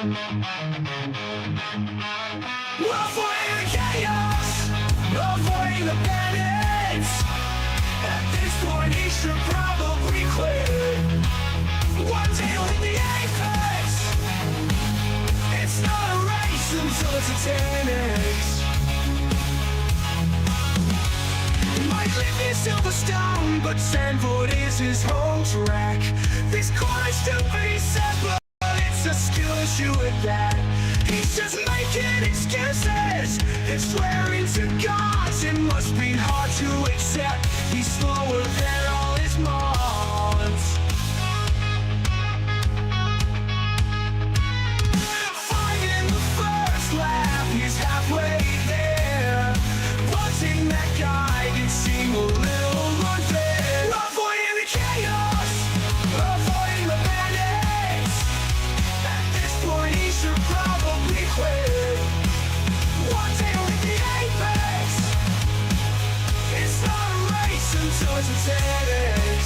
Avoiding the chaos, avoiding the bandits. At this point he should probably quit. One tail in the apex. It's not a race until it's a 10x. Might live near Silverstone, but Sandford is his home track. This corner is still pretty sad, but it's a skill issue at that. He's just making excuses. It's swearing to gods. It must be hard to accept. He's slower than all his mods. Fine in the first lap, he's halfway there. Butting that guy can seem a little unfair. Avoiding the chaos, avoiding the bandits. At this point he should probably quit. One tail at the apex. It's not a race until it's a 10x.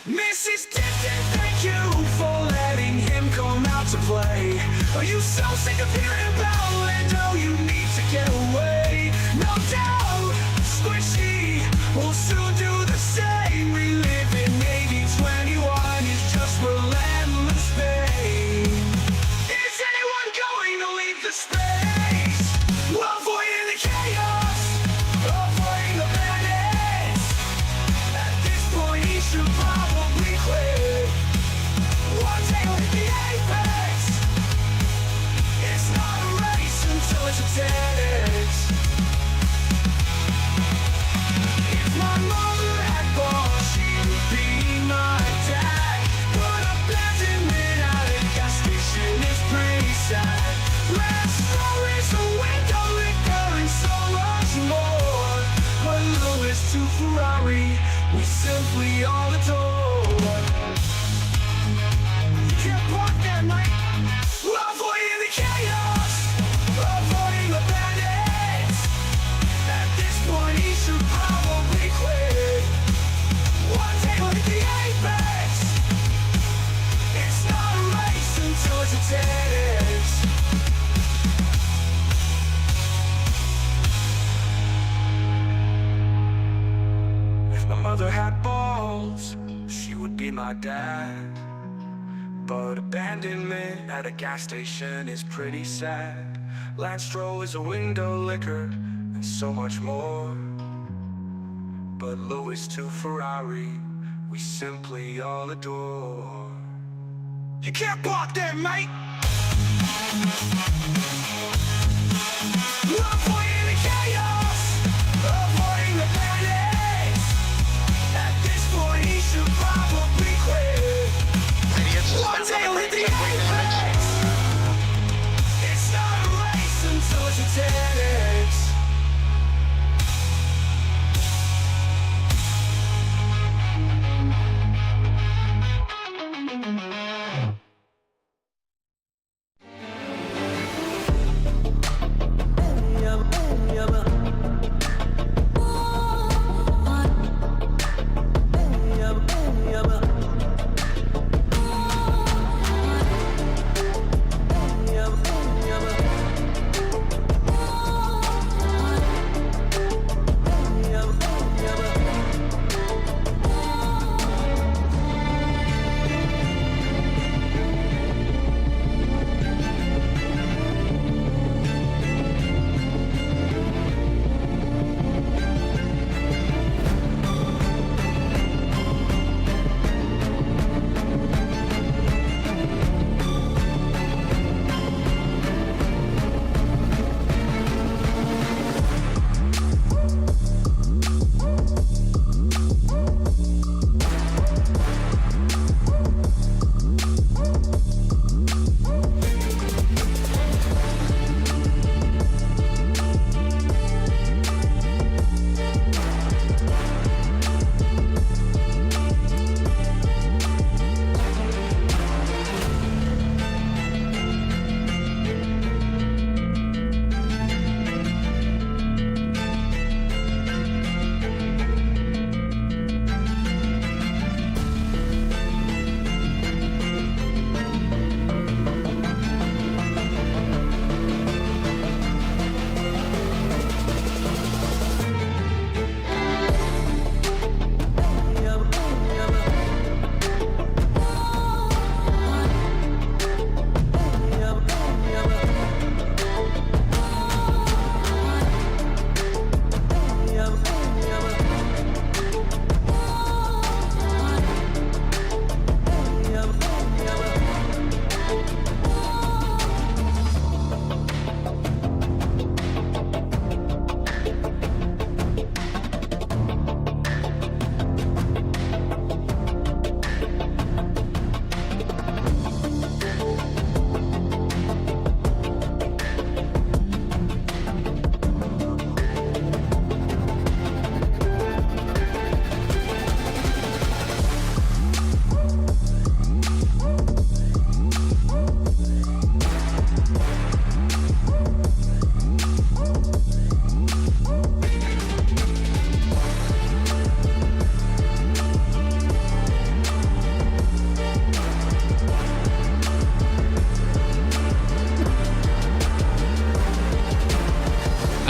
Mrs. Distant, thank you for letting him come out to play. Are you so sick of hearing about Lando? You need to get away. No doubt, Squishy will soon do the same. We live in 8021, it's just relentless pain. Is anyone going to leave the space? Avoiding the chaos, avoiding the bandits. At this point he should probably quit. One tail at the apex. It's not a race until it's a 10x. If my mother had balls, she would be my dad. But abandonment at a gas station is pretty sad. Last row is a window liquor and so much more. But Lewis to Ferrari, we simply all adore. You can't block that, mate. Avoiding the chaos, avoiding the bandits. At this point he should probably quit. One tail at the apex. It's not a race until it's a 10x. If my mother had balls, she would be my dad. But abandonment at a gas station is pretty sad. Lance Stroll is a window liquor and so much more. But Lewis to Ferrari, we simply all adore. You can't block them, mate. Avoiding the chaos, avoiding the bandits. At this point he should probably quit. One tail at the apex. It's not a race until it's a 10x.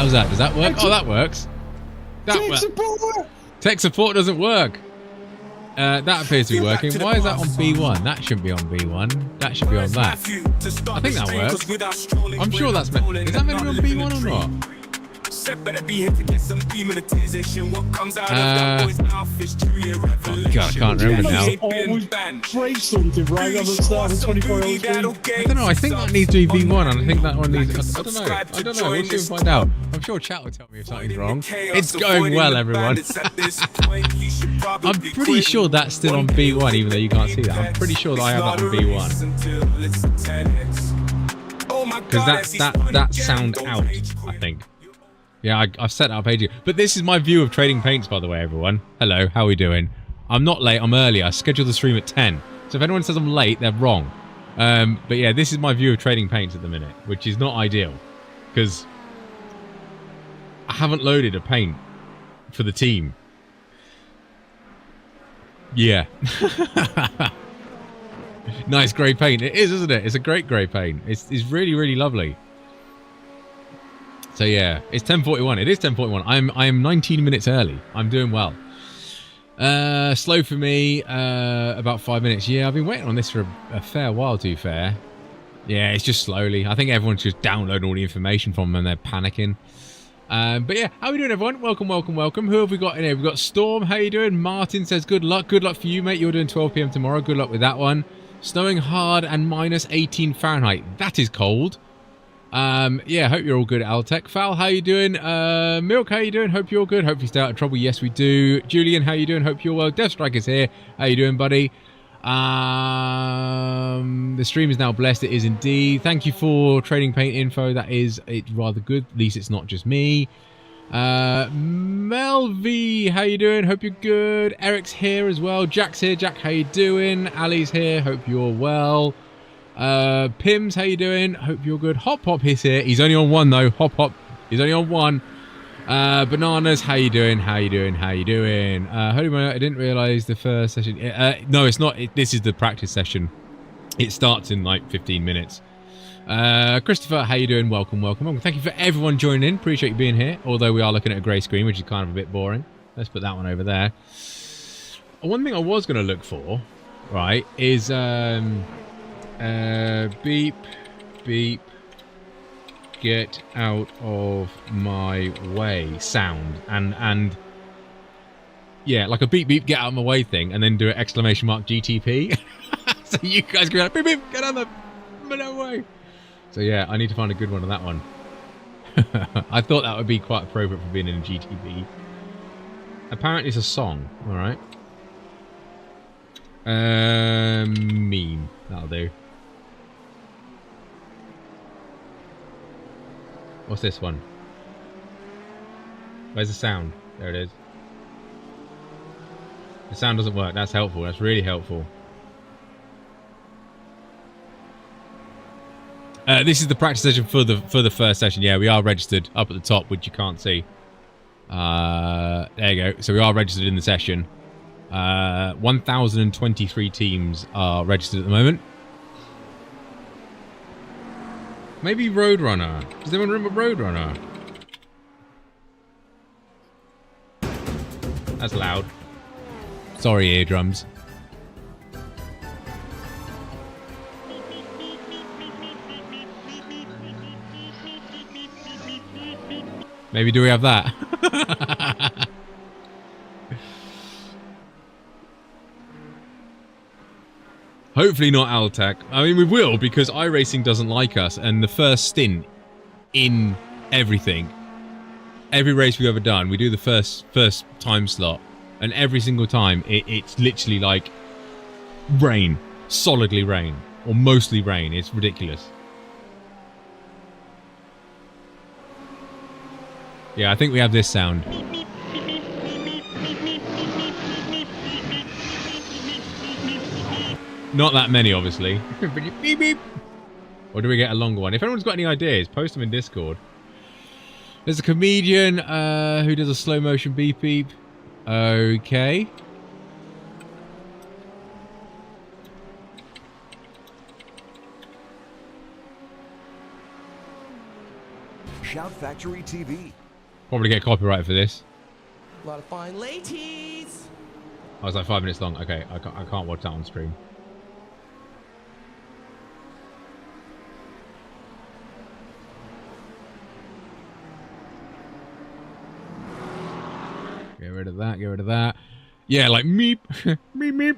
How's that? Does that work? Oh, that works. Tech support! Tech support doesn't work. That appears to be working. Why is that on B1? That shouldn't be on B1. That should be on that. I think that works. I'm sure that's meant. Is that meant to be on B1 or not? Oh God, I can't remember now. Break something right on the start of 24 hours. I don't know. I think that needs to be B1, and I think that one needs. I don't know. I don't know. We'll soon find out. I'm sure chat will tell me if something's wrong. It's going well, everyone. I'm pretty sure that's still on B1, even though you can't see that. I'm pretty sure that I have that on B1 because that sound out. I think. Yeah, I've set that up ages ago. But this is my view of Trading Paints, by the way, everyone. Hello, how are we doing? I'm not late, I'm early. I scheduled the stream at 10. So if anyone says I'm late, they're wrong. But yeah, this is my view of Trading Paints at the minute, which is not ideal. Because I haven't loaded a paint for the team. Yeah. Nice grey paint. It is, isn't it? It's a great grey paint. It's really, really lovely. So yeah, it's 10:41. It is 10:41. I am 19 minutes early. I'm doing well. Slow for me, about 5 minutes. Yeah, I've been waiting on this for a fair while, to be fair. Yeah, it's just slowly. I think everyone's just downloading all the information from them and they're panicking. But yeah, how are we doing, everyone? Welcome, welcome, welcome. Who have we got in here? We've got Storm. How you doing? Martin says good luck. Good luck for you, mate. You're doing 12 PM tomorrow. Good luck with that one. Snowing hard and minus 18 Fahrenheit. That is cold. Yeah, hope you're all good, Altec. Fal, how you doing? Milk, how you doing? Hope you're all good. Hope you stay out of trouble. Yes, we do. Julian, how you doing? Hope you're well. Deathstrike is here. How you doing, buddy? The stream is now blessed. It is indeed. Thank you for Trading Paint info. It's rather good. At least it's not just me. Mel V, how you doing? Hope you're good. Eric's here as well. Jack's here. Jack, how you doing? Ali's here. Hope you're well. Pims, how you doing? Hope you're good. Hop Hop is here. He's only on one though. Hop Hop. He's only on one. Bananas, how you doing? How you doing? How you doing? Holy moly, I didn't realise the first session. No, it's not. This is the practice session. It starts in like 15 minutes. Christopher, how you doing? Welcome, welcome, welcome. Thank you for everyone joining in. Appreciate you being here. Although we are looking at a grey screen, which is kind of a bit boring. Let's put that one over there. One thing I was going to look for, right, is beep, beep, get out of my way sound, and yeah, like a beep beep, get out of my way thing, and then do an exclamation mark GTP. So you guys go like, beep beep, get out of my way. So yeah, I need to find a good one on that one. I thought that would be quite appropriate for being in a GTP. Apparently it's a song. All right. Meme. That'll do. What's this one? Where's the sound? There it is. The sound doesn't work. That's helpful. That's really helpful. This is the practice session for the first session. Yeah, we are registered up at the top, which you can't see. There you go. So we are registered in the session. 1,023 teams are registered at the moment. Maybe Roadrunner. Does anyone remember Roadrunner? That's loud. Sorry, eardrums. Maybe do we have that? Hopefully not Altec. I mean, we will, because iRacing doesn't like us, and the first stint in everything, every race we've ever done, we do the first time slot, and every single time it's literally like rain, solidly rain, or mostly rain. It's ridiculous. Yeah, I think we have this sound. Not that many, obviously. Beep, beep. Or do we get a longer one? If anyone's got any ideas, post them in Discord. There's a comedian who does a slow motion beep beep. Okay. Shout Factory TV. Probably get copyright for this. A lot of fine ladies. I was like 5 minutes long. Okay, I can't watch that on stream. Get rid of that, get rid of that. Yeah, like meep. Meep, meep.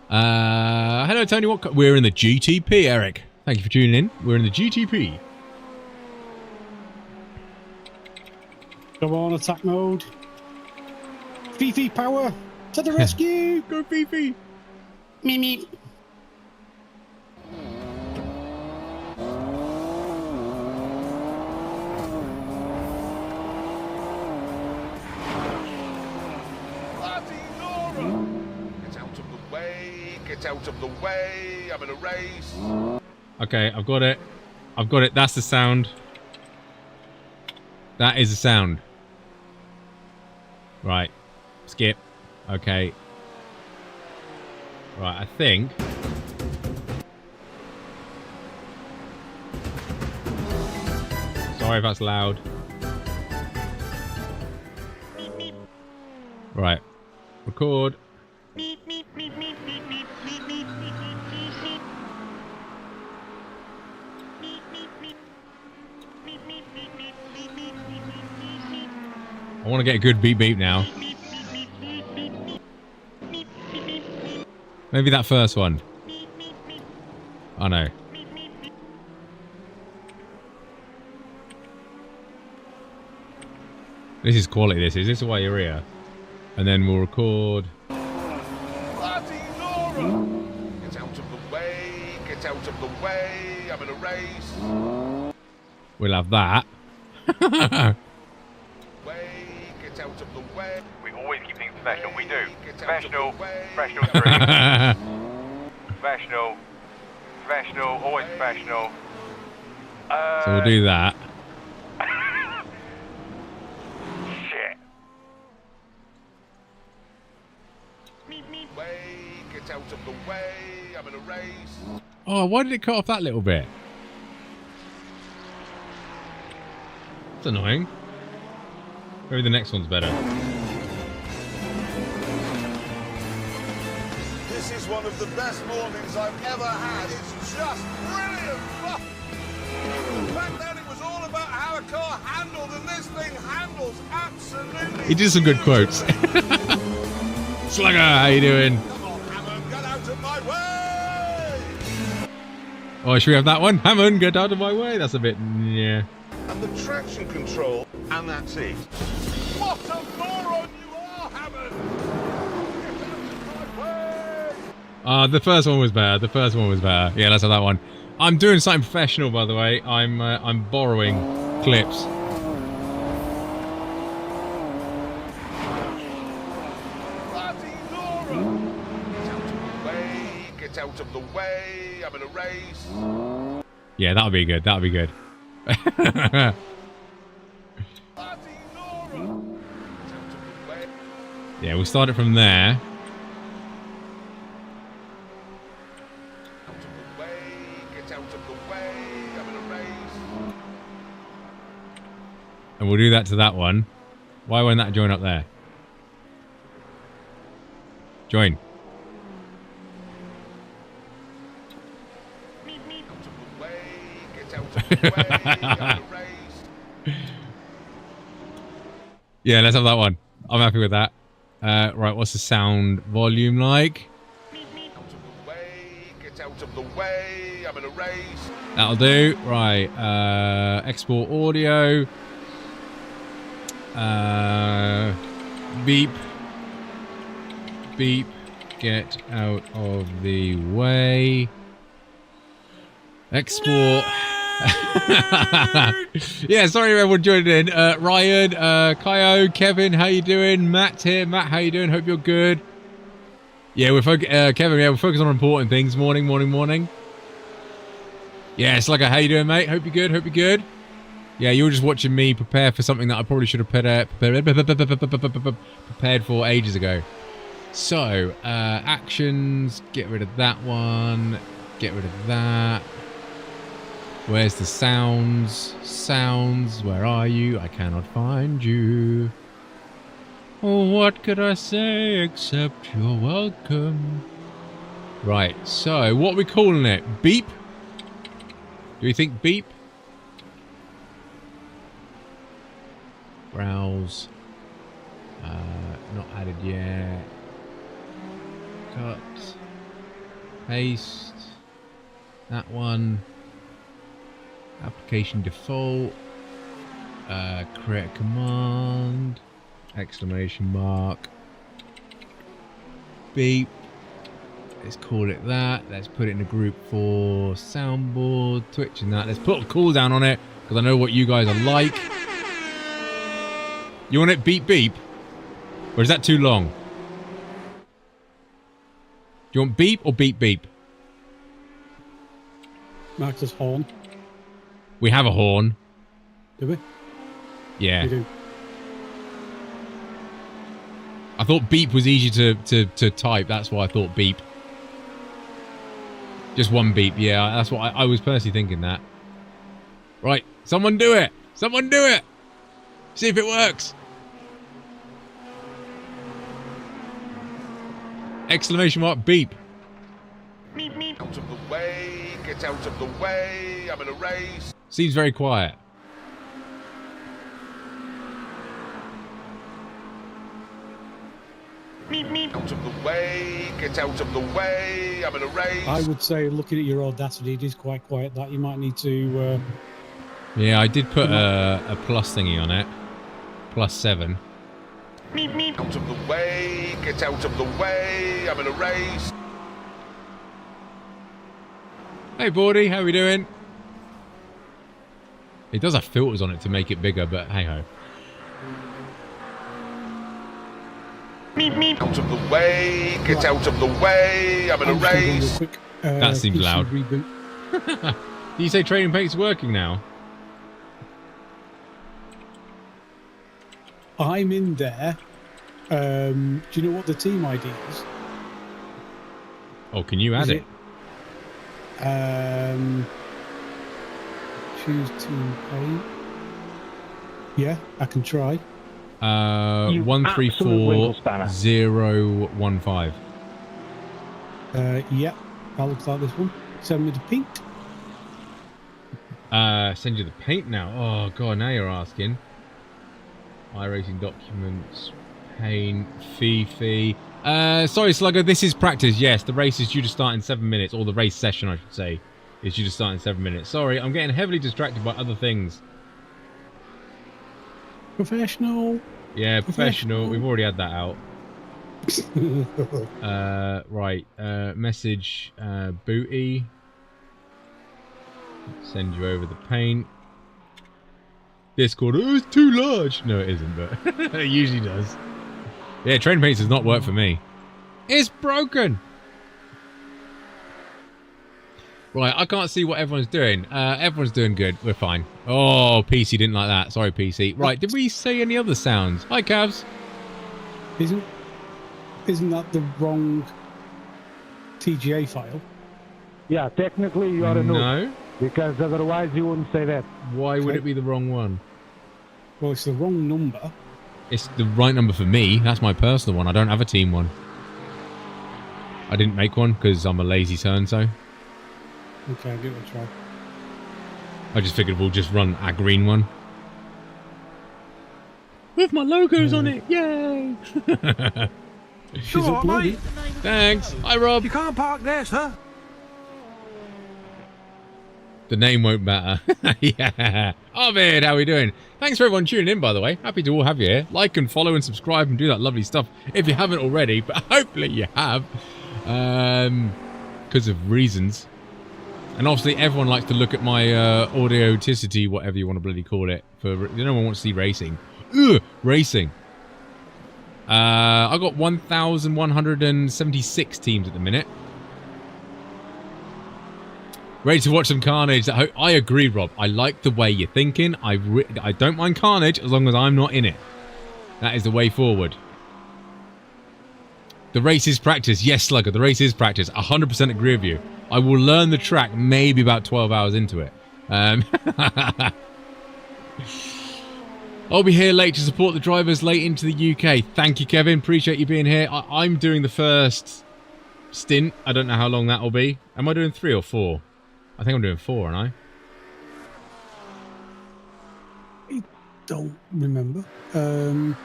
Hello, Tony. We're in the GTP, Eric. Thank you for tuning in. We're in the GTP. Go on, attack mode. Fifi power to the rescue. Go, Fifi. Me, me. Get out of the way, I'm in a race. Okay, I've got it. I've got it. That's the sound. That is the sound. Right. Skip. Okay. Right, I think. Sorry if that's loud. Right. Record. I want to get a good beep beep now. Maybe that first one. Oh no. This is quality, this is. This is why you're here. And then we'll record. Bloody Nora! Get out of the way, get out of the way, I'm in a race. We'll have that. Get out of the way. We always keep things professional. We do. Get out of the Professional, way. professional three. Professional, professional, always professional. So we'll do that. Shit. Get out of the way, I'm in a race. Oh, why did it cut off that little bit? It's annoying. Maybe the next one's better. This is one of the best mornings I've ever had. It's just brilliant fun. Back then it was all about how a car handled, and this thing handles absolutely. He did some good quotes. Slugger, how you doing? Come on, Hammond, get out of my way! Oh, should we have that one? Hammond, get out of my way. That's a bit, yeah. And the traction control, and that's it. What a moron you are, Hammond! Get out of my way! The first one was better. The first one was better. Yeah, let's have that one. I'm doing something professional, by the way. I'm borrowing clips. Bloody Nora! Get out of the way, get out of the way, I'm in a race. Yeah, that'll be good. That'll be good. Bloody Nora! Get out of the way. Yeah, we'll start it from there. Out of the way, get out of the way, I'm in a race. And we'll do that to that one. Why won't that join up there? Join. Out of the way, get out of the way, I'm in a race. Yeah, let's have that one. I'm happy with that. Right, what's the sound volume like? Out of the way, get out of the way, I'm in a race. That'll do. Right, export audio. Beep. Beep. Get out of the way. Export. Yeah, sorry everyone joining in. Ryan, Kyo, Kevin, how you doing? Matt's here. Matt, how you doing? Hope you're good. Yeah, Kevin, yeah, we're focused on important things. Morning. Yeah, it's like a how you doing, mate? Hope you're good. Hope you're good. Yeah, you were just watching me prepare for something that I probably should have prepared for ages ago. So, actions. Get rid of that one. Get rid of that. Where's the sounds? Sounds, where are you? I cannot find you. Oh, what could I say except you're welcome? Right, so what are we calling it? Beep? Do we think beep? Browse. Not added yet. Cut. Paste. That one. Application default. Create a command. Exclamation mark. Beep. Let's call it that. Let's put it in a group for soundboard, Twitch and that. Let's put a cooldown on it because I know what you guys are like. You want it beep beep? Or is that too long? Do you want beep or beep beep? Marked as horn. We have a horn. Do we? Yeah. We do. I thought beep was easy to type. That's why I thought beep. Just one beep. Yeah, that's what I was personally thinking that. Right. Someone do it. Someone do it. See if it works. Exclamation mark beep. Out of the way, get out of the way, I'm in a race. Seems very quiet. Out of the way, get out of the way, I'm in a race. I would say, looking at your Audacity, it is quite quiet. That you might need to. Yeah, I did put a plus thingy on it. +7. Out of the way, get out of the way, I'm in a race. Hey, Bordy, how we doing? It does have filters on it to make it bigger, but hey ho. Out of the way, get out of the way, I'm in a race. Quick, That seems PC loud. Reboot. Do you say Trading Paint's working now? I'm in there. Do you know what the team ID is? Oh, can you add it? Choose team paint. Yeah, I can try. 134015. Yeah, that looks like this one. Send me the pink. Send you the paint now. Oh god, now you're asking. iRacing documents, paint, fee. Sorry, Slugger. This is practice. Yes, the race is due to start in 7 minutes, or the race session, I should say, is due to start in 7 minutes. Sorry, I'm getting heavily distracted by other things. Professional. Yeah, professional. We've already had that out. Right. Message Booty. Send you over the paint. Discord. Oh, it's too large. No, it isn't, but it usually does. Yeah, Train Paints does not work for me. It's broken. Right, I can't see what everyone's doing. Everyone's doing good. We're fine. Oh, PC didn't like that. Sorry, PC. Right, did we say any other sounds? Hi, Cavs. Isn't that the wrong TGA file? Yeah, technically you are a noob. No. Because otherwise you wouldn't say that. Why would it be the wrong one? Well, it's the wrong number. It's the right number for me. That's my personal one. I don't have a team one. I didn't make one because I'm a lazy so-and-so. Okay, I'll give it a try. I just figured we'll just run a green one. With my logos on it. Yay! She's uploaded. Thanks. Hi, Rob. You can't park there, sir. The name won't matter. Yeah. Arvid, how are we doing? Thanks for everyone tuning in, by the way. Happy to all have you here. Like and follow and subscribe and do that lovely stuff if you haven't already, but hopefully you have. Because of reasons. And obviously everyone likes to look at my audioticity, whatever you want to bloody call it. No one wants to see racing. Ugh, racing. I got 1,176 teams at the minute. Ready to watch some carnage. I agree, Rob. I like the way you're thinking. I don't mind carnage as long as I'm not in it. That is the way forward. The race is practice. Yes, Slugger, the race is practice. 100% agree with you. I will learn the track maybe about 12 hours into it. I'll be here late to support the drivers late into the UK. Thank you, Kevin. Appreciate you being here. I'm doing the first stint. I don't know how long that will be. Am I doing 3 or 4? I think I'm doing 4, aren't I? Don't remember. Let me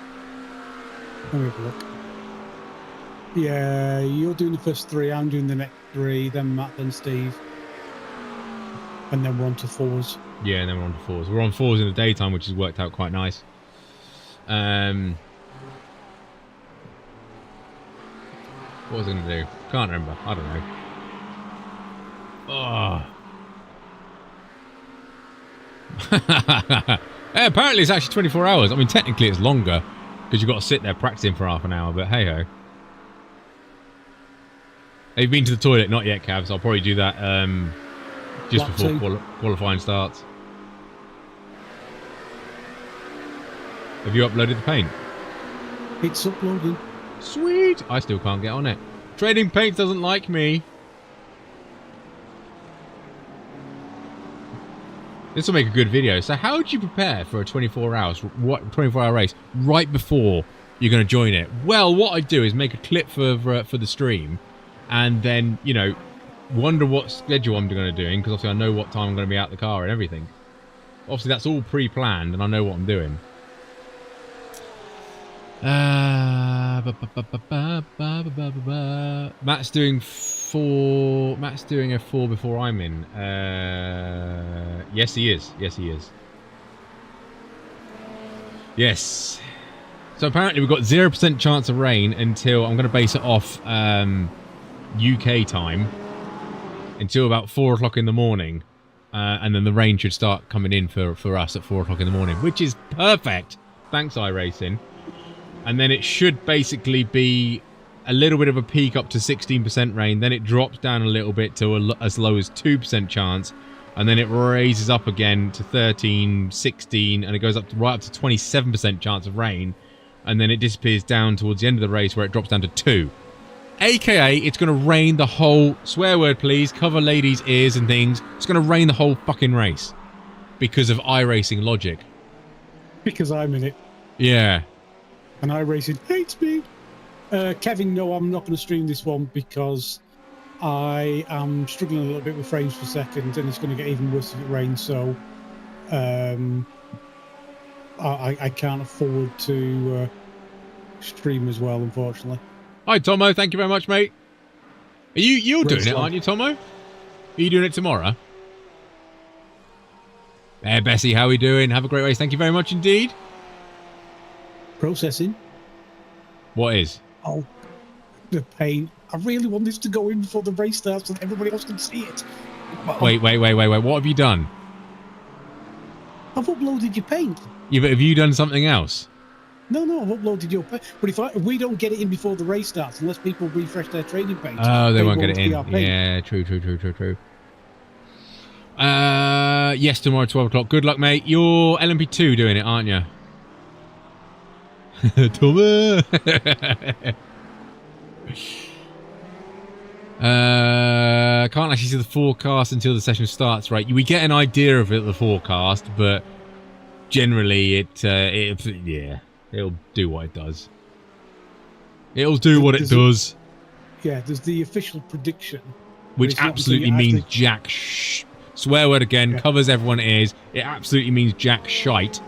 have a look. Yeah, you're doing the first 3. I'm doing the next 3. Then Matt, then Steve, and then we're on to 4s. Yeah, and then we're on to 4s. We're on 4s in the daytime, which has worked out quite nice. What was I going to do? Can't remember. I don't know. Oh. Hey, apparently it's actually 24 hours. I mean, technically it's longer because you've got to sit there practicing for half an hour, but hey-ho. Have you been to the toilet? Not yet, Cavs. I'll probably do that just before qualifying starts. Have you uploaded the paint? It's uploading. Sweet. I still can't get on it. Trading Paints doesn't like me. This will make a good video. So how do you prepare for a 24-hour race right before you're going to join it? Well, what I do is make a clip for the stream, and then, you know, wonder what schedule I'm going to do because obviously I know what time I'm going to be out the car and everything. Obviously that's all pre-planned and I know what I'm doing. Matt's doing 4. Matt's doing a 4 before I'm in. Yes, he is. Yes, he is. Yes. So apparently we've got 0% chance of rain until I'm going to base it off UK time until about 4 o'clock in the morning, and then the rain should start coming in for us at 4 o'clock in the morning, which is perfect. Thanks, iRacing. And then it should basically be a little bit of a peak up to 16% rain. Then it drops down a little bit to as low as 2% chance. And then it raises up again to 13, 16, and it goes up to, right up to 27% chance of rain. And then it disappears down towards the end of the race where it drops down to 2. AKA, it's going to rain the whole... Swear word, please. Cover ladies' ears and things. It's going to rain the whole fucking race. Because of iRacing logic. Because I'm in it. Yeah. And iRacing hates me. Kevin, no, I'm not going to stream this one because I am struggling a little bit with frames per second, and it's going to get even worse if it rains. So I can't afford to stream as well, unfortunately. Hi, Tomo. Thank you very much, mate. You're doing it, aren't you, Tomo? Are you doing it tomorrow? Hey, Bessie, how are we doing? Have a great race. Thank you very much indeed. Processing. What is? Oh, the paint. I really want this to go in before the race starts so that everybody else can see it. Wait. What have you done? I've uploaded your paint. Yeah, but have you done something else? No, I've uploaded your paint. But if we don't get it in before the race starts, unless people refresh their training page, oh, they won't get it see in. our paint. Yeah, true. Yes, tomorrow, 12 o'clock. Good luck, mate. You're LMP2 doing it, aren't you? Tomo! Can't actually see the forecast until the session starts, right? We get an idea of it, the forecast, but generally yeah, it'll do what it does. It'll do what it does. Yeah, there's the official prediction. Which absolutely means jack swear word again, yeah. Covers everyone's ears. It absolutely means jack shite.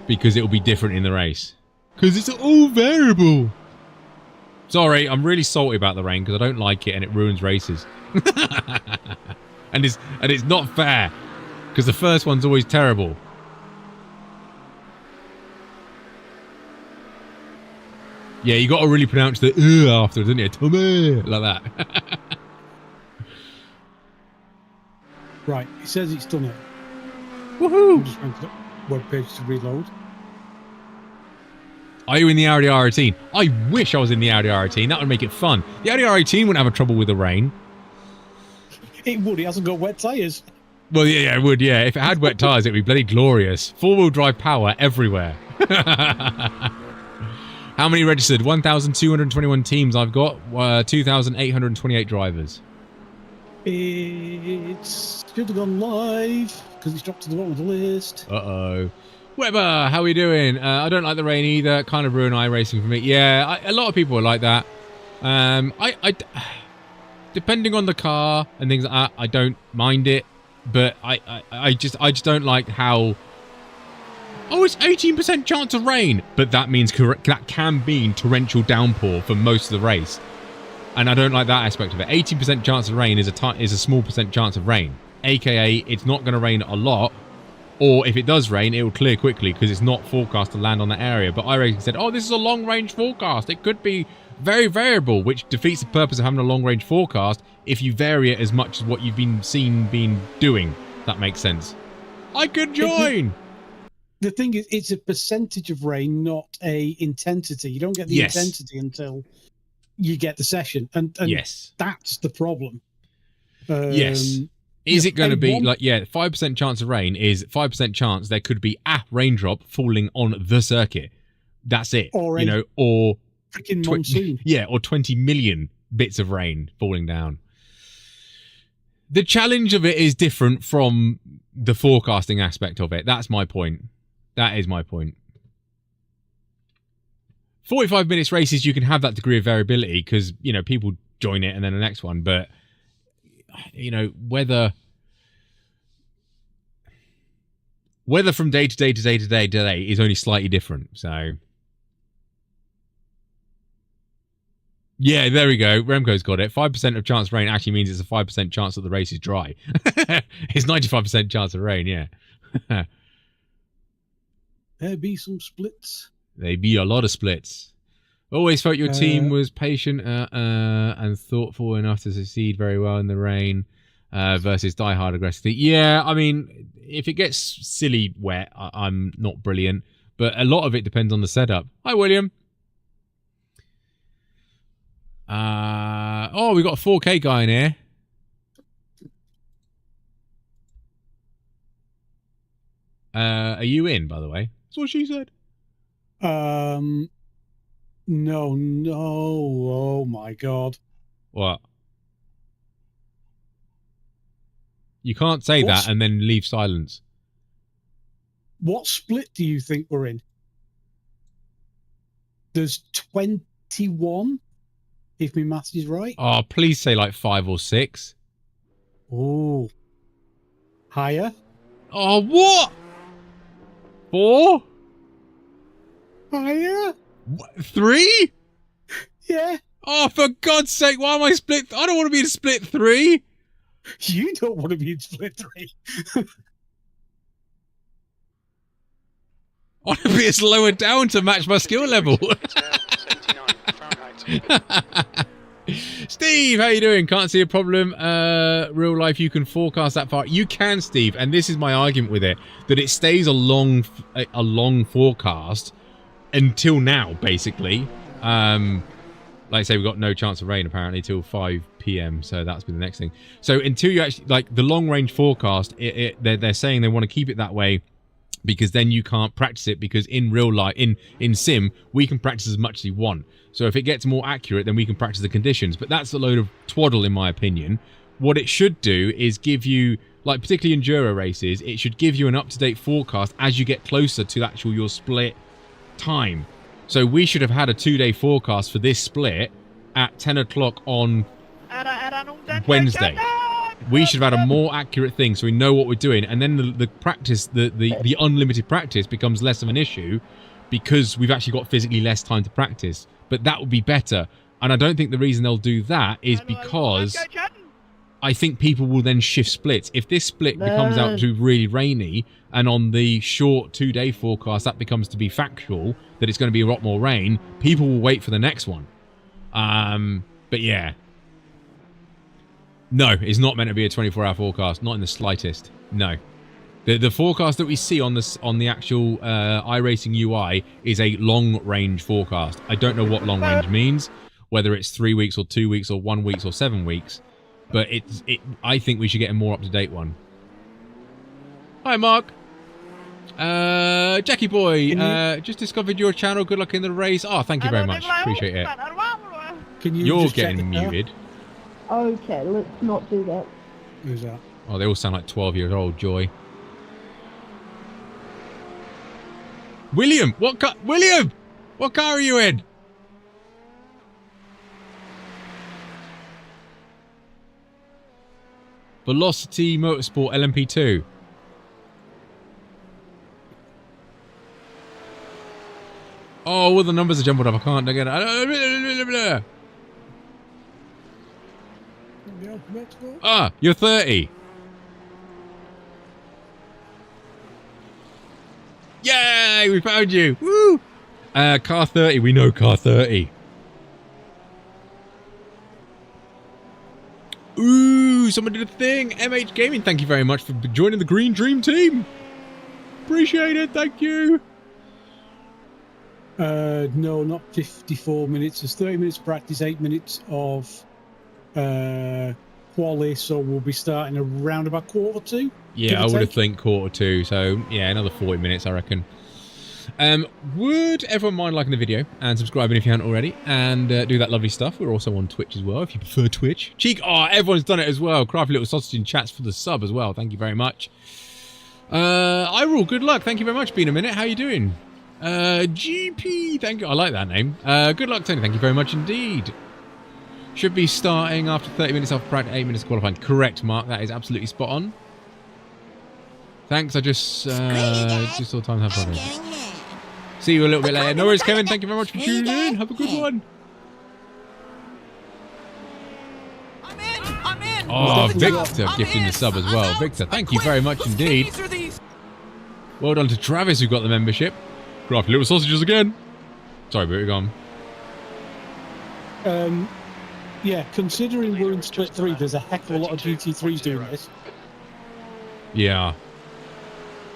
Because it'll be different in the race. Because it's all variable. Sorry, I'm really salty about the rain because I don't like it and it ruins races. and it's not fair. Because the first one's always terrible. Yeah, you got to really pronounce the afterwards, didn't you? Tommy, like that. Right, it says it's done it. Woohoo! I'm just going to the web page to reload. Are you in the Audi R18? I wish I was in the Audi R18. That would make it fun. The Audi R18 wouldn't have a trouble with the rain. It would. It hasn't got wet tyres. Well, yeah, it would, yeah. If it had wet tyres, it'd be bloody glorious. Four-wheel drive power everywhere. How many registered? 1,221 teams I've got. 2,828 drivers. It's should have gone live because it's dropped to the bottom of the list. Uh-oh. Weber, how are we doing? I don't like the rain either. Kind of ruin iRacing for me. Yeah, a lot of people are like that. Depending on the car and things like that, I don't mind it. But I just don't like how... Oh, it's 18% chance of rain. But that means that can mean torrential downpour for most of the race. And I don't like that aspect of it. 18% chance of rain is a small percent chance of rain. AKA, it's not going to rain a lot. Or if it does rain, it will clear quickly because it's not forecast to land on that area. But iRacing said, oh, this is a long-range forecast. It could be very variable, which defeats the purpose of having a long-range forecast if you vary it as much as what you've been doing. That makes sense. I could join! The thing is, it's a percentage of rain, not a intensity. You don't get the intensity until you get the session, and yes, that's the problem. Yes. Is it going to be like 5% chance of rain is 5% chance there could be a raindrop falling on the circuit. That's it. Or or freaking monsoon. Yeah, or 20 million bits of rain falling down. The challenge of it is different from the forecasting aspect of it. That's my point. That is my point. 45 minutes races, you can have that degree of variability because, people join it and then the next one. But, whether from day to day to day to day to day is only slightly different. So, yeah, there we go. Remco's got it. 5% of chance of rain actually means it's a 5% chance that the race is dry. It's 95% chance of rain, yeah. There be some splits. There be a lot of splits. Always felt your team was patient and thoughtful enough to succeed very well in the rain versus diehard aggressivity. Yeah, I mean, if it gets silly wet, I'm not brilliant. But a lot of it depends on the setup. Hi, William. Oh, we got a 4K guy in here. Are you in, by the way? That's what she said. No. Oh my God. What? You can't say that and then leave silence. What split do you think we're in? There's 21, if my math is right. Oh, please say like 5 or 6. Oh. Higher? Oh, what? 4? Higher? What, 3? Yeah. Oh, for God's sake, why am I split? I don't want to be in split 3. You don't want to be in split 3. I want to be as lower down to match my skill level. Steve, how you doing? Can't see a problem. Real life, you can forecast that far. You can, Steve, and this is my argument with it, that it stays a long forecast until now, basically. Like I say, we've got no chance of rain apparently till 5 p.m. So that's been the next thing. So until you actually like the long range forecast, they're saying they want to keep it that way because then you can't practice it, because in real life, in sim, we can practice as much as we want. So if it gets more accurate, then we can practice the conditions. But that's a load of twaddle, in my opinion. What it should do is give you, like particularly enduro races, it should give you an up-to-date forecast as you get closer to your split time. So we should have had a 2-day forecast for this split at 10 o'clock on Wednesday. We should have had a more accurate thing so we know what we're doing. And then the practice, the unlimited practice becomes less of an issue because we've actually got physically less time to practice. But that would be better. And I don't think the reason they'll do that is because I think people will then shift splits. If this split becomes out to really rainy and on the short 2-day forecast that becomes to be factual, that it's going to be a lot more rain, people will wait for the next one. But yeah. No, it's not meant to be a 24-hour forecast. Not in the slightest. No. The forecast that we see on the actual iRacing UI is a long-range forecast. I don't know what long-range means, whether it's 3 weeks or 2 weeks or 1 week or 7 weeks. But I think we should get a more up-to-date one. Hi, Mark. Jackie boy, just discovered your channel. Good luck in the race. Oh, thank you very much. Appreciate it. Can you You're just check getting it out? muted. Okay, let's not do that. Who's that? Oh, they all sound like 12 years old, Joy. William! What car? William! What car are you in? Velocity Motorsport LMP2. Oh, well, the numbers are jumbled up. I can't get it. Ah, you're 30. Yay, we found you. Woo! Car 30. We know car 30. Ooh, someone did a thing. MH Gaming, thank you very much for joining the Green Dream team. Appreciate it. Thank you. No, not 54 minutes. It's 30 minutes practice, 8 minutes of quali, so we'll be starting around about 1:45. Yeah, I would have think 1:45. So yeah, another 40 minutes, I reckon. Would everyone mind liking the video and subscribing if you haven't already, and do that lovely stuff? We're also on Twitch as well if you prefer Twitch. Cheek, oh, everyone's done it as well. Crafty Little Sausage in chats for the sub as well. Thank you very much. iRule, good luck. Thank you very much. Been a minute. How you doing? GP, thank you. I like that name. Good luck, Tony. Thank you very much indeed. Should be starting after 30 minutes off practice, 8 minutes qualifying. Correct, Mark. That is absolutely spot on. Thanks. I just saw time to have fun. See you a little bit later. No worries, Kevin. Thank you very much for tuning in. Have a good one. I'm in. Oh, Victor gifting the sub as well. Victor, thank you very much indeed. Well done to Travis who got the membership. Crafty Little Sausages again. Sorry, but we're gone. Yeah, considering we're in split 3, there's a heck of a lot of GT3s doing this. Yeah.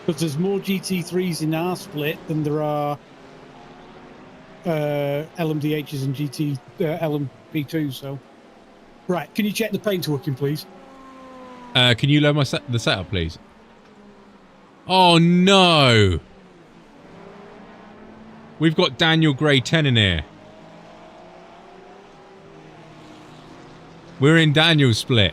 Because there's more GT3s in our split than there are LMDHs and LMP2s. So, right, can you check the paint working, please? Can you load the setup, please? Oh no! We've got Daniel Gray 10 in here. We're in Daniel's split.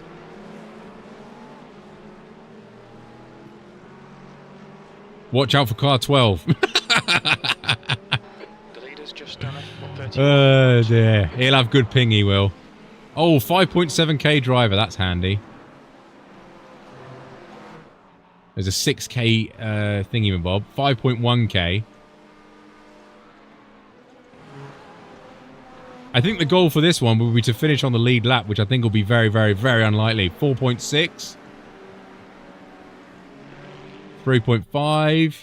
Watch out for car 12. Oh dear. He'll have good ping, he will. Oh, 5.7k driver. That's handy. There's a 6k thingy bob. 5.1k. I think the goal for this one will be to finish on the lead lap, which I think will be very, very, very unlikely. 4.6. 3.5.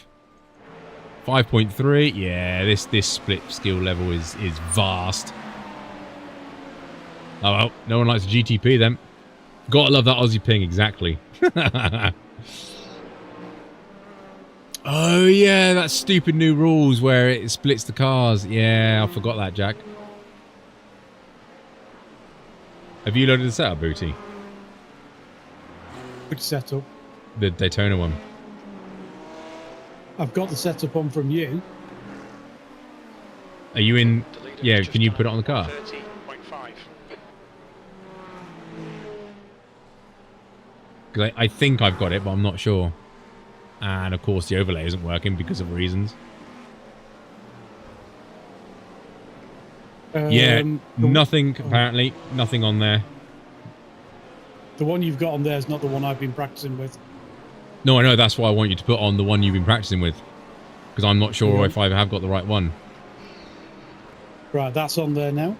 5.3. Yeah, this split skill level is vast. Oh well, no one likes a GTP then. Gotta love that Aussie ping, exactly. Oh yeah, that stupid new rules where it splits the cars. Yeah, I forgot that, Jack. Have you loaded the setup, Booty? Which setup? The Daytona one. I've got the setup on from you. Are you in? Yeah, can you put it on the car? 'Cause I think I've got it, but I'm not sure. And of course the overlay isn't working because of reasons. Yeah, nothing, apparently. Nothing on there. The one you've got on there is not the one I've been practicing with. No, I know. That's why I want you to put on the one you've been practicing with. Because I'm not sure if I have got the right one. Right, that's on there now.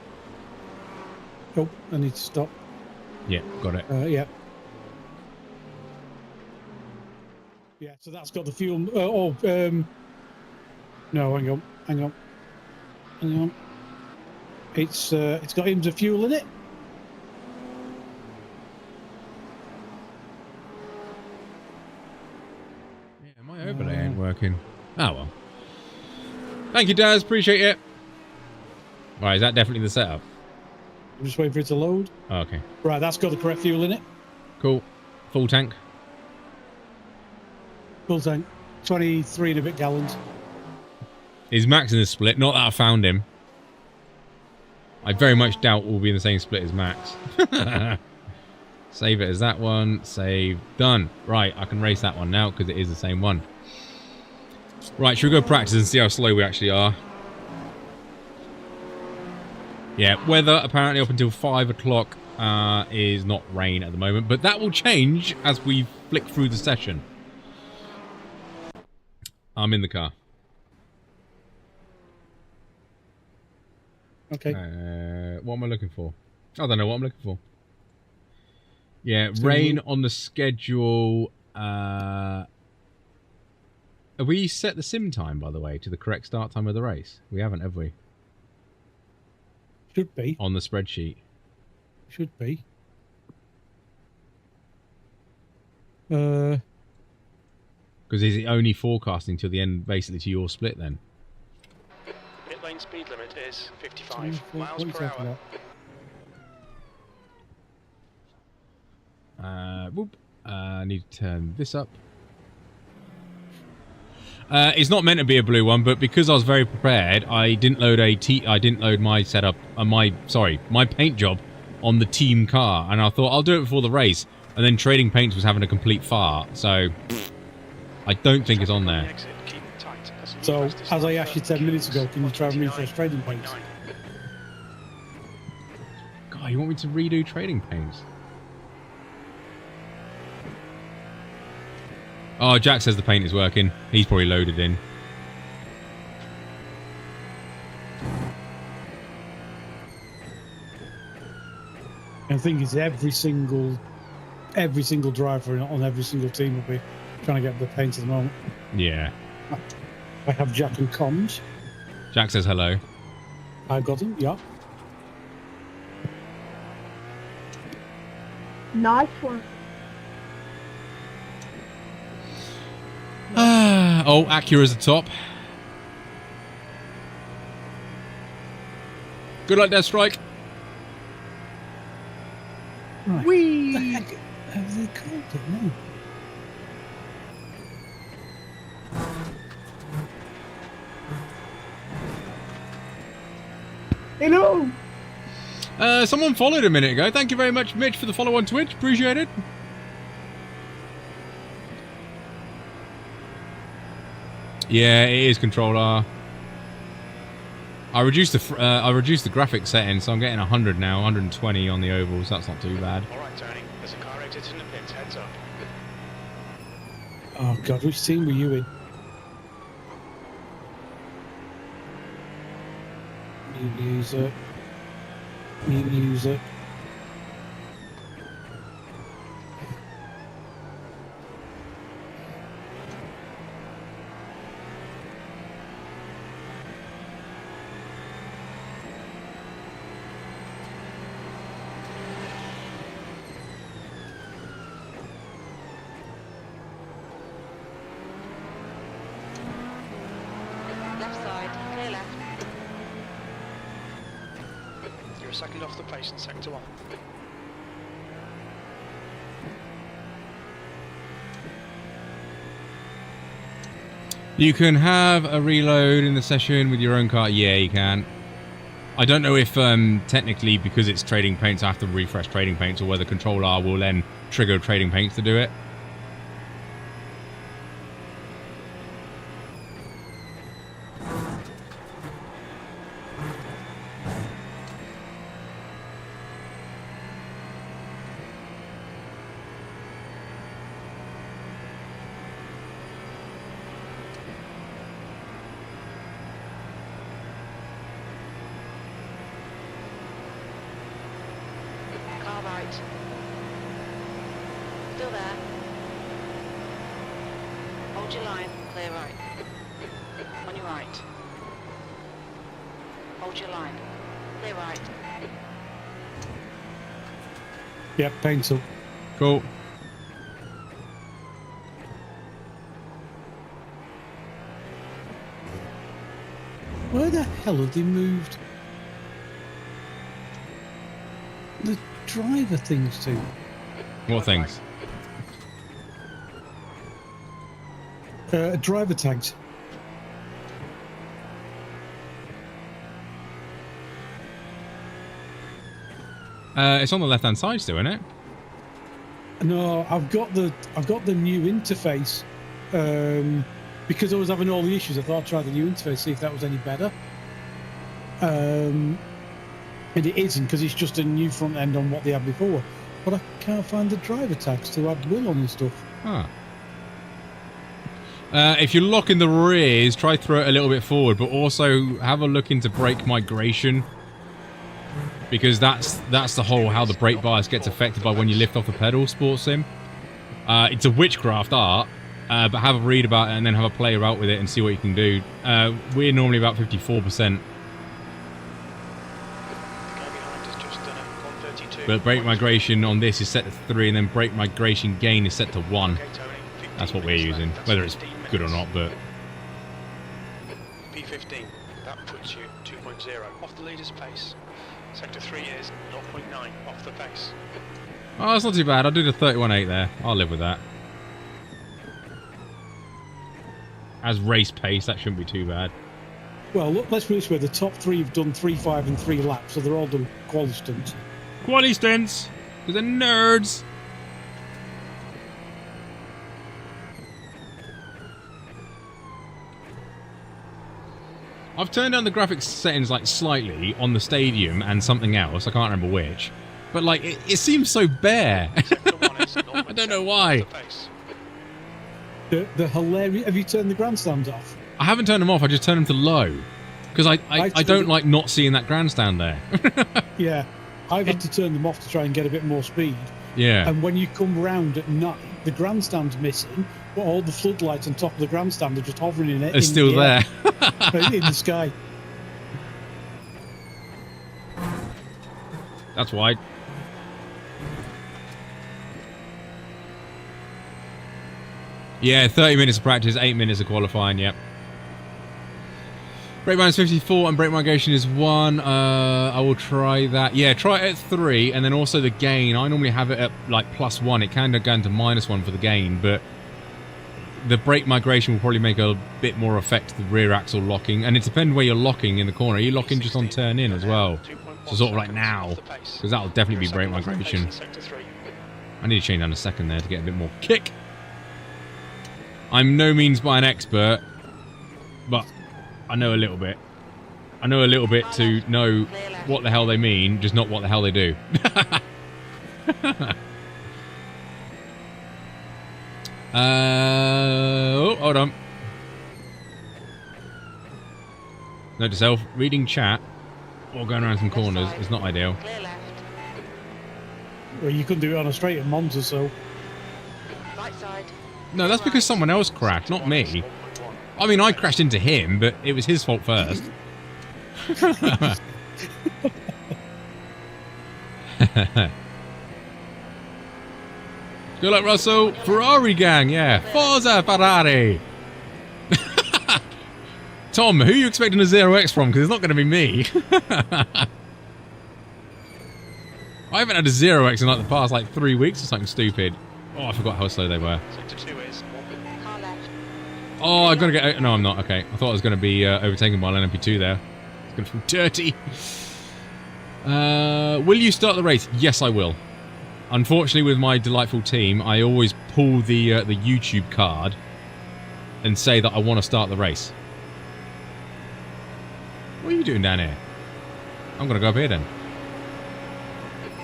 Oh, I need to stop. Yeah, got it. Yeah. Yeah, so that's got the fuel... no, hang on. Hang on. Hang on. It's got hymns of fuel in it. Yeah, my overlay ain't working. Oh well. Thank you, Daz. Appreciate it. Right, is that definitely the setup? I'm just waiting for it to load. Oh, okay. Right, that's got the correct fuel in it. Cool. Full tank. Full tank. 23 and a bit gallons. Is Max in the split? Not that I found him. I very much doubt we'll be in the same split as Max. Save it as that one. Save. Done. Right, I can race that one now because it is the same one. Right, should we go practice and see how slow we actually are? Yeah, weather apparently up until 5 o'clock is not rain at the moment, but that will change as we flick through the session. I'm in the car. Okay. What am I looking for? I don't know what I'm looking for. Yeah, rain on the schedule. Have we set the sim time, by the way, to the correct start time of the race? We haven't, have we? Should be. On the spreadsheet. Should be. Because is it only forecasting till the end, basically, to your split then? Pit lane speed limit is 55 miles What per are you hour. Whoop. I need to turn this up. It's not meant to be a blue one, but because I was very prepared, I didn't load my setup, my paint job on the team car, and I thought I'll do it before the race. And then Trading Paints was having a complete fart, so I don't think it's on there. So, as I asked you 10 minutes ago, can you try and refresh Trading Paints? God, you want me to redo Trading Paints? Oh, Jack says the paint is working. He's probably loaded in. And the thing is, every single driver on every single team will be trying to get the paint at the moment. Yeah. I have Jack and comms. Jack says hello. I got him, yeah. Nice one. Oh, Acura's the top. Good luck, Death Strike. Right. Whee! What the heck have they called it now? Hello. Someone followed a minute ago. Thank you very much, Mitch, for the follow on Twitch. Appreciate it. Yeah, it is Control R. I reduced the graphics setting, so I'm getting 100 now, 120 on the ovals. That's not too bad. All right, Tony. There's a car exit in the pit. Heads up. Oh God, which team were you in? New user. New user. Left side, clear left. You're a second off the pace in sector 1. You can have a reload in the session with your own car. Yeah, you can. I don't know if technically, because it's Trading Paints, I have to refresh Trading Paints, or whether Control R will then trigger Trading Paints to do it. Car right. Still there. Hold your line, clear right. On your right. Hold your line. Clear right. Yep, paint's up. Cool. Where the hell have they moved the driver things to? What things? Driver tags. It's on the left-hand side still, isn't it? No, I've got the new interface. Because I was having all the issues, I thought I'd try the new interface, see if that was any better. And it isn't, because it's just a new front end on what they had before. But I can't find the driver tags to add wheel on and stuff. Huh. If you're locking the rears, try throw it a little bit forward, but also have a look into brake migration. Because that's the whole how the brake bias gets affected by when you lift off the pedal, Sports Sim. It's a witchcraft art, but have a read about it and then have a play about with it and see what you can do. We're normally about 54%. But brake migration on this is set to 3, and then brake migration gain is set to 1. That's what we're using, whether it's good or not, but... P15, that puts you 2.0 off the leader's pace. Sector 3 is 0.9 off the pace. Oh, that's not too bad. I did a 31.8 there. I'll live with that. As race pace, that shouldn't be too bad. Well, look, let's put it this way. The top 3 have done 3, 5 and 3 laps, so they're all done quali stunts. Quali stints! Because they're nerds! I've turned down the graphics settings like slightly on the stadium and something else, I can't remember which. But like, it seems so bare. I don't know why. The hilarious... Have you turned the grandstands off? I haven't turned them off, I just turned them to low. Because I don't like not seeing that grandstand there. Yeah. I've had to turn them off to try and get a bit more speed. Yeah. And when you come round at night, the grandstand's missing, but all the floodlights on top of the grandstand are just hovering in it. It's still there. In the sky. That's why. Yeah, 30 minutes of practice, 8 minutes of qualifying, yep. Brake balance 54 and brake migration is 1. I will try that. Yeah, try it at 3, and then also the gain. I normally have it at like +1. It can go down to -1 for the gain, but the brake migration will probably make a bit more effect to the rear axle locking, and it depends where you're locking in the corner. Are you locking just on turn in as well? So sort of like now, because that'll definitely be brake migration. I need to change down a second there to get a bit more kick. I'm no means by an expert, but I know a little bit. I know a little bit to know what the hell they mean, just not what the hell they do. Oh, hold on. Note to self, reading chat or going around some corners is not ideal. Well, you couldn't do it on a straight at Monza, so... Right side. No, that's because someone else crashed, not me. I mean, I crashed into him, but it was his fault first. Good luck, Russell. Ferrari gang, yeah. Forza Ferrari. Tom, who are you expecting a 0x from? Because it's not going to be me. I haven't had a 0x in like the past like 3 weeks or something stupid. Oh, I forgot how slow they were. Oh, I'm going to get... No, I'm not. Okay. I thought I was going to be overtaken by an LMP2 there. It's going to be dirty. Will you start the race? Yes, I will. Unfortunately, with my delightful team, I always pull the YouTube card and say that I want to start the race. What are you doing down here? I'm going to go up here then.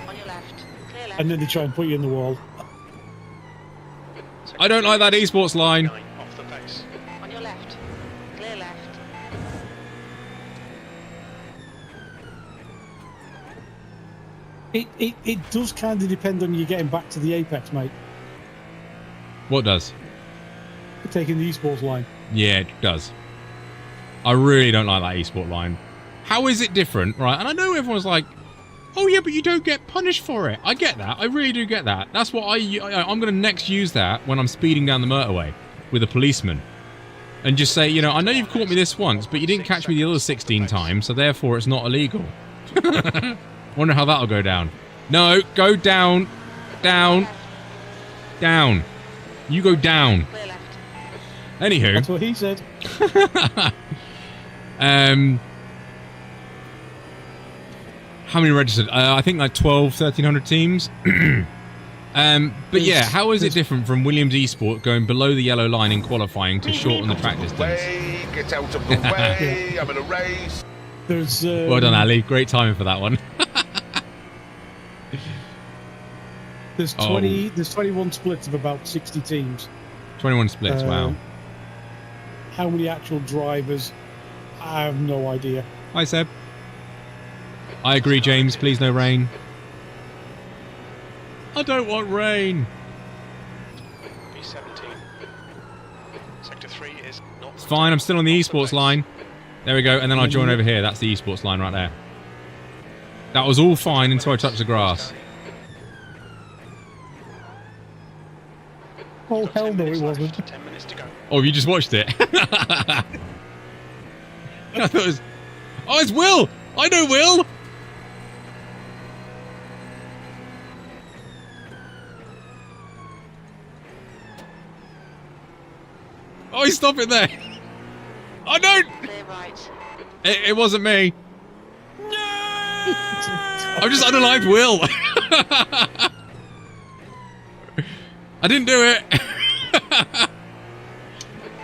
On your left. Clear left. And then they try and put you in the wall. I don't like that esports line. On your left. Clear left. It does kind of depend on you getting back to the apex, mate. What does? Taking the esports line. Yeah, it does. I really don't like that esport line. How is it different, right? And I know everyone's like, oh yeah, but you don't get punished for it. I get that. I really do get that. That's what I'm going to next use that when I'm speeding down the motorway with a policeman. And just say, you know, I know you've caught me this once, but you didn't catch me the other 16 times, so therefore it's not illegal. Wonder how that'll go down. No, go down. Down. Down. You go down. Anywho. That's what he said. How many registered? I think like 1,300 teams. But yeah, how is it different from Williams Esport going below the yellow line in qualifying to shorten the track distance? Get out of the way. I'm in a race. There's Well done, Ali. Great timing for that one. there's 20. There's 21 splits of about 60 teams. 21 splits. Wow. How many actual drivers? I have no idea. Hi, Seb. I agree, James. Please no rain. I don't want rain. B17. Sector 3 is not... It's fine. I'm still on the esports line. There we go. And then I'll join over here. That's the esports line right there. That was all fine until I touched the grass. Oh, hell no, it wasn't. 10 minutes to go. Oh, you just watched it? I thought it was... Oh, it's Will! I know Will! Oh, stop it there! I don't! Clear right. It wasn't me. I've just underlined Will. I didn't do it.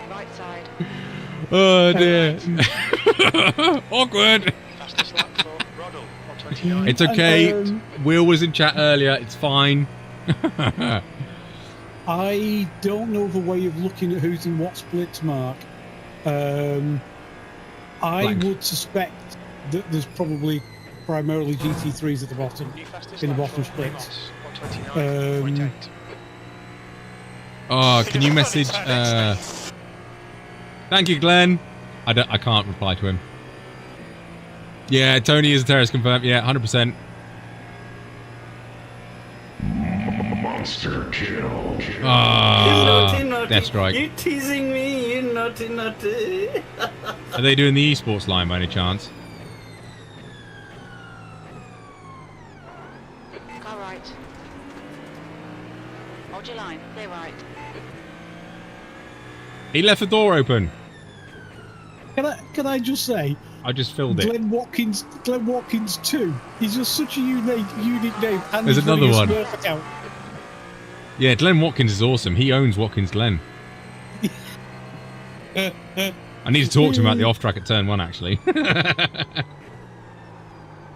Right side. Oh dear. Awkward. Fastest lap for Roddle on 29. It's okay. Will was in chat earlier. It's fine. I don't know the way of looking at who's in what splits, Mark. I Blank. would suspect that there's probably primarily GT3s at the bottom, New fastest in the lap bottom for splits. Moss on 29.8. Oh, can you message? Thank you, Glenn. I can't reply to him. Yeah, Tony is a terrorist confirmed. Yeah, 100%. Monster kill. Ah, Death Strike. You teasing me, you naughty naughty. Are they doing the esports line by any chance? Car right. Hold your line. Clear right. He left the door open. Can I just say, I just filled it. Glenn Watkins 2. He's just such a unique name. And There's he's another running a one. Smurf account. Yeah, Glenn Watkins is awesome. He owns Watkins Glen. I need to talk to him about the off track at turn 1, actually.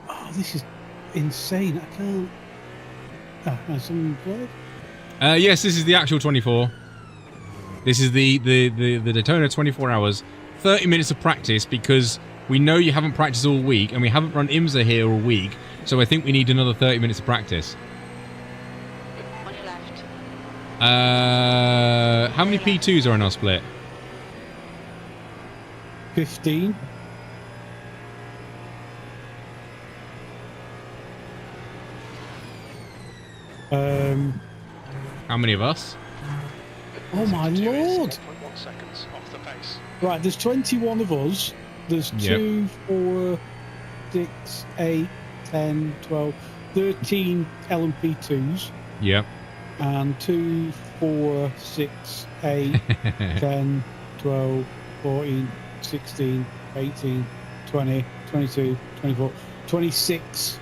Oh, this is insane. I can't. Has someone played? Yes, this is the actual 24. This is the Daytona 24 hours. 30 minutes of practice because we know you haven't practiced all week and we haven't run IMSA here all week. So I think we need another 30 minutes of practice. On your left. How many P2s are in our split? 15. How many of us? Oh my Sector 2 is lord! 1.1 seconds off the pace. Right, there's 21 of us. There's Yep. 2, 4, 6, 8, 10, 12, 13 LMP2s. Yep. And 2, 4, 6, 8, 10, 12, 14, 16, 18, 20, 22, 24, 26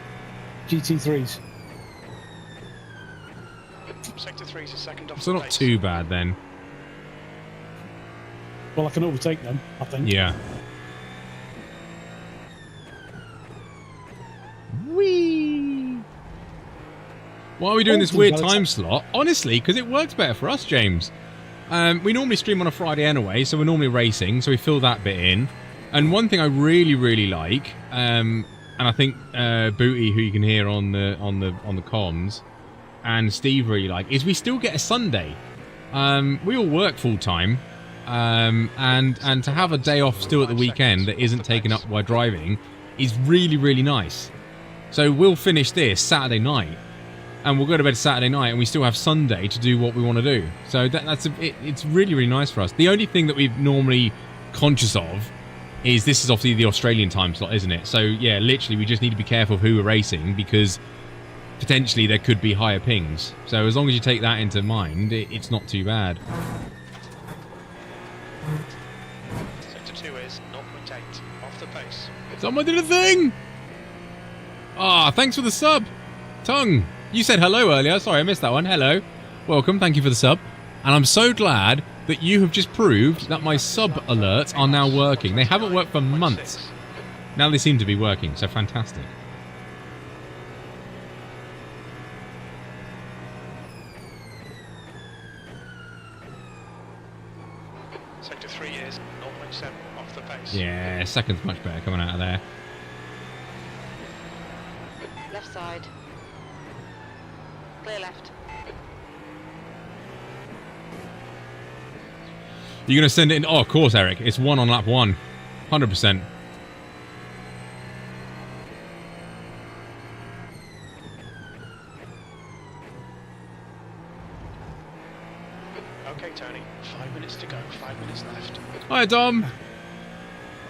GT3s. Sector 3 is a second off So the not pace. too bad then. Well, I can overtake them, I think. Yeah. Whee! Why are we doing this weird time slot? Honestly, because it works better for us, James. We normally stream on a Friday anyway, so we're normally racing, so we fill that bit in. And one thing I really, really like, and I think Booty, who you can hear on the comms, and Steve really like, is we still get a Sunday. We all work full time, and to have a day off still at the weekend that isn't taken up by driving is really, really nice. So we'll finish this Saturday night, and we'll go to bed Saturday night, and we still have Sunday to do what we want to do. So it's really, really nice for us. The only thing that we're normally conscious of is this is obviously the Australian time slot, isn't it? So yeah, literally we just need to be careful of who we're racing because potentially there could be higher pings. So as long as you take that into mind, it's not too bad. Sector 2 is 0.8 off the pace. Someone did a thing! Ah, thanks for the sub. Tongue, you said hello earlier. Sorry, I missed that one. Hello. Welcome. Thank you for the sub. And I'm so glad that you have just proved that my sub alerts are now working. They haven't worked for months. Now they seem to be working, so fantastic. Sector 3 is 0.7 off the pace. Yeah, second's much better coming out of there. Left side. Clear left. You're going to send it in? Oh, of course, Eric. It's 1 on lap 1. 100%. Okay, Tony. 5 minutes to go. 5 minutes left. Hi, Dom.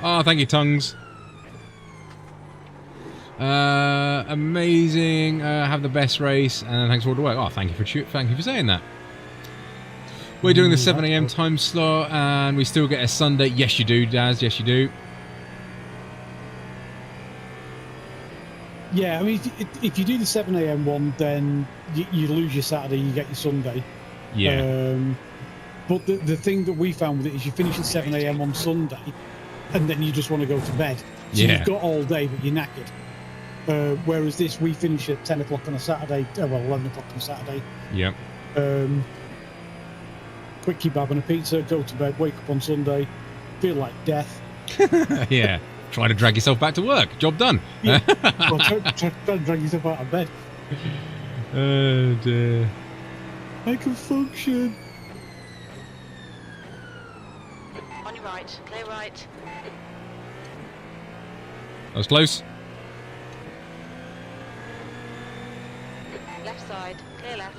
Oh, thank you, Tongues. Amazing. Have the best race, and thanks for all the work. Oh, thank you for saying that. We're doing the 7 AM time slot, and we still get a Sunday. Yes, you do, Daz. Yes, you do. Yeah, I mean, if you do the 7 AM one, then you lose your Saturday, you get your Sunday. Yeah. But the thing that we found with it is you finish at 7 AM on Sunday, and then you just want to go to bed. So Yeah. you've got all day, but you're knackered. Whereas this, we finish at 10 o'clock on a Saturday, well, 11 o'clock on a Saturday. Yep. Quick kebab and a pizza, go to bed, wake up on Sunday, feel like death. Yeah. Try to drag yourself back to work. Job done. Yeah. Well, try to drag yourself out of bed. Oh, dear. I can function. On your right. Clear right. That was close. Left side. Clear left.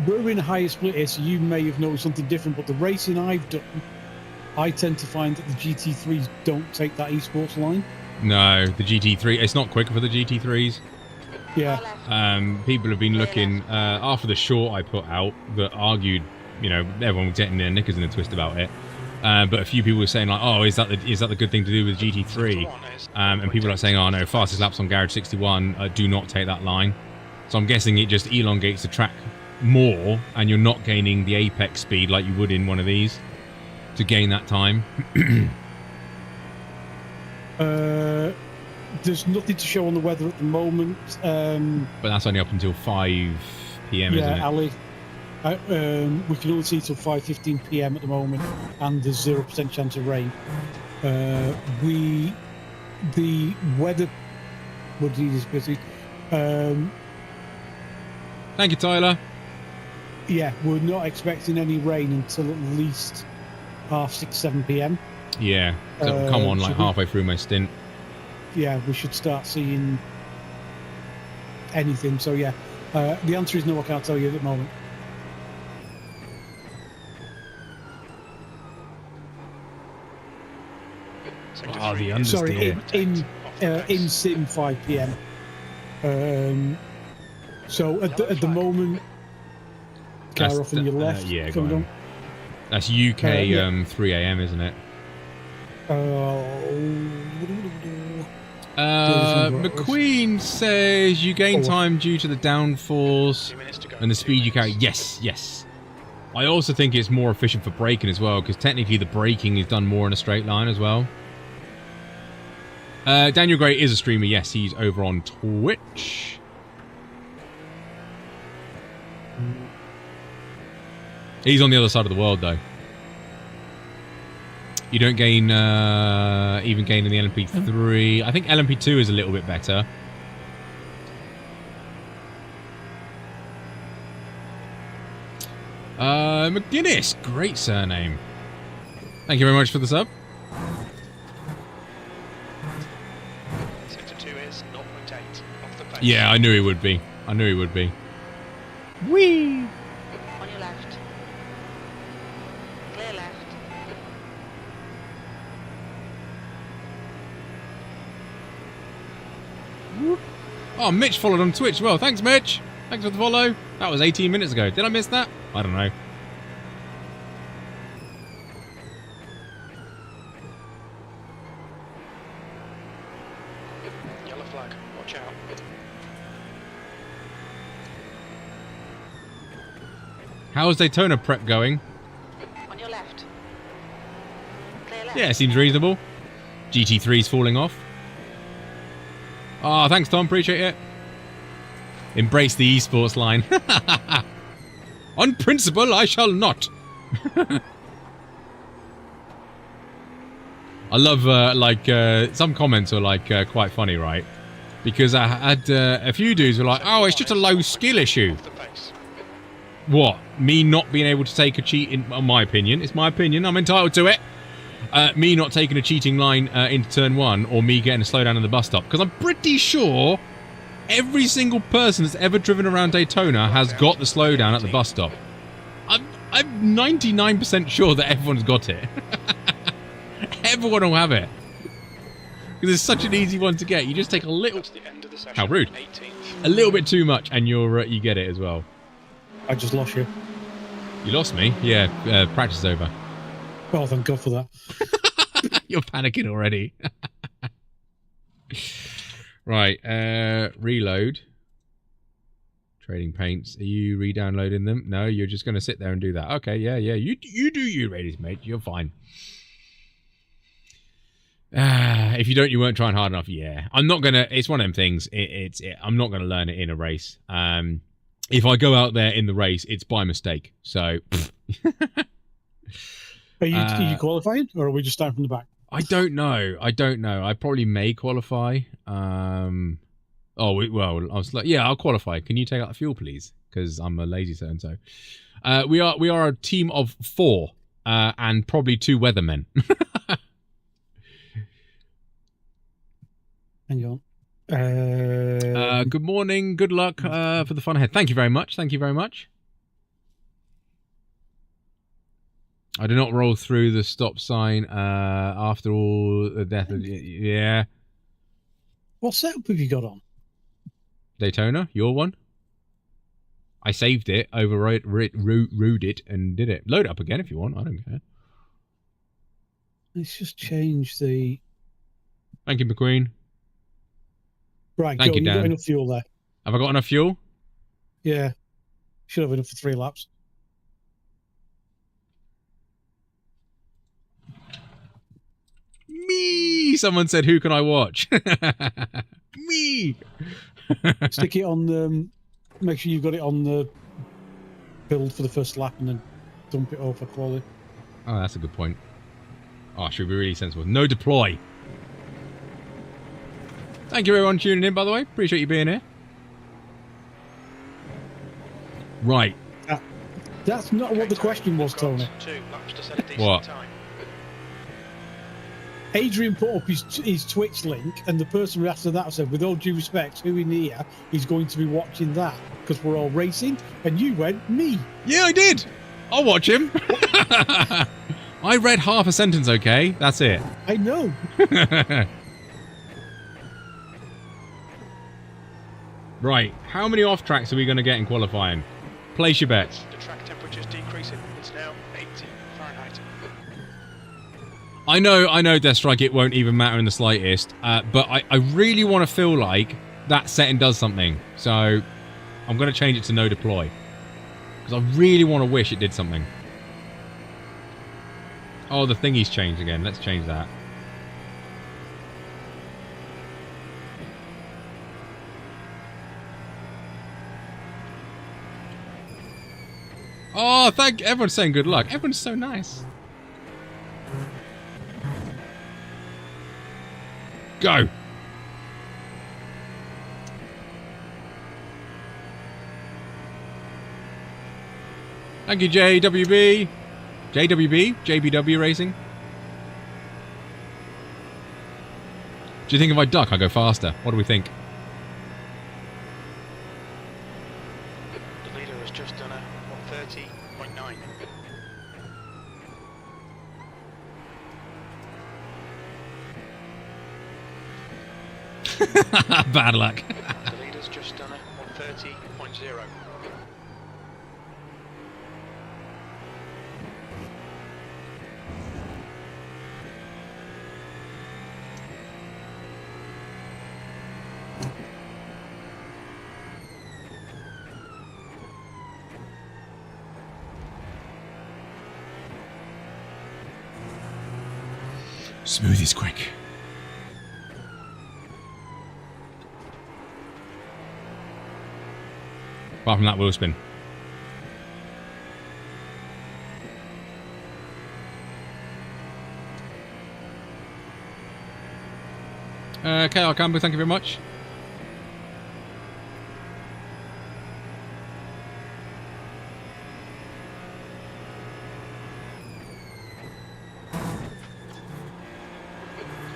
We're in a higher split here, so you may have noticed something different, but the racing I've done, I tend to find that the GT3s don't take that esports line. No, the GT3. It's not quicker for the GT3s. Yeah. People have been looking after the short I put out that argued, you know, everyone was getting their knickers in a twist about it. But a few people were saying like, oh, is that the good thing to do with GT3? And people are saying, oh no, fastest laps on Garage 61 do not take that line. So I'm guessing it just elongates the track more, and you're not gaining the apex speed like you would in one of these to gain that time. There's nothing to show on the weather at the moment. But that's only up until 5 PM, isn't it? Yeah, Ali. We can only see till 5:15 PM at the moment, and there's 0% chance of rain. The weather would need is busy. Thank you, Tyler. Yeah, we're not expecting any rain until at least 6:30, 7 PM. Yeah, so it'll come on like so halfway through my stint. Yeah, we should start seeing anything. So yeah, the answer is no. I can't tell you at the moment. Oh, the understeer. Sorry, in sim 5 PM. So at the moment, car off on your left. Yeah, go coming on. That's UK 3 AM, isn't it? McQueen says you gain time due to the downforce and the speed you carry. Yes, yes. I also think it's more efficient for braking as well, because technically the braking is done more in a straight line as well. Daniel Gray is a streamer. Yes, he's over on Twitch. He's on the other side of the world, though. You don't gain, even gain in the LMP3. I think LMP2 is a little bit better. McGuinness, great surname. Thank you very much for the sub. Sector 2 is 0.8 off the pace. Yeah, I knew he would be. I knew he would be. Whee! On your left. Clear left. Oh, Mitch followed on Twitch. Well, thanks, Mitch. Thanks for the follow. That was 18 minutes ago. Did I miss that? I don't know. How's Daytona prep going? On your left. Clear left. Yeah, seems reasonable. GT3's falling off. Oh, thanks, Tom. Appreciate it. Embrace the esports line. On principle, I shall not. I love, some comments are, quite funny, right? Because I had a few dudes were like, oh, it's just a low skill issue. What? Me not being able to take a cheat, in my opinion. It's my opinion. I'm entitled to it. Me not taking a cheating line into turn 1, or me getting a slowdown in the bus stop. Because I'm pretty sure every single person that's ever driven around Daytona has got the slowdown at the bus stop. I'm 99% sure that everyone's got it. Everyone will have it. Because it's such an easy one to get. You just take a little... How rude. A little bit too much and you get it as well. I just lost you. You lost me? Yeah, practice is over. Oh, thank God for that. You're panicking already. Right, reload. Trading paints. Are you re-downloading them? No, you're just going to sit there and do that. Okay, yeah. You do you, ladies, mate. You're fine. If you don't, you weren't trying hard enough. Yeah, I'm not gonna. It's one of them things. I'm not gonna learn it in a race. If I go out there in the race, it's by mistake. So. Are you qualifying, or are we just starting from the back? I don't know. I probably may qualify. Well, I was like, yeah, I'll qualify. Can you take out the fuel, please? Because I'm a lazy so-and-so. We are a team of 4, and probably 2 weathermen. Hang on. Good morning. Good luck for the fun ahead. Thank you very much. Thank you very much. I do not roll through the stop sign after all the death of... Yeah. What setup have you got on? Daytona, your one. I saved it, overrode it, and did it. Load it up again if you want. I don't care. Let's just change the... Thank you, McQueen. Right, Thank you, Dan. You've got enough fuel there. Have I got enough fuel? Yeah. Should have enough for 3 laps. Me! Someone said, who can I watch? Me! Stick it on make sure you've got it on the build for the first lap and then dump it over for quality. Oh, that's a good point. Oh, should be really sensible. No deploy. Thank you everyone tuning in, by the way. Appreciate you being here. Right. That's not what the question was, Tony. What? Adrian put up his Twitch link, and the person after that said, with all due respect, who in here is going to be watching that? Because we're all racing. And you went, me. Yeah, I did. I'll watch him. I read half a sentence, okay? That's it. I know. Right. How many off tracks are we going to get in qualifying? Place your bets. The track temperature's decreasing. It's now 80 Fahrenheit. I know, Deathstrike, it won't even matter in the slightest, but I really want to feel like that setting does something. So I'm going to change it to no deploy. Because I really want to wish it did something. Oh, the thingy's changed again. Let's change that. Oh, everyone's saying good luck. Everyone's so nice. Go. Thank you, JWB. JWB? JBW Racing. Do you think if I duck, I go faster? What do we think? The leader has just done a 130.9. Bad luck. The leader's just done a 130.0. Smooth is quick. Apart from that wheel spin. KR Campbell, thank you very much.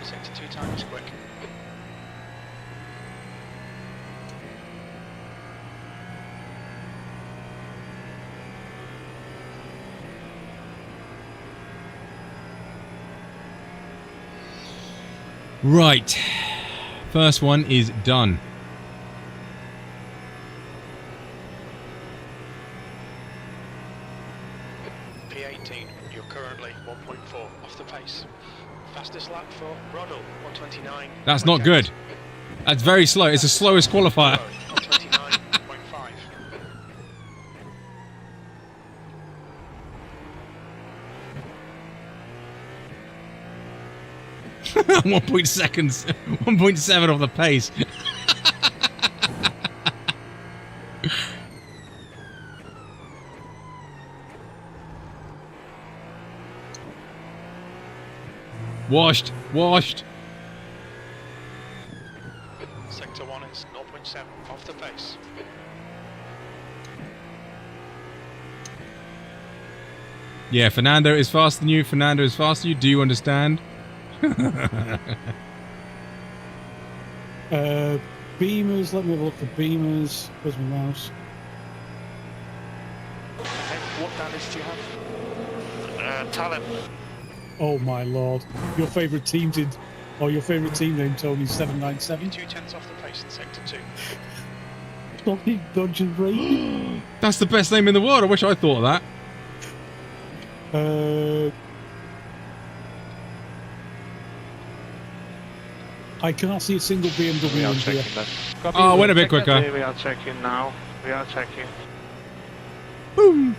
Sector 2 time is quick. Right. First one is done. P18, you're currently 1.4 off the pace. Fastest lap for Roddle, 129. That's not good. That's very slow. It's the slowest qualifier. 129.5. 1.7 off the pace. Washed. Sector 1 is 0.7 off the pace. Yeah, Fernando is faster than you. Fernando is faster than you. Do you understand? Beamers, let me have a look for Beamers. Where's my mouse? Okay, what damage do you have? Talent. Oh my lord. Your favourite team name, Tony, 797. 2/10 off the pace in Sector 2. Sonic Dodge and Raid. That's the best name in the world. I wish I thought of that. I can't see a single BMW in here. Oh, I went a bit quicker. We are checking now. We are checking. Boom.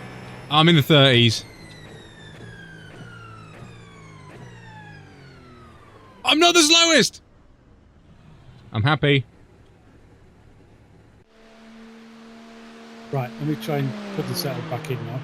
I'm in the 30s. I'm not the slowest. I'm happy. Right, let me try and put the setup back in now.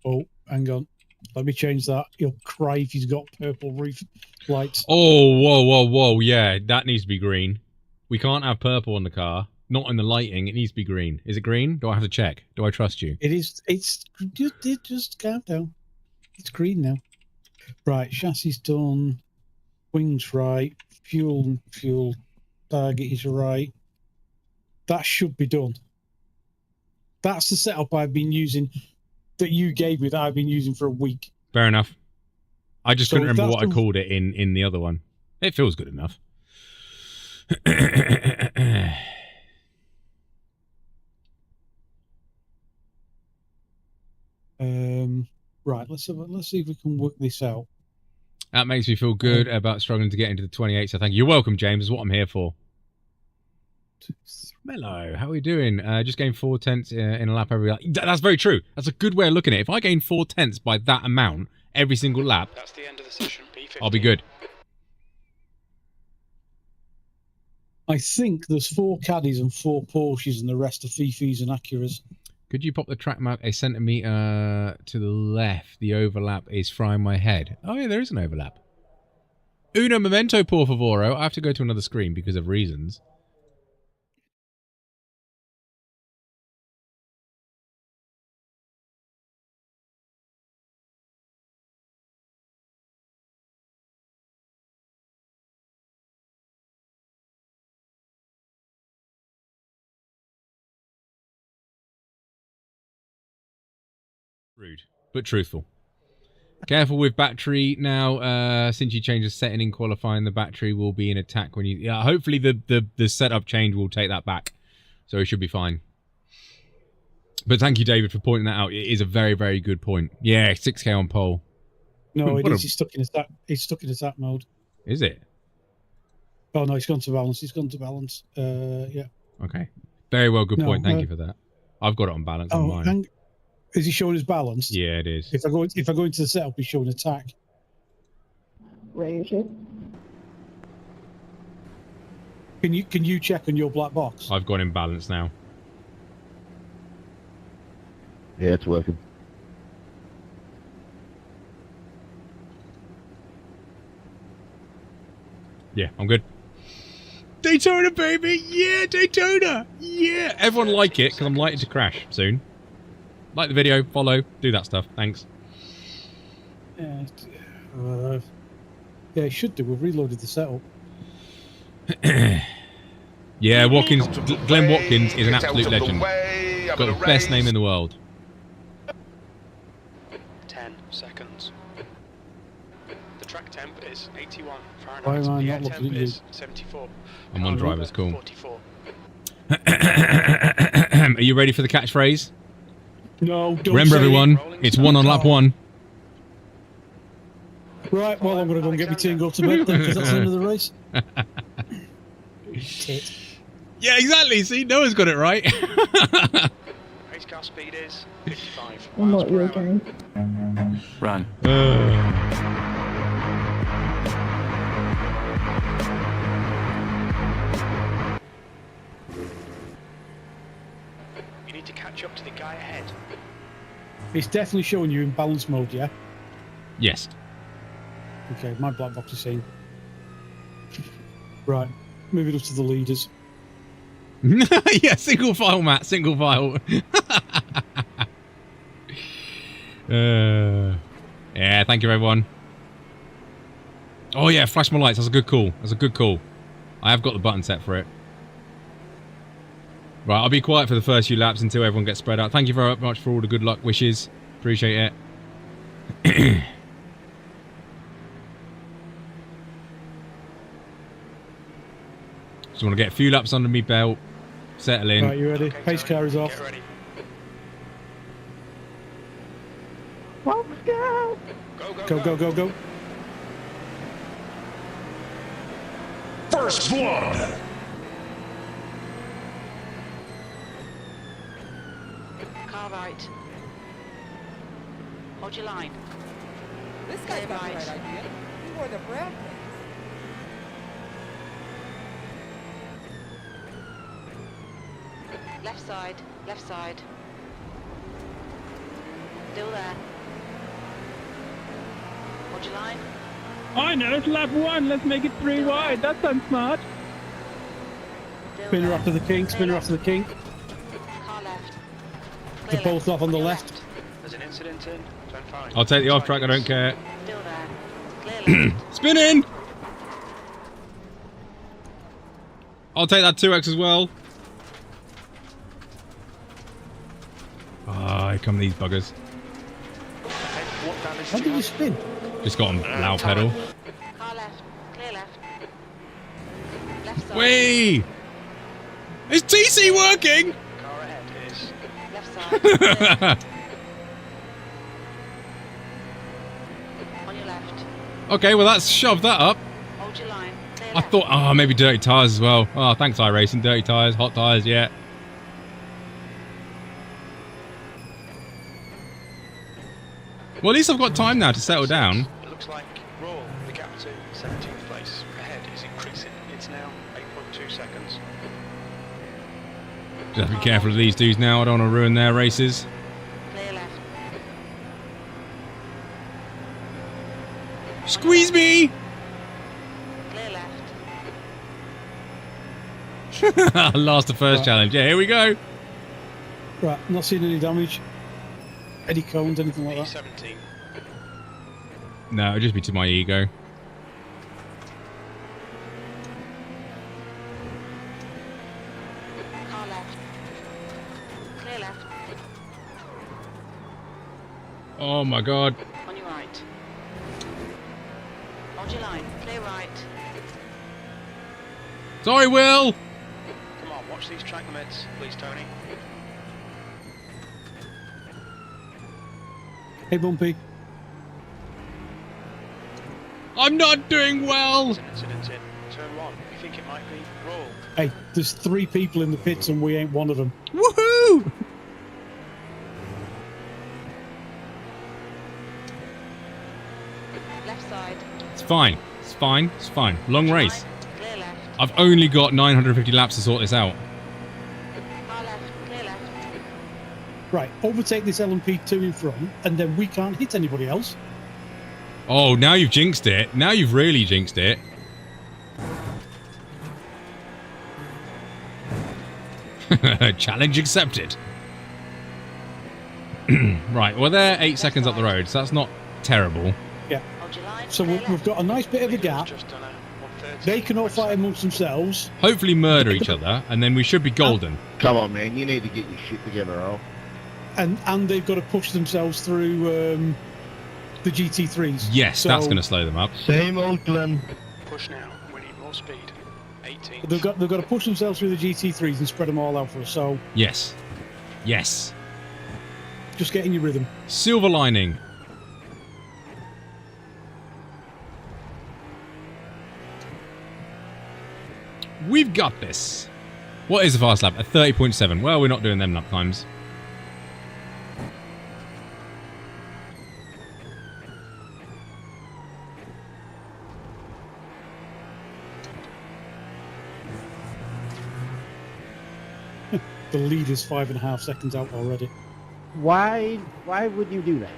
Oh, hang on. Let me change that. He'll cry if he's got purple roof lights. Oh, whoa. Yeah, that needs to be green. We can't have purple on the car. Not in the lighting. It needs to be green. Is it green? Do I have to check? Do I trust you? It is. It's just calm down. It's green now. Right, chassis done. Wings right. Fuel target is right. That should be done. That's the setup I've been using. That you gave me that I've been using for a week. Fair enough. I just couldn't remember what I the- called it in the other one. It feels good enough. Right, let's see if we can work this out. That makes me feel good about struggling to get into the 28. So thank you. You're welcome, James. That's what I'm here for. Mello, how are we doing? Just gained 4/10 in a lap every lap. That's very true. That's a good way of looking at it. If I gain 4/10 by that amount every single lap, That's the end of the session. P15. I'll be good. I think there's 4 Caddies and 4 Porsches and the rest are Fifis and Acuras. Could you pop the track map a centimetre to the left? The overlap is frying my head. Oh, yeah, there is an overlap. Uno momento, por favor. I have to go to another screen because of reasons. Rude, but truthful. Careful with battery now. Since you changed the setting in qualifying, the battery will be in attack when you. Yeah, hopefully the setup change will take that back, so it should be fine. But thank you, David, for pointing that out. It is a very, very good point. Yeah, 6K on pole. No, it What is. a- He's stuck in attack. He's stuck in attack mode. Is it? Oh no, he's gone to balance. He's gone to balance. Yeah. Okay. Very well. Good No, point. Thank you for that. I've got it on balance on Oh, mine. is he showing his balance? Yeah, it is. If I go into the setup, he's showing attack. Raise it. Can you check on your black box? I've got in balance now. Yeah, it's working. Yeah, I'm good. Daytona, baby! Yeah, Daytona! Yeah! Everyone like it, because I'm likely to crash soon. Like the video, follow, do that stuff. Thanks. Yeah, it should do. We've reloaded the setup. Yeah, Watkins, Glenn Watkins is an absolute legend. Got the best name in the world. 10 seconds. The track temp is 81 Fahrenheit. Why am I the not air looking temp at you? is 74. I'm on Car drivers, cool. 44. Are you ready for the catchphrase? No, don't Remember, say everyone, Rolling it's start. one on lap one. it. Right, well, I'm going to go and get my tea and go to bed then, because that's the end of the race. Tit. Yeah, exactly. See, Noah's got it right. Race car speed is 55 I'm miles not per your hour. game. Run. You need to catch up to the guy ahead. It's definitely showing you in balance mode, yeah? Yes. Okay, my black box is saying. Right, moving up to the leaders. Yeah, single file, Matt. Single file. Yeah, thank you, everyone. Oh, yeah, flash my lights. That's a good call. That's a good call. I have got the button set for it. Right, I'll be quiet for the first few laps until everyone gets spread out. Thank you very much for all the good luck wishes. Appreciate it. Just want to get a few laps under me belt. Settle in. Right, you ready? Okay, Pace Tony, car is off. Get ready. Let's go. Go. First blood. Car right. Hold your line. This guy's got the Right. right idea. He wore the brown pants. Left side. Left side. Still there. Hold your line. I know, it's lap one. Let's make it 3 wide. That sounds smart. Still Spinner there. after the king, Clear spinner left. after the king. Car left. They're Clear both off on the your left. There's an incident in. Turn 5. I'll take the off track. I don't care. Still there. Clear left. Spinning! I'll take that 2x as well. Ah, here come these buggers. What damage How do did you you have? spin? Just got on loud pedal. Car left. Clear left. Left side. Whee! Is TC working? Car ahead is. Left side. Clear. On your left. Okay, well that's shoved that up. Hold your line. Clear I left. thought, oh, maybe dirty tyres as well. Oh, thanks iRacing. Dirty tyres, hot tyres, yeah. Well, at least I've got time now to settle down. It looks like Raw, the gap to 17th place ahead is increasing. It's now 8.2 seconds. Just have to be careful of these dudes now. I don't want to ruin their races. Clear left. Squeeze me! Clear left. Last the first Right. challenge. Yeah, here we go. Right, not seeing any damage. Eddie cones, anything like that. P17. No, it'll just be to my ego. Car left. Clear left. Oh my god. On your right. Hold your line. Clear right. Sorry, Will! Come on, watch these track limits, please, Tony. Hey, Bumpy. I'm not doing well. There's an incident in turn 1. We think it might be roll. Hey, there's 3 people in the pits and we ain't one of them. Woohoo! Left side. It's fine. It's fine. It's fine. Long race. Clear left. I've only got 950 laps to sort this out. Car left. Clear left. Right, overtake this LMP2 in front, and then we can't hit anybody else. Oh, now you've jinxed it. Now you've really jinxed it. Challenge accepted. Right, well they're 8 seconds up the road, so that's not terrible. Yeah. Hold your line. So we've got a nice bit of a gap. Just done a 130. They can all fight amongst themselves. Hopefully murder each other, and then we should be golden. Come on, man. You need to get your shit together, Al. And they've got to push themselves through the GT3s. Yes, So that's going to slow them up. Same old Glenn. Push now. We need more speed. 18. They've got to push themselves through the GT3s and spread them all out for us. So Yes. Yes. just get in your rhythm. Silver lining. We've got this. What is a fast lap? A 30.7. Well, we're not doing them lap times. The lead is 5.5 seconds out already. Why would you do that?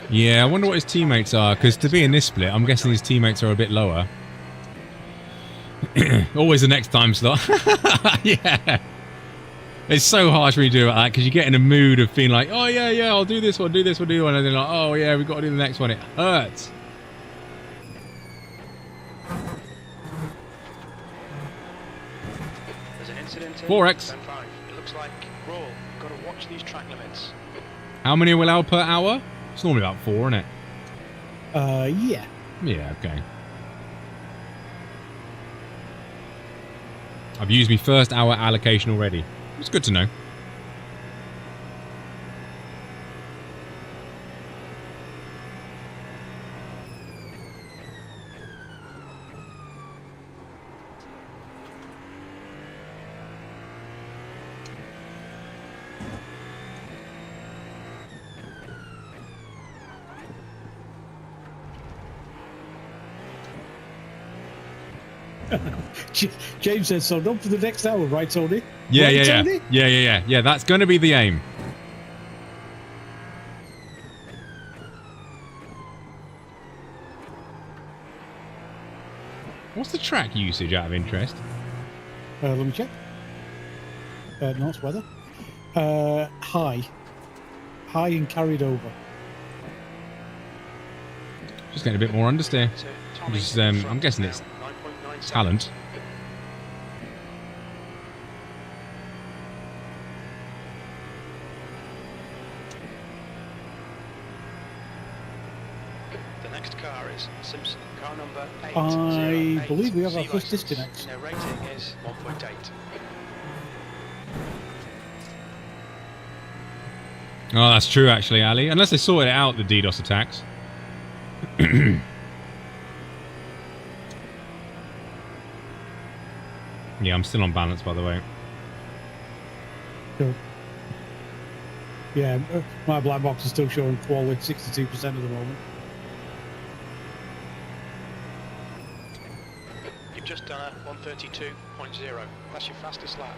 Yeah, I wonder what his teammates are, because to be in this split, I'm guessing his teammates are a bit lower. Always the next time slot. Yeah. It's so harsh when you do it like that, because you get in a mood of being like, oh yeah, I'll do this one, do this one, do one, and then like, oh yeah, we've got to do the next one. It hurts. There's an incident in 4x. turn 5. It looks like roll. Got to watch these track limits. How many are we allowed per hour? It's normally about 4, isn't it? Yeah. Yeah, okay. I've used my first hour allocation already. It's good to know. James says so. Not for the next hour, right, Tony? Yeah, Right, yeah. Tony? Yeah, that's going to be the aim. What's the track usage out of interest? Let me check. No, it's weather. High and carried over. Just getting a bit more understeer. So, Tommy Just, in I'm front guessing now, it's 9.9 talent. seconds. The next car is Simpson, car number 8. I believe we have our first disconnect. Their rating is 1.8. Oh, that's true, actually, Ali. Unless they sorted it out, the DDoS attacks. Yeah, I'm still on balance, by the way. Cool. Yeah, my black box is still showing quality 62% at the moment. You've just done a 132.0. That's your fastest lap.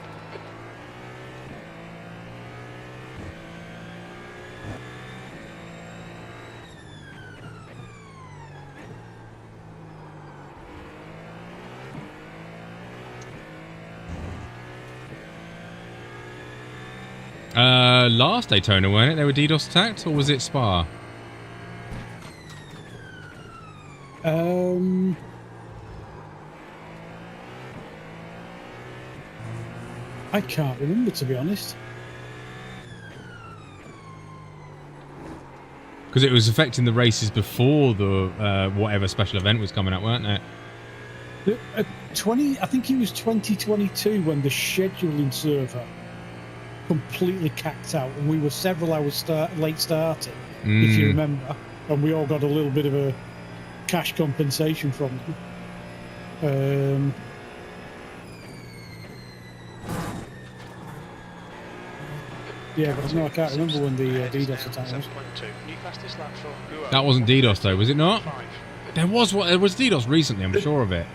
Last Daytona, weren't it? They were DDoS attacked, or was it Spa? I can't remember, to be honest. Because it was affecting the races before the whatever special event was coming up, weren't it? I think it was 2022 when the scheduling server completely cacked out, and we were several hours late starting, if you remember, and we all got a little bit of a cash compensation from them. Yeah, but no, I can't remember when the DDoS attack was. That wasn't DDoS though, was it not? There was DDoS recently, I'm sure of it.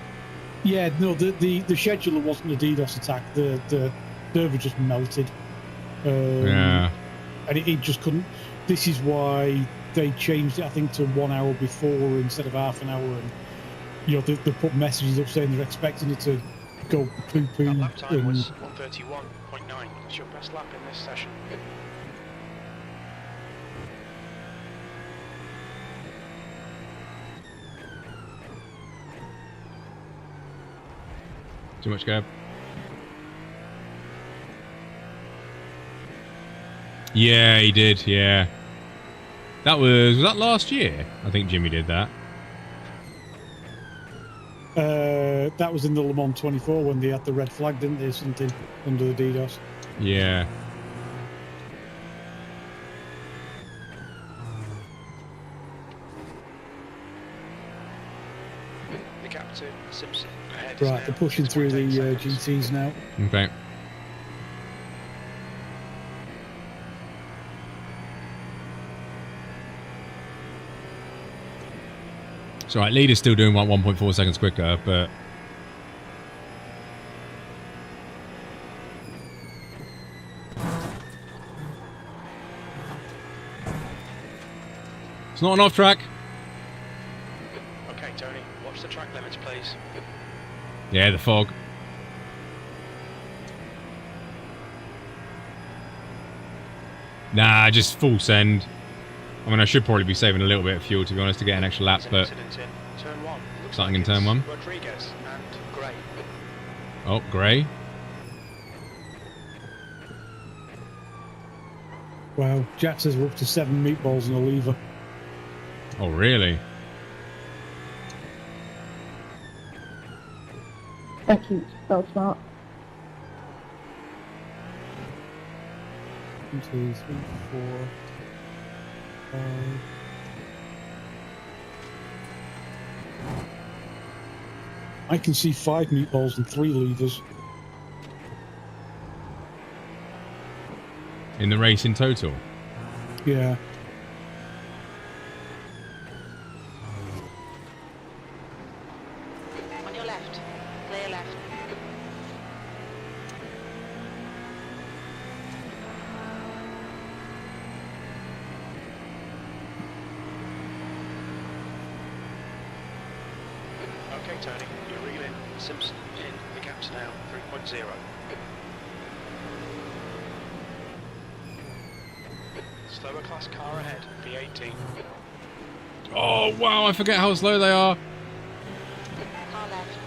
Yeah, no, the scheduler wasn't a DDoS attack. The server just melted. Yeah. And it just couldn't. This is why they changed it, I think, to 1 hour before instead of half an hour. And they put messages up saying they're expecting it to go poo-poo. That lap time was 1:31.9. It's your best lap in this session. Too much, Gab. Yeah, he did. Yeah, was that last year? I think Jimmy did that. That was in the Le Mans 24 when they had the red flag, didn't they? Something under the DDoS. Yeah. The gap to Simpson ahead. Right, they're pushing through the GTs now. Okay. It's alright, leader's still doing 1.4 seconds quicker, but... It's not an off track. Okay, Tony, watch the track limits, please. Yeah, the fog. Nah, just full send. I mean, I should probably be saving a little bit of fuel, to be honest, to get an extra lap, but... Turn one. Starting in turn one. Rodriguez and Gray. Oh, Gray. Wow, Jack says we're up to 7 meatballs and a lever. Oh, really? Thank you, so smart. 1, 2, 3, 4, 5. I can see 5 meatballs and 3 levers. In the race in total? Yeah. On your left. Clear left. Okay, Tony, you're reeling Simpson in. The gap's now 3.0. Slower class car ahead, V18. Oh, wow, I forget how slow they are. Car left.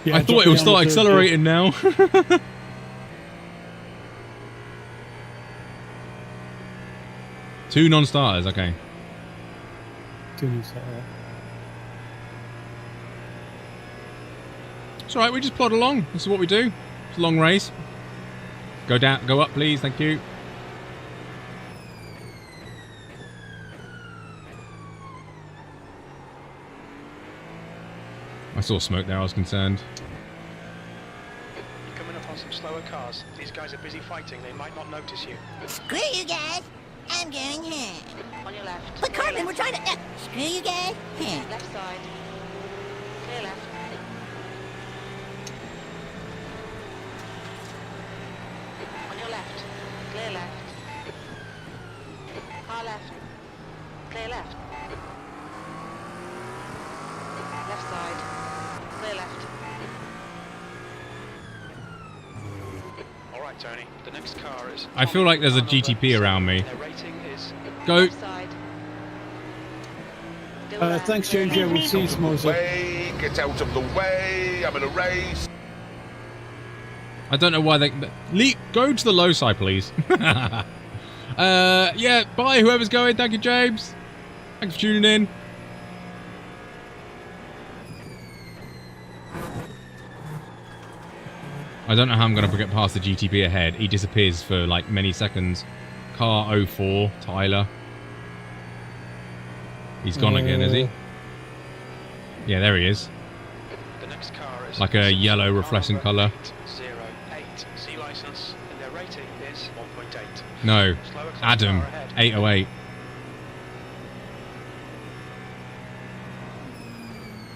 Yeah, I thought it would start accelerating now. 2 non-starters, okay. 2 non-starters. It's alright, we just plod along. This is what we do. It's a long race. Go down, go up, please, thank you. I saw smoke there, I was concerned. You're coming up on some slower cars. These guys are busy fighting, they might not notice you. Screw you guys. I'm going here. On your left. But Cartman, we're trying to... screw you guys. Here. Left side. Clear left. On your left. Clear left. Car left. Clear left. Left side. Clear left. Alright, Tony, the next car is... I feel like there's a GTP around me. Their rating is... Go! Left side. Thanks, James. Yeah, we'll see you tomorrow. Get out of the way. I'm in a race. I don't know why they... Go to the low side, please. Yeah, bye, whoever's going. Thank you, James. Thanks for tuning in. I don't know how I'm going to get past the GTP ahead. He disappears for like many seconds. Car 04, Tyler. He's gone again, is he? Yeah, there he is. The next car is Like a yellow reflecting colour. 808 C license, and their rating is 1.8. No, Slower class Adam, car ahead. 808.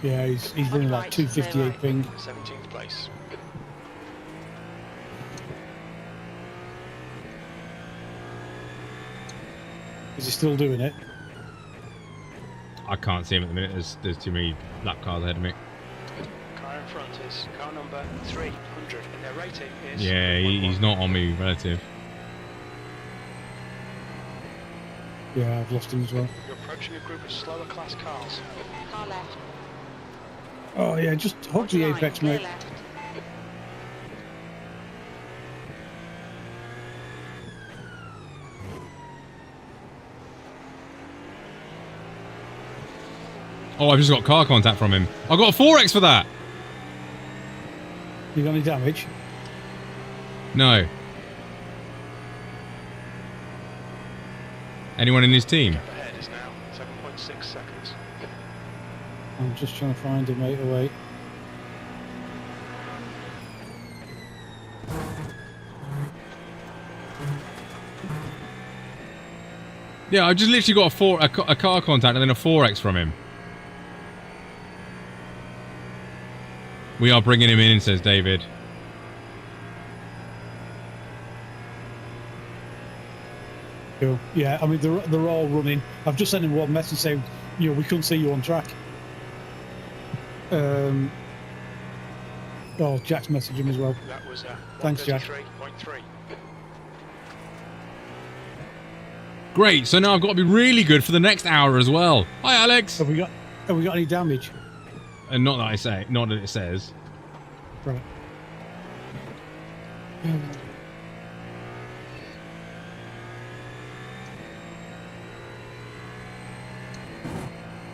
Yeah, he's running like 258 ping. 17th place. Is he still doing it? I can't see him at the minute. There's too many lap cars ahead of me. Car in front is car number 300, and their rating is. Yeah, he's not on me relative. Yeah, I've lost him as well. You're approaching a group of slower class cars. Car left. Oh yeah, just hug the apex, Clear mate. left. Oh, I've just got car contact from him. I got a 4X for that. You got any damage? No. Anyone in his team? Gap ahead is now 7.6 seconds. I'm just trying to find him, 808. Yeah, I just literally got a car contact and then a 4X from him. We are bringing him in, says David. Cool. Yeah, I mean, they're all running. I've just sent him one message saying, you know, we couldn't see you on track. Oh, Jack's messaged him as well. That was Thanks, Jack. 133.3. Great, so now I've got to be really good for the next hour as well. Hi, Alex. Have we got any damage? And not that not that it says. Right.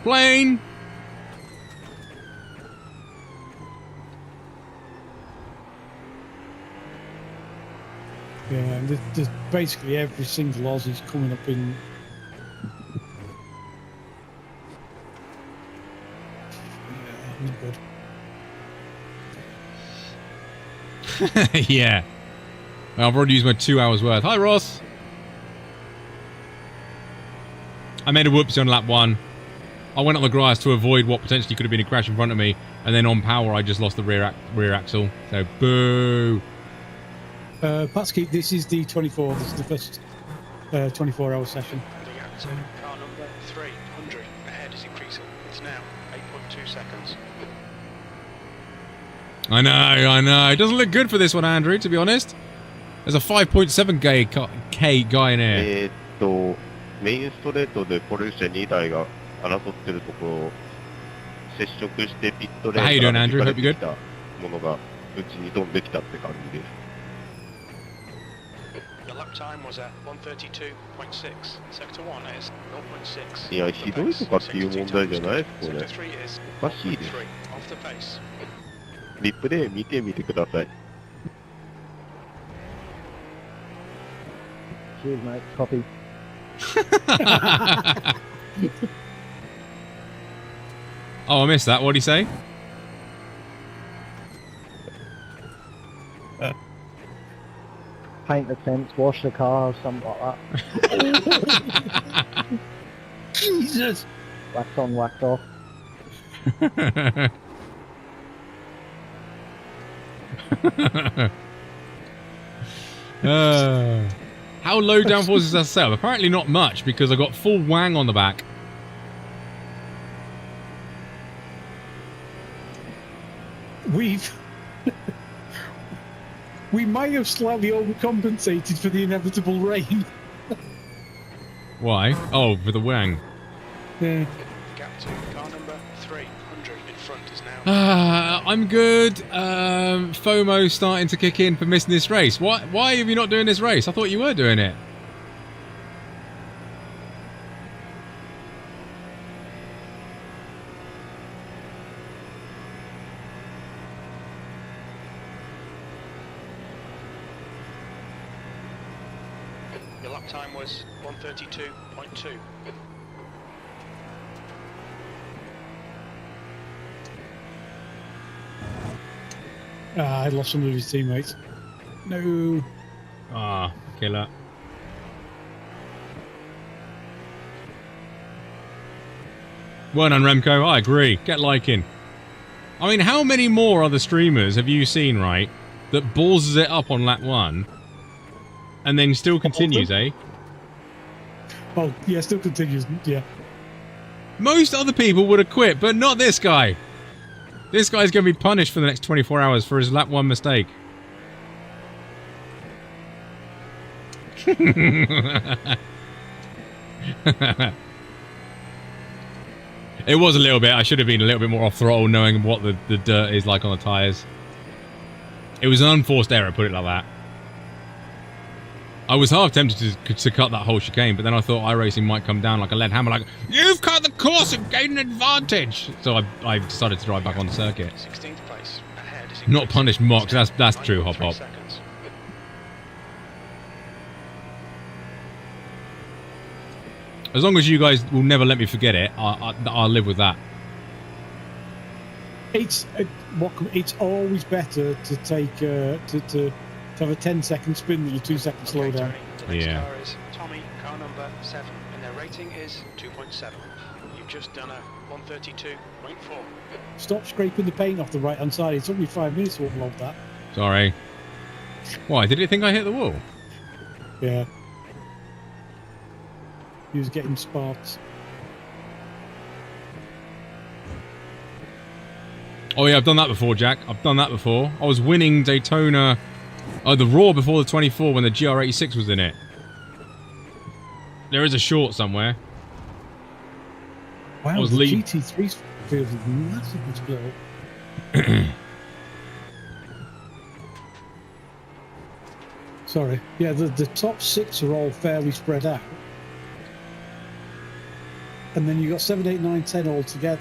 Plane. Yeah, and there's basically every single Aussie's coming up in. Yeah, not good. Yeah. Well, I've already used my 2 hours worth. Hi, Ross. I made a whoopsie on lap 1. I went on the grass to avoid what potentially could have been a crash in front of me, and then on power I just lost the rear axle. So boo. Patsky, this is the 24. This is the first 24-hour session. The gap to car number 300 ahead is increasing. It's now 8.2 seconds. I know. It doesn't look good for this one, Andrew, to be honest. There's a 5.7K guy in here. メインストレートでポルシェ2台が争ってるところを接触してピットレーン How you か doing, ら Andrew? 引かれ Hope て you're き good. たものがうちに飛んできたって感じです。 Your lap time was at 132.6. Sector 1 is 0.6. いや、ひどいとかっていう問題じゃないです、これ。 Sector 3 is おかしいです。 3 off the pace. リプレイ見てみてください。 Cheers, mate. Copy. Oh, I missed that. What did he say? Paint the tents, wash the car, something like that. Jesus! Wax on, wax off. How low downforce is that set up? Apparently not much, because I got full wang on the back. We might have slightly overcompensated for the inevitable rain. Why? Oh, for the wang. Yeah. Gap to car number 300 in front is now. I'm good. FOMO starting to kick in for missing this race. Why are you not doing this race? I thought you were doing it. lap time was 1:32.2. I lost some of his teammates. No. Ah, killer. Well done, Remco. I agree. Get liking. I mean, how many more other streamers have you seen, right, that balls it up on lap 1 and then still continues, eh? Oh, yeah, still continues, yeah. Most other people would have quit, but not this guy. This guy's going to be punished for the next 24 hours for his lap 1 mistake. It was a little bit. I should have been a little bit more off throttle, knowing what the dirt is like on the tyres. It was an unforced error, put it like that. I was half tempted to cut that whole chicane, but then I thought iRacing might come down like a lead hammer, like, you've cut the course and gained an advantage! So I decided to drive back on the circuit. 16th place. Ahead is Not punish Mox, that's true, Hop Hop. seconds. As long as you guys will never let me forget it, I'll live with that. It's always better to take to have a 10-second spin than a 2-second slowdown. The next Yeah. car is Tommy, car number 7, and their rating is 2.7. You've just done a 1:32.4. Stop scraping the paint off the right-hand side. It took me 5 minutes to upload that. Sorry. Why, did it think I hit the wall? Yeah. He was getting sparks. Oh yeah, I've done that before, Jack. I've done that before. I was winning Daytona, the Raw before the 24 when the GR86 was in it. There is a short somewhere. Wow, I was the lead- GT3's field is massively split up. Sorry. Yeah, the top 6 are all fairly spread out. And then you got 7, 8, 9, 10 all together.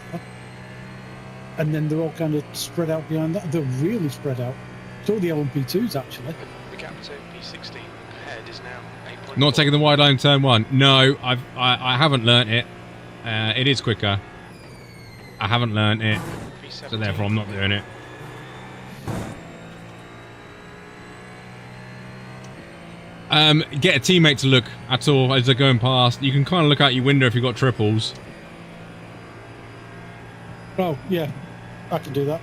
And then they're all kind of spread out behind that. They're really spread out. So are the LMP2s, actually. The gap to P16 ahead is now 8.4. Not taking the wide line turn 1. No, I haven't learnt it. It is quicker. I haven't learnt it, so therefore I'm not doing it. Get a teammate to look at all as they're going past. You can kind of look out your window if you've got triples. Oh, yeah. I can do that.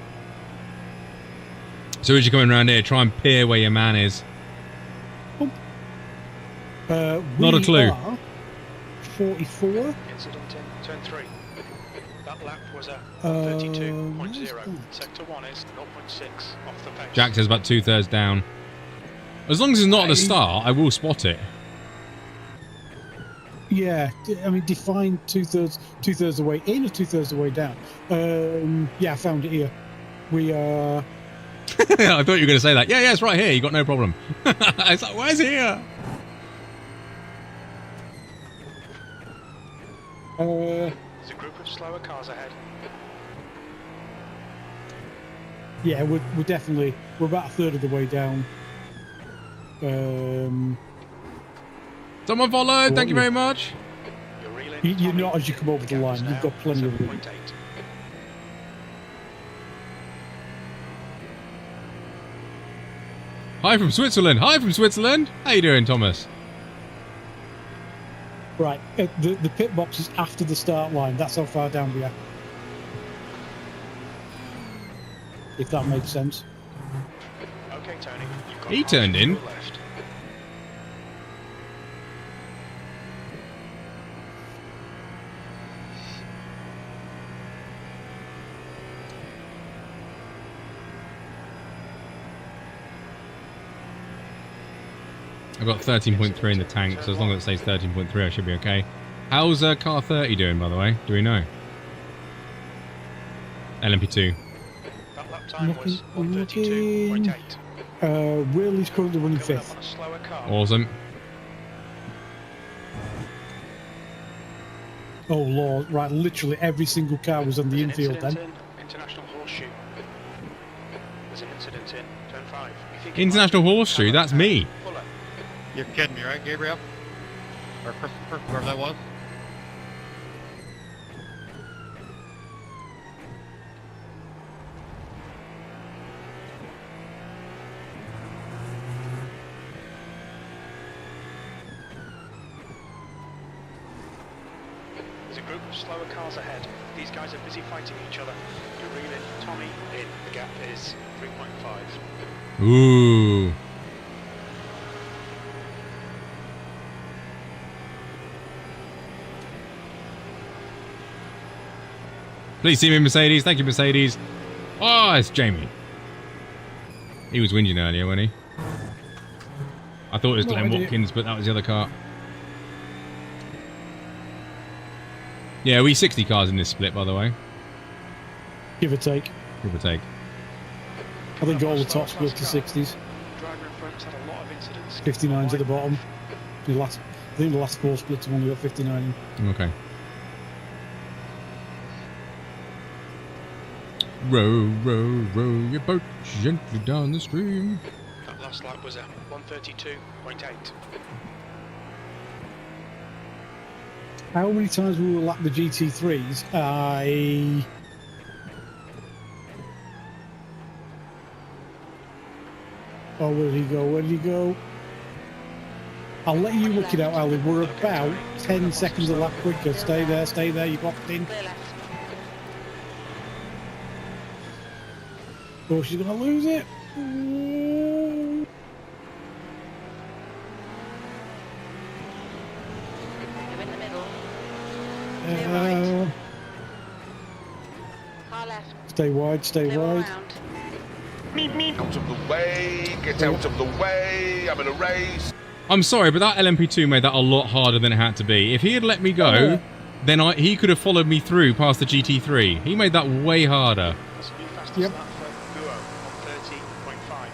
So as you're coming around here, try and peer where your man is. Not a clue. 44. Incident in turn 3. That lap was a 32.0. Sector 1 is 0.6 off the pace. Jack says about 2/3 down. As long as it's not at the start, I will spot it. Yeah, I mean, define two-thirds the way in or 2/3 the way down. Yeah, I found it here. We are... I thought you were going to say that. Yeah, it's right here. You got no problem. It's like, where's here? There's a group of slower cars ahead. Yeah, we're definitely... We're about 1/3 of the way down. Someone followed. Thank you very much. You're not as you come over the line. You've got plenty of room. Hi from Switzerland. Hi from Switzerland. How you doing, Thomas? Right, the pit box is after the start line. That's how far down we are. If that makes sense. Okay, Tony. You've got He turned in. left. I've got 13.3 in the tank, so as long as it stays 13.3, I should be okay. How's car 30 doing, by the way? Do we know? LMP2. That lap time was 1:32.8. Will is currently running Coming up 5th. on a slower car. Awesome. Oh lord, right, literally every single car was on the There's an infield then. incident in International Horseshoe. There's an incident in turn 5. You think it International might be Horseshoe, that's me. Fuller. You're kidding me, right, Gabriel? Or Christopher, whoever that was. There's a group of slower cars ahead. These guys are busy fighting each other. You're reeling Tommy in. The gap is 3.5. Ooh. Please see me, Mercedes. Thank you, Mercedes. Oh, it's Jamie. He was whinging earlier, wasn't he? I thought it was Glenn Watkins, but that was the other car. Yeah, we 60 cars in this split, by the way. Give or take. Give or take. I think all the top split to 60s. Driver in front's had a lot of incidents. 59s at the bottom. I think the last 4 splits have only got 59 in. Okay. Row, row, row your boat gently down the stream. That last lap was a 132.8. How many times will we lap the GT3s? Oh, where did he go? Where did he go? I'll let you look it out, Ali. We're about 10 seconds a lap quicker. Stay there, you popped in. Oh, she's gonna lose it. You're in the middle. Car left. Stay wide, stay Clear all wide. round. Out of the way, get out of the way, I'm in a race. I'm sorry, but that LMP2 made that a lot harder than it had to be. If he had let me go, then he could have followed me through past the GT3. He made that way harder. That's the fastest lap for Guo on 30.5.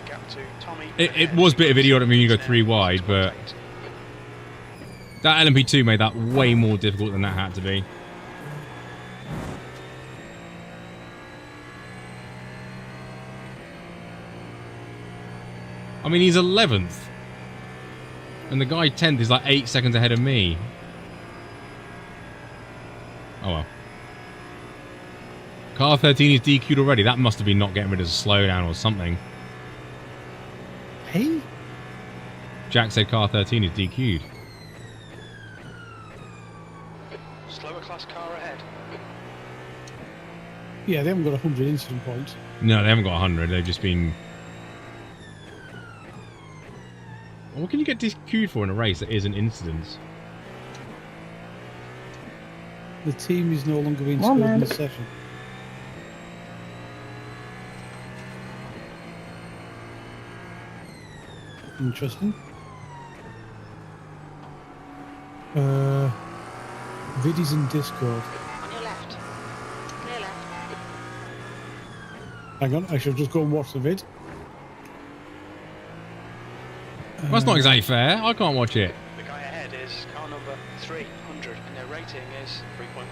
The gap to Tommy. It was a bit of idiotic when you go 3 wide, but that LMP2 made that way more difficult than that had to be. I mean, he's 11th. And the guy 10th is like 8 seconds ahead of me. Oh well. Car 13 is DQ'd already. That must have been not getting rid of the slowdown or something. Hey? Jack said car 13 is DQ'd. Slower class car ahead. Yeah, they haven't got 100 incident points. No, they haven't got 100. They've just been... What can you get DQ'd for in a race that isn't incidents? The team is no longer being scored in this session. Interesting. Viddy's in Discord. On your left. Clear left. Hang on, I should just go and watch the vid. That's not exactly fair. I can't watch it. The guy ahead is car number 300 and their rating is 3.1.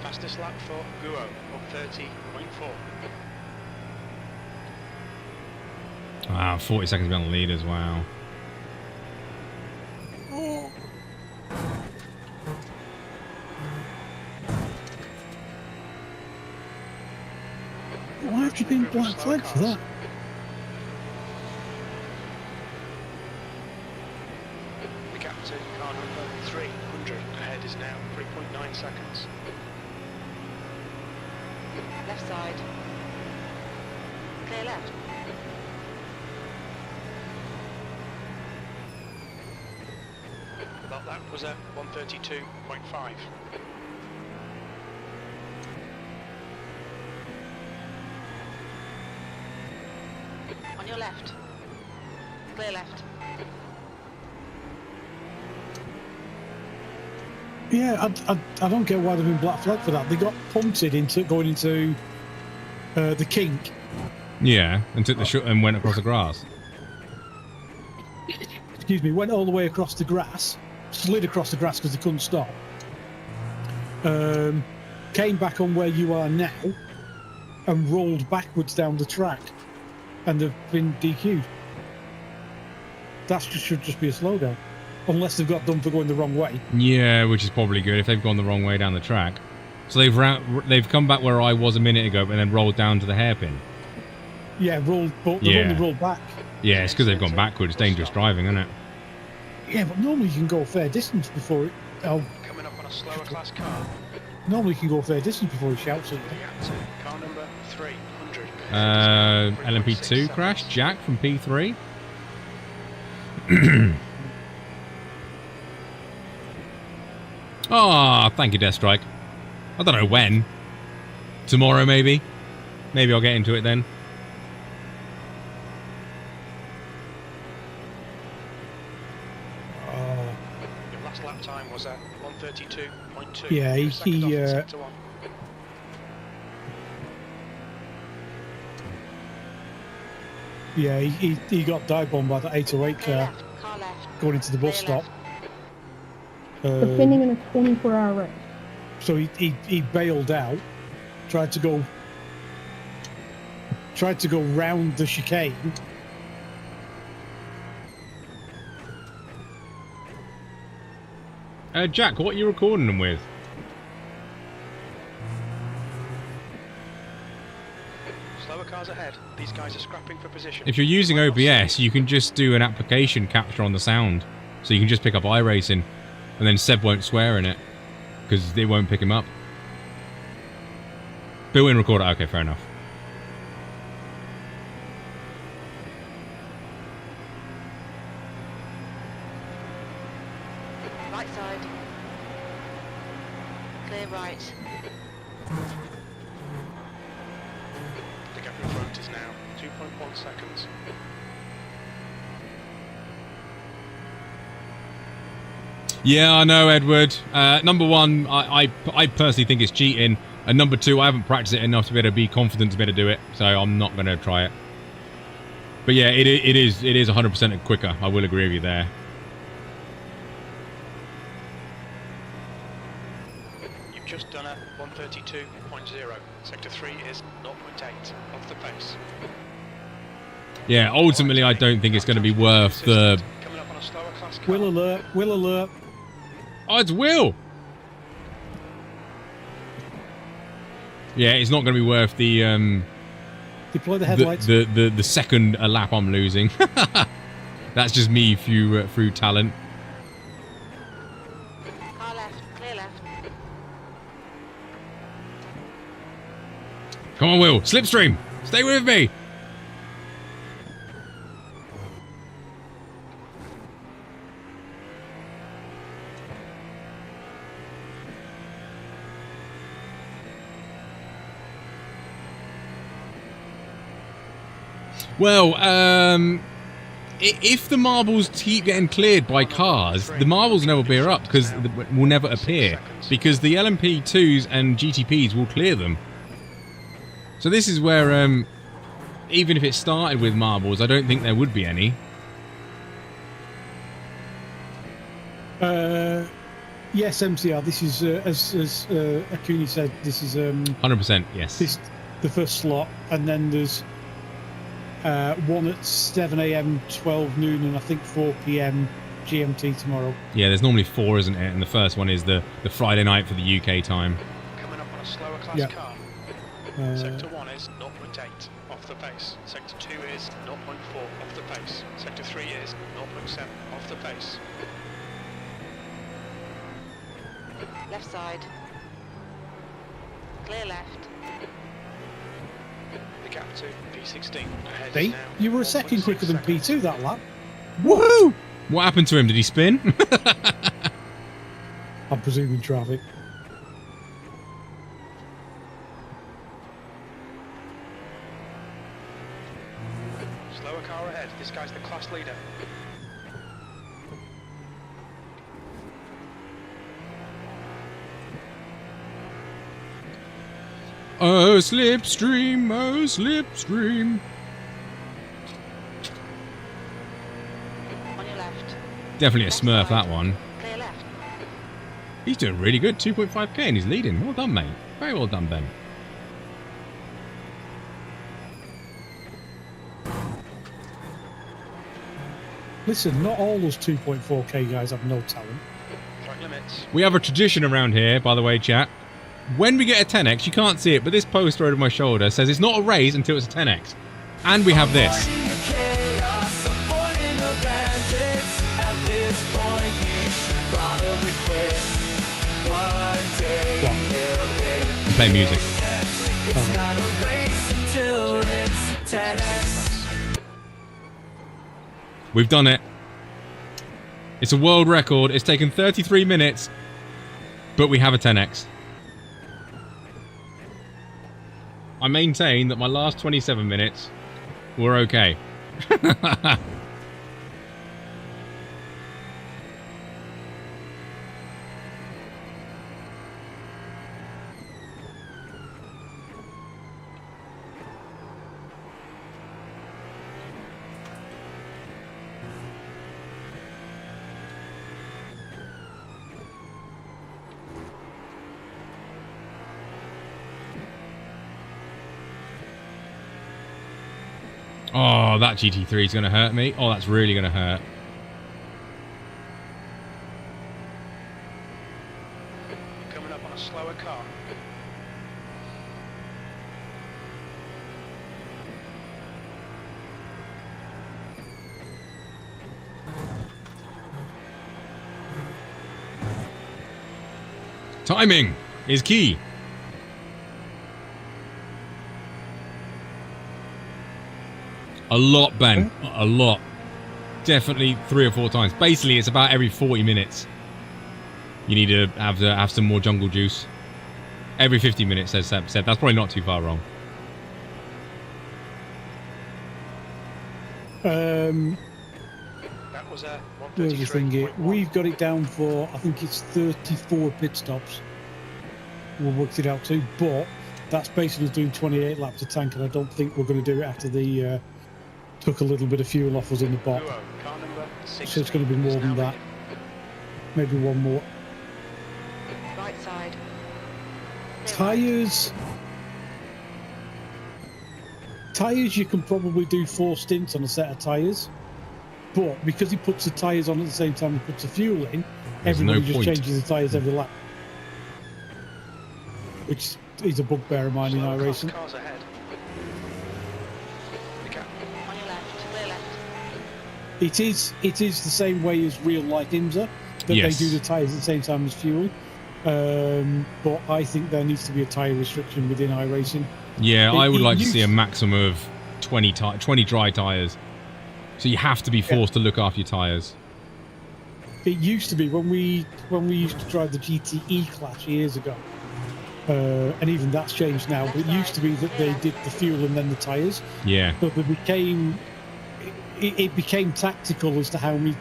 Fastest lap for Guo of 30.4. Wow, 40 seconds behind the leaders. Wow. Why have you been black flagged for that? The gap to car number 300 ahead is now 3.9 seconds. Left side. Clear left. That lap was at 132.5. On your left. Clear left. Yeah, I don't get why they've been black flagged for that. They got punted into going into the kink. Yeah, and took the shot and went across the grass. Excuse me, went all the way across the grass, slid across the grass because they couldn't stop. Came back on where you are now and rolled backwards down the track, and they've been DQ'd. should just be a slowdown, unless they've got done for going the wrong way. Yeah, which is probably good if they've gone the wrong way down the track. So they've come back where I was a minute ago, and then rolled down to the hairpin. Yeah, but they've only rolled back. Yeah, it's because they've gone backwards. Dangerous driving, isn't it? Yeah, but normally you can go a fair distance before it. Oh, Coming up on a slower class car. normally you can go a fair distance before he shouts at you. Car number 300. LMP2 crash. Jack from P3. Ah, thank you, Death Strike. I don't know when. Tomorrow, maybe. Maybe I'll get into it then. Your last lap time was at 1:32.2. Yeah, he yeah, he got dive bombed by the 808 car going into the bus stop. Depending on a 24-hour race. So he bailed out, tried to go round the chicane. Jack, what are you recording them with? Slower cars ahead. These guys are scrapping for position. If you're using OBS, you can just do an application capture on the sound. So you can just pick up iRacing, and then Seb won't swear in it, because it won't pick him up. Built-in recorder. Okay, fair enough. Right side. Clear right. The gap in front is now 2.1 seconds. Yeah, I know, Edward. Number one, I personally think it's cheating. And number two, I haven't practiced it enough to be able to be confident to be able to do it. So I'm not going to try it. But yeah, it is 100% quicker. I will agree with you there. You've just done a 1:32.0. Sector 3 is 0.8 off the pace. Yeah, ultimately, I don't think it's going to be worth the... Coming up on a slower class car. Will alert, will alert. Oh, it's Will! Yeah, it's not going to be worth the... Deploy the headlights. The second lap I'm losing. That's just me through talent. Car left. Clear left. Come on, Will. Slipstream. Stay with me. Well, if the marbles keep getting cleared by cars, the marbles never appear up because will never appear because the LMP2s and GTPs will clear them. So this is where, even if it started with marbles, I don't think there would be any. Yes, MCR. This is as Akuni said. This is 100%. Yes. This the first slot, and then there's one at 7 AM, 12 noon, and I think 4 PM GMT tomorrow. Yeah, there's normally 4, isn't it? And the first one is the Friday night for the UK time. Coming up on a slower class Yeah. car. Sector 1 is 0.8 off the pace. Sector 2 is 0.4 off the pace. Sector 3 is 0.7 off the pace. Left side. Clear left. The gap to P16 ahead See, is now you were a second 1.6 quicker than seconds. P2 that lap. Woohoo! What happened to him? Did he spin? I'm presuming traffic. Slower car ahead. This guy's the class leader. Oh, slipstream, oh, slipstream. On your left. Definitely a smurf, that one. Clear left. He's doing really good, 2.5k, and he's leading. Well done, mate. Very well done, Ben. Listen, not all those 2.4k guys have no talent. Track limits. We have a tradition around here, by the way, chat. When we get a 10x, you can't see it, but this poster over my shoulder says it's not a race until it's a 10x. And we have this. Play music. We've done it. It's a world record. It's taken 33 minutes, but we have a 10x. I maintain that my last 27 minutes were okay. Oh, that GT3 is going to hurt me. Oh, that's really going to hurt. You're coming up on a slower car. Timing is key. A lot, Ben. A lot. Definitely 3 or 4 times. Basically, it's about every 40 minutes. You need to have some more jungle juice. Every 50 minutes, says Seb. That's probably not too far wrong. That was a There's the thing here. 133.1. We've got it down for, I think it's 34 pit stops. We'll work it out too, but that's basically doing 28 laps of tank, and I don't think we're going to do it after the took a little bit of fuel off us in the bot. Car number So it's going to be more is than now that. Maybe one more. Right side. Tyres, you can probably do 4 stints on a set of tyres, but because he puts the tyres on at the same time he puts the fuel in, There's everybody no just point. changes the tyres every lap, which is a bugbear of mine in Slower iRacing. cars ahead. The gap. On your left. Clear left. It is the same way as real life IMSA, that Yes. they do the tyres at the same time as fuel. But I think there needs to be a tyre restriction within iRacing. Yeah, I would It like to see a used- maximum of 20 dry tyres. So you have to be forced to look after your tyres. It used to be when we used to drive the GTE class years ago, and even that's changed now. But it used to be that they did the fuel and then the tyres. Yeah. But it became tactical as to how many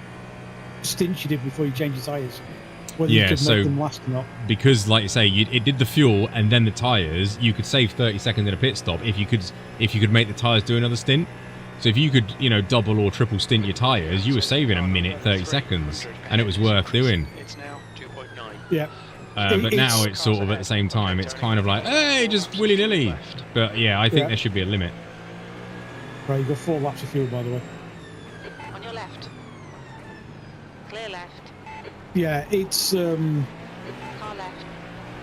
stints you did before you change your tyres, whether Yeah, you could so- make them last or not. Because, like you say, it did the fuel and then the tyres. You could save 30 seconds in a pit stop if you could make the tyres do another stint. So if you could, double or triple stint your tyres, you were saving a minute 30 seconds, and it was worth doing. It's now 2.9. Yeah. But now it's sort of at the same time, it's kind of like, hey, just willy nilly. But yeah, I think Yeah. there should be a limit. Right, you've got 4 laps of fuel, by the way. On your left. Clear left. Yeah, it's Car left.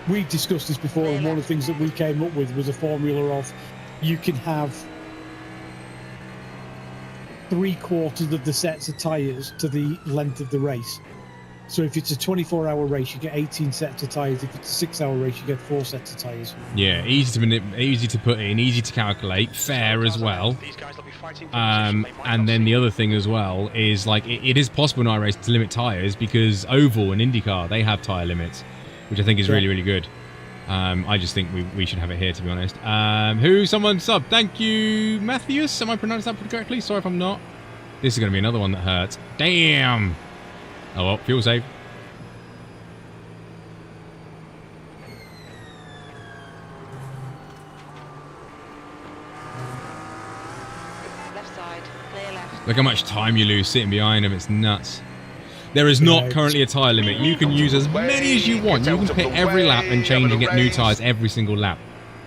we discussed this before, and one of the things that we came up with was a formula of you can have 3/4 of the sets of tyres to the length of the race. So if it's a 24-hour race, you get 18 sets of tyres. If it's a 6-hour race, you get 4 sets of tyres. Yeah, easy to put in, easy to calculate, fair as well. These guys will be fighting for position. They might And not then see the other thing as well is like it is possible in iRacing to limit tyres because Oval and IndyCar, they have tyre limits, which I think is really, really good. I just think we should have it here, to be honest. Someone sub? Thank you, Matthews. Am I pronouncing that correctly? Sorry if I'm not. This is going to be another one that hurts. Damn. Oh well, fuel save. Left side. Clear left. Look how much time you lose sitting behind him. It's nuts. There is not currently a tyre limit. You can use as many as you want. You can pit every lap and change and get new tyres every single lap.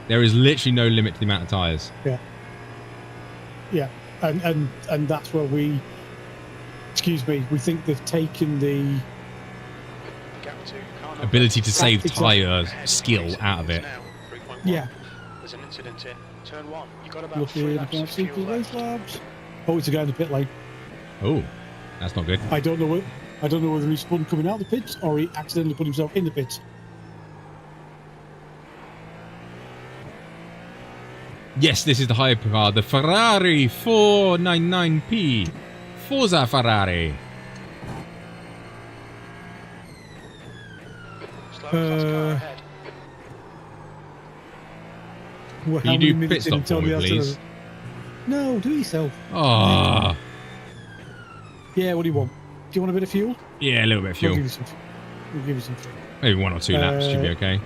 There is literally no limit to the amount of tyres. Yeah. Yeah, and that's where we excuse me, we think they've taken the Gap to car number ability to save Exactly. tyres skill out of it. now, 3.1. yeah. There's an incident here. Turn 1. You got about Looking, 3 I laps can't of see fuel the race left. labs. Oh, it's a guy in the pit lane. Oh, that's not good. I don't know whether he spun coming out the pits or he accidentally put himself in the pits. Yes, this is the hypercar, the Ferrari 499P. Forza Ferrari. Slow, fast car ahead. Well, Can how you many do minutes pit in stop for until me, the answer- please? No, do it yourself. Oh, Yeah, what do you want? Do you want a bit of fuel? yeah, a little bit of We'll fuel. give you some. We'll give you some fuel. Maybe 1 or 2 laps should be okay.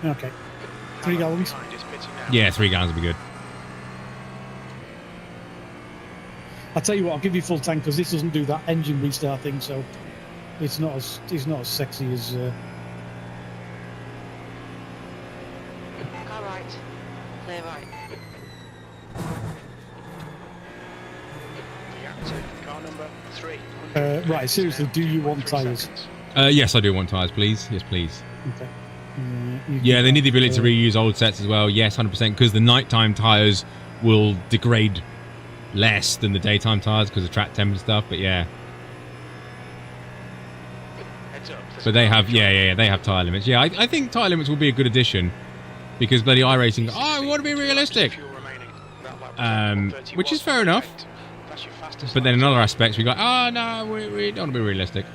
Okay. 3 gallons. Behind is pitting now. Yeah, 3 gallons would be good. I'll tell you what, I'll give you full tank because this doesn't do that engine restart thing, so it's not as sexy as. Car right. Clear right. Gap to car number 3. Right, seriously, do you want tyres? Yes, I do want tyres, please. Yes, please. Okay. Yeah, they need the ability to reuse old sets as well. Yes, 100%, because the nighttime tyres will degrade less than the daytime tyres because of track temp and stuff, but yeah. Heads up. But they have, they have tyre limits. Yeah, I think tyre limits will be a good addition because bloody iRacing, I want to be realistic. Fuel remaining. That lap was Which is 1:31.8. fair enough. That's your fastest But then in lap. other aspects, we go, no, we don't want to be realistic.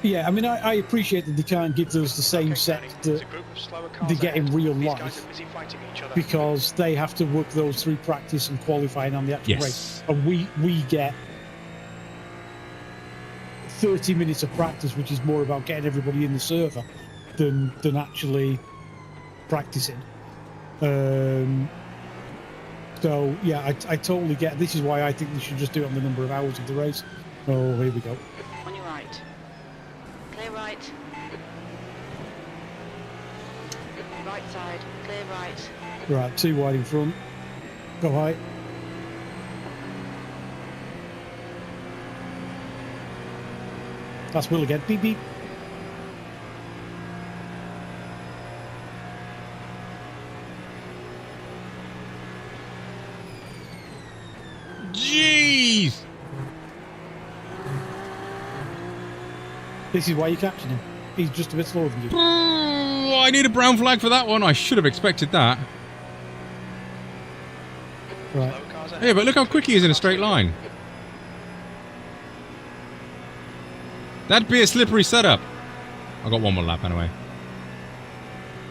Yeah, I mean, I appreciate that they can't give us the same Okay, set Danny, that there's a group of slower cars they get in ahead. real These guys life are busy fighting each other. because they have to work those through practice and qualifying on the actual Yes. race. And we get 30 minutes of practice, which is more about getting everybody in the server than actually practicing. So yeah, I totally get. This is why I think they should just do it on the number of hours of the race. Oh, here we go. On your right. Clear right. Right side. Clear right. Right, 2 wide in front. Go high. That's Will again. Beep beep. Jeez! This is why you captured him. He's just a bit slower than you. Oh, I need a brown flag for that one. I should have expected that. Right. Slower cars ahead. Yeah, but look how quick he is in a straight line. That'd be a slippery setup. I got 1 more lap anyway.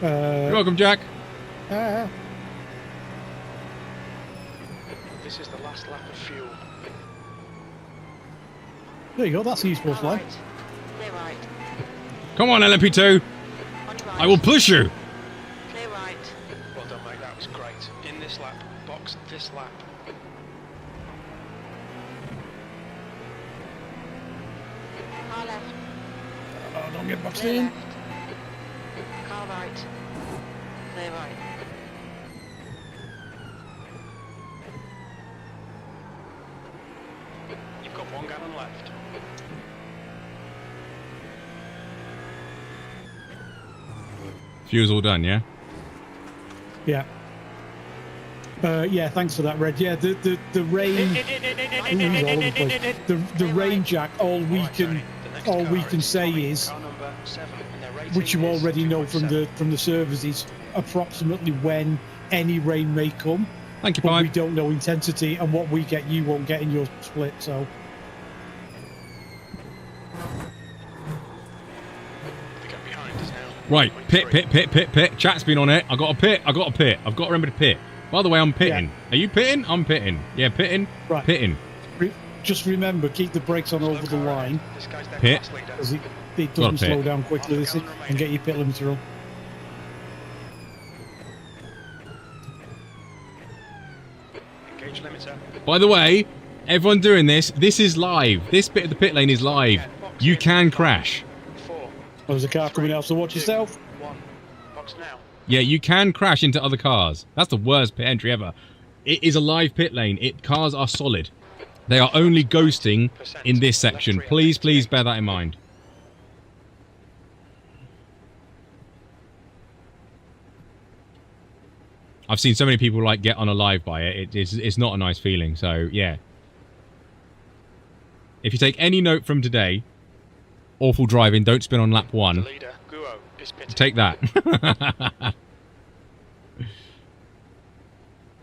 You're welcome, Jack. This is the last lap of fuel. There you go. That's the useful Car line. right. Clear right. Come on, LMP2. On your right. I will push you. Clear right. Well done, mate. That was great. In this lap, box this lap. Car left. Oh, don't get boxed Clear in. left. Car right. Clear right. You've got 1 gallon left. Fuel's all done, yeah? Yeah. Yeah, thanks for that, Red. Yeah, the rain. Ooh, he's all over the place. The rain jack. All we can say is, which you already know from the servers, is approximately when any rain may come. Thank you, But we Pipe. don't know intensity, and what we get, you won't get in your split. So The gap behind is now. Right, 1.3. pit. Chat's been on it. I got a pit. I've got to remember to pit. By the way, I'm pitting. Yeah. Are you pitting? I'm pitting. Yeah, pitting. Right. Pitting. just remember, keep the brakes on over the line, This guy's their Pit. class leader. because it doesn't Got a pit. slow down quickly, this, and get your pit limiter on. Engage limiter. By the way, everyone doing this, this is live. This bit of the pit lane is live. You can crash. 4, Oh, there's a car coming out, so watch yourself. 1. Box now. Yeah, you can crash into other cars. That's the worst pit entry ever. It is a live pit lane. Cars are solid. They are only ghosting in this section. Please, please bear that in mind. I've seen so many people like get unalive by it. It's not a nice feeling. So yeah. If you take any note from today, awful driving, don't spin on lap 1. Take that. Are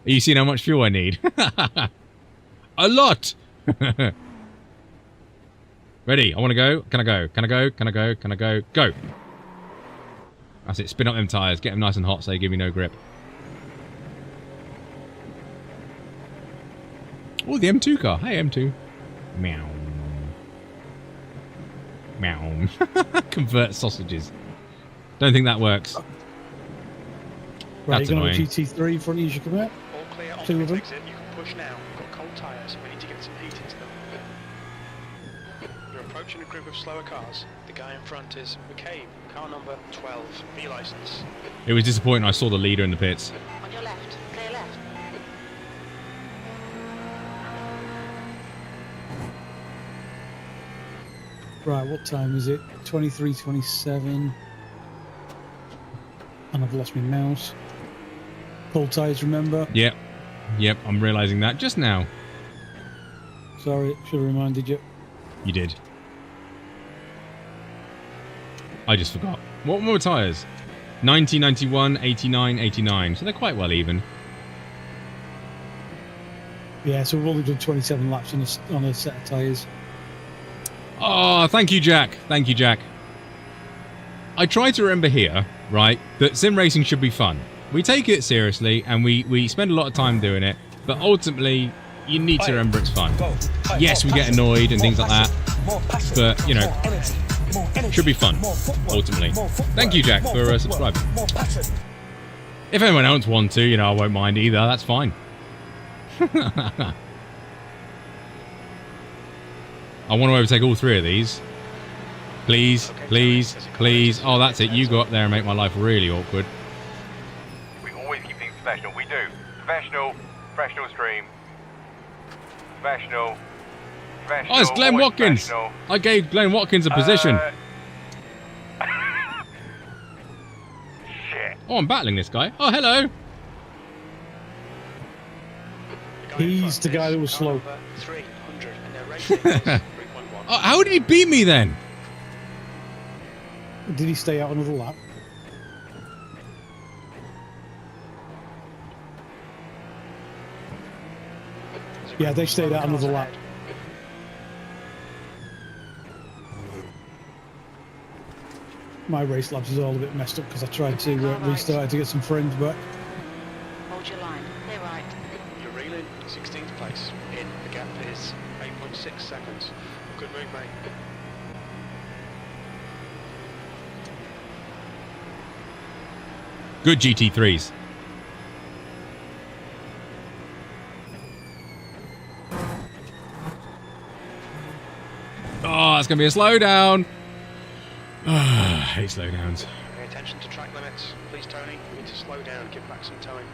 you seeing how much fuel I need? A lot! Ready, I want to go. Can I go? Can I go? Can I go? Can I go? Go! That's it, spin up them tyres. Get them nice and hot so they give me no grip. Oh, the M2 car. Hey, M2. Meow. Meow. Convert sausages. Don't think that works. Right, That's you're going annoying. to G T3 in front of you as you come out. All clear on Two of them. exit. You can push now. We've got cold tyres. We need to get some heat into them. You're approaching a group of slower cars. The guy in front is McCabe, car number 12, B license. It was disappointing. I saw the leader in the pits. On your left. Clear left. Right, what time is it? 23:27. And I've lost my mouse. Cold tyres, remember? Yep. Yep, I'm realising that just now. Sorry, should have reminded you. You did. I just forgot. What more tyres? 90, 91, 89, 89. So they're quite well even. Yeah, so we've only done 27 laps on a set of tyres. Oh, thank you, Jack. Thank you, Jack. I try to remember here, right, that sim racing should be fun. We take it seriously and we spend a lot of time doing it, but ultimately, you need to remember it's fun. Yes, we get annoyed and things like that, but, you know, should be fun, ultimately. Thank you, Jack, for subscribing. If anyone else wants to, you know, I won't mind either. That's fine. I want to overtake all 3 of these. Please, please, please. Oh, that's it. You go up there and make my life really awkward. We always keep things professional. We do. Professional, professional stream. Professional, professional. Oh, it's Glenn always Watkins. professional. I gave Glenn Watkins a position. Shit. Oh, I'm battling this guy. Oh, hello. He's the guy that was slow. 300 and their rating is 3.1. Oh, how did he beat me then? Did he stay out another lap? Yeah, they stayed out another lap. My race labs is all a bit messed up because I tried to restart it to get some frames back. Hold your line. Clear right. You're reeling 16th place. In the gap is 8.6 seconds. Good move, mate. Good GT3s. Oh, that's going to be a slowdown. Oh, I hate slowdowns. Pay attention to track limits. Please, Tony, you need to slow down, give back some time.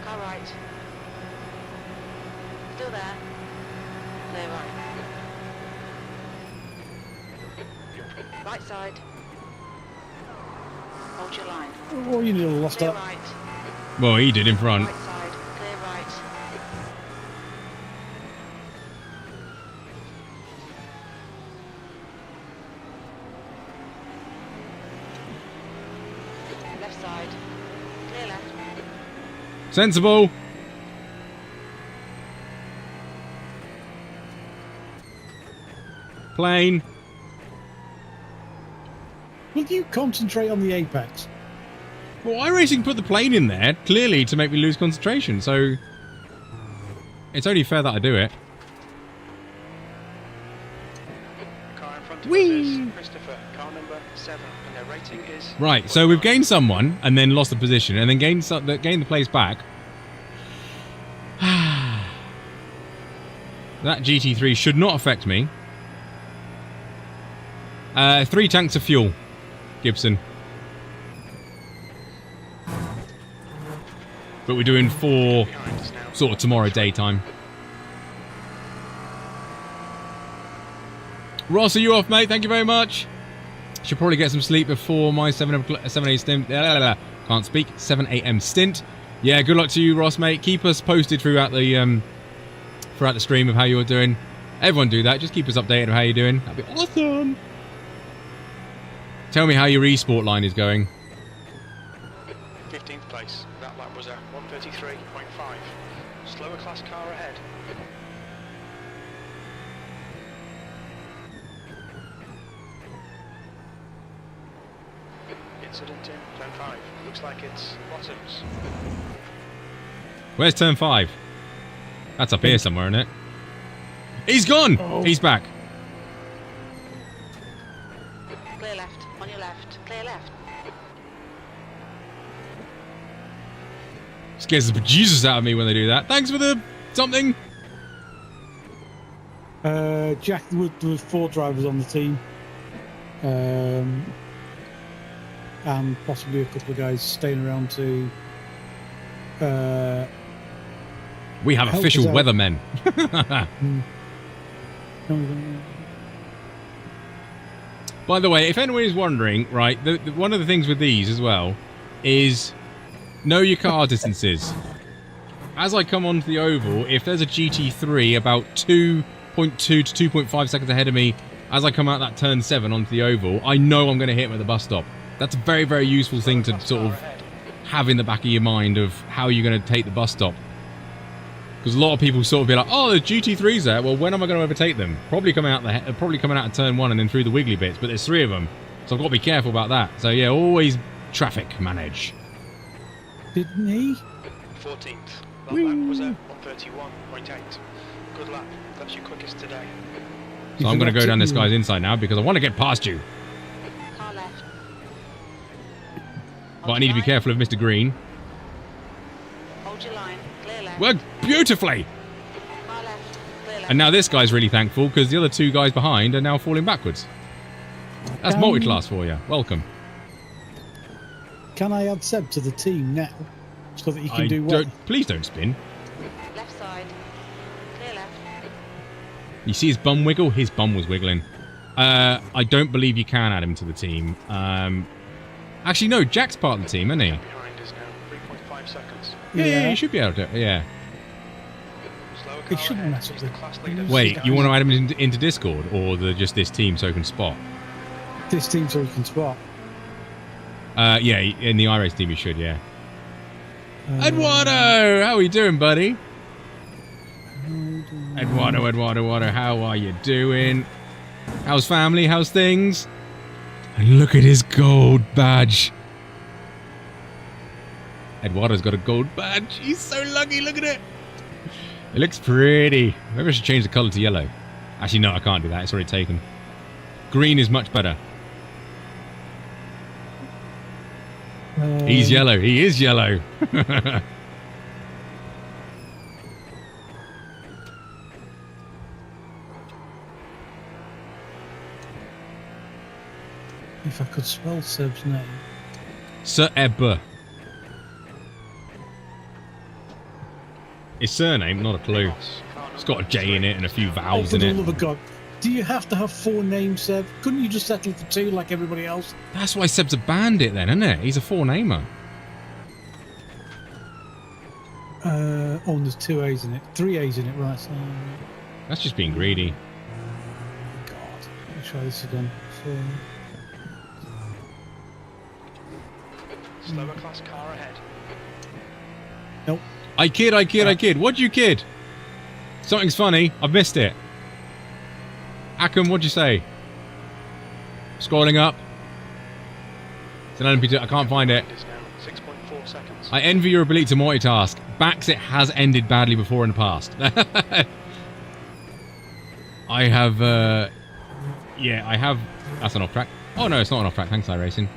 Car right. Still there. Clear right. Right side. Hold your line. Oh, you nearly lost Clear that. right. Well, he did in front. Right side. Clear right. Left side. Clear left. Sensible. Plane. Will you concentrate on the apex? Well, iRacing put the plane in there, clearly, to make me lose concentration, so it's only fair that I do it. Car in front of Whee! us is Christopher, car number 7, and their rating is... Right, so we've gained someone, and then lost the position, and then gained the place back. That GT3 should not affect me. 3 tanks of fuel, Gibson. But we're doing 4 sort of tomorrow daytime. Ross, are you off, mate? Thank you very much. Should probably get some sleep before my 7 a.m. stint. Can't speak. 7 a.m. stint. Yeah, good luck to you, Ross, mate. Keep us posted throughout the stream of how you're doing. Everyone do that. Just keep us updated of how you're doing. That'd be awesome. Tell me how your esport line is going. 15th place. That lap was a 1:33.5. Slower class car ahead. Incident in turn 5. Looks like it's bottoms. Where's turn 5? That's up here somewhere, isn't it? He's gone! Oh. He's back. Clear left. On your left. Clear left. Scares the bejesus out of me when they do that. Thanks for the something. Jack, there was 4 drivers on the team. And possibly a couple of guys staying around to... We have help official us out. weathermen. By the way, if anyone is wondering, right, one of the things with these as well is know your car distances. As I come onto the oval, if there's a GT3 about 2.2 to 2.5 seconds ahead of me as I come out that turn 7 onto the oval, I know I'm going to hit him at the bus stop. That's a very, very useful thing to sort of have in the back of your mind of how you're going to take the bus stop. Because a lot of people sort of be like, oh, there's GT3s there. Well, when am I going to overtake them? Probably coming out of turn 1 and then through the wiggly bits, but there's 3 of them. So I've got to be careful about that. So yeah, always traffic manage. Didn't he? 14th. That lap was a 1:31.8. Good lap. That's your quickest today. So I'm going to go down this guy's inside now because I want to get past you. Car left. But I need to be careful of Mr. Green. Hold your line. Clear left. Worked beautifully. Car left. Clear left. And now this guy's really thankful because the other 2 guys behind are now falling backwards. That's multi-class for you. Welcome. Can I add Seb to the team now? So that he can do what? Please don't spin. Left side. Clear left. You see his bum wiggle? His bum was wiggling. I don't believe you can add him to the team. Actually, no, Jack's part of the team, isn't he? Behind is now 3.5 seconds. Yeah, you should be able to. Yeah. Slower He car shouldn't ahead mess up is the- the class leader. Wait, you want to add him into Discord or just this team so he can spot? This team so he can spot. Yeah, in the iRacing team you should, yeah. Eduardo! How are you doing, buddy? Eduardo, how are you doing? How's family? How's things? And look at his gold badge. Eduardo's got a gold badge. He's so lucky, look at it. It looks pretty. Maybe I should change the colour to yellow. Actually, no, I can't do that. It's already taken. Green is much better. He's yellow. He is yellow. If I could spell Seb's name. Sir Ebba. His surname, not a clue. It's got a J in it and a few vowels For in the it. love of God. Do you have to have 4 names, Seb? Couldn't you just settle for 2 like everybody else? That's why Seb's a bandit then, isn't it? He's a 4-namer. Oh, and there's 2 A's in it. 3 A's in it, right. So, That's just being greedy. God. Let me try this again. So, Slower class car ahead. nope. I kid. What'd you kid? Something's funny. I've missed it. Akam, what'd you say? Scrolling up. It's an LMP2. I can't find it. It is now 6.4 seconds. I envy your ability to multitask. Baxit has ended badly before in the past. I have, yeah, I have... That's an off-track. Oh, no, it's not an off-track. Thanks, iRacing.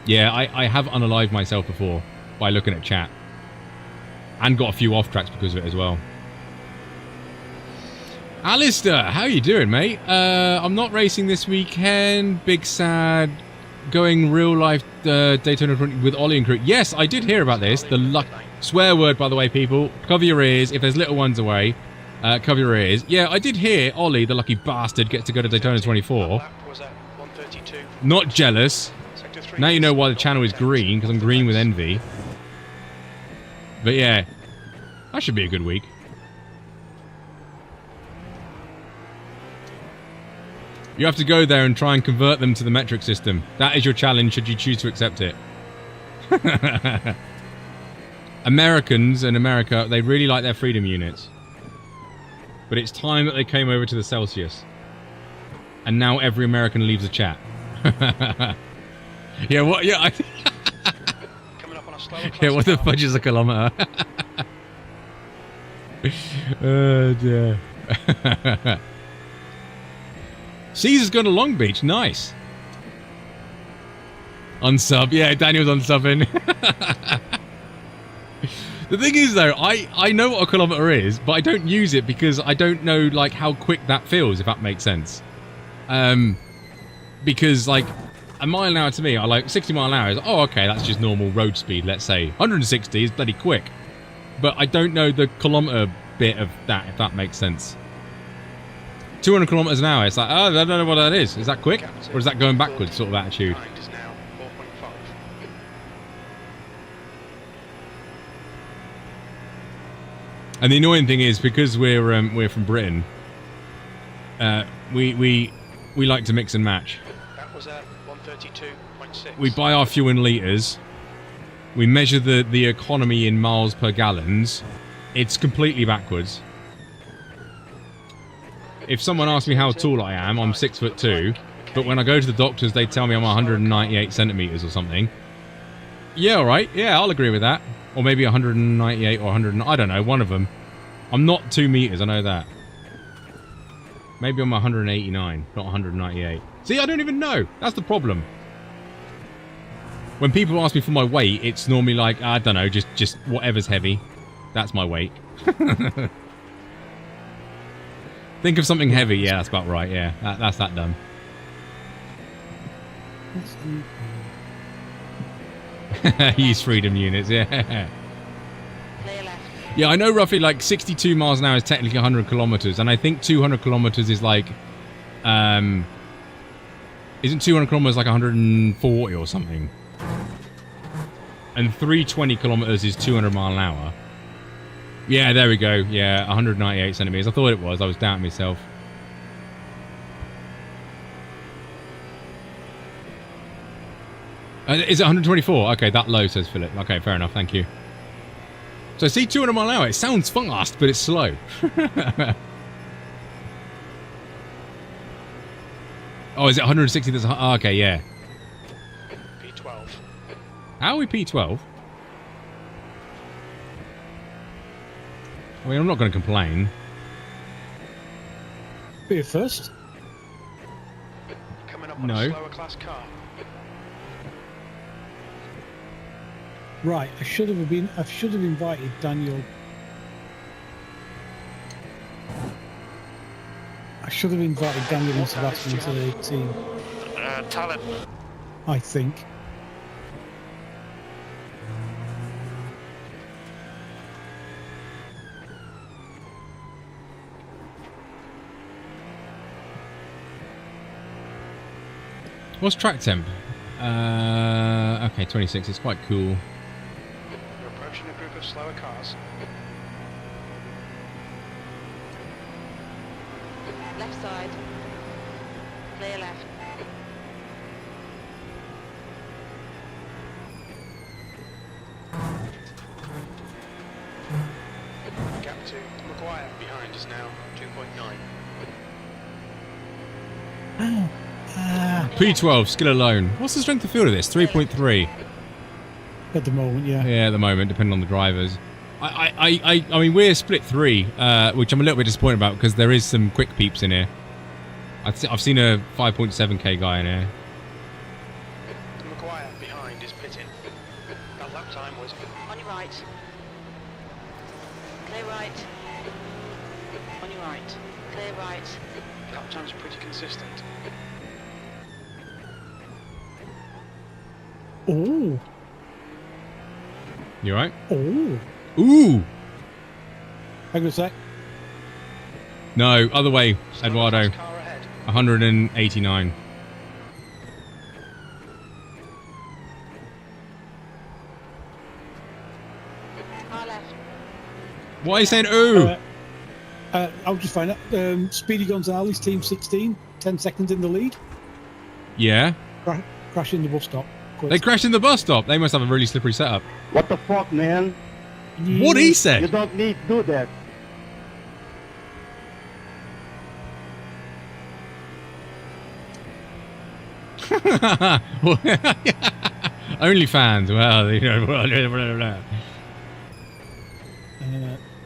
Yeah, I have unalived myself before by looking at chat. And got a few off-tracks because of it as well. Alistair, how you doing, mate? I'm not racing this weekend. Big sad. Going real life Daytona with Ollie and crew. Yes, I did hear about this. The swear word, by the way, people. Cover your ears. If there's little ones away, cover your ears. Yeah, I did hear Ollie, the lucky bastard, gets to go to Daytona 24. Not jealous. Now you know why the channel is green, because I'm green with envy. But yeah, that should be a good week. You have to go there and try and convert them to the metric system. That is your challenge should you choose to accept it. Americans in America, they really like their freedom units. But it's time that they came over to the Celsius. And now every American leaves the chat. Yeah, what? Yeah, yeah, what the fudge is a kilometer? Oh, dear. Caesar's gone to Long Beach. Nice. Unsub. Yeah, Daniel's unsubbing. The thing is, though, I know what a kilometer is, but I don't use it because I don't know, like, how quick that feels, if that makes sense. Because, like, a mile an hour to me, I like 60 mile an hour is, oh, okay, that's just normal road speed, let's say. 160 is bloody quick. But I don't know the kilometer bit of that, if that makes sense. 200 kilometers an hour, it's like, oh, I don't know what that is. Is that quick? Or is that going backwards sort of attitude? And the annoying thing is, because we're from Britain, we like to mix and match. That was at 132.6. We buy our fuel in litres. We measure the economy in miles per gallons. It's completely backwards. If someone asks me how tall I am, I'm 6'2", but when I go to the doctors, they tell me I'm 198 centimeters or something. Yeah, all right. Yeah, I'll agree with that. Or maybe 198 or 100. I don't know. One of them. I'm not 2 meters. I know that. Maybe I'm 189, not 198. See, I don't even know. That's the problem. When people ask me for my weight, it's normally like, I don't know, just whatever's heavy. That's my weight. Think of something heavy. Yeah, that's about right. Yeah, that's that done. Use freedom units. Yeah. Yeah, I know roughly like 62 miles an hour is technically 100 kilometers, and I think 200 kilometers is like, isn't 200 kilometers like 140 or something? And 320 kilometers is 200 mile an hour. Yeah, there we go. Yeah, 198 centimeters. I thought it was. I was doubting myself. Is it 124? Okay, that low, says Philip. Okay, fair enough. Thank you. So see, 200 mile an hour. It sounds fast, but it's slow. Oh, is it 160? That's okay, yeah. P12. How are we P12? I mean, I'm not going to complain. Be it first. Coming up on a slower class car. Right, I should have invited Daniel. I should have invited Daniel and Sebastian to the team. Talent. I think. What's track temp? Okay, 26. It's quite cool. You're approaching a group of slower cars. Left side. Clear left. Gap to Maguire behind is now 2.9. P12, skill alone. What's the strength of field of this? 3.3. At the moment, yeah. Yeah, at the moment, depending on the drivers. I mean, we're split 3, which I'm a little bit disappointed about because there is some quick peeps in here. I've seen a 5.7k guy in here. Maguire behind is pitting. That lap time was On your right. Clear right. On your right. Clear right. Lap time's pretty consistent. Oh. You alright? Oh. Ooh! Hang on a sec. No, other way, Eduardo. Car ahead. 189. Car left. Why are you saying ooh? I'll just find out. Speedy Gonzalez, Team 16, 10 seconds in the lead. Yeah? Crash in the bus stop. Quick. They crashed in the bus stop. They must have a really slippery setup. What the fuck, man? What he You said? don't need to do that. OnlyFans. Well, you know, blah, blah,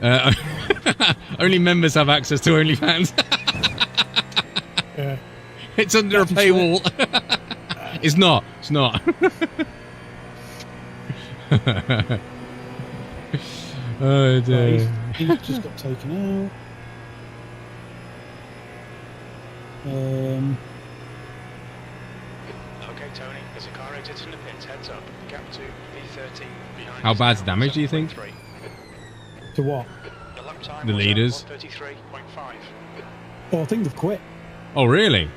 blah. Only members have access to OnlyFans. It's under a paywall. It's not. It's not. Oh dear. He's just got taken out. Okay, Tony, there's a car exiting the pits, heads up. Gap 2, V13 behind. How bad's the damage, do you think? To what? The lap time The was leaders. 133.5. Oh, I think they've quit. Oh really?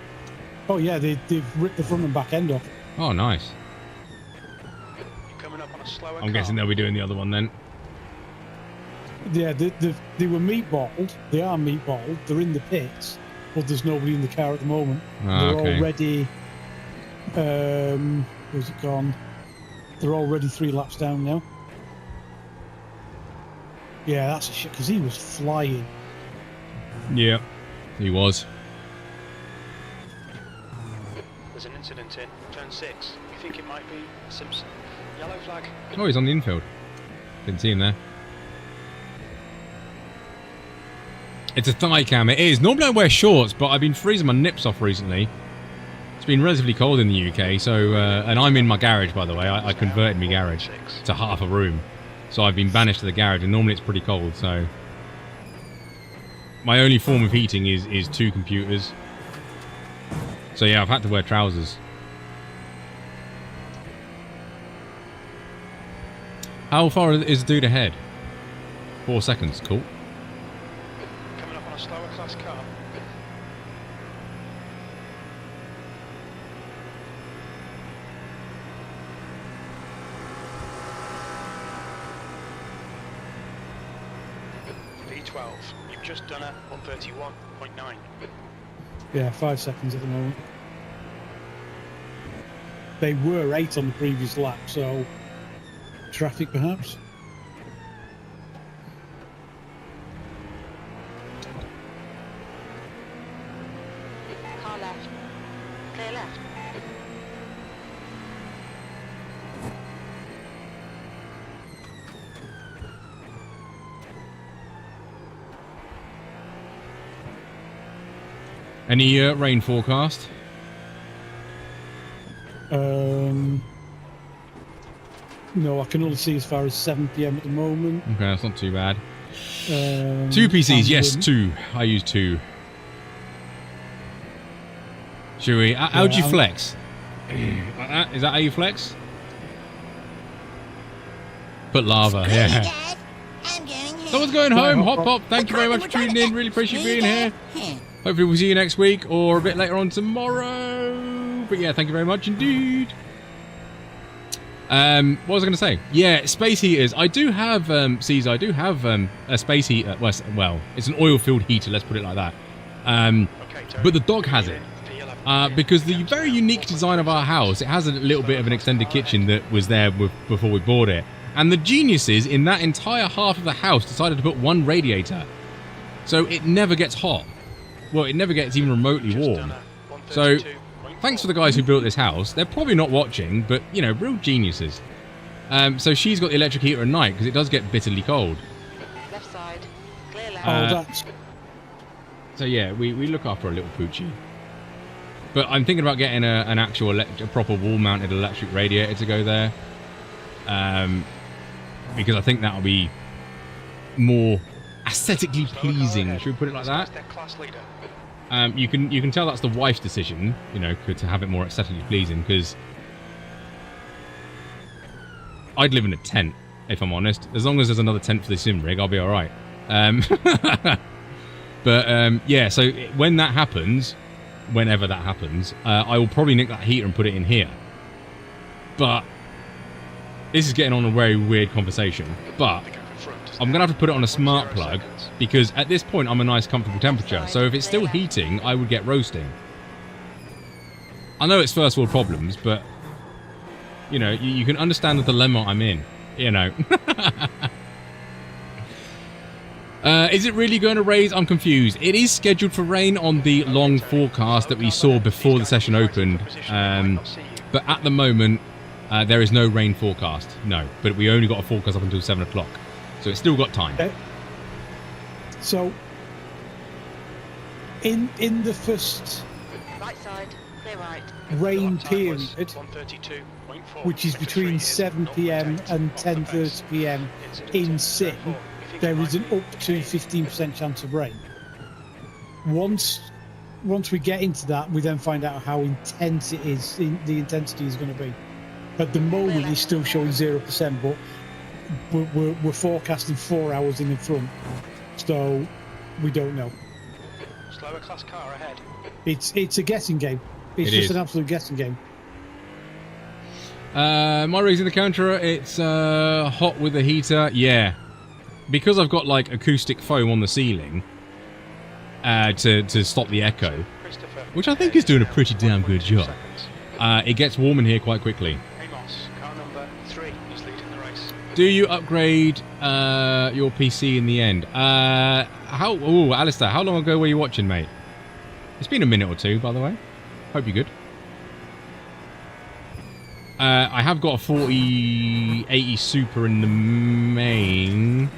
Oh yeah, they've ripped the front and back end off. Oh nice. You're coming up on a slower I'm guessing they'll be doing the other one then. Yeah, they were meatballed. They are meatballed. They're in the pits, but there's nobody in the car at the moment. Ah, They're okay. already. Where's it gone? They're already 3 laps down now. Yeah, that's a shit because he was flying. Yeah, he was. There's an incident in turn 6. You think it might be Simpson? Yellow flag. Oh, he's on the infield. Didn't see him there. It's a thigh cam. It is. Normally I wear shorts, but I've been freezing my nips off recently. It's been relatively cold in the UK, so and I'm in my garage, by the way. I converted my garage to half a room, so I've been banished to the garage, and normally it's pretty cold. So my only form of heating is 2 computers. So yeah, I've had to wear trousers. How far is the dude ahead? 4 seconds. Cool. Coming up on a slower class car. V12. You've just done a 131.9. Yeah, 5 seconds at the moment. They were 8 on the previous lap, so traffic perhaps. Car left. Clear left. Any rain forecast? No, I can only see as far as 7 PM at the moment. Okay, that's not too bad. 2 2 PCs, yes, 2. I use 2. Should we? How do you flex? Like that? Is that how you flex? Put lava, yeah. Someone's going home. Hop Pop, thank you very much for tuning in. Really appreciate you being here. Hopefully we'll see you next week or a bit later on tomorrow. But yeah, thank you very much indeed. What was I going to say? Yeah, space heaters. I do have, Caesar, I do have a space heater. Well, it's an oil-filled heater, let's put it like that. But the dog has it. Because the very unique design of our house, it has a little bit of an extended kitchen that was there before we bought it. And the geniuses in that entire half of the house decided to put one radiator. So it never gets hot. Well, it never gets even remotely warm. So thanks for the guys who built this house. They're probably not watching, but, you know, real geniuses. So she's got the electric heater at night because it does get bitterly cold. Left side. Clear left. that's... So yeah, we look after a little poochie. But I'm thinking about getting an actual, a proper wall-mounted electric radiator to go there. Because I think that'll be more aesthetically pleasing. Should we put it like that? Their class leader. You can tell that's the wife's decision, you know, to have it more aesthetically pleasing, because I'd live in a tent, if I'm honest. As long as there's another tent for the sim rig, I'll be all right. But yeah, so when that happens, whenever that happens, I will probably nick that heater and put it in here. But this is getting on a very weird conversation. But I'm going to have to put it on a smart plug, because at this point I'm a nice comfortable temperature. So if it's still heating, I would get roasting. I know it's first world problems, but you know, you can understand the dilemma I'm in, you know. Is it really going to raise? I'm confused. It is scheduled for rain on the long forecast that we saw before the session opened. But at the moment, there is no rain forecast. No, but we only got a forecast up until 7 o'clock. So it's still got time. So, in the first Right side, clear right. rain period, which is between 7 p.m. and 10:30 p.m. in sim, there is an up to 15% chance of rain. Once we get into that, we then find out how intense it is. The intensity is going to be. At the moment, it's still showing 0%, but we're forecasting 4 hours in the front, so we don't know. Slower class car ahead. It's a guessing game. It's just an absolute guessing game. My raising the counter, it's hot with the heater. Yeah, because I've got like acoustic foam on the ceiling to stop the echo, which I think is doing a pretty damn good job. It gets warm in here quite quickly. Car number 3 is leading the race. Do you upgrade your PC in the end? Alistair, how long ago were you watching, mate? It's been a minute or two, by the way. Hope you're good. I have got a 4080 Super in the main,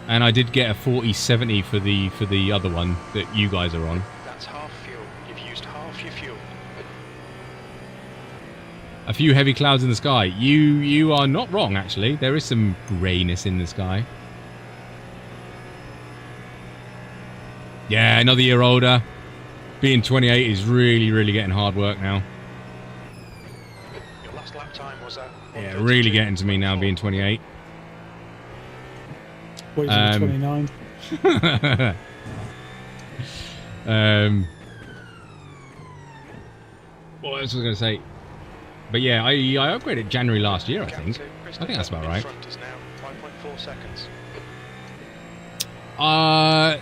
and I did get a 4070 for the other one that you guys are on. That's half fuel. You've used half your fuel. A few heavy clouds in the sky. You are not wrong, actually. There is some greyness in the sky. Yeah, another year older. Being 28 is really, really getting hard work now. Your last lap time was yeah, really getting to me now, being 28. What is it, 29? What else was I going to say? But yeah, I upgraded January last year, I think. I think that's about right. Front is now 5.4 seconds. I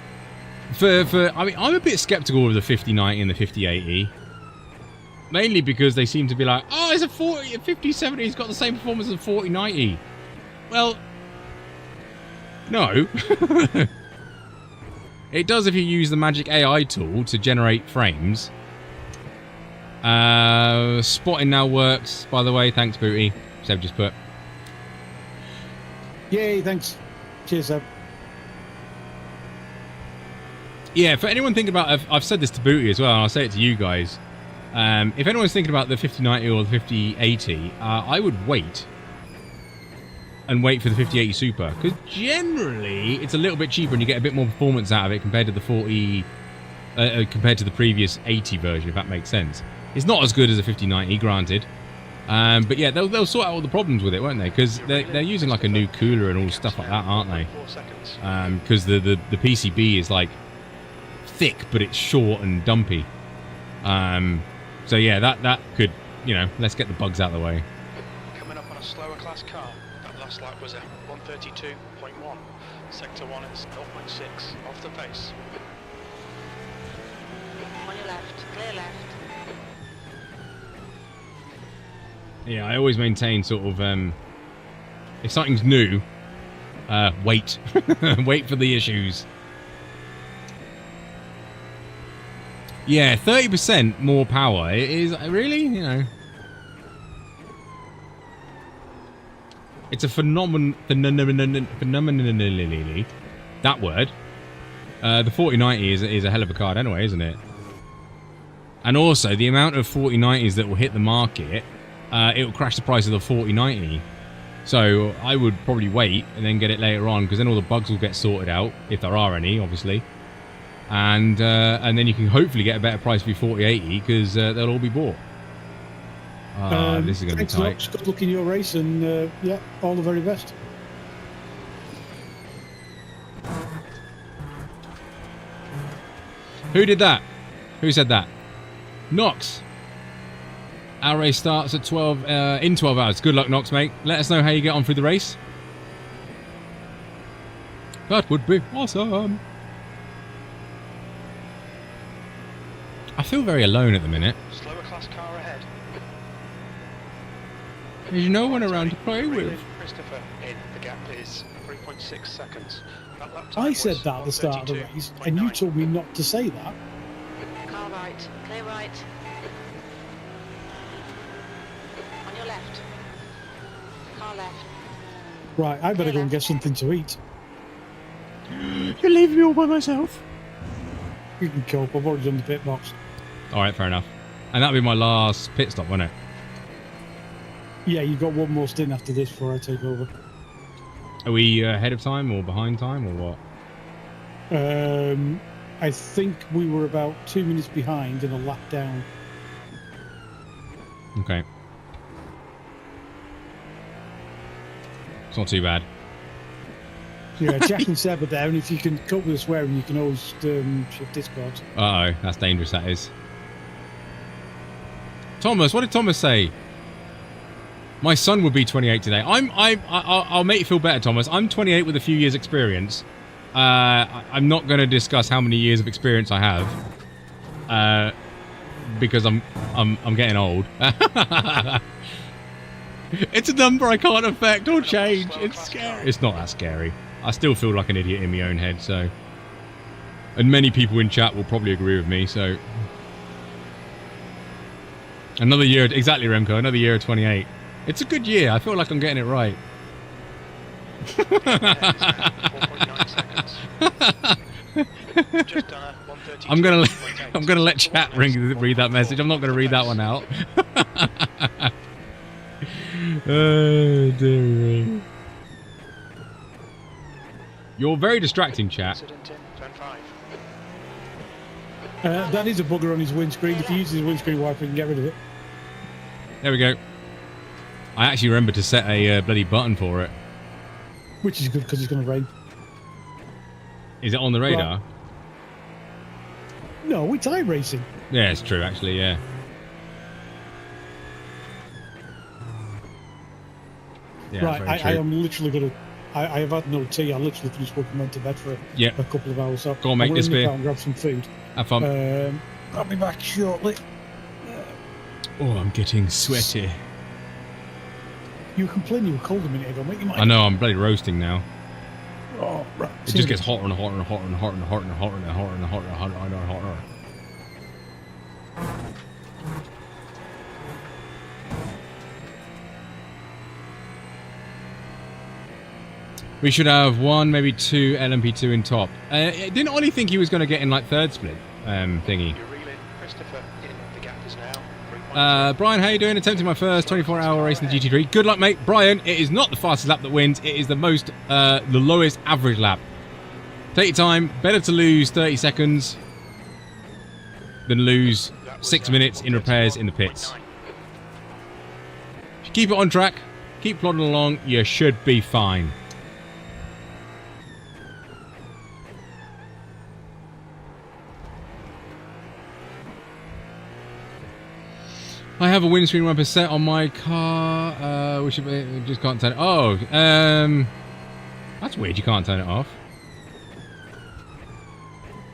mean, I'm a bit skeptical of the 5090 and the 5080. Mainly because they seem to be like, oh, it's a 5070, it's got the same performance as a 4090. Well, no. It does if you use the magic AI tool to generate frames. Spotting now works, by the way. Thanks, Booty. Seb just put. Yay, thanks. Cheers, Seb. Yeah, for anyone thinking about... I've said this to Booty as well, and I'll say it to you guys. If anyone's thinking about the 5090 or the 5080, I would wait. And wait for the 5080 Super. Because generally, it's a little bit cheaper and you get a bit more performance out of it compared to the 40... compared to the previous 80 version, if that makes sense. It's not as good as a 5090, granted. But yeah, they'll sort out all the problems with it, won't they? Because they're using like a new cooler and all stuff like that, aren't they? Because the PCB is like thick, but it's short and dumpy. So yeah, that could, you know, let's get the bugs out of the way. Coming up on a slower class car. That last lap was a 132.1. Sector 1 is 0.6 off the pace. On your left, clear left. Yeah, I always maintain sort of, if something's new, wait. Wait for the issues. Yeah, 30% more power. It is, really? You know. It's a phenomenally, that word. The 4090 is a hell of a card anyway, isn't it? And also, the amount of 4090s that will hit the market, it will crash the price of the 4090. So I would probably wait and then get it later on, because then all the bugs will get sorted out, if there are any, obviously. And then you can hopefully get a better price for your 4080, because they'll all be bought. This is going to be tight. Thanks, good luck in your race, and yeah, all the very best. Who did that? Who said that? Nox. Our race starts at 12 in 12 hours. Good luck, Nox, mate. Let us know how you get on through the race. That would be awesome. I feel very alone at the minute. Slower class car ahead. There's no one around to play with. Christopher in. The gap is 3.6 seconds. That lap time I was said that at the start of the race, and you told me not to say that. Car right. Clear right. On your left. Car left. Right, I better go and get something to eat. You're leaving me all by myself. You can cope, I've already done the pit box. Alright, fair enough. And that'll be my last pit stop, won't it? Yeah, you've got one more stint after this before I take over. Are we ahead of time or behind time or what? I think we were about 2 minutes behind and a lap down. Okay. It's not too bad. Yeah, Jack and Seb are there, and if you can cope with the swearing, you can always shift Discord. Uh-oh, that's dangerous, that is. Thomas, what did Thomas say? My son would be 28 today. I'll make you feel better, Thomas. I'm 28 with a few years' experience. I'm not going to discuss how many years of experience I have, because I'm getting old. It's a number I can't affect or change. It's scary. It's not that scary. I still feel like an idiot in my own head. So, and many people in chat will probably agree with me. So, another year, exactly, Remco. Another year of 28. It's a good year. I feel like I'm getting it right. 4.9 seconds. Just done a 132. I'm gonna let chat read that message. I'm not gonna read that one out. Oh dear me. You're very distracting, chat. That is a bugger on his windscreen. If he uses his windscreen wiper, he can get rid of it. There we go. I actually remember to set a bloody button for it. Which is good because it's going to rain. Is it on the radar? Right. No, it's iRacing. Yeah, it's true, actually, yeah. Yeah, right, I am literally going to... I have had no tea. I literally finished work and went to bed for a couple of hours. So go on, mate, this beer. And grab some food. Have fun. I'll be back shortly. Oh, I'm getting sweaty. You were complaining you were cold a minute ago, mate. I know, I'm bloody roasting now. Oh, right. It just gets hotter and hotter and hotter and hotter and hotter and hotter and hotter and hotter and hotter and hotter. We should have one, maybe two LMP2 in top. Didn't Ollie think he was going to get in like third split thingy? Brian, how you doing? Attempting my first 24-hour race in the GT3. Good luck, mate. Brian, it is not the fastest lap that wins. It is the lowest average lap. Take your time. Better to lose 30 seconds than lose 6 minutes in repairs in the pits. If you keep it on track, keep plodding along, you should be fine. I have a windscreen wiper set on my car, which just can't turn it. Oh, that's weird. You can't turn it off.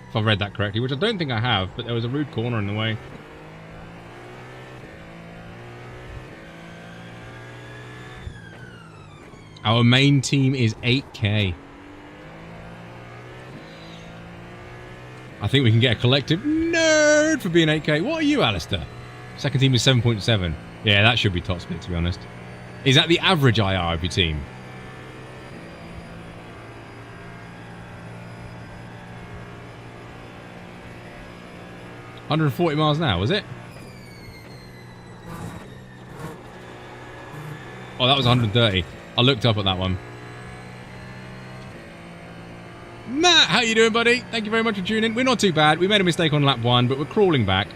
If I've read that correctly, which I don't think I have, but there was a rude corner in the way. Our main team is 8K. I think we can get a collective nerd for being 8K. What are you, Alistair? Second team is 7.7. Yeah, that should be top split, to be honest. Is that the average IR of your team? $140 miles an hour, was it? Oh, that was 130. I looked up at that one. Matt, how you doing, buddy? Thank you very much for tuning in. We're not too bad. We made a mistake on lap 1, but we're crawling back.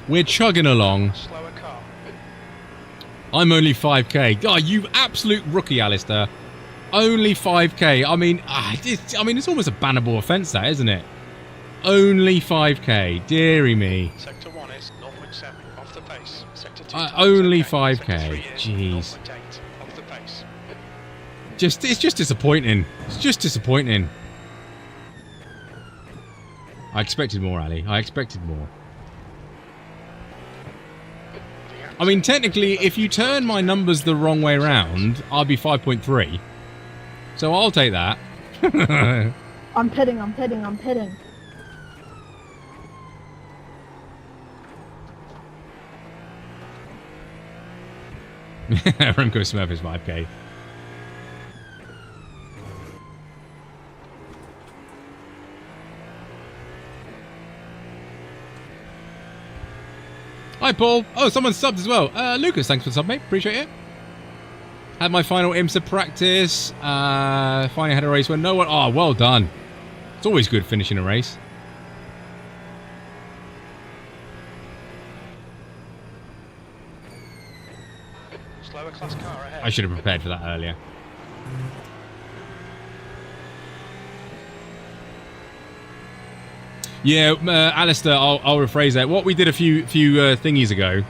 We're chugging along. Slower car. I'm only 5k. Oh, you absolute rookie, Alistair. Only 5k. I mean, it's almost a bannable offence, that, isn't it? Only 5k. Deary me. Sector 1 is 0.7 off the pace. Sector 2 only okay. 5k. Sector 3 is Jeez. 0.8 off the pace. It's just disappointing. It's just disappointing. I expected more, Ali. I expected more. I mean, technically, if you turn my numbers the wrong way around, I'll be 5.3. So I'll take that. I'm pitting, I'm pitting, I'm pitting. Remco Smurf is 5k. Hi, Paul. Oh, someone subbed as well. Lucas, thanks for the sub, mate. Appreciate it. Had my final IMSA practice. Finally had a race where no one... Oh, well done. It's always good finishing a race. Slower class car ahead. I should have prepared for that earlier. Yeah, Alistair, I'll rephrase that. What we did a few thingies ago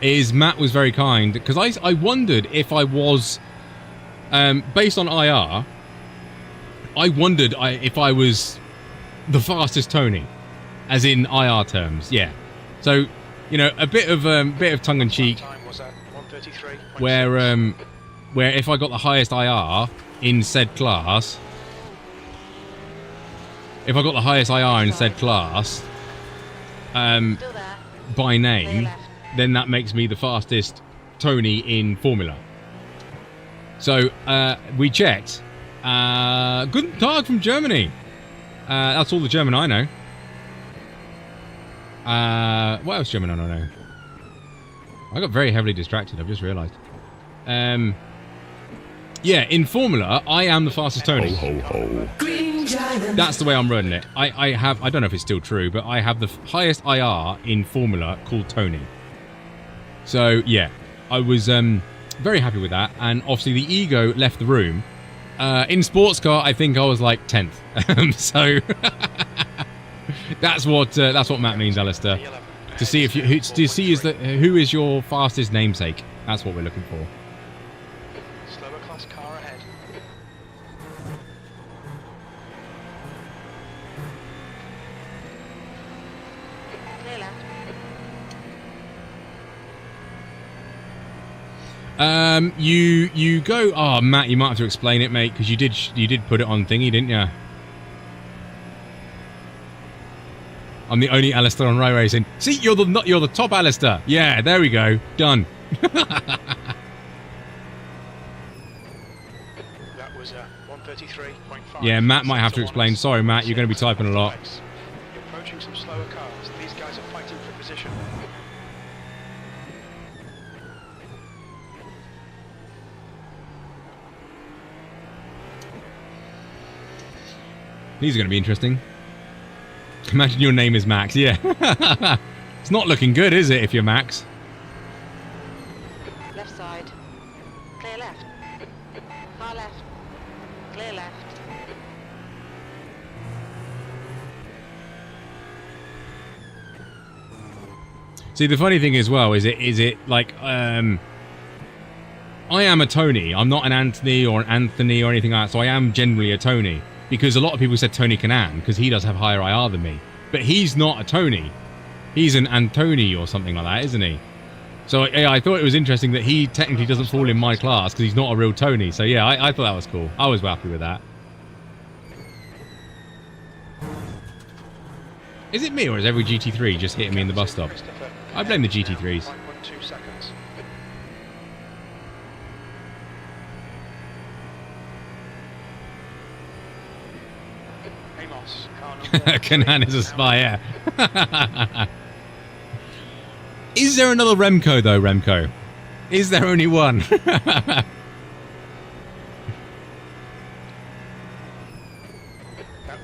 is Matt was very kind, because I wondered if I was, based on IR, I wondered if I was the fastest Tony, as in IR terms, yeah. So, you know, a bit of tongue-in-cheek, where if I got the highest IR in said class, by name, then that makes me the fastest Tony in Formula. So, we checked. Guten Tag from Germany. That's all the German I know. What else German I don't know? I got very heavily distracted, I've just realised. Yeah, in Formula, I am the fastest Tony. Ho, ho, ho. That's the way I'm running it. I don't know if it's still true, but I have the highest IR in Formula called Tony. So, yeah, I was very happy with that. And obviously the ego left the room. In sports car, I think I was like 10th. So, that's what Matt means, Alistair. To see if who is your fastest namesake. That's what we're looking for. Slower class car ahead. Clear left. You go. Oh, Matt, you might have to explain it, mate, because you did put it on thingy, didn't you? I'm the only Alistair on iRacing. See, you're the top Alistair. Yeah, there we go. Done. That was 133.5. Yeah, Matt might have to explain. Sorry, Matt, you're going to be typing a lot. You're approaching some slower cars. These guys are fighting for position. These are going to be interesting. Imagine your name is Max. Yeah. It's not looking good, is it, if you're Max? Left side. Clear left. Far left. Clear left. See, the funny thing as well is it like I am a Tony. I'm not an Anthony or an Anthony or anything like that. So I am generally a Tony. Because a lot of people said Tony Kanaan, because he does have higher IR than me. But he's not a Tony. He's an Antony or something like that, isn't he? So yeah, I thought it was interesting that he technically doesn't fall in my class, because he's not a real Tony. So yeah, I thought that was cool. I was happy with that. Is it me, or is every GT3 just hitting me in the bus stop? I blame the GT3s. 5.2 seconds. Kanaan is a spy, yeah. Is there another Remco, though, Remco? Is there only one? That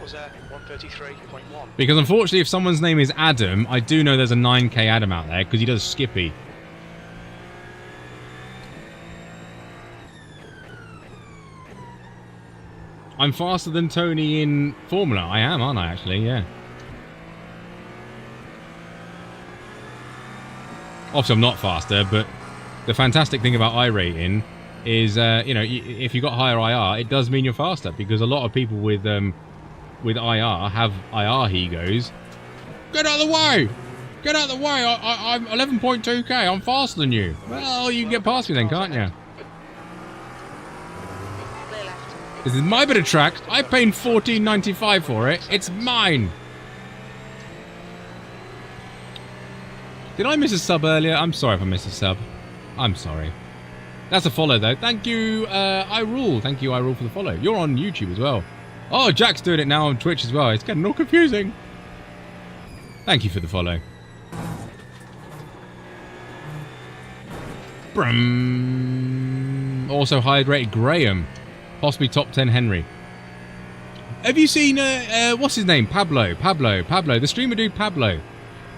was 133.1. Because unfortunately, if someone's name is Adam, I do know there's a 9k Adam out there because he does Skippy. I'm faster than Tony in Formula. I am, aren't I, actually? Yeah. Obviously, I'm not faster, but the fantastic thing about iRating is, you know, if you've got higher IR, it does mean you're faster, because a lot of people with IR have IR egos. Get out of the way! Get out of the way! I'm 11.2k, I'm faster than you. Well, you can get past me then, can't you? This is my bit of track. I paid $14.95 for it. It's mine. Did I miss a sub earlier? I'm sorry if I missed a sub. I'm sorry. That's a follow, though. Thank you, iRule. Thank you, iRule, for the follow. You're on YouTube as well. Oh, Jack's doing it now on Twitch as well. It's getting all confusing. Thank you for the follow. Brum. Also hydrated Graham. Possibly top 10 Henry. Have you seen, what's his name? Pablo. The streamer dude Pablo.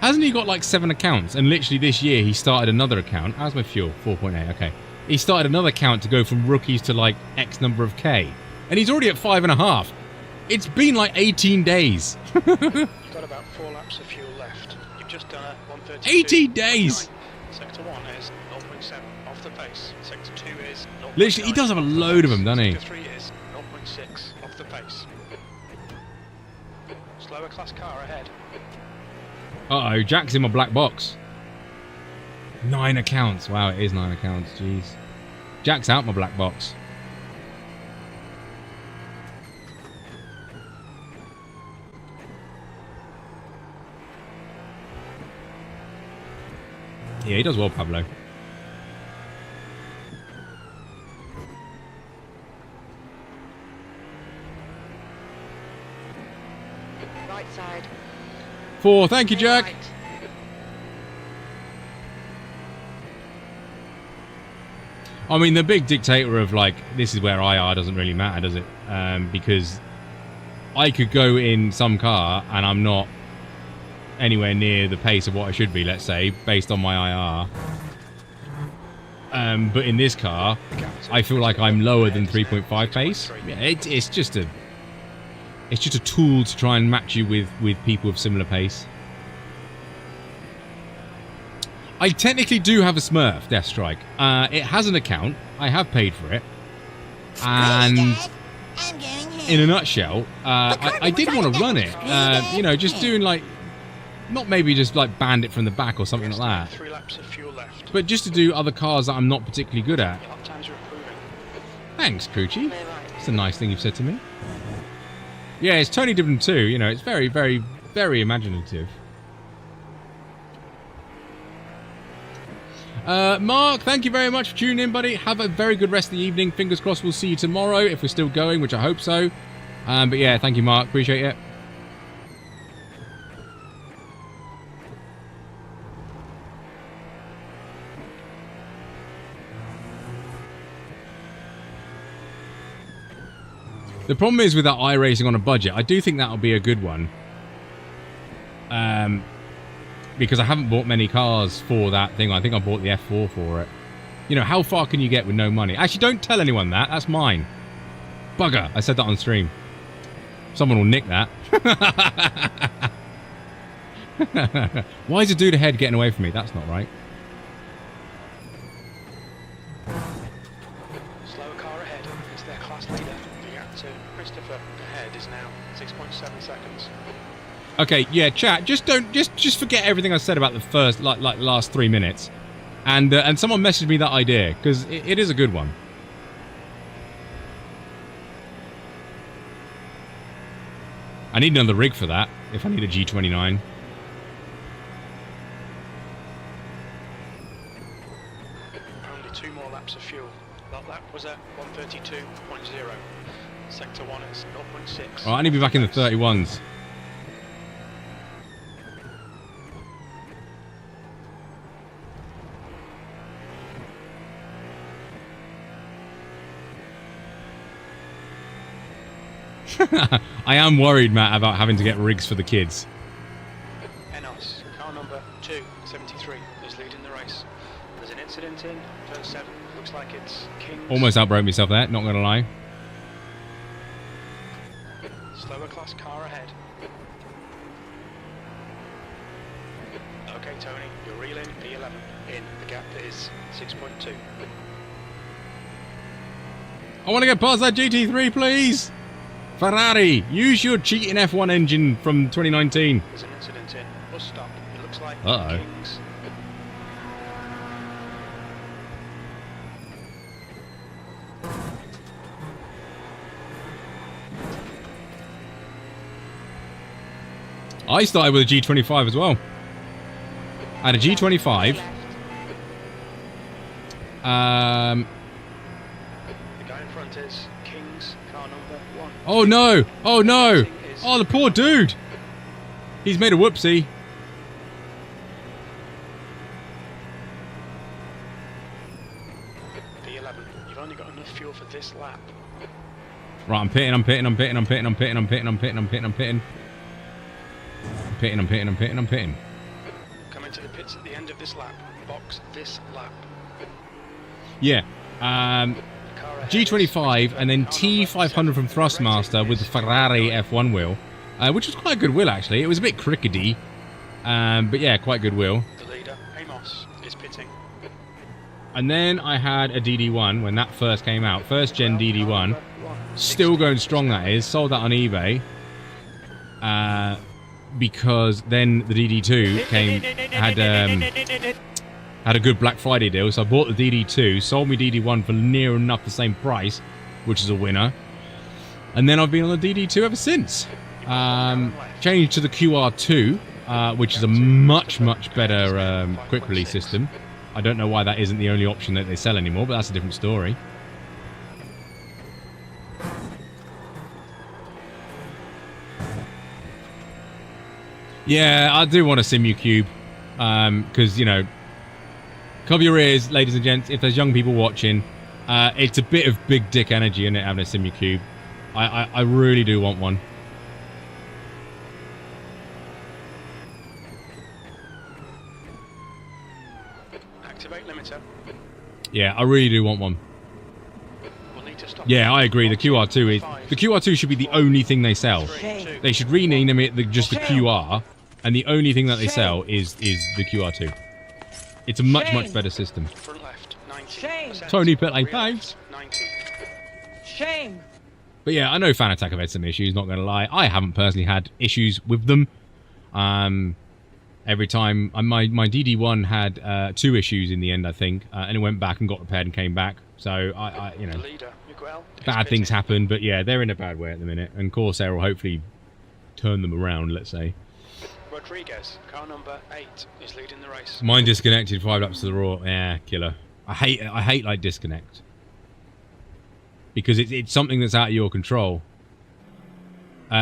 Hasn't he got like 7 accounts? And literally this year he started another account. How's my fuel? 4.8, okay. He started another account to go from rookies to like X number of K. And he's already at 5.5. It's been like 18 days. You've got about 4 laps of fuel left. You've just done a 132. 18 days! Sector 1 is 0.7 off the pace. Sector 2 is 0.9. Literally, he does have a load of them, doesn't he? Sector 3 is 0.6 off the pace. Slower class car ahead. Uh-oh, Jack's in my black box. 9 accounts. Wow, it is 9 accounts. Jeez. Jack's out my black box. Yeah, he does well, Pablo. Right side. 4. Thank you, Jack. Right. I mean, the big dictator of, like, this is where IR doesn't really matter, does it? Because I could go in some car and I'm not anywhere near the pace of what I should be, let's say, based on my IR. But in this car, I feel like I'm lower than 3.5 pace. Yeah, it's just a tool to try and match you with people of similar pace. I technically do have a Smurf, Deathstrike. It has an account. I have paid for it. And in a nutshell, I did want to run it. You know, just doing like, not maybe just like bandit from the back or something like that. 3 laps of fuel left. But just to do other cars that I'm not particularly good at. Your lap times are improving. Thanks, Coochie. It's a nice thing you've said to me. Yeah, it's Tony Dibden too. You know, it's very, very, very imaginative. Mark, thank you very much for tuning in, buddy. Have a very good rest of the evening. Fingers crossed we'll see you tomorrow if we're still going, which I hope so. But yeah, thank you, Mark. Appreciate it. The problem is with that iRacing on a budget, I do think that'll be a good one. Because I haven't bought many cars for that thing. I think I bought the F4 for it. You know, how far can you get with no money? Actually, don't tell anyone that. That's mine. Bugger. I said that on stream. Someone will nick that. Why is a dude ahead getting away from me? That's not right. Slower car ahead is their class leader. The gap to Christopher ahead is now 6.7 seconds. Okay, yeah, chat. Just forget everything I said about the first, like last 3 minutes, and someone messaged me that idea because it is a good one. I need another rig for that if I need a G29. Only 2 more laps of fuel. That lap was at 132.0. Sector 1 is 0.6. Oh, I need to be back in the 31s. I am worried, Matt, about having to get rigs for the kids. Enos, car number 273 is leading the race. There's an incident in turn 7. Looks like it's King's. Almost outbroke myself there, not going to lie. Slower class car ahead. Okay, Tony, you're reeling P11. In, the gap is 6.2. I want to get past that GT3, please! Ferrari, use your cheating F1 engine from 2019. There's an incident in bus stop. It looks like Uh-oh. King's. I started with a G25 as well. I had a G25. The guy in front is King's, car number 1. Oh no! Oh no! Oh, the poor dude! He's made a whoopsie. P11. You've only got enough fuel for this lap. Right, I'm pitting, I'm pitting, I'm pitting, I'm pitting, I'm pitting, I'm pitting, I'm pitting, I'm pitting, I'm pitting. I'm pitting, I'm pitting, I'm pitting, I'm pitting. Coming to the pits at the end of this lap. Box this lap. Yeah. G25 and then T500 from Thrustmaster with the Ferrari F1 wheel, which was quite a good wheel actually. It was a bit crickety, but yeah, quite good wheel. The leader, Amos, is pitting. And then I had a DD1 when that first came out, first gen DD1, still going strong that is. Sold that on eBay, because then the DD2 had a good Black Friday deal, so I bought the DD2, sold me DD1 for near enough the same price, which is a winner. And then I've been on the DD2 ever since. Changed to the QR2, which is a much, much better quick release system. I don't know why that isn't the only option that they sell anymore, but that's a different story. Yeah, I do want a SimuCube, because, you know, cover your ears, ladies and gents, if there's young people watching, it's a bit of big dick energy in it, having a SimuCube. I really do want one. Activate limiter. Yeah, I really do want one. We'll need to stop. Yeah, I agree. The QR2 should be the only thing they sell. They should rename it just the QR, and the only thing that they sell is the QR2. It's a much, much better system. Front left, 90%. Tony Pit Lane, thanks. 90. Shame. But yeah, I know Fan Attack have had some issues, not going to lie. I haven't personally had issues with them. Every time, my DD1 had 2 issues in the end, I think, and it went back and got repaired and came back. So, you know, bad things happen, but yeah, they're in a bad way at the minute, and Corsair will hopefully turn them around, let's say. Rodriguez, car number 8, is leading the race. Mine disconnected 5 laps to the raw. Yeah, killer. I hate like disconnect, because it's something that's out of your control.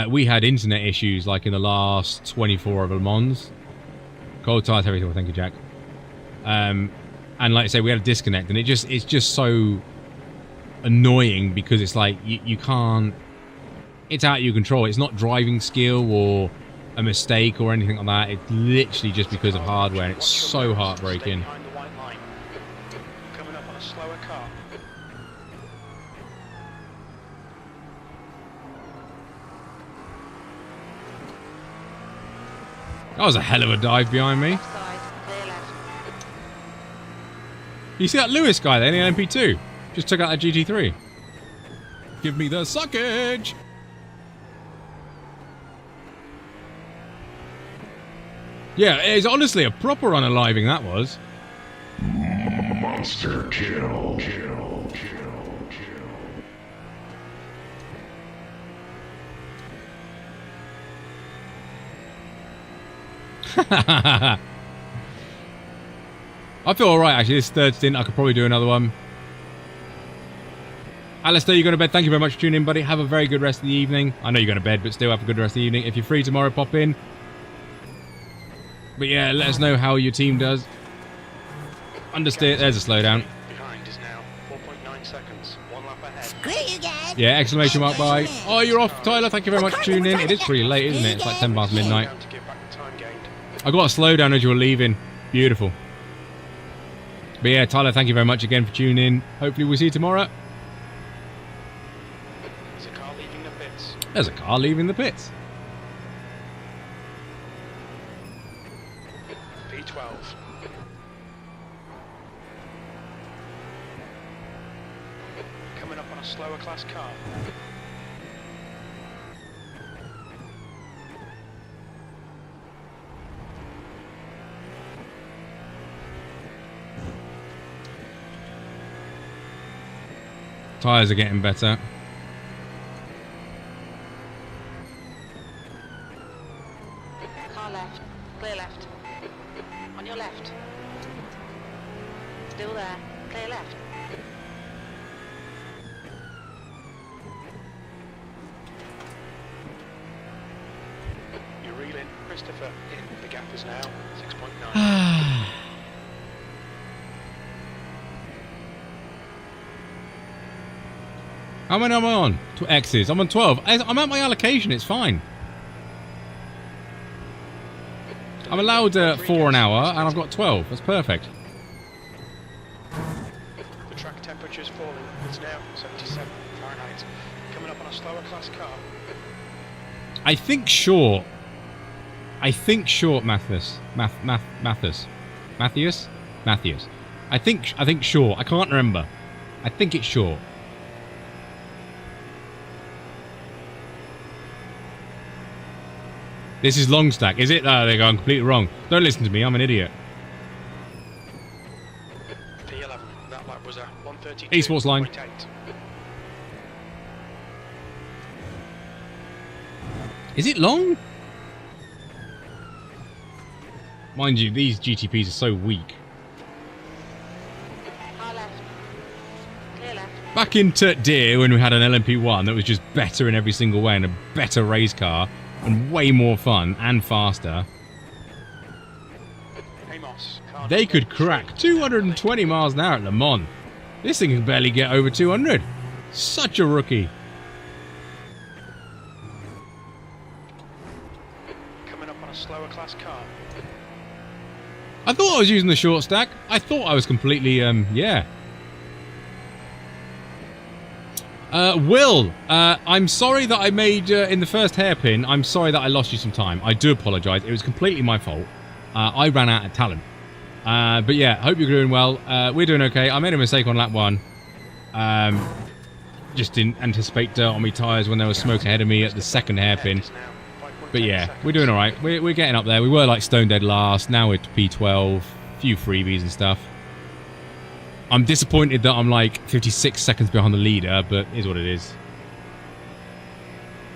We had internet issues like in the last 24 of Le Mans. Cold tires, everything. Thank you, Jack. And like I say, we had a disconnect, and it's just so annoying because it's like you can't. It's out of your control. It's not driving skill or a mistake or anything like that. It's literally just because of hardware, and it's so heartbreaking. Coming up on a slower car. That was a hell of a dive behind me. You see that Lewis guy there in the LMP2? Just took out that GT3. Give me the suckage! Yeah, it's honestly a proper unaliving that was. Monster kill. I feel alright actually, this third stint, I could probably do another one. Alistair, you're going to bed. Thank you very much for tuning in, buddy. Have a very good rest of the evening. I know you're going to bed, but still have a good rest of the evening. If you're free tomorrow, pop in. But yeah, let us know how your team does. Understeer, there's a slowdown. Behind is now 4.9 seconds. 1 lap ahead. Screw you guys. Yeah, exclamation mark by. Oh, you're off, Tyler. Thank you very much for tuning in. It is pretty late, isn't it? It's like 10 past midnight. I got a slowdown as you were leaving. Beautiful. But yeah, Tyler, thank you very much again for tuning in. Hopefully we'll see you tomorrow. There's a car leaving the pits. There's a car leaving the pits. P12. Coming up on a slower class car. Tyres are getting better. Car left. Clear left. On your left. Still there. Clear left. You're reeling. Christopher in. The gap is now 6.9. How many am I on? X's. I'm on 12. I'm at my allocation. It's fine. I'm allowed 4 an hour, and I've got 12. That's perfect. The track temperature's falling. It's now 77 Fahrenheit. Coming up on a slower class car. I think short. Matthias. Matthews. I think short. I can't remember. I think it's short. This is long stack, is it? Oh, there you go. I'm completely wrong. Don't listen to me. I'm an idiot. P11. That lap was a 132.8. Esports line. Is it long? Mind you, these GTPs are so weak. Car left. Clear left. Back into Deer when we had an LMP1 that was just better in every single way and a better race car and way more fun and faster. They could crack 220 miles an hour at Le Mans. This thing can barely get over 200. Such a rookie. Coming up on a slower class car. I thought I was using the short stack. I thought I was completely, yeah. Will, I'm sorry that I made, in the first hairpin, I'm sorry that I lost you some time. I do apologise. It was completely my fault. I ran out of talent. But yeah, hope you're doing well. We're doing okay. I made a mistake on lap 1. Just didn't anticipate dirt on my tyres when there was smoke ahead of me at the second hairpin. But yeah, we're doing alright. We're getting up there. We were like stone dead last. Now we're P12. A few freebies and stuff. I'm disappointed that I'm like 56 seconds behind the leader, but it is what it is.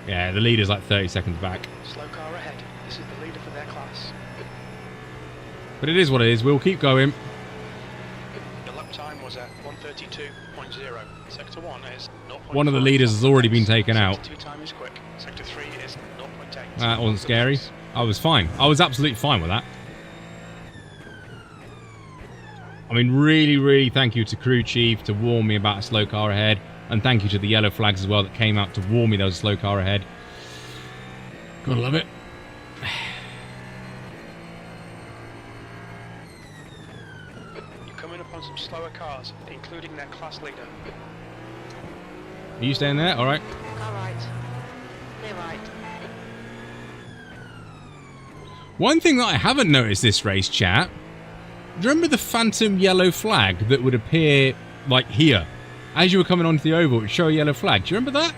Yeah, the leader's like 30 seconds back. Slow car ahead. This is the leader for their class. But it is what it is. We'll keep going. The lap time was at 132.0. Sector 1 is 0.5. One of the leaders has already been taken out. Sector 2 time is quick. Sector 3 is 0.8. That wasn't scary. I was fine. I was absolutely fine with that. I mean, really, really thank you to Crew Chief to warn me about a slow car ahead. And thank you to the yellow flags as well that came out to warn me there was a slow car ahead. Gotta love it. You're coming up on some slower cars, including their class leader. Are you staying there? Alright. Car right. Clear right. One thing that I haven't noticed this race, chat. Do you remember the phantom yellow flag that would appear, like, here? As you were coming onto the oval, it would show a yellow flag. Do you remember that?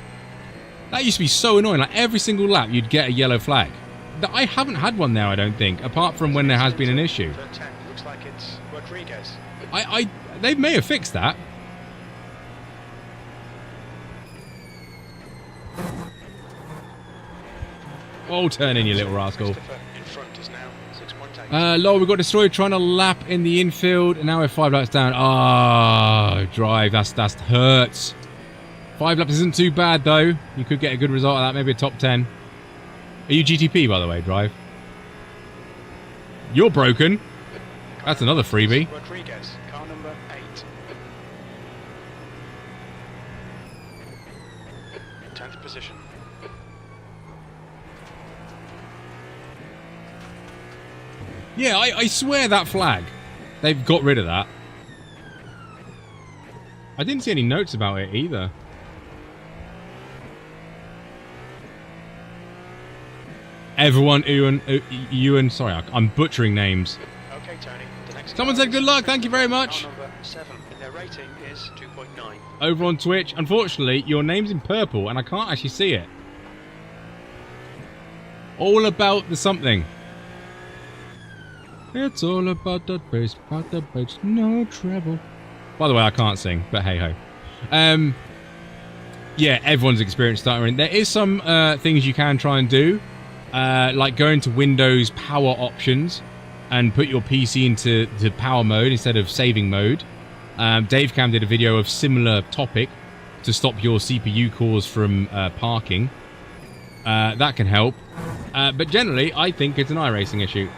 That used to be so annoying. Like, every single lap, you'd get a yellow flag. I haven't had one now, I don't think, apart from when there has been an issue. Looks like it's Rodriguez. They may have fixed that. Oh, turn in, you little rascal. In front is now 6.8. Lol, we got destroyed trying to lap in the infield, and now we're 5 laps down. Ah, drive. That's hurts. 5 laps isn't too bad though. You could get a good result of that, maybe a top 10. Are you GTP, by the way, Drive? You're broken. That's another freebie. Rodriguez, car number 8. 9th position. Yeah, I swear that flag. They've got rid of that. I didn't see any notes about it either. Everyone, Ewan, sorry, I'm butchering names. Okay, Tony. The next Someone said good luck, thank you very much. Car number 7. Their rating is 2.9. Over on Twitch, unfortunately, your name's in purple and I can't actually see it. All about the something. It's all about the bass, no treble. By the way, I can't sing, but hey ho. Yeah, everyone's experienced stuttering. There is some things you can try and do. Like go into Windows power options and put your PC into power mode instead of saving mode. Dave Cam did a video of similar topic to stop your CPU cores from parking. That can help. But generally, I think it's an iRacing issue.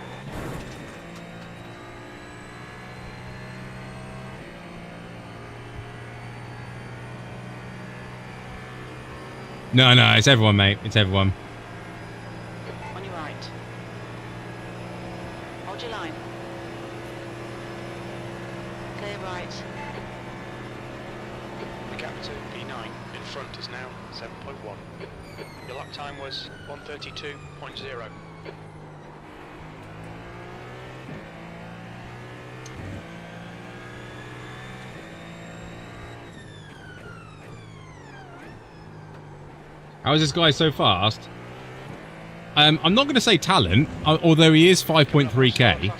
No, it's everyone, mate. It's everyone. On your right. Hold your line. Clear right. The gap to P9 in front is now 7.1. Your lap time was 1:32.0. How is this guy so fast? I'm not going to say talent, although he is 5.3k.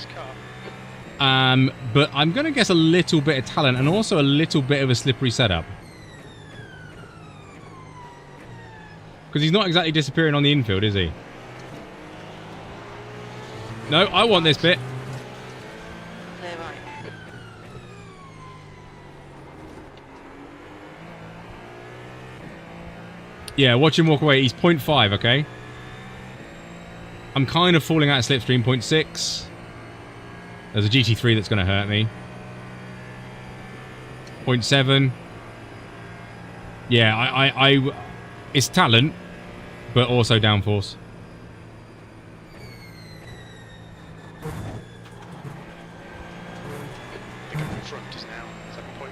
But I'm going to guess a little bit of talent and also a little bit of a slippery setup. Because he's not exactly disappearing on the infield, is he? No, I want this bit. Clear right. Yeah, watch him walk away. He's 0.5, okay? I'm kind of falling out of slipstream, 0.6. There's a GT3 that's going to hurt me. 0.7. Yeah, I it's talent, but also downforce. The gap in front is now 7.5.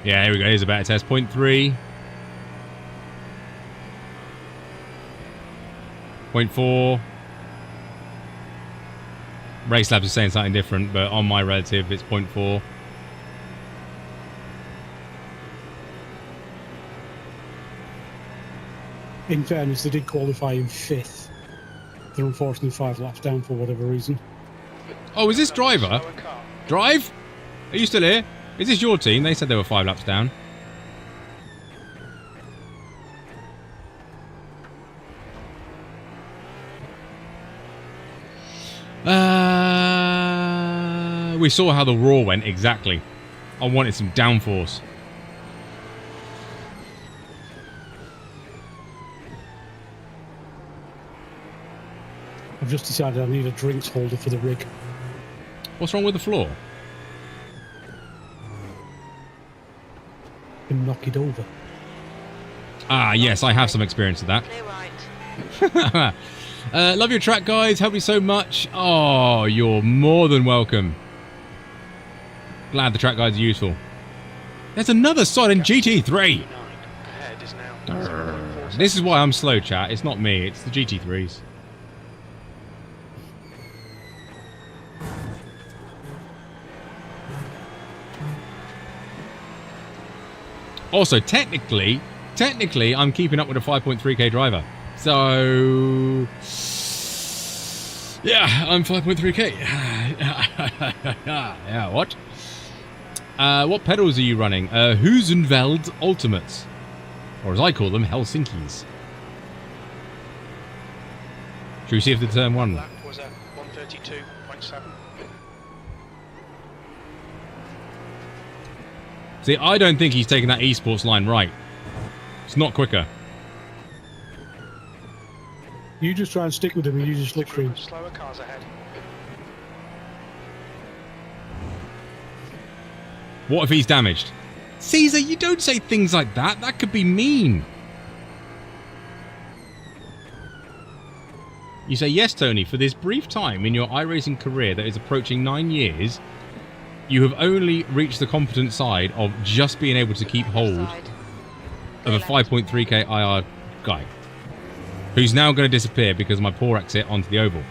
Yeah, here we go. Here's a better test. 0.3. 0.4. Race Labs is saying something different, but on my relative, it's 0.4. In fairness, they did qualify in 5th. They're unfortunately 5 laps down for whatever reason. Oh, is this driver? Drive? Are you still here? Is this your team? They said they were 5 laps down. We saw how the Raw went, exactly. I wanted some downforce. I've just decided I need a drinks holder for the rig. What's wrong with the floor? And knock it over. Ah, yes, I have some experience with that. Clear right. Love your track, guys. Help me so much. Oh, you're more than welcome. Glad the track guides are useful. There's another solid GT3. Ahead is now This is why I'm slow, chat. It's not me. It's the GT3s. Also, technically, I'm keeping up with a 5.3k driver. So, yeah, I'm 5.3k. Yeah, what? What pedals are you running? Husenveld Ultimates. Or as I call them, Helsinki's. Should we see if the turn 1? lap was at 1:32.7. See, I don't think he's taking that esports line right. It's not quicker. You just try and stick with him and use your slipstream. Slower cars ahead. What if he's damaged? Caesar, you don't say things like that. That could be mean. You say, yes, Tony, for this brief time in your iRacing career that is approaching 9 years, you have only reached the competent side of just being able to keep hold of a 5.3k IR guy, who's now going to disappear because of my poor exit onto the oval.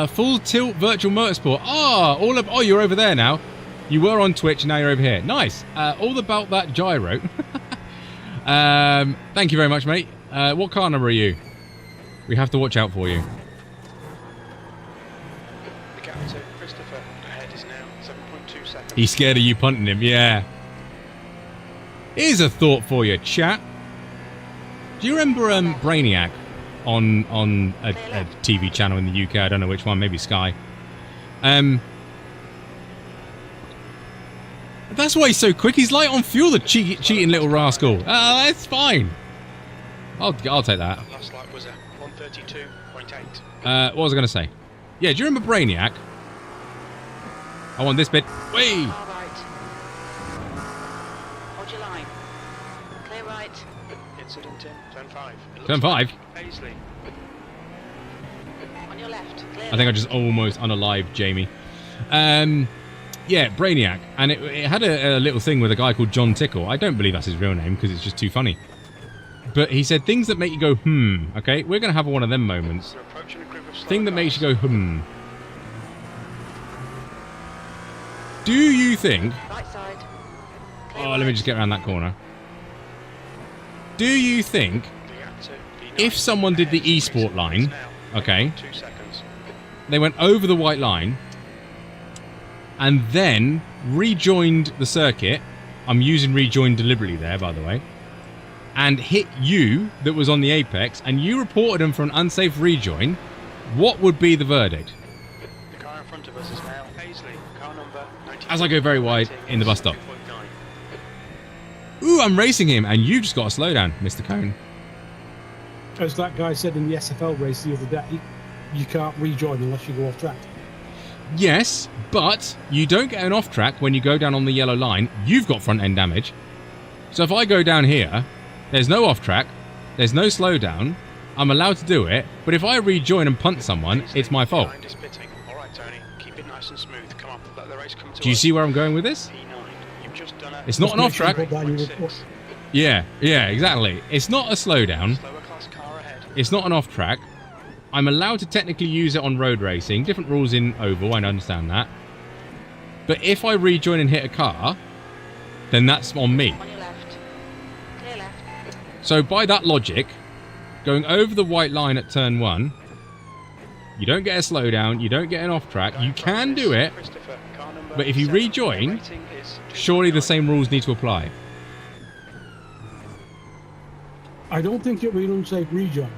Full tilt virtual motorsport. Oh, you're over there now. You were on Twitch, now you're over here. Nice. All about that gyro. Thank you very much, mate. What car number are you? We have to watch out for you. The gap to Christopher ahead is now 7.2 seconds. He's scared of you punting him, yeah. Here's a thought for you, chat. Do you remember Brainiac on a TV channel in the UK? I don't know which one, maybe Sky. That's why he's so quick. He's light on fuel, the cheating little rascal. That's fine. I'll take that. Last lap was a 132.8. What was I going to say? Yeah, do you remember Brainiac? I want this bit. Wait. Far right. Hold your line. Clear right. Incident in turn 5. Turn 5? Paisley. On your left. Clear I think I just almost unalived Jamie. Yeah, Brainiac. And it had a little thing with a guy called John Tickle. I don't believe that's his real name because it's just too funny. But he said things that make you go, okay? We're going to have one of them moments. Thing that makes you go, Do you think... Right side. Oh, let me just get around that corner. Do you think if someone did the eSport line, okay, they went over the white line and then rejoined the circuit, I'm using rejoin deliberately there, by the way, and hit you that was on the apex, and you reported them for an unsafe rejoin, what would be the verdict? The car in front of us is now Paisley, car number 19. As I go very wide in the bus stop. Ooh, I'm racing him, and you just got a slowdown, Mr. Cone. As that guy said in the SFL race the other day, you can't rejoin unless you go off track. Yes, but you don't get an off track when you go down on the yellow line. You've got front end damage. So if I go down here, there's no off track, there's no slowdown, I'm allowed to do it, but if I rejoin and punt someone, it's my fault. Do you see where I'm going with this? It's not an off track. Yeah, exactly. It's not a slowdown. It's not an off track. I'm allowed to technically use it on road racing. Different rules in oval, I understand that. But if I rejoin and hit a car, then that's on me. On your left. Clear left. So by that logic, going over the white line at turn 1, you don't get a slowdown, you don't get an off track, you can do it, but if you rejoin, surely the same rules need to apply. I don't think it would be an unsafe rejoin.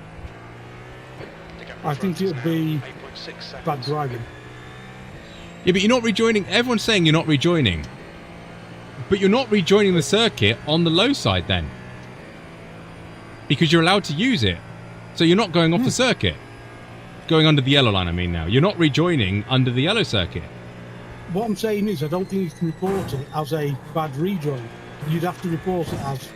I think it would be bad driving. Yeah, but you're not rejoining. Everyone's saying you're not rejoining. But you're not rejoining the circuit on the low side then. Because you're allowed to use it. So you're not going off the circuit. Going under the yellow line, I mean now. You're not rejoining under the yellow circuit. What I'm saying is I don't think you can report it as a bad rejoin. You'd have to report it as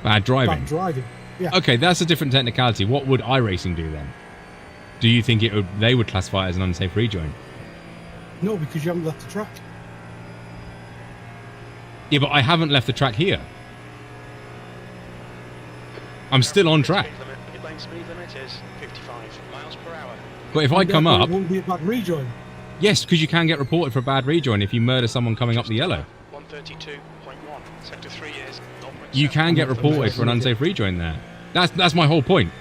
bad driving. Bad driving. Yeah. Okay, that's a different technicality. What would iRacing do then? Do you think they would classify it as an unsafe rejoin? No, because you haven't left the track. Yeah, but I haven't left the track here. I'm still on track. Speed limit is 55 miles per hour. But if I come up... It wouldn't be a bad rejoin. Yes, because you can get reported for a bad rejoin if you murder someone coming up the yellow. 132.1, sector 3 is 0.7. You can get reported for an unsafe rejoin there. That's my whole point.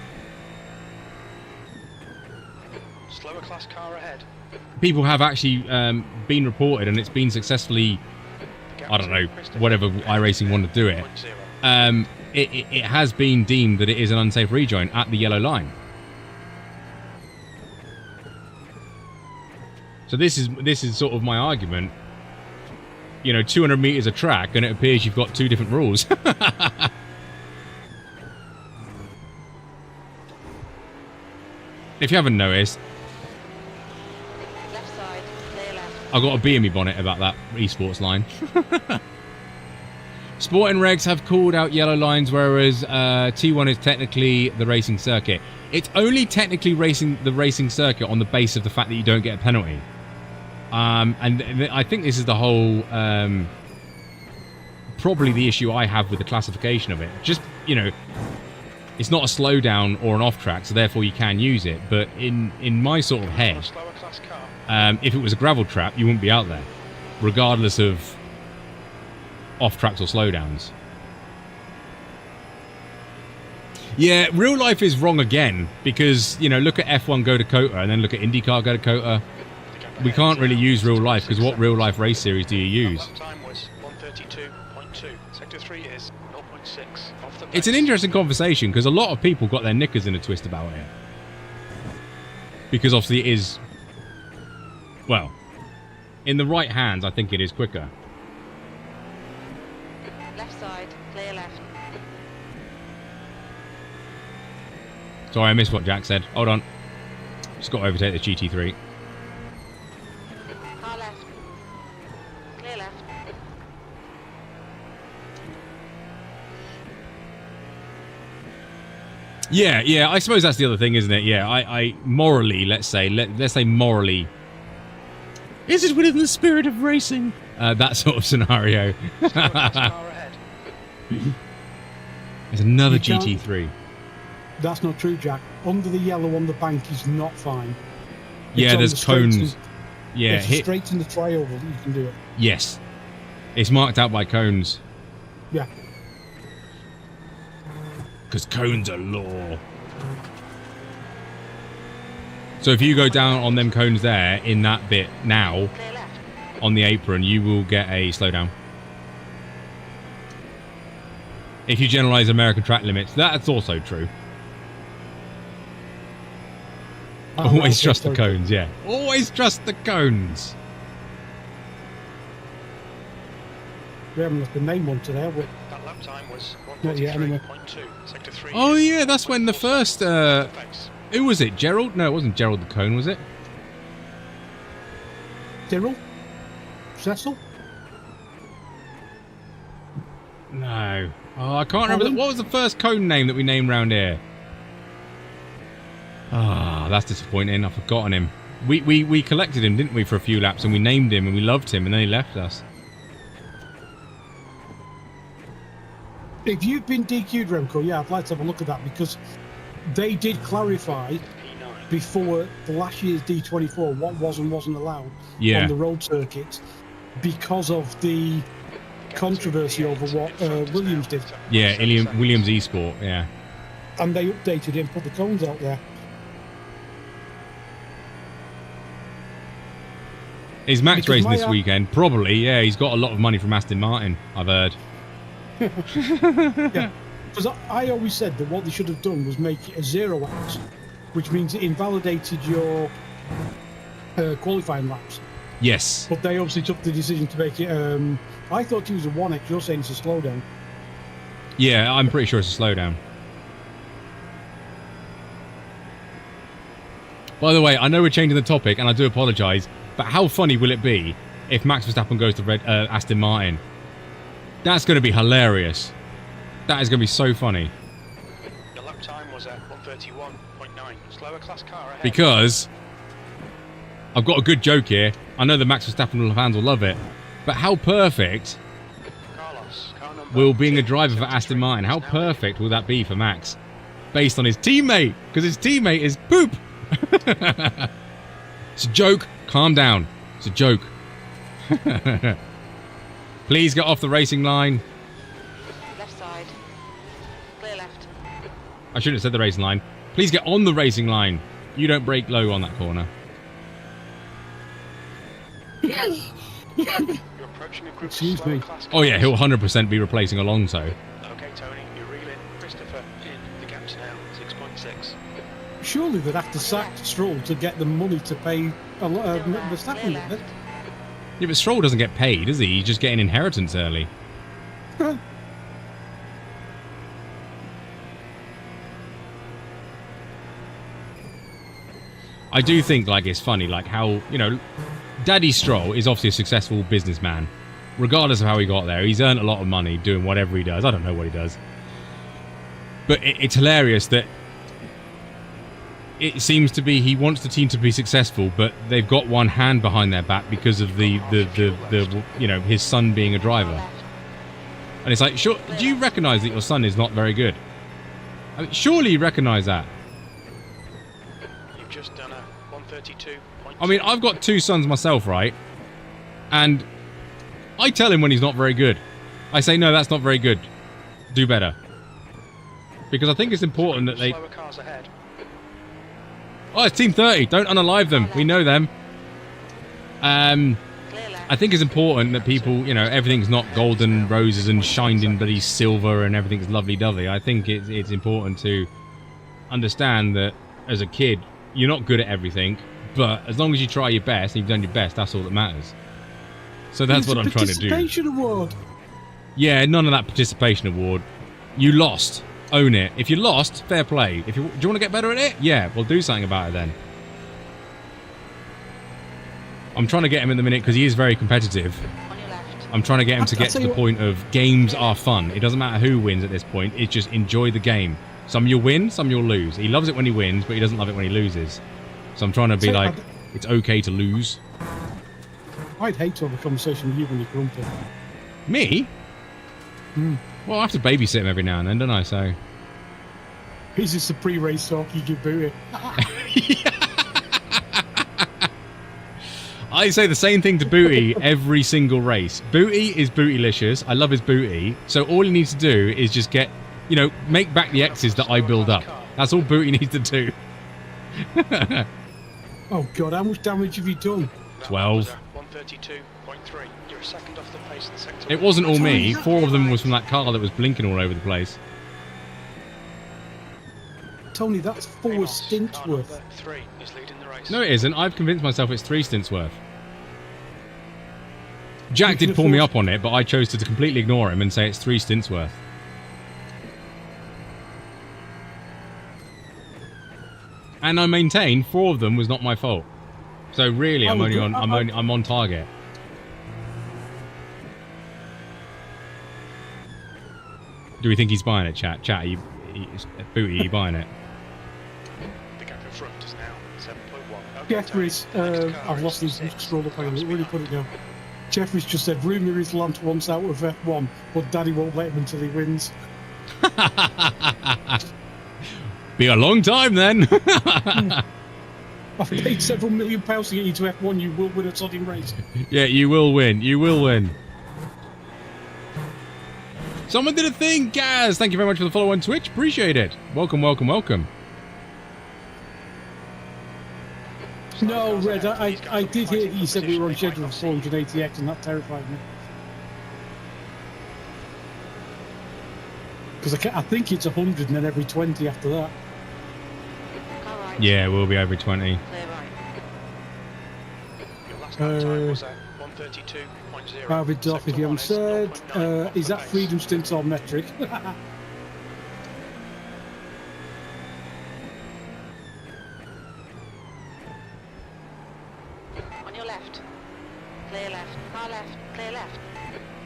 Slower class car ahead. People have actually been reported and it's been successfully, I don't know, whatever iRacing want to do it. It has been deemed that it is an unsafe rejoin at the yellow line. So this is sort of my argument. You know, 200 meters of track and it appears you've got two different rules. If you haven't noticed, I've got a bee in my bonnet about that esports line. Sporting regs have called out yellow lines, whereas T1 is technically the racing circuit. It's only technically the racing circuit on the base of the fact that you don't get a penalty. And I think this is the whole, probably the issue I have with the classification of it. Just, you know, it's not a slowdown or an off track, so therefore you can use it. But in my sort of head, if it was a gravel trap, you wouldn't be out there, regardless of off tracks or slowdowns. Yeah, real life is wrong again, because, you know, look at F1 go Dakota and then look at IndyCar go Dakota. We can't really use real life, because what real life race series do you use? Time was 132.2. Sector 3 is 0.6 off the pace. It's an interesting conversation, because a lot of people got their knickers in a twist about it. Because obviously it is, well, in the right hands, I think it is quicker. Left side, clear left. Sorry, I missed what Jack said. Hold on. Just got to overtake the GT3. Car left. Clear left. Yeah, I suppose that's the other thing, isn't it? Yeah, I morally, let's say morally, is it within the spirit of racing? That sort of scenario. There's another GT3. That's not true, Jack. Under the yellow on the bank is not fine. Yeah, there's cones. Yeah, straight in the trioval, you can do it. Yes, it's marked out by cones. Yeah. Because cones are law. So if you go down on them cones there, in that bit now, on the apron, you will get a slowdown. If you generalise American track limits, that's also true. Always trust the cones, yeah. Always trust the cones. We haven't looked the name one today, but that lap time was 143.2. Sector 3. Oh yeah, that's when the first who was it? Gerald? No, it wasn't Gerald the Cone, was it? Cyril? Cecil? No. Oh, I can't remember. What was the first cone name that we named round here? Ah, that's disappointing. I've forgotten him. We collected him, didn't we, for a few laps, and we named him and we loved him, and then he left us. If you've been DQ'd, Remco, yeah, I'd like to have a look at that, because they did clarify before last year's D24 what was and wasn't allowed on the road circuits because of the controversy over what Williams did. Yeah, Williams eSport, yeah. And they updated it and put the cones out there. Is Max racing this weekend? Probably, yeah. He's got a lot of money from Aston Martin, I've heard. Yeah, because I always said that what they should have done was make it a 0x, which means it invalidated your qualifying laps. Yes. But they obviously took the decision to make it. I thought it was a 1x. You're saying it's a slowdown. Yeah, I'm pretty sure it's a slowdown. By the way, I know we're changing the topic, and I do apologise, but how funny will it be if Max Verstappen goes to Aston Martin? That's going to be hilarious. That is going to be so funny. Your lap time was at 131.9. Slower class car ahead. Because I've got a good joke here. I know the Max Verstappen fans will love it. But how perfect will being a driver for Aston Martin, how perfect will that be for Max? Based on his teammate. Because his teammate is poop. It's a joke. Calm down. It's a joke. Please get off the racing line. Left side. Clear left. I shouldn't have said the racing line. Please get on the racing line. You don't brake low on that corner. You're approaching a group Excuse me. Oh yeah, he'll 100% be replacing Alonso. Okay, Tony, you reel in Christopher in. The gap's now 6.6. Surely they'd have to sack Stroll to get the money to pay Verstappen. Yeah, but Stroll doesn't get paid, does he? He's just getting inheritance early. I do think, like, it's funny, like, how, you know, Daddy Stroll is obviously a successful businessman. Regardless of how he got there, he's earned a lot of money doing whatever he does. I don't know what he does. But it's hilarious that it seems to be he wants the team to be successful, but they've got one hand behind their back because of the you know, his son being a driver. And it's like, sure, do you recognise that your son is not very good? I mean, surely you recognise that. You've just done a 132. I mean, I've got 2 sons myself, right? And I tell him when he's not very good. I say, no, that's not very good. Do better. Because I think it's important that they... Slower cars ahead. Oh, it's Team 30. Don't unalive them. We know them. I think it's important that people, you know, everything's not golden roses and shined in bloody silver and everything's lovely-dovey. I think it's important to understand that as a kid, you're not good at everything, but as long as you try your best and you've done your best, that's all that matters. So that's what I'm trying to do. Participation award. Yeah, none of that participation award. You lost. Own it. If you lost, fair play. Do you want to get better at it? Yeah, well, do something about it then. I'm trying to get him in the minute because he is very competitive. I'm trying to get him to get to the point of games are fun. It doesn't matter who wins at this point. It's just enjoy the game. Some you'll win, some you'll lose. He loves it when he wins, but he doesn't love it when he loses. So I'm trying to be like, it's okay to lose. I'd hate to have a conversation with you when you're grumpy. Me? Well, I have to babysit him every now and then, don't I? So. Is this the pre-race talk you give Booty? I say the same thing to Booty every single race. Booty is bootylicious. I love his booty. So all he needs to do is just get, you know, make back the X's that I build up. That's all Booty needs to do. Oh God, how much damage have you done? 12. 132.3. You're a second off the pace in sector. It wasn't all me. 4 of them was from that car that was blinking all over the place. Tony, that's 4 stints worth. 3 is leading the race. No, it isn't. I've convinced myself it's 3 stints worth. Jack did pull me up on it, but I chose to completely ignore him and say it's 3 stints worth. And I maintain 4 of them was not my fault. So really, I'm on target. Do we think he's buying it, chat? Chat, Booty, are you buying it? The gap in front is now 7.1. Jeffrey's, I've lost his scroll up. Let me put it down. Jeffrey's just said, rumour is Lance wants out of F1, but Daddy won't let him until he wins. Be a long time then. I've paid several £1 million to get you to F1. You will win a sodding race. Yeah, you will win. You will win. Someone did a thing, Gaz. Thank you very much for the follow on Twitch. Appreciate it. Welcome, welcome, welcome. No, Red, I did hear that you said we were on schedule for 480X, and that terrified me. Because I think it's 100 and then every 20 after that. Yeah, we'll be every 20. Your last lap time was at 132.0. David Doff, if you haven't said, is that freedom stints or metric? On your left. Clear left. Far left. Clear left.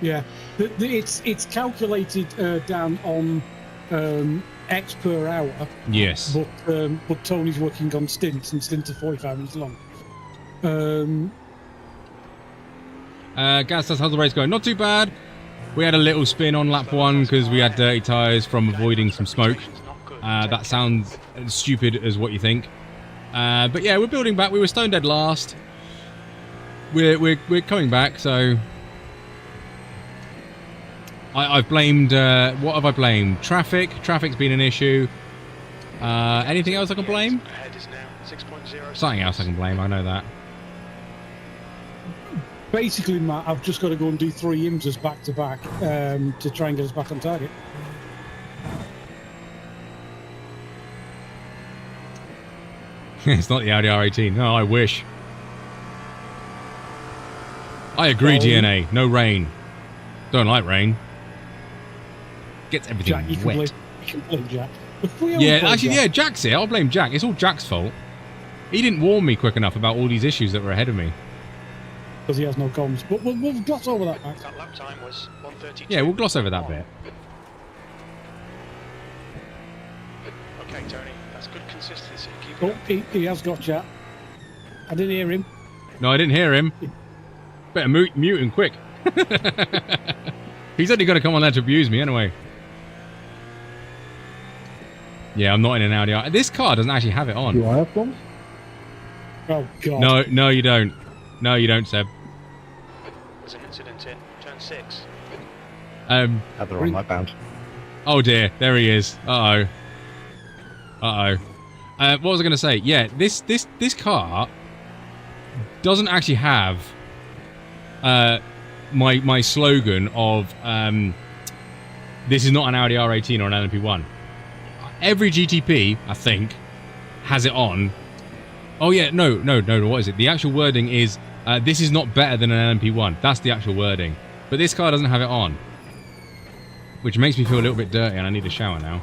Yeah, it's calculated down on X per hour. Yes. But Tony's working on stints, and stints are 45 minutes long. Gaz says, how's the race going? Not too bad. We had a little spin on lap 1 because we had dirty tyres from avoiding some smoke. That sounds as stupid as what you think. But yeah, we're building back. We were stone dead last. We're coming back, so... I've blamed... what have I blamed? Traffic. Traffic's been an issue. Anything else I can blame? Something else I can blame, I know that. Basically, Matt, I've just got to go and do 3 IMSAs back to back to try and get us back on target. It's not the Audi R18. No, I wish. I agree, DNA. No rain. Don't like rain. Gets everything Jack, you wet. You can blame Jack. Yeah, actually, yeah, Jack's here. I'll blame Jack. It's all Jack's fault. He didn't warn me quick enough about all these issues that were ahead of me. because he has no comms. But we'll gloss over that, Max. That lap time was 1:32. Yeah, we'll gloss over that bit. Okay, Tony, that's good consistency. Keep it Oh, up. he has got chat. I didn't hear him. No, I didn't hear him. Better mute him quick. He's only going to come on there to abuse me anyway. Yeah, I'm not in an Audi. This car doesn't actually have it on. Do I have comms? Oh, God. No, you don't. No, you don't, Seb. There's an incident in turn 6. Other on my bounce. Oh dear, there he is. Uh-oh. What was I going to say? Yeah, this car doesn't actually have my slogan of this is not an Audi R18 or an LMP1. Every GTP, I think, has it on. Oh yeah, no, what is it? The actual wording is this is not better than an LMP1. That's the actual wording. But this car doesn't have it on. Which makes me feel a little bit dirty and I need a shower now.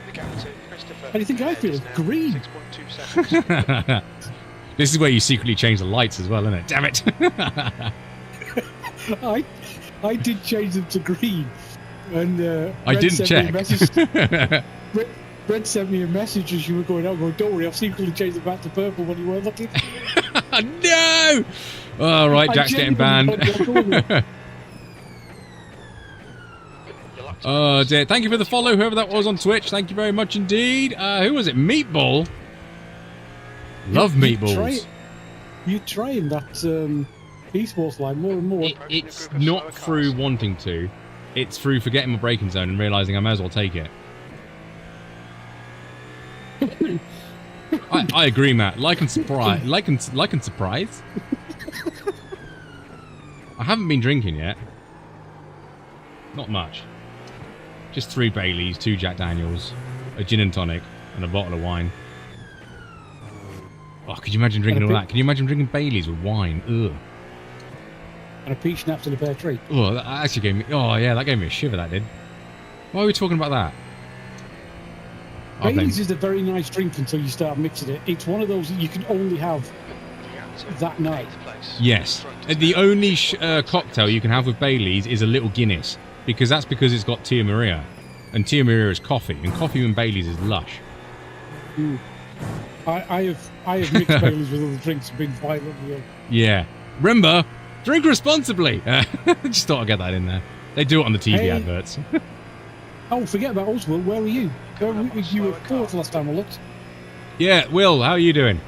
The gap to Christopher. How do you think I feel? is now Green. 6.2 seconds. This is where you secretly change the lights as well, isn't it? Damn it! I did change them to green. And I didn't check. Red sent me a message as you were going out going, don't worry, I've secretly changed it back to purple when you weren't looking. No! All right, Jack's getting banned. Oh dear. Thank you for the follow, whoever that was on Twitch. Thank you very much indeed. Who was it? Meatball? Love meatballs. You're trying that esports line more and more. It's not through wanting to. It's through forgetting my braking zone and realising I may as well take it. I agree, Matt. Like and surprise. Like and surprise. I haven't been drinking yet. Not much. Just 3 Baileys, 2 Jack Daniels, a gin and tonic, and a bottle of wine. Oh, could you imagine drinking all that? Can you imagine drinking Baileys with wine? Ugh. And a peach schnapps and a pear tree. Oh, that actually gave me... Oh, yeah, that gave me a shiver, that did. Why are we talking about that? Baileys is a very nice drink until you start mixing it. It's one of those that you can only have that night. Yes. The only cocktail you can have with Baileys is a little Guinness. Because it's got Tia Maria. And Tia Maria is coffee. And coffee and Baileys is lush. Mm. I have mixed Baileys with other drinks and been violently. Yeah. Remember, drink responsibly. Just thought I'd get that in there. They do it on the TV adverts. Oh, forget about us, Will. Where are you? You were fourth last time I looked. Yeah, Will, how are you doing?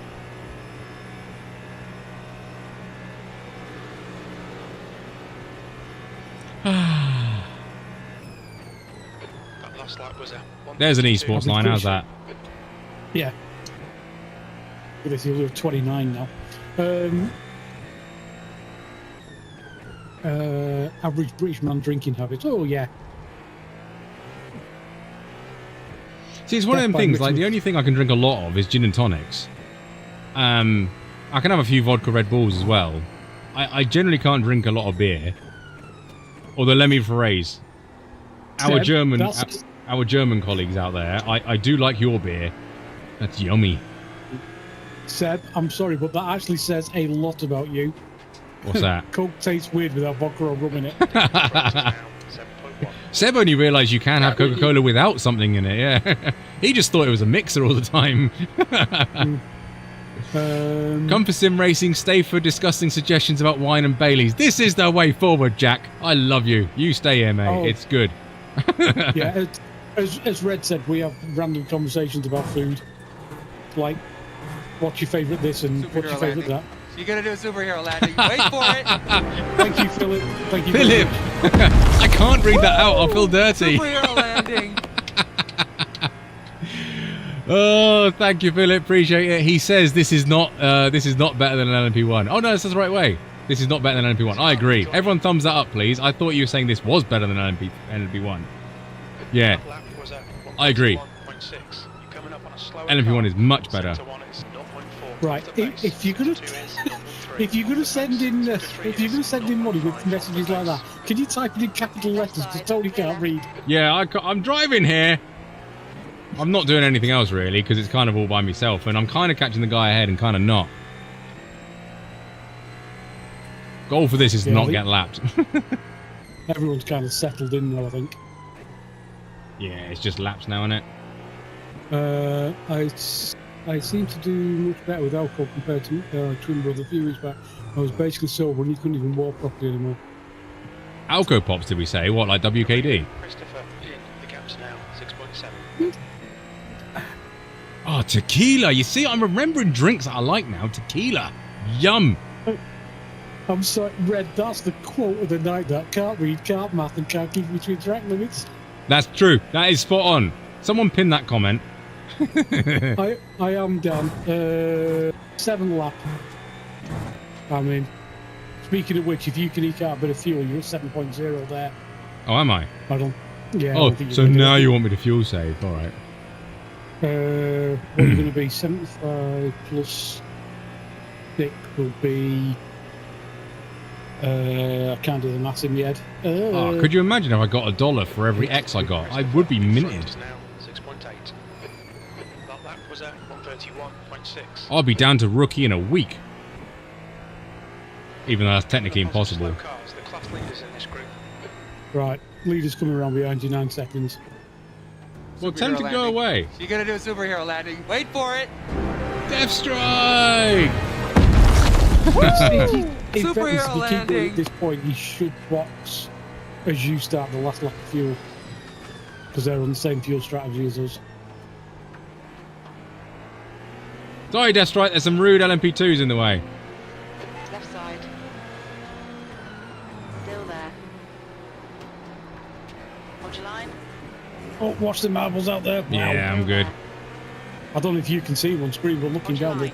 There's an esports line, how's that? Yeah. You're 29 now. Average British man drinking habits. Oh, yeah. See, it's one of them things, like, the only thing I can drink a lot of is gin and tonics. I can have a few vodka Red Bulls as well. I generally can't drink a lot of beer. Although, let me rephrase. Our German colleagues out there, I do like your beer. That's yummy. Seb, I'm sorry, but that actually says a lot about you. What's that? Coke tastes weird without vodka or rum in it. Seb only realised you can have Coca-Cola without something in it, yeah. He just thought it was a mixer all the time. Come for sim racing, stay for disgusting suggestions about wine and Baileys. This is the way forward, Jack. I love you. You stay here, mate. Oh. It's good. Yeah, as Red said, we have random conversations about food. Like, what's your favourite this and what's your favourite that? You're going to do a superhero landing. Wait for it. Thank you, Philip. Thank you, Philip. I can't read that out. I'll feel dirty. Superhero landing. Oh, thank you, Philip. Appreciate it. He says this is not better than an LMP1. Oh no, that's the right way. This is not better than an LMP1. I agree. Everyone, thumbs that up, please. I thought you were saying this was better than an LMP1. Yeah, I agree. LMP1 is much better. Right, if you're gonna send in money with messages like that, can you type it in capital letters? Because Tony can't read. Yeah, I'm driving here. I'm not doing anything else really because it's kind of all by myself, and I'm kind of catching the guy ahead and kind of not. Goal for this is Yeah, not get lapped. Everyone's kind of settled in now, I think. Yeah, it's just laps now, isn't it? I seem to do much better with alcohol compared to twin brother a few weeks back. I was basically sober and you couldn't even walk properly anymore. Alco Pops, did we say? What, like WKD? Christopher in. The gap's now 6.7. Oh, tequila. You see, I'm remembering drinks that I like now. Tequila. Yum. I'm sorry, Red, that's the quote of the night. That can't read, can't math, and can't keep between track limits. That's true. That is spot on. Someone pin that comment. I am down. 7 lap. I mean, speaking of which, if you can eke out a bit of fuel, you're at 7.0 there. Oh, am I? I don't. Yeah. Oh, I don't think so now you want me to fuel save? All right. what are you going to be? 75 plus 6 will be. I can't do the maths in my head. Oh, could you imagine if I got $1 for every X I got? I would be minted. Now 6.8. That lap was at 131.6. I'll be down to rookie in a week. Even though that's technically impossible. Cars, the class leaders in this group. Right, leaders coming around behind you, 9 seconds. Well, tell them to go away. You're gonna do a superhero landing. Wait for it. Death strike! Superhero landing. At this point, you should box as you start the last lap of fuel. Because they're on the same fuel strategy as us. Sorry, Death Strike, there's some rude LMP2s in the way. Left side. Still there. Hold your line. Oh, watch the marbles out there. Wow. Yeah, I'm good. I don't know if you can see them on screen, but looking down, they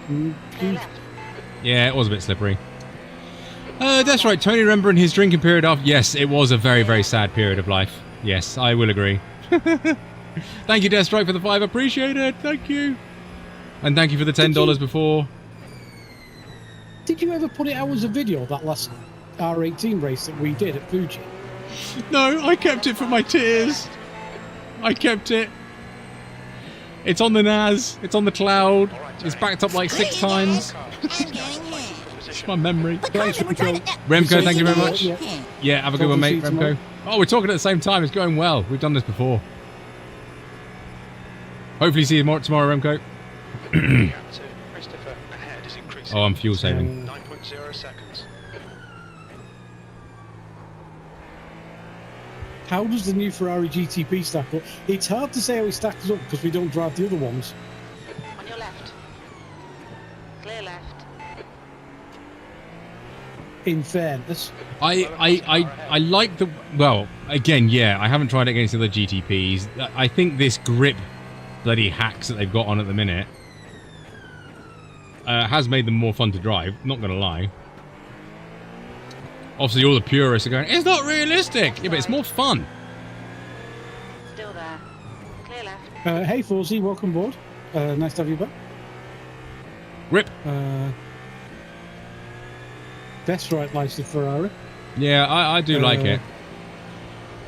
Yeah, it was a bit slippery. That's right, Tony remembering his drinking period off. Yes, it was a very, very sad period of life. Yes, I will agree. Thank you, Death Strike, for the 5. Appreciate it. Thank you. And thank you for the $10 before. Did you ever put it out as a video, that last R18 race that we did at Fuji? No, I kept it for my tears. I kept it. It's on the NAS. It's on the cloud. It's backed up like 6 times. It's my memory. Remco, thank you very much. Yeah, have a good one, mate, Remco. Oh, we're talking at the same time. It's going well. We've done this before. Hopefully see you more tomorrow, Remco. Oh, I'm fuel saving. 9.0 seconds. How does the new Ferrari GTP stack up? It's hard to say how it stacks up because we don't drive the other ones. On your left. Clear left. In fairness, I like the... Well, again, yeah, I haven't tried it against the other GTPs. I think this grip bloody hacks that they've got on at the minute has made them more fun to drive, not going to lie. Obviously, all the purists are going, it's not realistic! Yeah, but it's more fun. Still there. Clear left. hey, Forzy, welcome aboard. Nice to have you back. Rip. That's right, likes the Ferrari. Yeah, I do like it.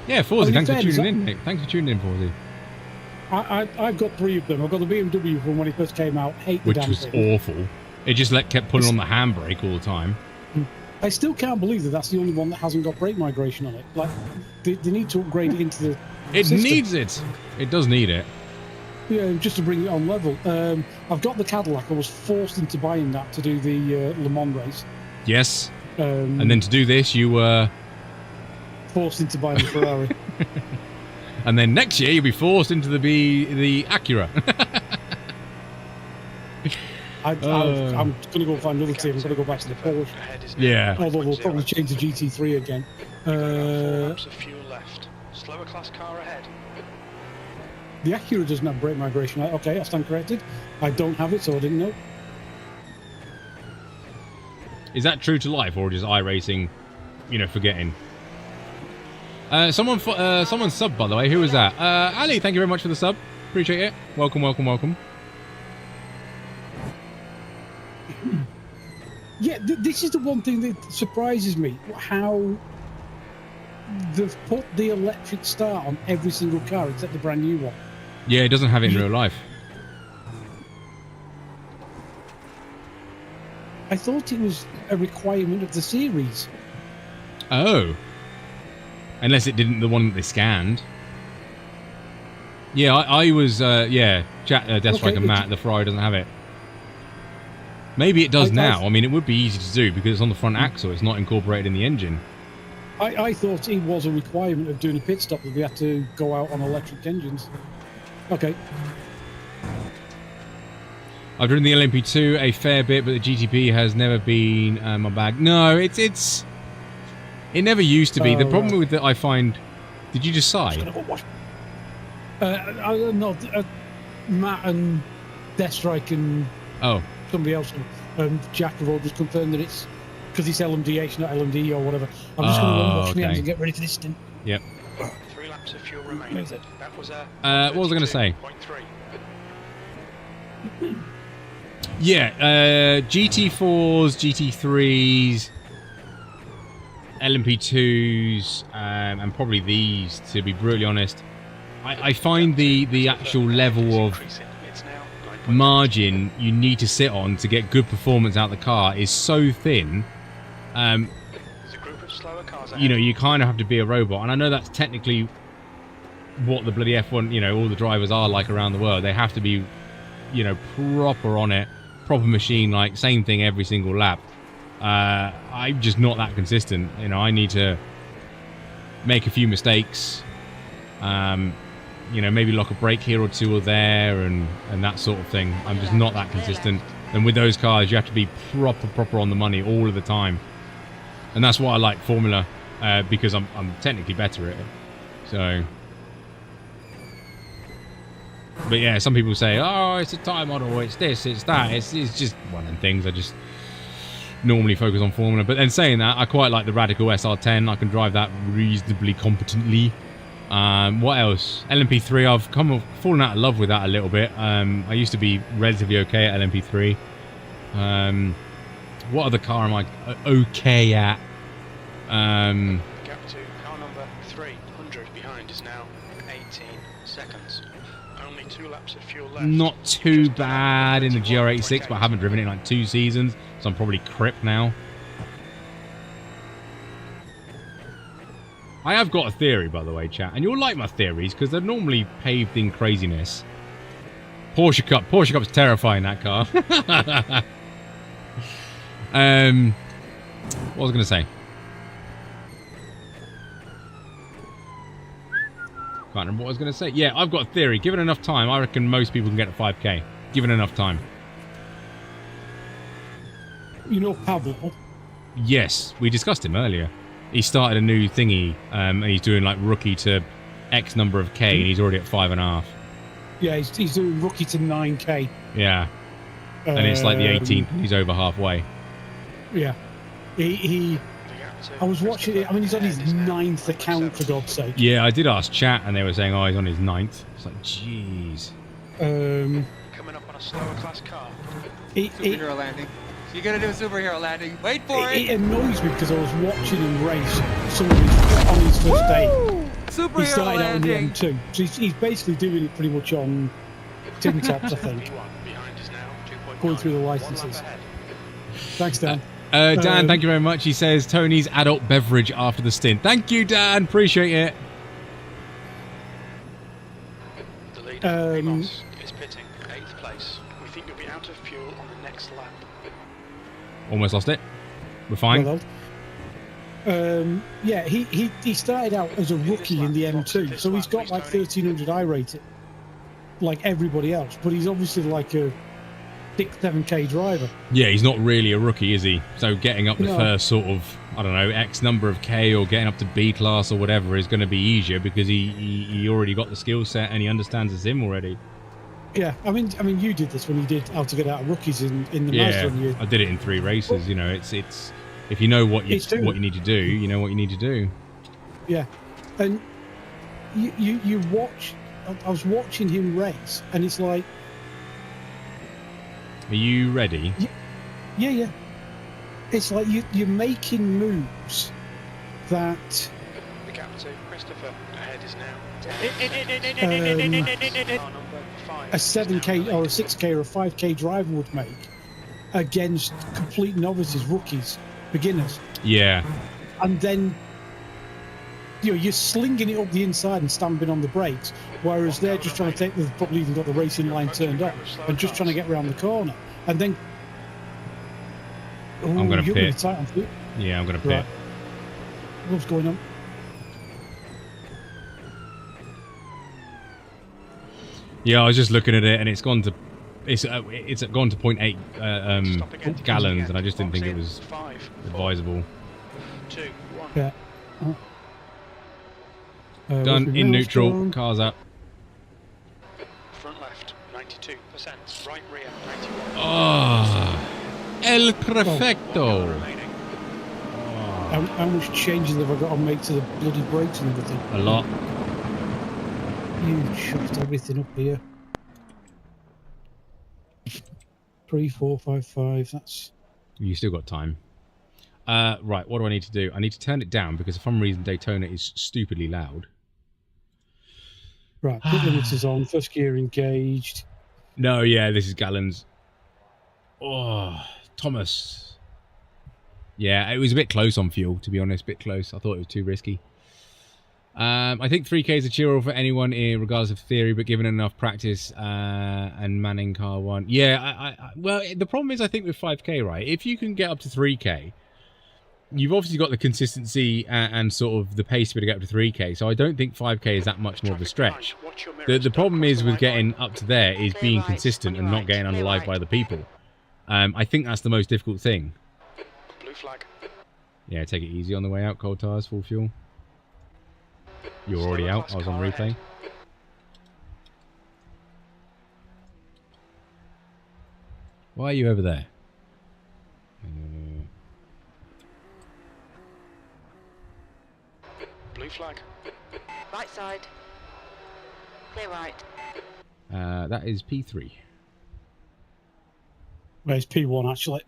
Yeah, Forzy, thanks for fairness, tuning in, mate. Thanks for tuning in, Forzy. I've got 3 of them. I've got the BMW from when it first came out. Hate the Which damn was thing. awful. It just kept pulling on the handbrake all the time. I still can't believe that that's the only one that hasn't got brake migration on it. Like, they need to upgrade it into the It system. needs it. It does need it. Yeah, just to bring it on level. I've got the Cadillac. I was forced into buying that to do the Le Mans race. Yes. And then to do this, you were... Forced into buying the Ferrari. And then next year, you'll be forced into the Acura. I'm going to go find another team. I'm going to go back to the Porsche. Yeah. Although we'll probably change the GT3 again. 4 laps of fuel left. Slower class car ahead. The Acura doesn't have brake migration. Okay, I stand corrected. I don't have it, so I didn't know. Is that true to life, or just iRacing, forgetting? Someone subbed, by the way. Who was that? Ali, thank you very much for the sub. Appreciate it. Welcome, welcome, welcome. Yeah, this is the one thing that surprises me. How they've put the electric start on every single car except the brand new one. Yeah, it doesn't have it in real life. I thought it was a requirement of the series. Oh. Unless it didn't, the one that they scanned. Yeah, I was, yeah, Death Strike and Matt, the Ferrari doesn't have it. Maybe it does now. I mean, it would be easy to do because it's on the front axle. It's not incorporated in the engine. I thought it was a requirement of doing a pit stop that we had to go out on electric engines. Okay. I've driven the LMP2 a fair bit, but the GTP has never been my bag. No, it never used to be. The problem with it, I find... Did you just sigh? Matt and Deathstrike and somebody else, Jack, have all just confirmed that it's because it's LMDH, not LMD or whatever. I'm just going to wash my hands and get ready for this stint. Yep. 3 laps of fuel remaining. That was what was I going to say? 32.3. Yeah, GT4s, GT3s, LMP2s, and probably these, to be brutally honest. I find the actual level of margin you need to sit on to get good performance out of the car is so thin. You know, you kind of have to be a robot, and I know that's technically what the bloody F1, you know, all the drivers are like around the world. They have to be, you know, proper on it, proper machine, like same thing every single lap. I'm just not that consistent. You know, I need to make a few mistakes. You know, maybe lock a brake here or two or there, and that sort of thing. I'm just not that consistent. And with those cars, you have to be proper on the money all of the time. And that's why I like Formula, because I'm technically better at it. So, but yeah, some people say, oh, it's a time model, it's this, it's that. It's just one of the things. I just normally focus on Formula. But then saying that, I quite like the Radical SR10. I can drive that reasonably competently. What else? LMP3, I've fallen out of love with that a little bit. I used to be relatively okay at LMP3. What other car am I okay at? Gap to car number 300 behind is now 18 seconds. Only 2 laps of fuel left. Not too bad in the GR86, but I haven't driven it in like 2 seasons, so I'm probably crip now. I have got a theory, by the way, chat, and you'll like my theories because they're normally paved in craziness. Porsche Cup. Porsche Cup's terrifying, that car. What was I going to say? Can't remember what I was going to say. Yeah, I've got a theory. Given enough time, I reckon most people can get to 5k. Given enough time. You know Pablo? Yes, we discussed him earlier. He started a new thingy, and he's doing like rookie to X number of K, and he's already at 5.5. Yeah, he's doing rookie to 9k. Yeah. And it's like the 18th, and he's over halfway. Yeah. I was watching it. I mean, he's on his 9th account, for God's sake. Yeah, I did ask chat, and they were saying, oh, he's on his 9th. It's like, jeez. Coming up on a slower class car. Superhero landing. You gotta do a superhero landing. Wait for it. It annoys me because I was watching him race somebody on his first day. Superhero he started landing. out on the M2. So he's basically doing it pretty much on tin tops, I think. Going through the licenses. Thanks, Dan. Dan, thank you very much. He says Tony's adult beverage after the stint. Thank you, Dan. Appreciate it. The leader, Ramos, is pitting 8th place. We think you'll be out of fuel on the next lap. Almost lost it. We're fine. Yeah, he started out as a rookie in the M2, so he's got like 1300 iRating, like everybody else, but he's obviously like a 6-7k driver. Yeah, he's not really a rookie, is he? So getting up the first sort of, I don't know, X number of K or getting up to B class or whatever is going to be easier because he already got the skill set and he understands the sim already. Yeah, I mean, you did this when you did How to Get Out of Rookies in the Mazda. Yeah, I did it in 3 races. You know, it's if you know what you need to do, you know what you need to do. Yeah, and you watch. I was watching him race, and it's like, are you ready? Yeah. It's like you're making moves that. The gap to Christopher ahead is now a 7k or a 6k or a 5k driver would make, against complete novices, rookies, beginners. Yeah. And then, you're slinging it up the inside and stamping on the brakes, whereas they're just trying to take, they've probably even got the racing line turned on and just trying to get around the corner. And then, I'm going to pit. Tight on foot. Yeah, I'm going to pit. Right. What's going on? Yeah, I was just looking at it, and it's gone to, it's gone to 0.8 gallons, and I just didn't think it was advisable. 2, 1. Yeah. Gun in neutral, cars up. Front left, 92%. Right rear, 91. Oh, El Perfecto. How much changes have I got to make to the bloody brakes and everything? A lot. You chucked everything up here. 3, 4, 5, 5. That's. You still got time. Right, what do I need to do? I need to turn it down because for some reason Daytona is stupidly loud. Right, pit limiters on. First gear engaged. No, yeah, this is gallons. Oh, Thomas. Yeah, it was a bit close on fuel, to be honest. A bit close. I thought it was too risky. I think 3K is achievable for anyone, regardless of theory, but given enough practice and manning car 1. Yeah, well, the problem is, I think with 5K, right? If you can get up to 3K, you've obviously got the consistency and sort of the pace to get up to 3K. So I don't think 5K is that much more of a stretch. The problem is with getting up to there is being consistent and not getting unalived by other people. I think that's the most difficult thing. Blue flag. Yeah, take it easy on the way out. Cold tires, full fuel. You're already out. I was on replay. Why are you over there? Blue flag. Right side. Clear right. That is P3. Where's P1 actually?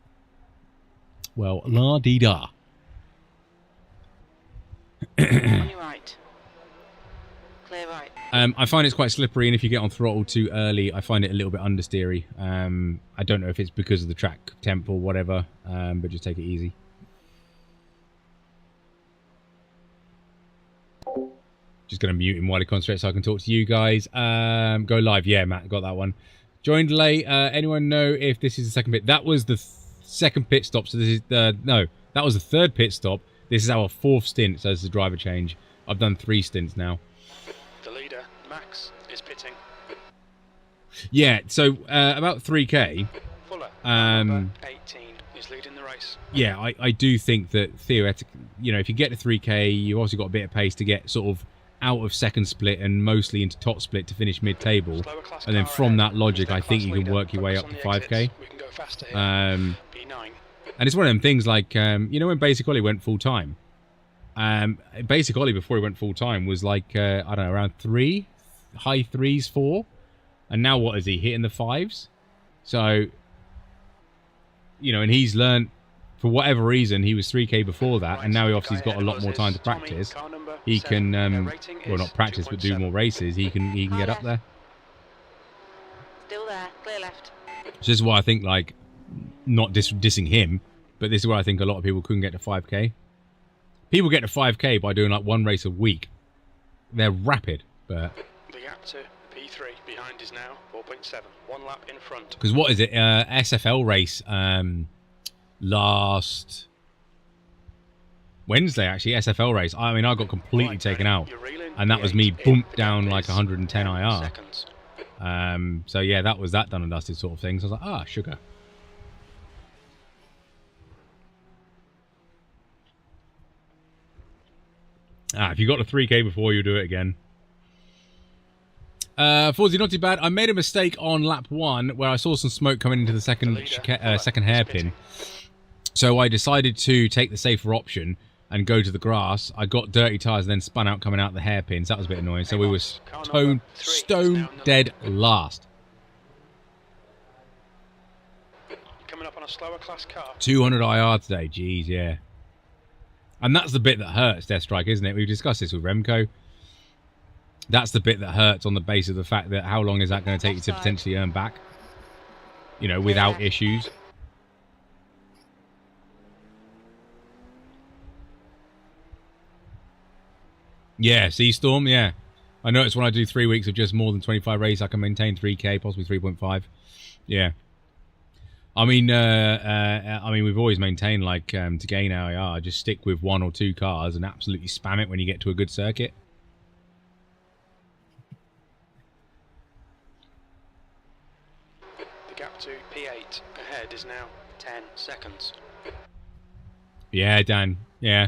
Well, la-dee-da. On your right. Clear right. I find it's quite slippery, and if you get on throttle too early, I find it a little bit understeery. I don't know if it's because of the track temp or whatever, but just take it easy. Just going to mute him while he concentrates so I can talk to you guys. Go live. Yeah, Matt, got that one. Joined late. Anyone know if this is the second pit? That was the second pit stop. So this is no, that was the third pit stop. This is our 4th stint, so it's a driver change. I've done 3 stints now. The leader, Max, is pitting. Yeah, so about 3K. Fuller, 18, is leading the race. Yeah, I do think that theoretically, if you get to 3K, you've also got a bit of pace to get sort of out of second split and mostly into top split to finish mid-table. And then from that logic, I think you can work your way up to 5K. And it's one of them things like, when Basic Ollie went full-time. Basic Ollie before he went full-time was like, I don't know, around 3, high 3s, 4. And now what is he, hitting the 5s? So, and he's learned, for whatever reason, he was 3K before that, and now he obviously has got a lot more time to practice. He can, well, not practice, but do more races. He can get up there. Still there. Clear left. So this is why I think, like, not dissing him, but this is where I think a lot of people couldn't get to 5K. People get to 5K by doing, like, 1 race a week. They're rapid, but... The gap to P3 behind is now 4.7. 1 lap in front. Because what is it? SFL race last Wednesday, actually, SFL race. I mean, I got completely taken out. And that was me bumped down like 110 IR. So, yeah, that was that done and dusted sort of thing. So I was like, sugar. If you got to 3K before, you do it again. Fawzi, not too bad. I made a mistake on lap 1 where I saw some smoke coming into the second hairpin. So I decided to take the safer option and go to the grass. I got dirty tyres and then spun out coming out the hairpins. That was a bit annoying. So we were stone dead last. Coming up on a slower class car. 200 IR today. Jeez, yeah. And that's the bit that hurts, Deathstrike, isn't it? We've discussed this with Remco. That's the bit that hurts on the basis of the fact that how long is that going to take you to potentially earn back? Without issues. Yeah, Seastorm, yeah. I noticed when I do 3 weeks of just more than 25 races, I can maintain 3k, possibly 3.5. Yeah. I mean, we've always maintained, like, to gain AIR, just stick with 1 or 2 cars and absolutely spam it when you get to a good circuit. The gap to P8 ahead is now 10 seconds. Yeah, Dan. Yeah.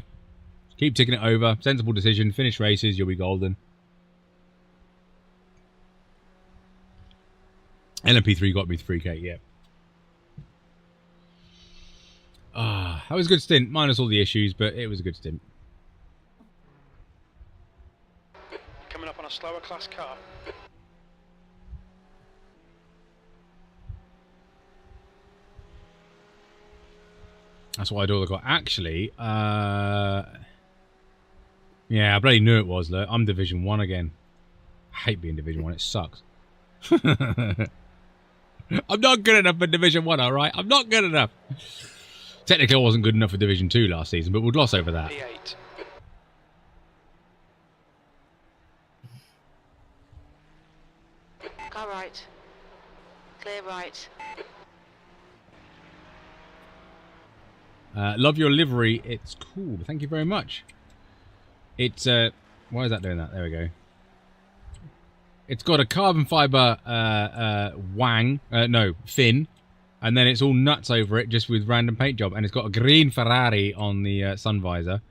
Keep ticking it over. Sensible decision. Finish races. You'll be golden. LMP3 got me 3k, yeah. That was a good stint. Minus all the issues, but it was a good stint. Coming up on a slower class car. That's what I do all the car. Actually, yeah, I bloody knew it was. Look, I'm Division 1 again. I hate being Division 1. It sucks. I'm not good enough for Division 1, alright? I'm not good enough. Technically, I wasn't good enough for Division 2 last season, but we'll gloss over that. P8. Car right. Clear right. Love your livery. It's cool. Thank you very much. It's, why is that doing that? There we go. It's got a carbon fiber fin, and then it's all nuts over it just with random paint job, and it's got a green Ferrari on the sun visor,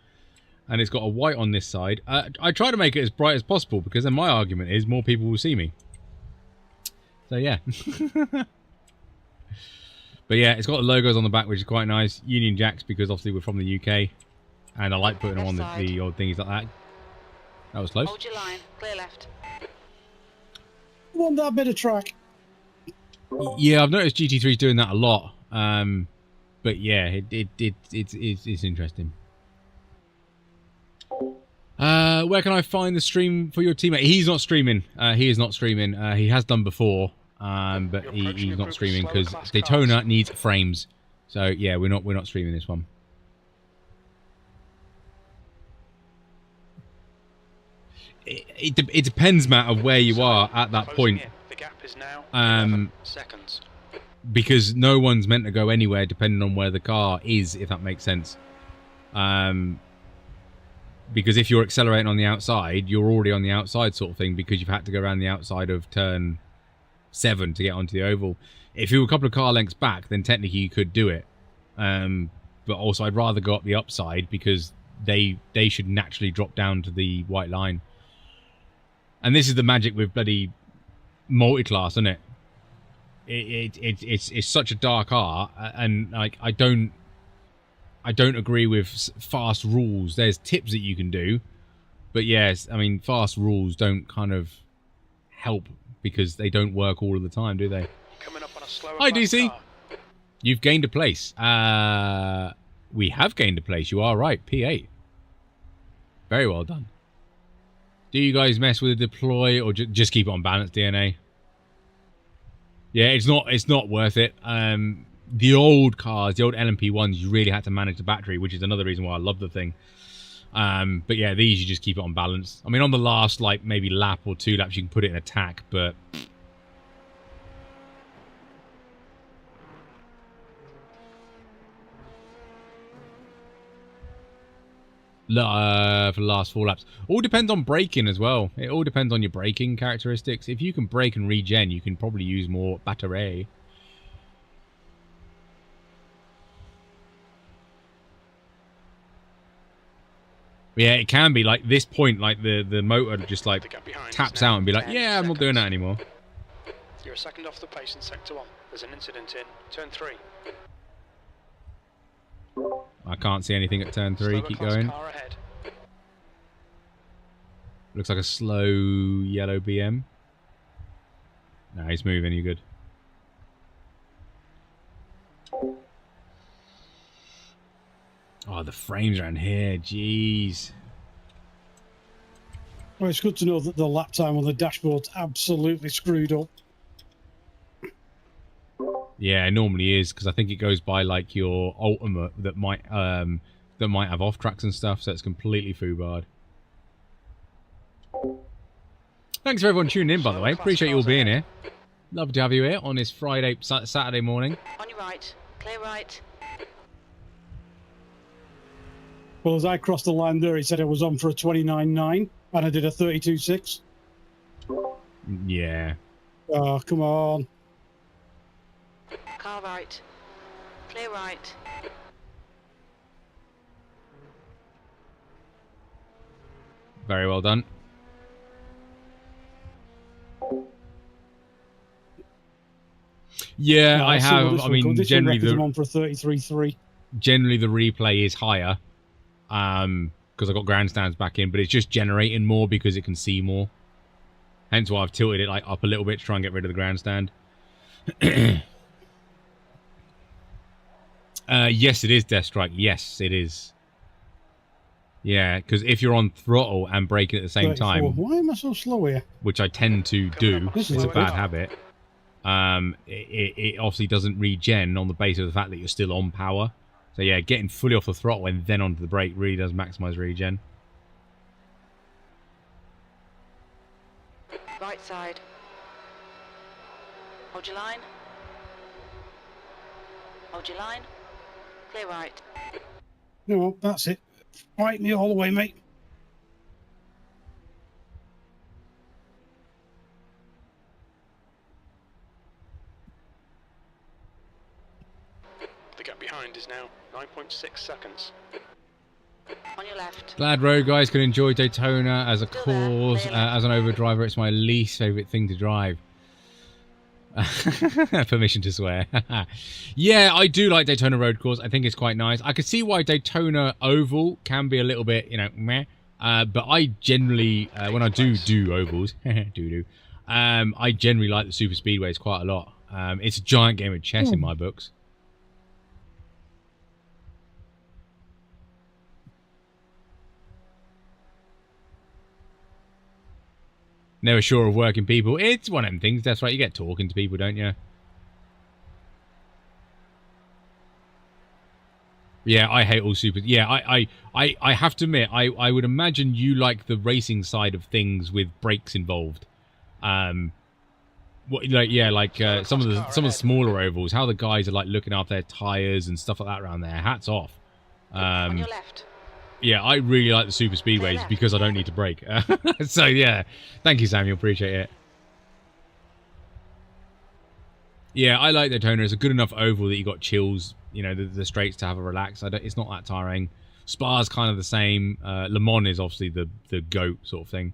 and it's got a white on this side. I try to make it as bright as possible because then my argument is more people will see me. So yeah. But yeah, it's got the logos on the back, which is quite nice. Union Jacks, because obviously we're from the UK, and I like putting them on the old thingies like that. That was close. Hold your line. Clear left. Want that bit of track? Yeah, I've noticed GT3's doing that a lot. But yeah, it's interesting. Where can I find the stream for your teammate? He's not streaming. He is not streaming. He has done before, but he's not streaming because Daytona needs frames. So yeah, we're not streaming this one. It depends, Matt, of where you are at that point. The gap is now 11 seconds. Because no one's meant to go anywhere depending on where the car is, if that makes sense. Because if you're accelerating on the outside, you're already on the outside sort of thing because you've had to go around the outside of turn 7 to get onto the oval. If you were a couple of car lengths back, then technically you could do it. But also I'd rather go up the upside because they should naturally drop down to the white line. And this is the magic with bloody multi-class, isn't it? It's such a dark art, and like I don't agree with fast rules. There's tips that you can do, but yes, I mean fast rules don't kind of help because they don't work all of the time, do they? Coming up on a slower Hi DC, car. you've gained a place. We have gained a place. You are right. P8. Very well done. Do you guys mess with the deploy or just keep it on balance, DNA? Yeah, it's not worth it. The old cars, the old LMP ones, you really had to manage the battery, which is another reason why I love the thing. But yeah, these you just keep it on balance. I mean, on the last like maybe lap or 2 laps, you can put it in attack, but for the last 4 laps. All depends on braking as well. It all depends on your braking characteristics. If you can brake and regen, you can probably use more battery. Yeah, it can be like this point, like the motor just like taps out and be like, yeah, I'm not doing that anymore. You're a second off the pace in sector 1. There's an incident in turn 3. I can't see anything at turn 3. Keep going. Looks like a slow yellow BM. No, he's moving. You're good. Oh, the frames around here. Jeez. Well, it's good to know that the lap time on the dashboard's absolutely screwed up. Yeah, it normally is because I think it goes by like your ultimate that might have off tracks and stuff, so it's completely foobarred. Thanks for everyone tuning in, by the way. Appreciate you all being here. Love to have you here on this Friday, Saturday morning. On your right. Clear right. Well, as I crossed the line there, he said I was on for a 29.9, and I did a 32.6. Yeah. Oh, come on. Car right. Clear right. Very well done. Yeah, No, I have. I mean, generally I'm on for a 33.3. Generally the replay is higher, because I got grandstands back in, but it's just generating more because it can see more. Hence why I've tilted it like up a little bit to try and get rid of the grandstand. Yes, it is Death Strike. Yes, it is. Yeah, because if you're on throttle and braking at the same 34. time, Why am I so slow here? which I tend to do, This it's is a a bad bit- habit. It obviously doesn't regen on the basis of the fact that you're still on power. So yeah, getting fully off the throttle and then onto the brake really does maximize regen. Right side. Hold your line. Hold your line. Clear right. No, that's it. Fight me all the way, mate. The gap behind is now 9.6 seconds. On your left. Glad road guys can enjoy Daytona as a cause. As an overdriver, it's my least favourite thing to drive. Permission to swear. Yeah, I do like Daytona road course. I think it's quite nice. I could see why Daytona oval can be a little bit, you know, meh. But I generally, when I do ovals, I generally like the super speedways quite a lot. It's a giant game of chess in my books. Never sure of working people. It's one of them things. That's right. You get talking to people, don't you? Yeah, I hate all super. Yeah, I have to admit, I would imagine you like the racing side of things with brakes involved. Some of the smaller ovals, how the guys are like looking after their tires and stuff like that around there. Hats off. On your left. Yeah, I really like the super speedways because I don't need to brake. So yeah, thank you, Samuel. Appreciate it. Yeah, I like Daytona. It's a good enough oval that you got chills, you know, the straights to have a relax. It's not that tiring. Spa's kind of the same. Le Mans is obviously the GOAT sort of thing.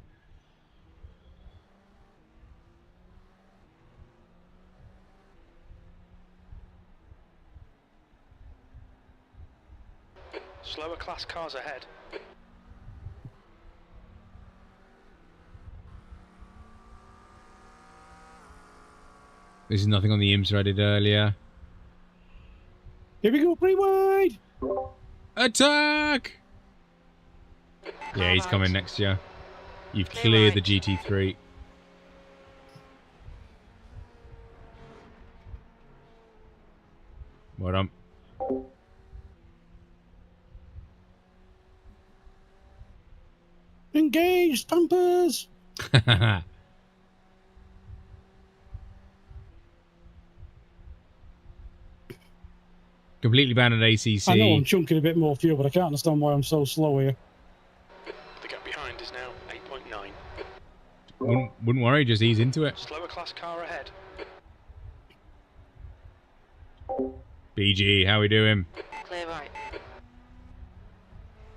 Slower class cars ahead. This is nothing on the IMSA I did earlier. Here we go, pretty wide. Attack! Yeah, he's coming next year. You've cleared the GT3. Well done. Engage, pumpers. Completely banned at ACC. I know I'm chunking a bit more fuel, but I can't understand why I'm so slow here. The gap behind is now 8.9. Wouldn't worry, just ease into it. Slower class car ahead. BG, how we doing? Clear right.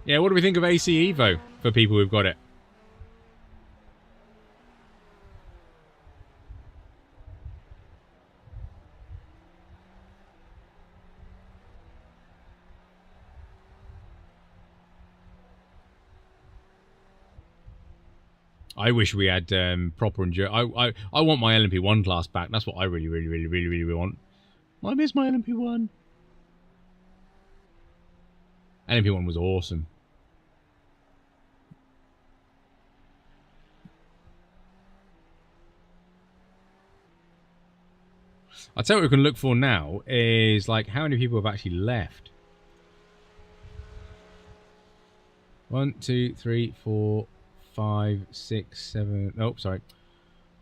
Yeah, what do we think of AC Evo for people who've got it? I wish we had proper endurance. I want my LMP1 class back. That's what I really want. I miss my LMP1. LMP1 was awesome. I'll tell you what we can look for now is like how many people have actually left. 1, 2, 3, 4, 5, 6, 7. Oh, sorry.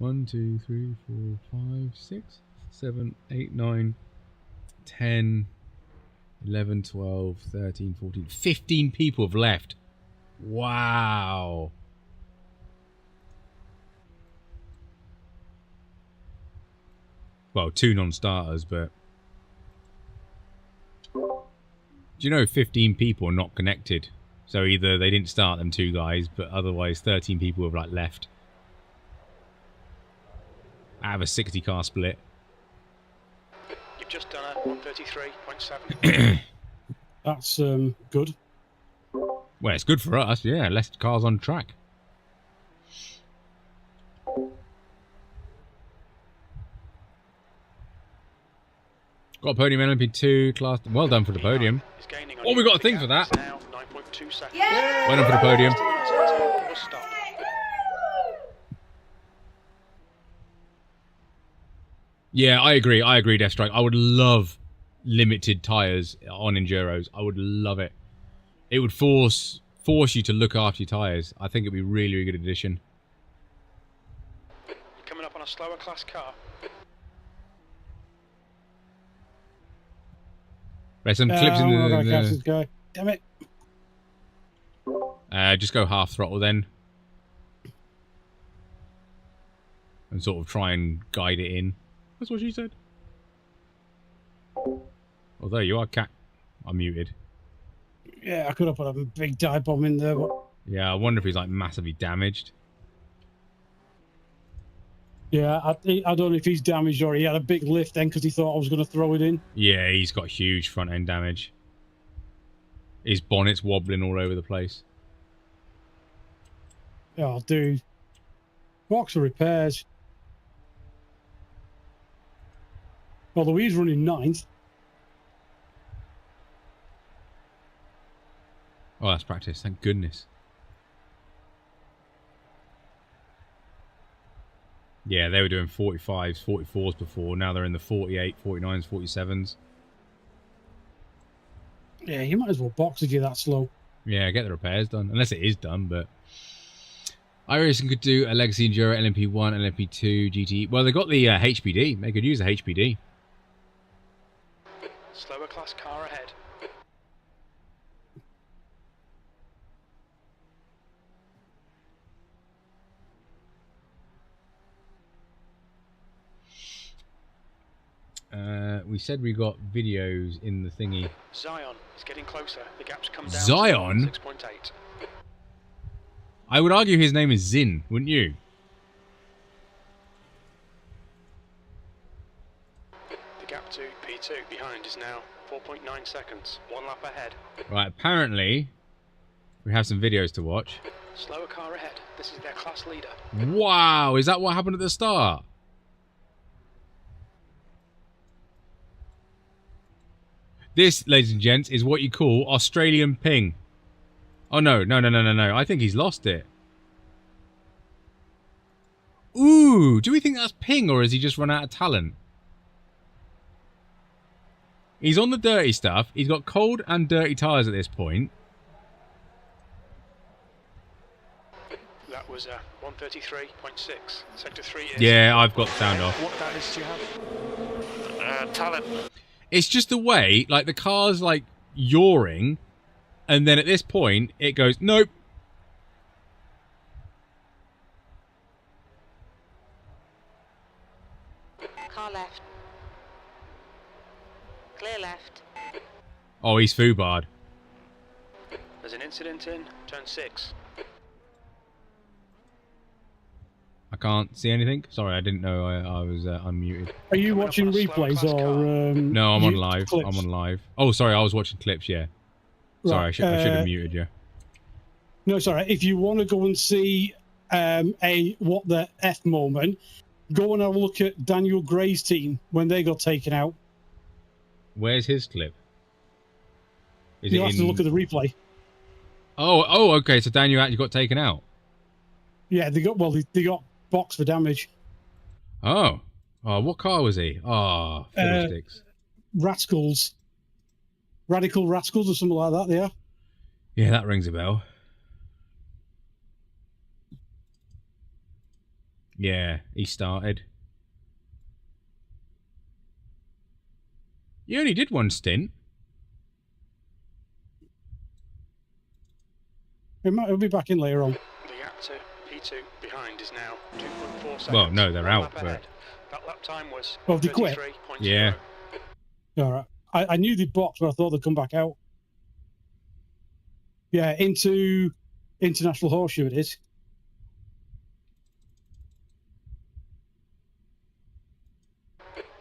1, 2, 3, 4, 5, 6, 7, 8, 9, 10, 11, 12, 13, 14, 15 people have left. Wow. Well, 2 non-starters, but... Do you know 15 people are not connected? So either they didn't start them 2 guys, but otherwise 13 people have like left. Out of a 60 car split. You've just done a 133.7. That's good. Well, it's good for us, yeah. Less cars on track. Got a podium LMP2 class. Well done for the podium. Oh, we got a thing for that. Now 9.2 seconds. Well done for the podium. Yeah, I agree. I agree, Deathstrike. I would love limited tyres on Enduros. I would love it. It would force you to look after your tyres. I think it'd be a really, really good addition. You're coming up on a slower class car. There's some clips in the... Guy. Damn it. Just go half throttle then. And sort of try and guide it in. That's what she said. Oh, there you are, Cat. I'm muted. Yeah, I could have put a big dive bomb in there, but... Yeah, I wonder if he's like massively damaged. Yeah, I don't know if he's damaged or he had a big lift then because he thought I was going to throw it in. Yeah, he's got huge front end damage. His bonnet's wobbling all over the place. Oh, dude. Box for repairs. Although he's running 9th. Oh, that's practice. Thank goodness. Yeah, they were doing 45s, 44s before. Now they're in the 48, 49s, 47s. Yeah, you might as well box if you're that slow. Yeah, get the repairs done. Unless it is done, but... iRacing could do a Legacy Enduro, LMP1, LMP2, GT. Well, they got the HPD. They could use the HPD. Slower class car ahead. We said we got videos in the thingy. Zion is getting closer. The gap's come down. Zion? 6.8. I would argue his name is Zin, wouldn't you? The gap to P2 behind is now 4.9 seconds. 1 lap ahead. Right, apparently we have some videos to watch. Slower car ahead. This is their class leader. Wow, is that what happened at the start? This, ladies and gents, is what you call Australian ping. Oh, no. I think he's lost it. Ooh, do we think that's ping or has he just run out of talent? He's on the dirty stuff. He's got cold and dirty tyres at this point. That was 133.6. Sector 3 is... Yeah, I've got sound off. What damage do you have? Talent. It's just the way, like, the car's, like, yawing, and then at this point, it goes, nope. Car left. Clear left. Oh, he's foobarred. There's an incident in turn 6. I can't see anything. Sorry, I didn't know I was unmuted. Are you watching replays or... no, I'm on live. Clips? I'm on live. Oh, sorry, I was watching clips, yeah. Sorry, right, I should have muted you. No, sorry. If you want to go and see a what the F moment, go and have a look at Daniel Gray's team when they got taken out. Where's his clip? You'll have to look at the replay. Oh, okay. So Daniel actually got taken out. Yeah, they got boxed for damage. Oh, what car was he? Oh, fiddlesticks. Rascals. Radical Rascals or something like that, they are. Yeah, that rings a bell. Yeah, he started. You only did one stint. He'll be back in later on. The gap to P2 behind is now 2.4 seconds. Well, no, they're One out, lap but... ahead. That lap time was Oh, they quit? 33.0. Yeah. All right. I knew they'd box, but I thought they'd come back out. Yeah, into International Horseshoe it is.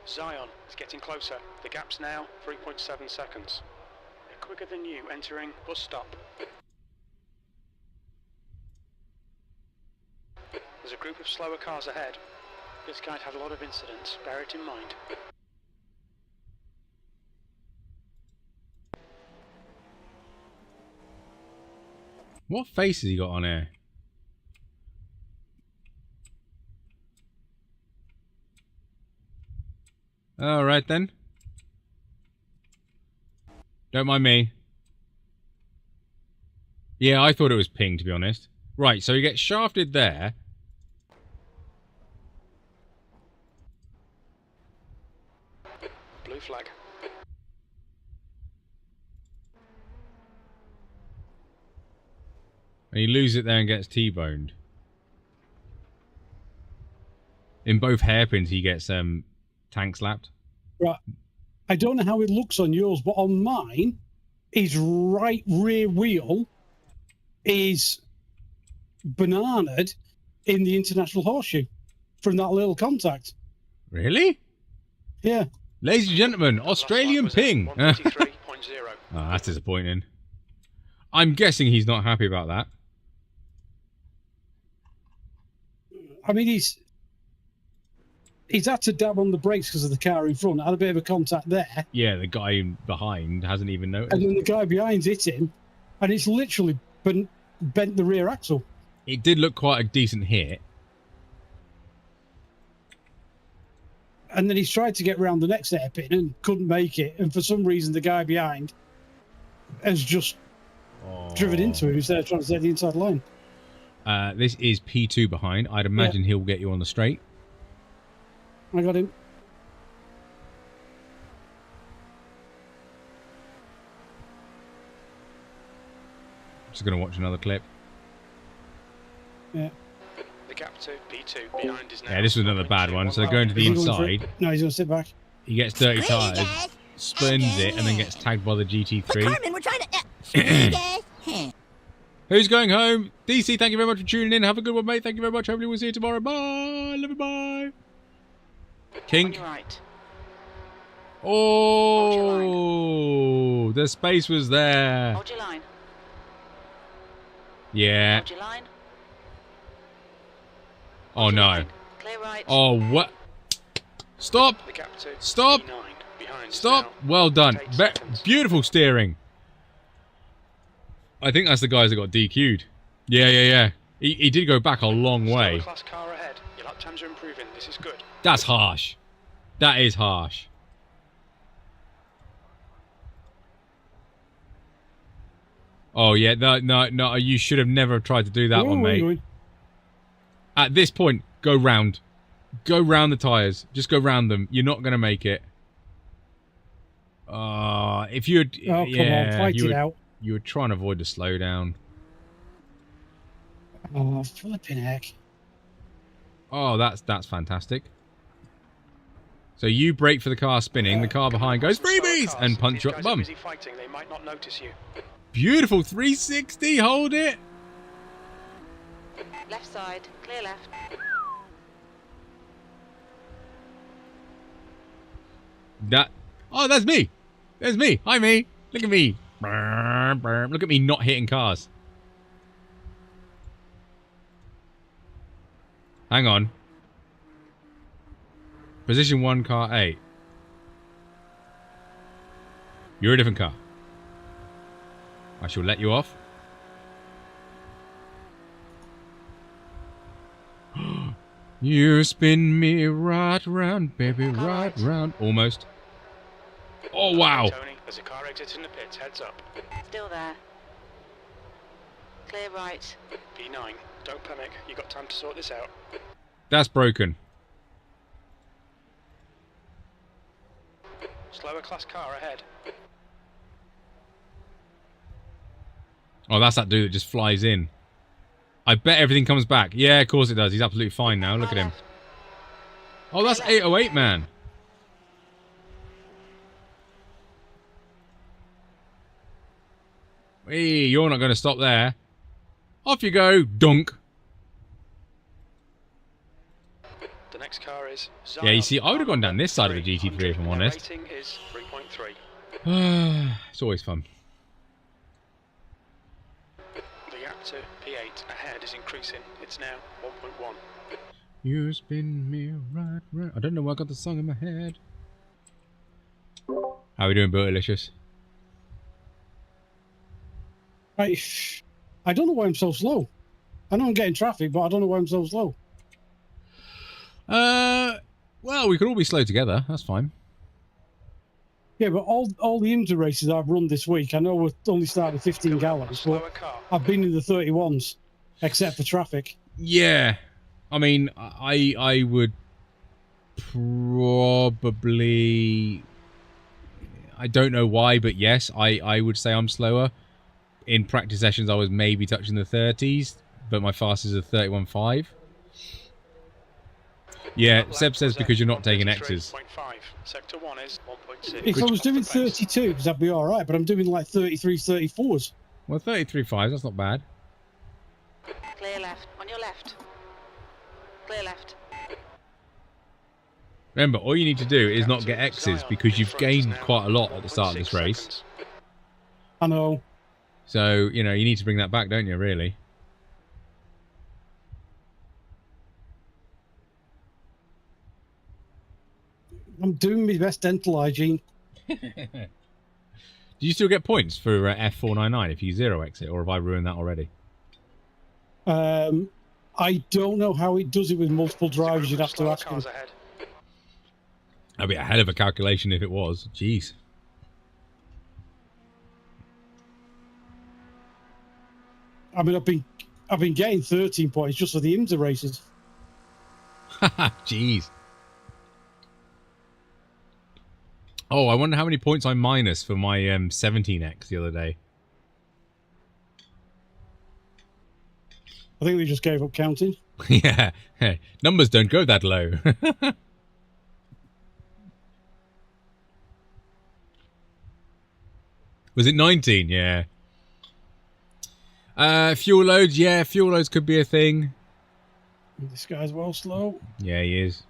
Zion is getting closer. The gap's now 3.7 seconds. They're quicker than you entering bus stop. There's a group of slower cars ahead. This guy'd had a lot of incidents, bear it in mind. What face has he got on here? Alright then. Don't mind me. Yeah, I thought it was ping, to be honest. Right, so he gets shafted there. Blue flag. And he loses it there and gets T-boned. In both hairpins, he gets tank slapped. Right. I don't know how it looks on yours, but on mine, his right rear wheel is bananaed in the International Horseshoe from that little contact. Really? Yeah. Ladies and gentlemen, Australian ping. Oh, that's disappointing. I'm guessing he's not happy about that. I mean, he's had to dab on the brakes because of the car in front. Had a bit of a contact there. Yeah, the guy behind hasn't even noticed. And then the guy behind's hit him, and it's literally bent the rear axle. It did look quite a decent hit. And then he's tried to get round the next hairpin and couldn't make it. And for some reason, the guy behind has just driven into him instead of trying to stay the inside line. This is P2 behind. I'd imagine he'll get you on the straight. I got him. Just going to watch another clip. Yeah. The gap to P2 behind is now. Yeah, this was another bad one. So going to the inside. No, he's going to sit back. He gets dirty tyres, spins it, and then gets tagged by the GT3. But Carmen, we're trying to... screw you guys. Who's going home? DC, thank you very much for tuning in. Have a good one, mate. Thank you very much. Hopefully we'll see you tomorrow. Bye. Love you, bye. Kink. On your right. Oh, the space was there. Hold your line. Yeah. Hold your line. Oh, no. Clear right. Oh, what? Stop. Stop. Stop. Well done. Beautiful steering. I think that's the guys that got DQ'd. Yeah. He did go back a long way. Class car ahead. Your lap times are improving. This is good. That's harsh. That is harsh. Oh, yeah. No. You should have never tried to do that one, mate. At this point, go round. Go round the tyres. Just go round them. You're not going to make it. If you had... Oh, come on. Fight it out. You were trying to avoid the slowdown. Oh, flipping heck. Oh, that's fantastic. So you brake for the car spinning, the car behind goes freebies and punch you up the bum. Busy fighting, they might not notice you. Beautiful 360, hold it. Left side, clear left. Oh, that's me. There's me. Hi, me. Look at me. Look at me not hitting cars. Hang on. Position 1, car 8. You're a different car. I shall let you off. You spin me right round, baby, right round. Almost. Oh, wow. Tony, there's a car exiting the pits. Heads up. Still there. Clear right. P9, don't panic. You got time to sort this out. That's broken. Slower class car ahead. Oh, that's that dude that just flies in. I bet everything comes back. Yeah, of course it does. He's absolutely fine now. Look at him. Oh, that's 808, man. Hey, you're not going to stop there. Off you go, dunk. The next car is Zion. Yeah, you see, I would have gone down this side of the GT3 if I'm honest. Rating is 3.3. It's always fun. The gap to P8 ahead is increasing. It's now 1.1. You spin me right, right. I don't know why I got the song in my head. How are we doing, Bertilicious? I don't know why I'm so slow. I know I'm getting traffic, but I don't know why I'm so slow. Well, we could all be slow together. That's fine. Yeah, but all the IMSA races I've run this week, I know we're only starting 15 gallons, but I've been in the 31s, except for traffic. Yeah. I mean, I would probably... I don't know why, but yes, I would say I'm slower. In practice sessions, I was maybe touching the 30s, but my fastest is a 31.5. Yeah, Seb says because you're not taking X's. Sector 1 is 1.6. If I was doing 32s, that'd be all right, but I'm doing like 33, 34s. Well, 33.5, that's not bad. Clear left. On your left. Clear left. Remember, all you need to do is not get X's because you've gained quite a lot at the start of this race. I know. So, you know, you need to bring that back, don't you, really? I'm doing my best dental hygiene. Do you still get points for F499 if you 0x it, or have I ruined that already? I don't know how it does it with multiple drivers. You'd have to ask him. That'd be a hell of a calculation if it was. Jeez. I mean, I've been getting 13 points just for the IMSA races. Jeez. Oh, I wonder how many points I minus for my 17X the other day. I think they just gave up counting. Yeah. Numbers don't go that low. Was it 19? Yeah. Fuel loads, yeah, fuel loads could be a thing. This guy's well slow. Yeah, he is.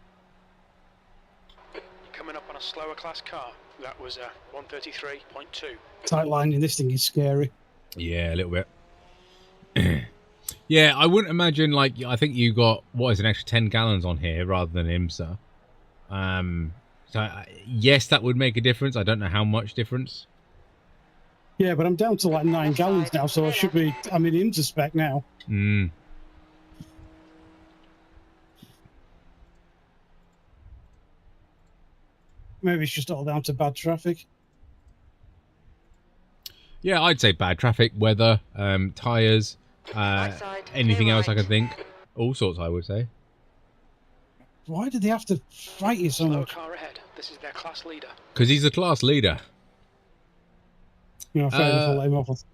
Coming up on a slower class car. That was 133.2. Tight line in this thing is scary. Yeah, a little bit. Yeah, I wouldn't imagine, like, I think you got, what is an extra 10 gallons on here rather than IMSA. So, yes, that would make a difference. I don't know how much difference. Yeah, but I'm down to like 9 gallons now, so I should be, I'm in IMSA spec now. Mm. Maybe it's just all down to bad traffic. Yeah, I'd say bad traffic, weather, tyres, anything else I can think. All sorts, I would say. Why do they have to fight you so much? Car ahead. This is their class leader. Because he's the class leader. You know, fair enough, I'll let him off.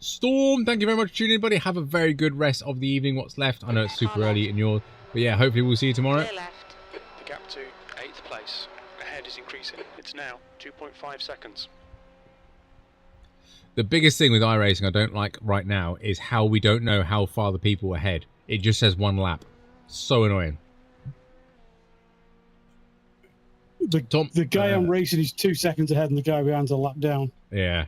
Storm, thank you very much for tuning in, buddy. Have a very good rest of the evening. What's left? I know it's super early in yours. But yeah, hopefully we'll see you tomorrow. The gap to 8th place. Ahead is increasing. It's now 2.5 seconds. The biggest thing with iRacing I don't like right now is how we don't know how far the people are ahead. It just says 1 lap. So annoying. The guy I'm racing is 2 seconds ahead and the guy behind's a lap down. Yeah.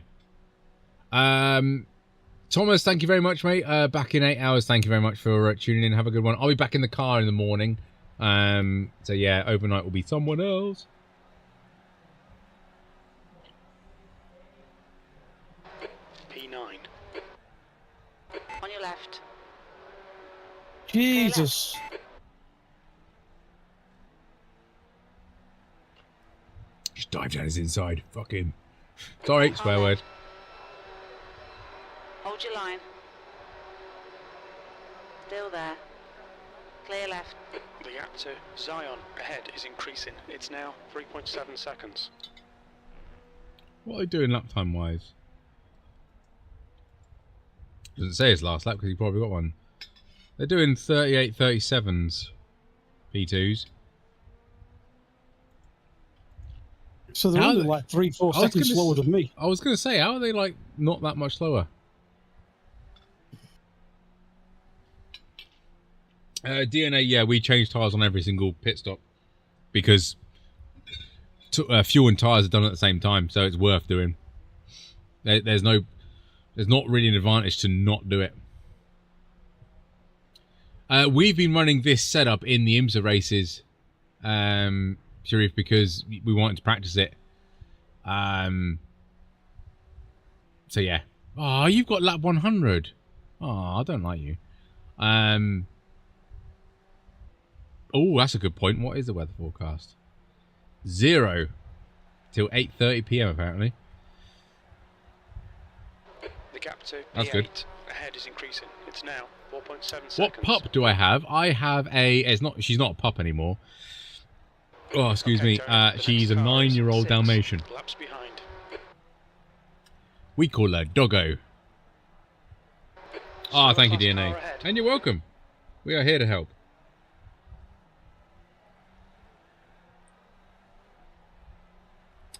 Thomas, thank you very much, mate. Back in 8 hours. Thank you very much for tuning in. Have a good one. I'll be back in the car in the morning. So yeah, overnight will be someone else. P9. On your left. Jesus. Just dive down his inside. Fuck him. Sorry, swear word. Hold your line. Still there. Clear left. The gap to Zion ahead is increasing. It's now 3.7 seconds. What are they doing lap time wise? Doesn't say his last lap because he probably got one. They're doing 38.37s, P2s. So they're only like 3-4 seconds slower than me. I was going to say, how are they like not that much slower? DNA, yeah, we change tyres on every single pit stop because fuel and tyres are done at the same time, so it's worth doing. There's not really an advantage to not do it. We've been running this setup in the IMSA races, Sharif, because we wanted to practice it. So yeah. Oh, you've got lap 100. Oh, I don't like you. Oh, that's a good point. What is the weather forecast? 0 till 8:30 p.m. apparently. The gap to That's P8 good. ahead is increasing. It's now 4.7 seconds. What pup do I have? I have a. It's not. She's not a pup anymore. Oh, excuse me. She's a 9-year-old Dalmatian. Laps behind. We call her Doggo. Ah, thank you, DNA. And you're welcome. We are here to help.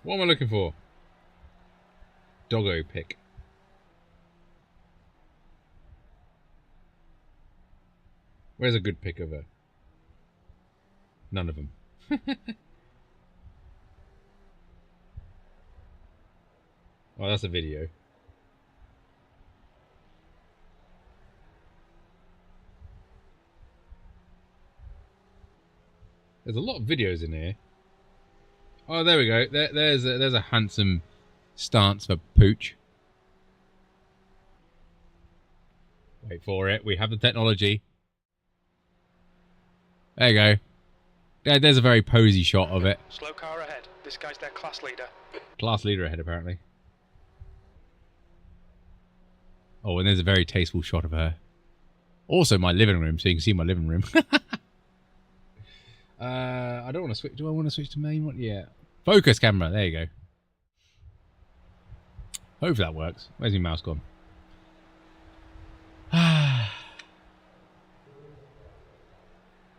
What am I looking for? Doggo pick. Where's a good pick of her? None of them. Oh, that's a video. There's a lot of videos in here. Oh, there we go. There's a handsome stance for Pooch. Wait for it. We have the technology. There you go. Yeah, there's a very posy shot of it. Slow car ahead. This guy's their class leader. Class leader ahead, apparently. Oh, and there's a very tasteful shot of her. Also, my living room, so you can see my living room. I don't want to switch. Do I want to switch to main one? Yeah. Focus camera. There you go. Hopefully that works. Where's my mouse gone?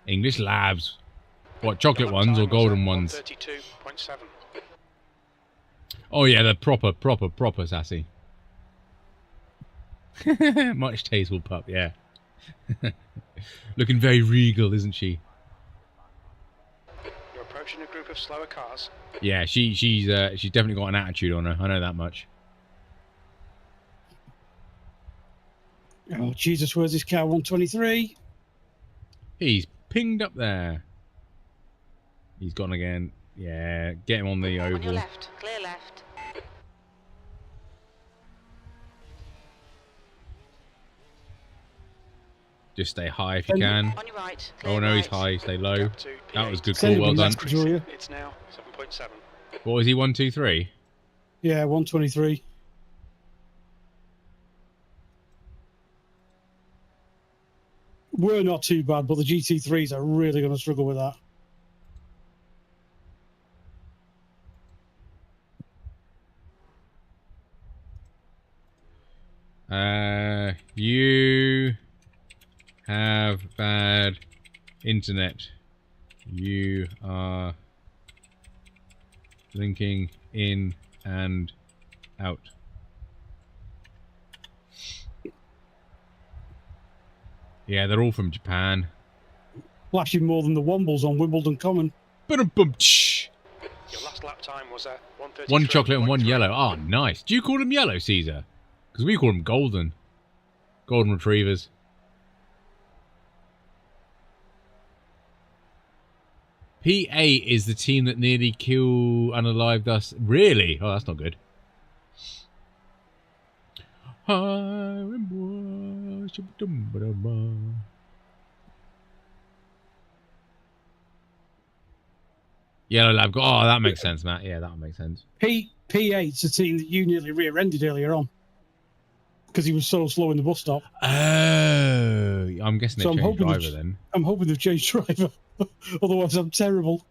English labs. What, chocolate ones or golden ones? 32.7. Oh yeah, the proper sassy. Much tasteful pup, yeah. Looking very regal, isn't she? You're approaching a group of slower cars. Yeah, she's definitely got an attitude on her. I know that much. Oh Jesus, where's this car? 123. He's pinged up there. He's gone again. Yeah, get him on the oval. On your left, clear left. Just stay high if you can. On your right, Oh no, he's high. Stay low. That was good call. Well done. It's now 7.7. What was he? 1, 2, 3. Yeah, 123. We're not too bad, but the GT3s are really going to struggle with that. You have bad internet. You are linking in and out. Yeah, they're all from Japan. Flashing more than the Wombles on Wimbledon Common. Your last lap time was at 1:33. One chocolate and one yellow. Oh, nice. Do you call them yellow, Caesar? Because we call them golden. Golden retrievers. PA is the team that nearly killed and unalived us. Really? Oh, that's not good. Yellow lab. Oh, that makes sense, Matt. Yeah, that makes sense. P8's the team that you nearly rear-ended earlier on. because he was so slow in the bus stop. Oh, I'm guessing they changed driver then. I'm hoping they've changed driver. Otherwise, I'm terrible.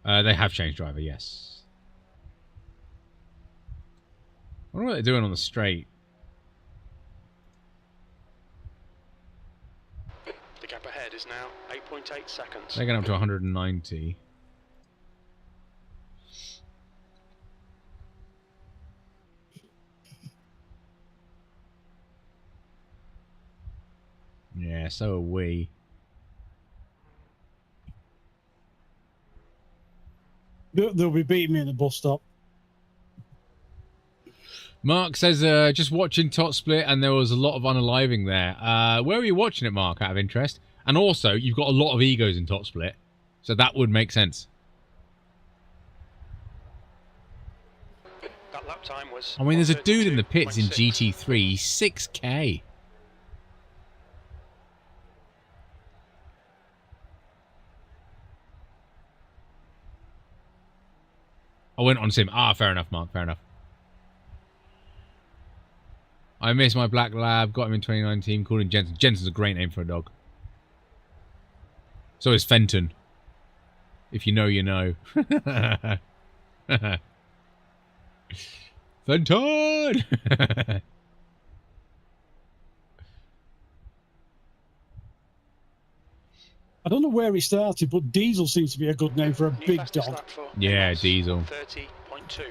They have changed driver, yes. I wonder what they're doing on the straight. The gap ahead is now 8.8 seconds. They're going up to 190. Yeah, so are we. They'll be beating me in the bus stop. Mark says, just watching Tot Split and there was a lot of unaliving there. Where were you watching it, Mark, out of interest? And also, you've got a lot of egos in Tot Split, so that would make sense. That lap time was I mean, there's a dude in the pits in GT3, 6K. I went on sim. Ah, fair enough, Mark. Fair enough. I miss my black lab. Got him in 2019. Called him Jensen. Jensen's a great name for a dog. So is Fenton. If you know, you know. Fenton! I don't know where he started, but Diesel seems to be a good name for a big dog. Yeah, Diesel. 30.2.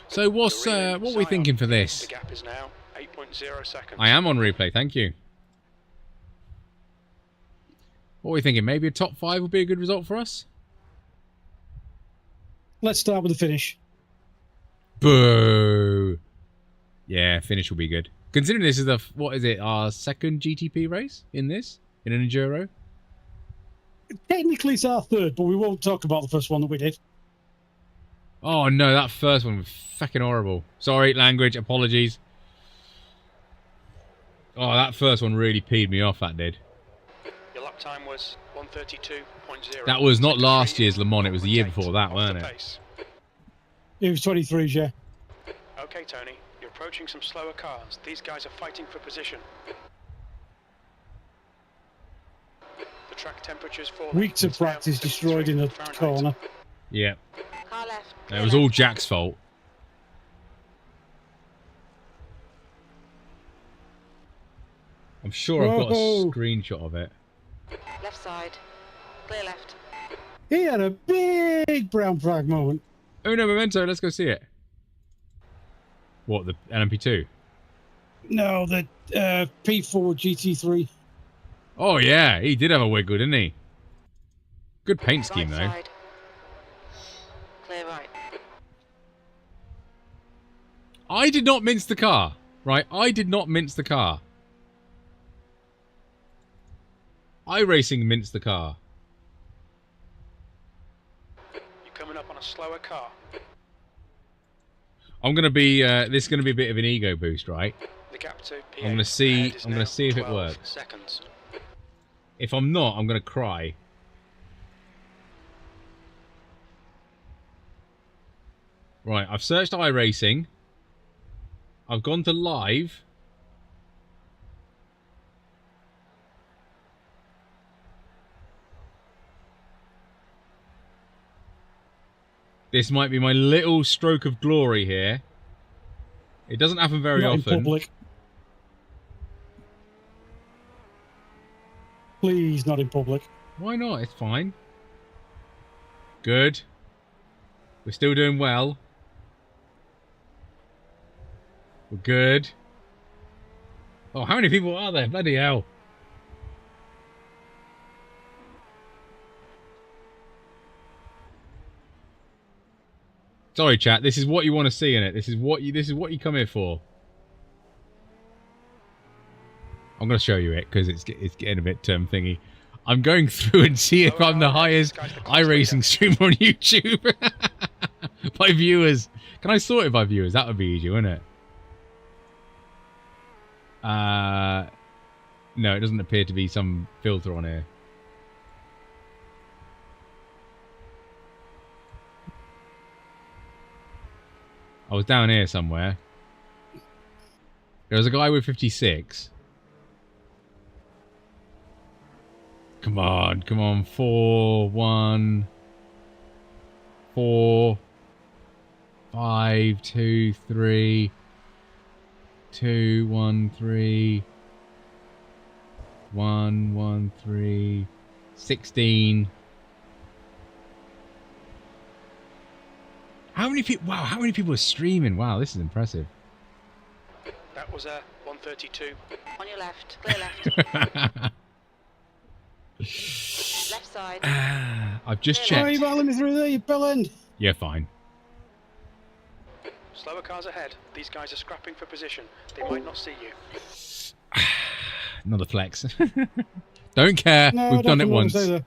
So what are we thinking for this? The gap is now 8.0 seconds. I am on replay, thank you. What are we thinking? Maybe a top 5 would be a good result for us? Let's start with the finish. Boo! Yeah, finish will be good. Considering this is our second GTP race in this? In an Enduro? Technically it's our third, but we won't talk about the first one that we did. Oh no, that first one was fucking horrible. Sorry, language, apologies. Oh, that first one really peed me off, that did. Your lap time was 132.0. That was not last year's Le Mans, it was the year before that, wasn't it? It was 23s, yeah. Okay, Tony, you're approaching some slower cars. These guys are fighting for position. The track temperature's falling. Weeks of practice destroyed in the corner. Yeah. Car left. It was all Jack's fault. I'm sure I've got a screenshot of it. Left side. Clear left. He had a big brown flag moment. Oh no, Memento, let's go see it. What, the LMP2? No, the P4 GT3. Oh yeah, he did have a wiggle, didn't he? Good paint scheme though. Side. Clear right. I did not mince the car, right? I did not mince the car. iRacing minced the car. You're coming up on a slower car. I'm gonna be. This is gonna be a bit of an ego boost, right? The gap to P8 I'm gonna see. ahead is I'm gonna now see if it 12 works. Seconds. If I'm not, I'm gonna cry. Right, I've searched iRacing. I've gone to live. This might be my little stroke of glory here. It doesn't happen very Not often. in public. Please, not in public. Why not? It's fine. Good. We're still doing well. We're good. Oh, how many people are there? Bloody hell. Sorry, chat. This is what you want to see in it. This is what you come here for. I'm going to show you it because it's getting a bit thingy. I'm going through and see if I'm the highest iRacing streamer on YouTube. By viewers. Can I sort it by viewers? That would be easy, wouldn't it? No, it doesn't appear to be some filter on here. I was down here somewhere. There was a guy with 56. Come on, come on. 4, 1, 4, 5, 2, 3, 2, 1, 3, 1, 1, 3, 16. How many people? Wow, how many people are streaming? Wow, this is impressive. That was 132. On your left. Clear left. Left side. I've just Why checked. are you battling me through there, you bellend? Yeah, fine. Slower cars ahead. These guys are scrapping for position. They might not see you. Another flex. Don't care. No, We've done it don't come on, once. stay there.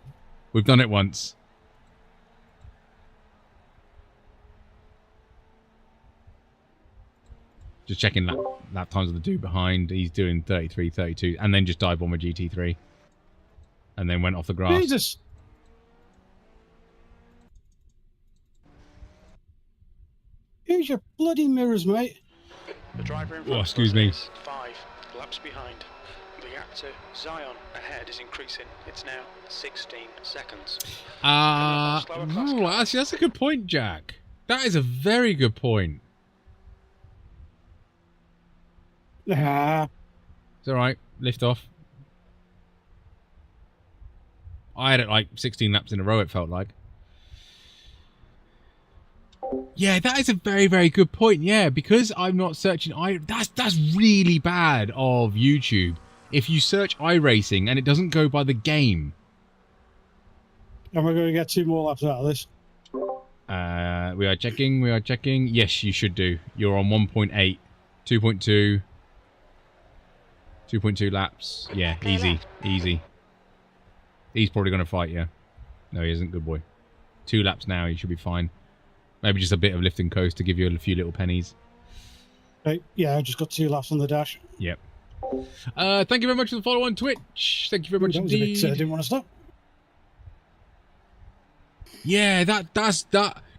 We've done it once. Just checking lap times of the dude behind. He's doing 33, 32, and then just dive bomber GT3. And then went off the grass. Jesus! Here's your bloody mirrors, mate. The driver in Oh, front excuse of us me. is 5 laps behind. The gap to Zion ahead is increasing. It's now 16 seconds. Actually, that's a good point, Jack. That is a very good point. Ah, It's alright. Lift off. I had it like 16 laps in a row, it felt like. Yeah, that is a very, very good point. Yeah, because I'm not searching that's really bad of YouTube. If you search iRacing and it doesn't go by the game. am I going to get 2 more laps out of this? We are checking, we are checking. Yes, you should do. You're on 1.8, 2.2, 2.2 laps. Yeah, easy, easy. He's probably going to fight you. No, he isn't. Good boy. 2 laps now, you should be fine. Maybe just a bit of lift and coast to give you a few little pennies. Right, yeah, I just got 2 laps on the dash. Yep. Thank you very much for the follow on Twitch. Thank you very much That was a bit, indeed. I didn't want to stop. Yeah, that's.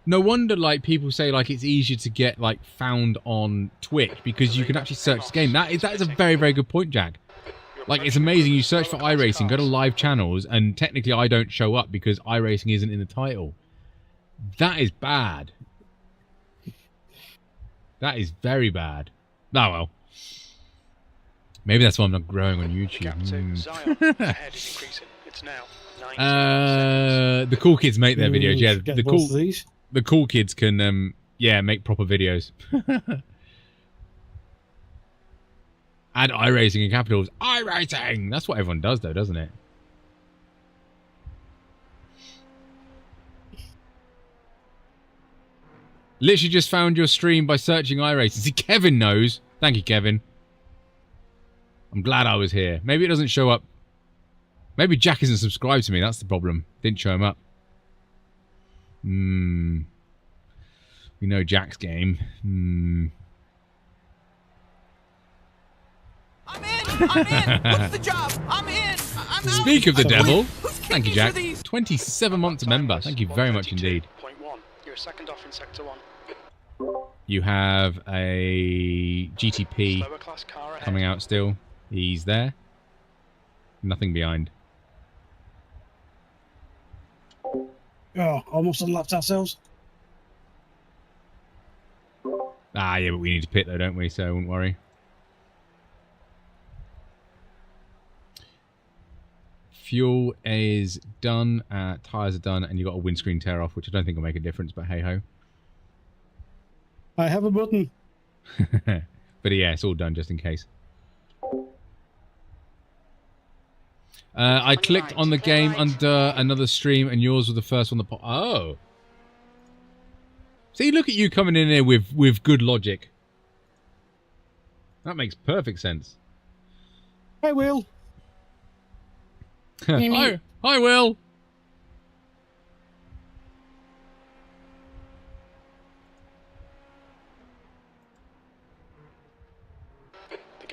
No wonder, like, people say, like, it's easier to get, like, found on Twitch because you can actually search the game. That is a very, very good point, Jack. Like, it's amazing. You search for iRacing, go to live channels, and technically I don't show up because iRacing isn't in the title. That is bad. That is very bad. Oh, well. Maybe that's why I'm not growing on YouTube. The cool kids make their videos. Yeah, the cool kids can yeah, make proper videos. Add iRacing in capitals. iRacing. That's what everyone does, though, doesn't it? Literally just found your stream by searching iRacing. See, Kevin knows. Thank you, Kevin. I'm glad I was here. Maybe it doesn't show up. Maybe Jack isn't subscribed to me. That's the problem. Didn't show him up. We know Jack's game. I'm in! What's the job? I'm in! Speak of the devil. Thank you, Jack. 27 months member. Thank you very much indeed. You're second off in sector 1. You have a GTP coming out still. He's there. Nothing behind. Oh, almost unlocked ourselves. Ah, yeah, but we need to pit though, don't we? So, won't worry. Fuel is done. Tyres are done, and you got a windscreen tear off, which I don't think will make a difference, but hey ho. I have a button. But yeah, it's all done just in case. I clicked on the game under another stream, and yours was the first one that popped. Oh. See, look at you coming in here with good logic. That makes perfect sense. Hi, Will. Hi, Will.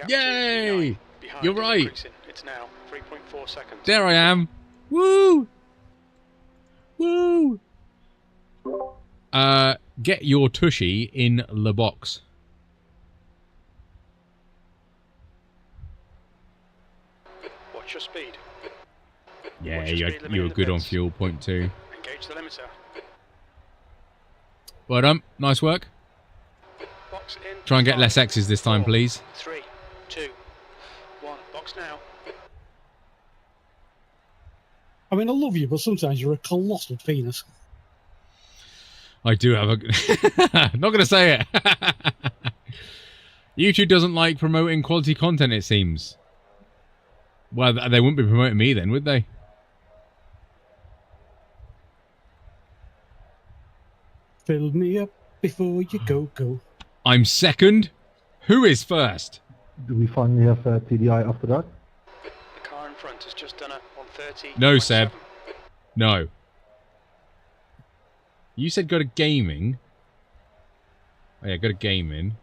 Yay! You're right. It's now 3.4 seconds. There I am. Woo! Woo! Get your tushy in the box. Watch your speed. Yeah, Watch your speed limit you in were the good on pits. fuel, point 2. Engage the limiter. Well done. Nice work. Box in. Try and get 5, less X's this time, 4, please. 3, 2, 1. Box now. I mean, I love you, but sometimes you're a colossal penis. I do have a... Not going to say it. YouTube doesn't like promoting quality content, it seems. Well, they wouldn't be promoting me then, would they? Fill me up before you go. I'm second. Who is first? Do we finally have TDI after that? The car in front has just done a 130. No, Seb. No. You said go to gaming. Oh yeah, go to gaming.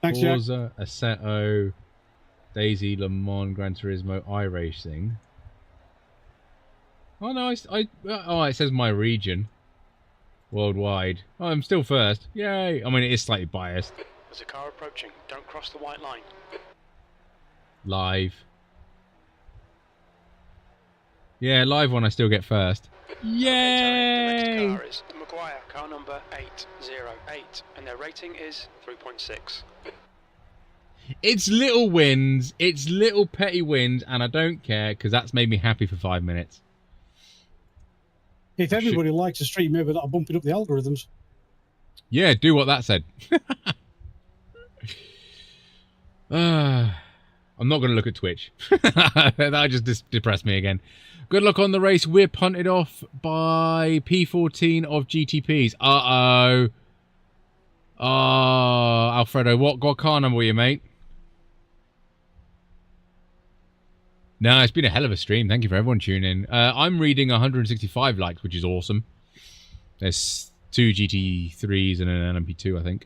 Thanks, Jack. Forza, Assetto, Daisy, Le Mans, Gran Turismo, iRacing. Oh no, oh, it says my region. Worldwide. Oh, I'm still first. Yay! I mean, it is slightly biased. There's a car approaching. Don't cross the white line. Live. Yeah, live one I still get first. Yay! The next car is Maguire, car number 808, and their rating is 3.6. It's little wins, it's little petty wins, and I don't care because that's made me happy for 5 minutes. If everybody likes a stream, maybe that'll bump it up the algorithms. Yeah, do what that said. I'm not going to look at Twitch. That just depressed me again. Good luck on the race. We're punted off by P14 of GTPs. Uh-oh. Oh, Alfredo, what car number were you, mate? No, it's been a hell of a stream. Thank you for everyone tuning in. I'm reading 165 likes, which is awesome. There's 2 GT3s and an LMP2, I think.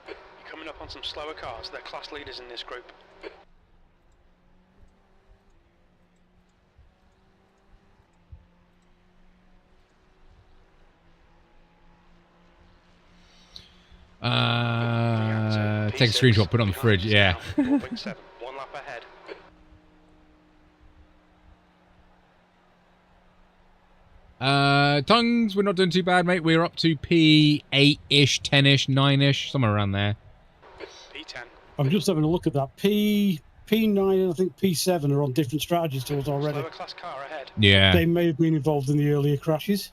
You're coming up on some slower cars. They're class leaders in this group. Take a screenshot, put it on the fridge, yeah. 0.7, 1 lap ahead. Tongues, we're not doing too bad, mate. We're up to P8-ish, 10-ish, 9-ish, somewhere around there. P10. I'm just having a look at that. P9 and I think P7 are on different strategies to us already. Slower class car ahead. Yeah. They may have been involved in the earlier crashes.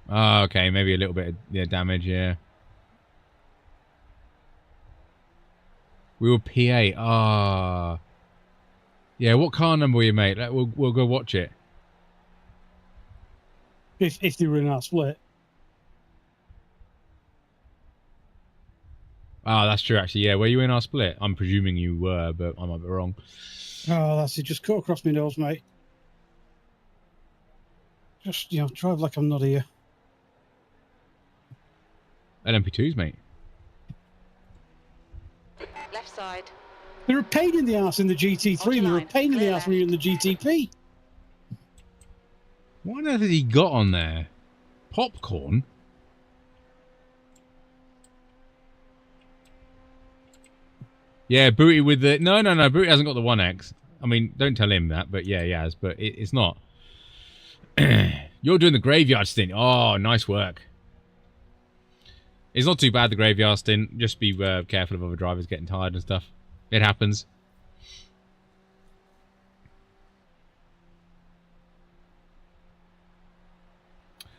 Oh, okay, maybe a little bit of damage, yeah. We were P8. Ah. Yeah, what car number were you, mate? We'll go watch it. If they were in our split. Oh, that's true, actually. Yeah, were you in our split? I'm presuming you were, but I might be wrong. Oh, that's it. Just cut across my nose, mate. Just, drive like I'm not here. LMP2s, mate. Left side. They're a pain in the ass in the GT3, and they're a pain in the ass when you're in the GTP. What on earth has he got on there? Popcorn? Yeah, Booty with the... No, Booty hasn't got the 1X. I mean, don't tell him that, but yeah, he has. But it's not. You're doing the graveyard stint. Oh, nice work. It's not too bad, the graveyard stint. Just be careful of other drivers getting tired and stuff. It happens.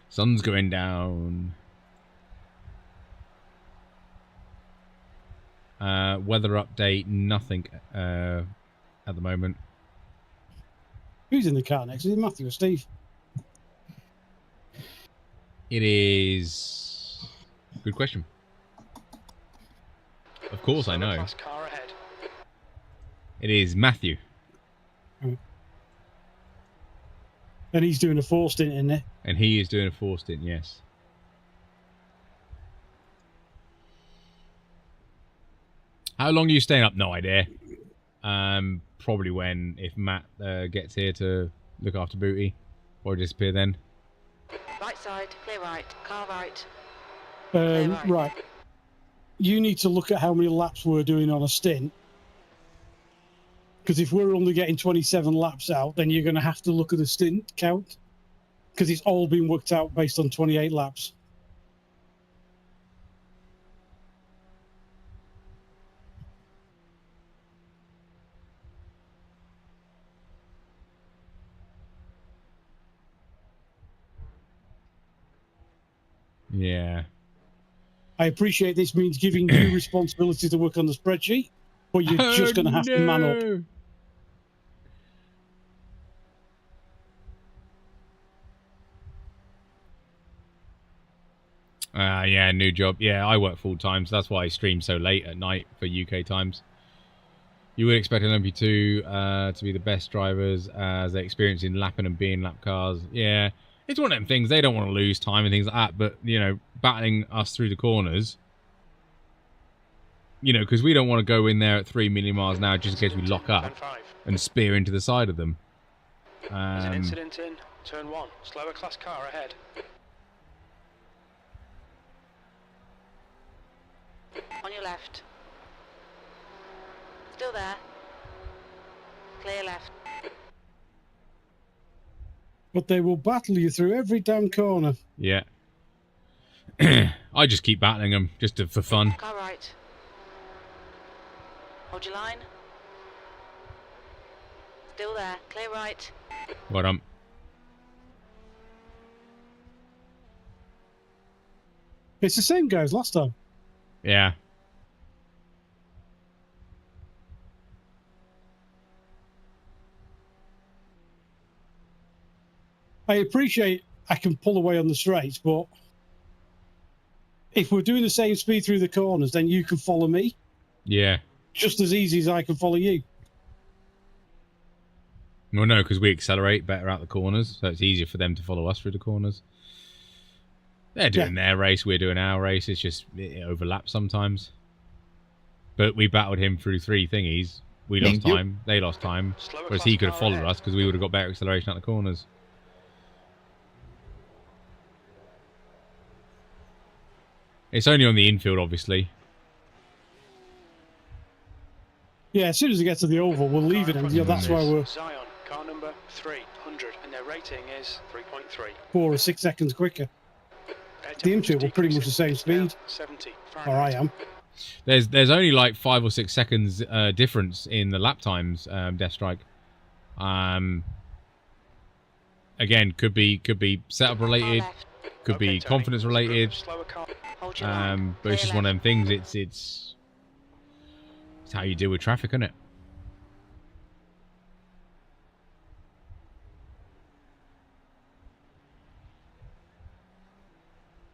Sun's going down. Weather update, nothing at the moment. Who's in the car next? Is it Matthew or Steve? It is... Good question. Of course I know. Car ahead. It is Matthew. And he's doing a 4 stint in there. And he is doing a 4 stint, yes. How long are you staying up? No idea. probably when, if Matt gets here to look after Booty, or disappear then. Right side, clear right. Car right. Right. You need to look at how many laps we're doing on a stint. Because if we're only getting 27 laps out, then you're going to have to look at the stint count. Because it's all been worked out based on 28 laps. Yeah. I appreciate this means giving you responsibility to work on the spreadsheet, but you're just going to have to man up. Yeah, new job. Yeah, I work full time, so that's why I stream so late at night for UK times. You would expect an LMP2 to be the best drivers as they experience in lapping and being lap cars. Yeah, it's one of them things. They don't want to lose time and things like that, but, you know, battling us through the corners, you know, because we don't want to go in there at 3 million miles an hour just in case we lock up and spear into the side of them. There's an incident in turn 1. Slower class car ahead. On your left. Still there. Clear left. But they will battle you through every damn corner. Yeah. I just keep battling them, just for fun. Car right. Hold your line. Still there. Clear right. What It's the same guy as last time. Yeah. I appreciate I can pull away on the straights, but if we're doing the same speed through the corners, then you can follow me. Yeah. Just as easy as I can follow you. Well, no, because we accelerate better out the corners, so it's easier for them to follow us through the corners. They're doing their race, we're doing our race. It's just, it overlaps sometimes. But we battled him through 3 thingies. We lost time, they lost time, whereas he could have followed us because we would have got better acceleration out the corners. It's only on the infield, obviously. Yeah, as soon as we get to the oval, we'll leave it, and that's why we're Zion, car number 300, and their rating is 3.3. 4 or 6 seconds quicker. The infield will pretty much the same speed. 70. Or I am. There's only like 5 or 6 seconds difference in the lap times, Deathstrike. Again, could be setup related, could be confidence related. But it's just one of them things. It's how you deal with traffic, isn't it?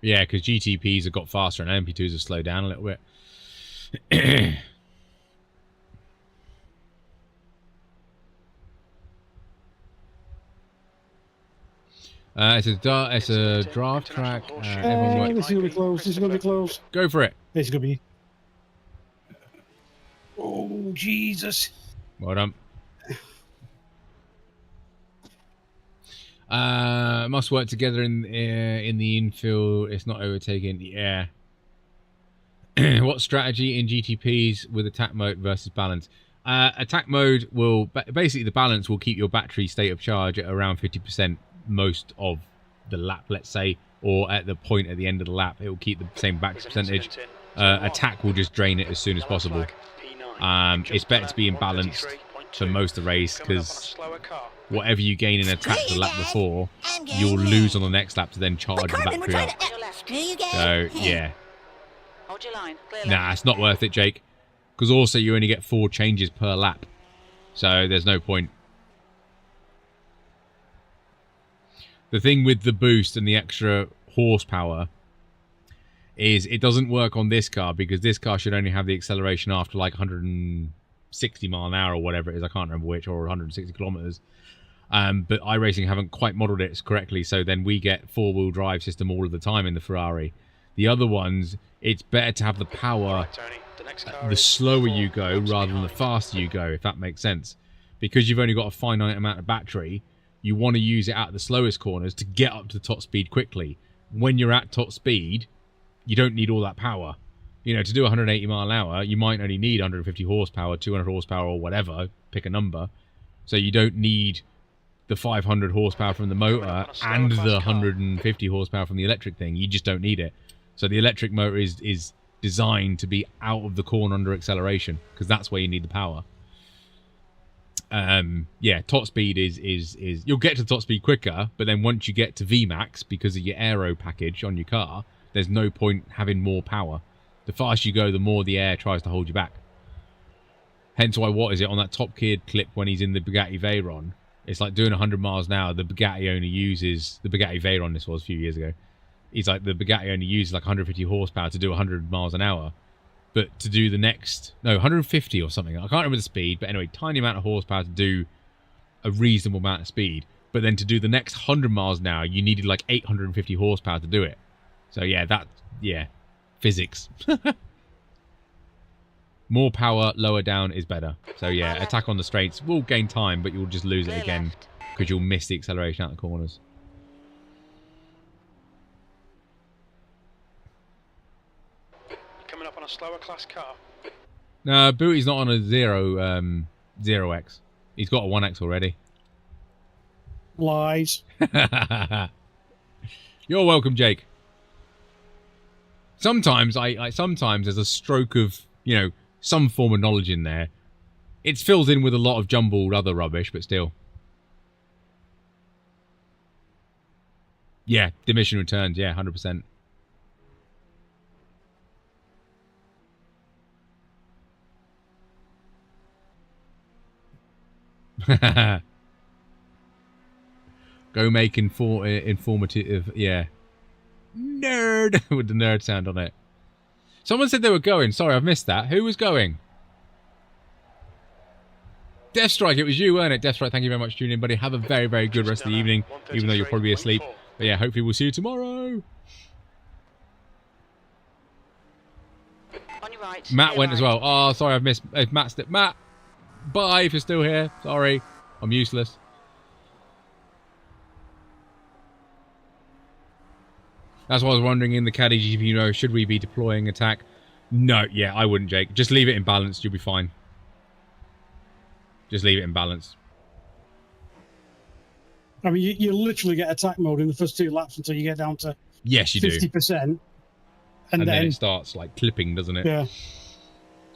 Yeah, because GTPs have got faster and MP2s have slowed down a little bit. It's a draft track. This is going to be close. This is going to be close. Go for it. This is going to be... Oh, Jesus. Well done. Must work together in the infield. It's not overtaken. Yeah. What strategy in GTPs with attack mode versus balance? Attack mode will... Basically, the balance will keep your battery state of charge at around 50% most of the lap, let's say. Or at the point at the end of the lap, it will keep the same battery percentage. Attack will just drain it as soon as possible. It's better to be imbalanced for most of the race because whatever you gain in attack the lap before, you'll lose on the next lap to then charge the battery up. So, yeah. Nah, it's not worth it, Jake. Because also you only get 4 changes per lap. So there's no point. The thing with the boost and the extra horsepower is it doesn't work on this car because this car should only have the acceleration after like 160 mile an hour or whatever it is. I can't remember which, or 160 kilometers. But iRacing haven't quite modeled it correctly, so then we get 4-wheel drive system all of the time in the Ferrari. The other ones, it's better to have the power the slower you go rather than the faster you go, if that makes sense. because you've only got a finite amount of battery, you want to use it at the slowest corners to get up to the top speed quickly. When you're at top speed, you don't need all that power. You know, to do 180 mile an hour, you might only need 150 horsepower, 200 horsepower, or whatever. Pick a number. So you don't need the 500 horsepower from the motor and the 150 horsepower from the electric thing. You just don't need it. So the electric motor is designed to be out of the corner under acceleration, because that's where you need the power. Yeah, top speed is you'll get to top speed quicker, but then once you get to VMAX, because of your aero package on your car, there's no point having more power. The faster you go, the more the air tries to hold you back. Hence why, what is it, on that Top Gear clip when he's in the Bugatti Veyron, it's like doing 100 miles an hour. The Bugatti only uses, the Bugatti Veyron, this was a few years ago, he's like, the Bugatti only uses like 150 horsepower to do 100 miles an hour. But to do the next, no, 150 or something, I can't remember the speed, but anyway, tiny amount of horsepower to do a reasonable amount of speed. But then to do the next 100 miles an hour, you needed like 850 horsepower to do it. So yeah, physics. More power lower down is better. So yeah, attack on the straights will gain time, but you'll just lose it again because you'll miss the acceleration out the corners. Coming up on a slower class car. No, Booty's not on a 0X. He's got a 1X already. Lies. You're welcome, Jake. Sometimes sometimes there's a stroke of, you know, some form of knowledge in there. It's filled in with a lot of jumbled other rubbish, but still. Yeah, diminishing returns, yeah, 100%. Go make informative, yeah. Nerd with the nerd sound on it. Someone said they were going. Sorry, I've missed that. Who was going? Deathstrike, it was you, weren't it? Deathstrike, thank you very much for tuning in, buddy. Have a very, very good rest of the evening, even though you'll probably be asleep. But yeah, hopefully we'll see you tomorrow. On your right. Matt went as well. Oh, sorry, I've missed. Matt's Matt, bye if you're still here. Sorry, I'm useless. That's why I was wondering in the Caddy GP, you know, should we be deploying attack? No, yeah, I wouldn't, Jake. Just leave it in balance. You'll be fine. Just leave it in balance. I mean, you literally get attack mode in the first 2 laps until you get down to yes, you 50%. Do. And then it starts like clipping, doesn't it? Yeah.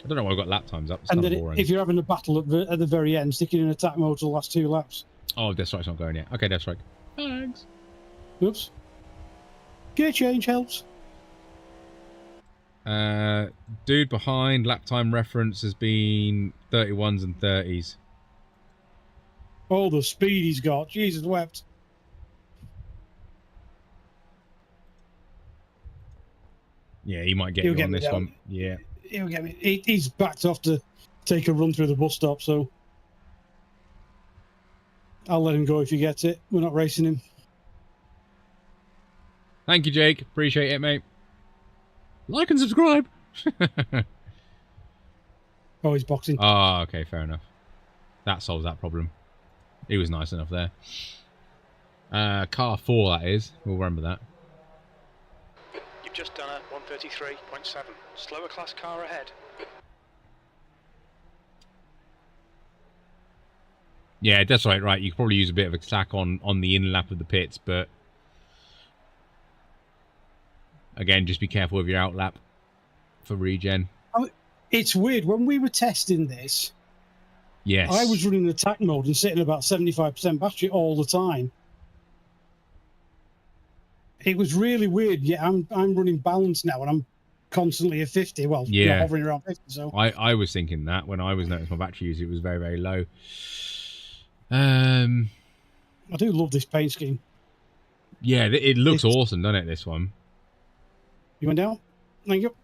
I don't know why I've got lap times up. It's and kind then of boring. if you're having a battle at the very end, stick it in attack mode to the last 2 laps. Oh, Deathstrike's not going yet. Okay, Deathstrike. Thanks. Oops. Gear change helps. Dude behind, lap time reference has been 31s and 30s. Oh, the speed he's got. Jesus wept. Yeah, he might get you on this one. Yeah. He'll get me. He's backed off to take a run through the bus stop, so I'll let him go if he gets it. We're not racing him. Thank you, Jake. Appreciate it, mate. Like and subscribe. Oh, he's boxing. Oh, okay, fair enough. That solves that problem. He was nice enough there. Car 4, that is. We'll remember that. You've just done a 133.7. Slower class car ahead. Yeah, that's right. You could probably use a bit of attack on the in lap of the pits, but again, just be careful of your out lap for regen. It's weird. When we were testing this, yes, I was running attack mode and sitting about 75% battery all the time. It was really weird. Yeah, I'm running balance now, and I'm constantly at 50. Well, yeah, hovering around 50. So I was thinking that when I was noticing my battery use, it was very, very low. I do love this paint scheme. Yeah, it looks awesome, doesn't it? This one. You went down. Thank you.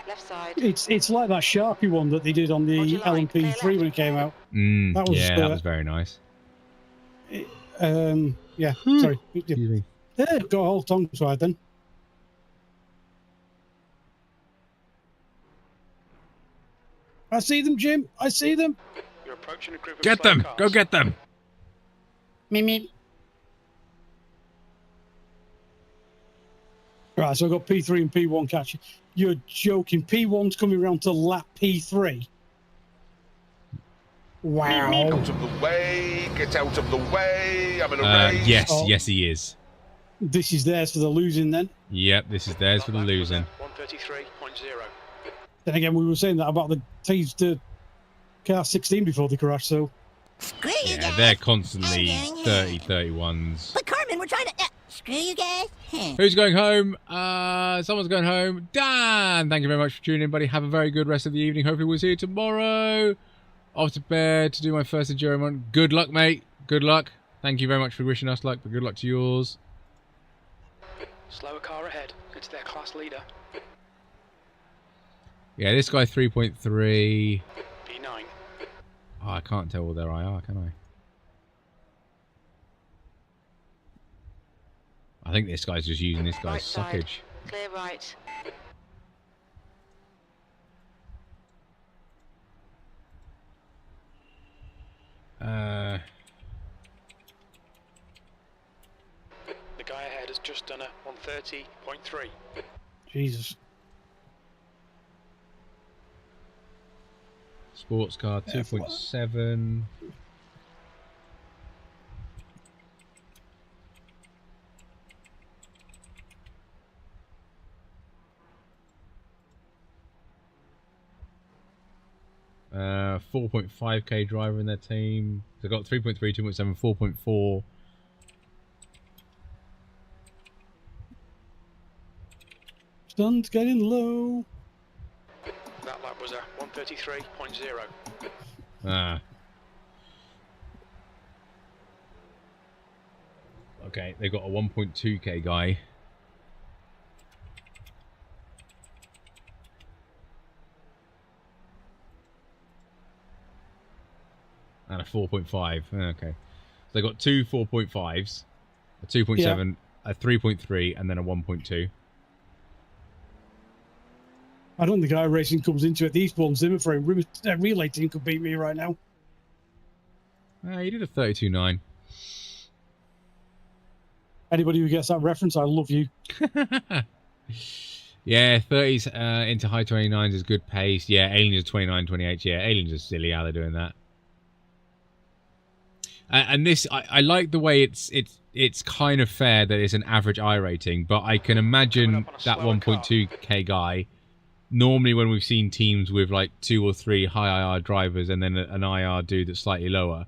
Left side. It's like that Sharpie one that they did on the LMP3 when it came out. That was that was very nice. Yeah, sorry. Yeah, got a whole tongue side then. I see them, Jim. I see them. You're approaching a group of Get slow them. cars. Go get them. Me. Right, so I've got P3 and P1 catching. You're joking. P1's coming around to lap P3. Wow. Out of the way, get out of the way. I'm in a race. Yes, yes, he is. This is theirs for the losing then. Yep, this is theirs for the losing. 133.0. Then again, we were saying that about the car 16 before they crashed, so. Screw you Yeah, guys. they're constantly 30, 31s. But Carmen, we're trying to. Screw you guys. Who's going home? Someone's going home. Dan, thank you very much for tuning in, buddy. Have a very good rest of the evening. Hopefully we'll see you tomorrow. Off to bed to do my first enduro run. Good luck, mate. Good luck. Thank you very much for wishing us luck, but good luck to yours. Slower car ahead. It's their class leader. Yeah, this guy 3.3. P9. Oh, I can't tell what their IR, can I think this guy's just using this guy's Right side. suckage. Clear right. The guy ahead has just done a 130.3. Jesus. Sports car 2.7. Uh, 4.5k driver in their team. They've got 3.3, 2.7, 4.4. Sun's getting low. That lap was a 133.0. Ah. Okay, they've got a 1.2k guy. And a 4.5. Okay. So they got two 4.5s, a 2.7, a 3.3, and then a 1.2. I don't think iRacing comes into it. These ones, Zimmerframe, relay team could beat me right now. You did a 32.9. Anybody who gets that reference, I love you. Yeah, 30s into high 29s is good pace. Yeah, Aliens are 29, 28. Yeah, Aliens are silly how they're doing that. And this, I like the way it's kind of fair that it's an average I rating, but I can imagine that 1.2k guy. Normally, when we've seen teams with like 2 or 3 high IR drivers and then an IR dude that's slightly lower,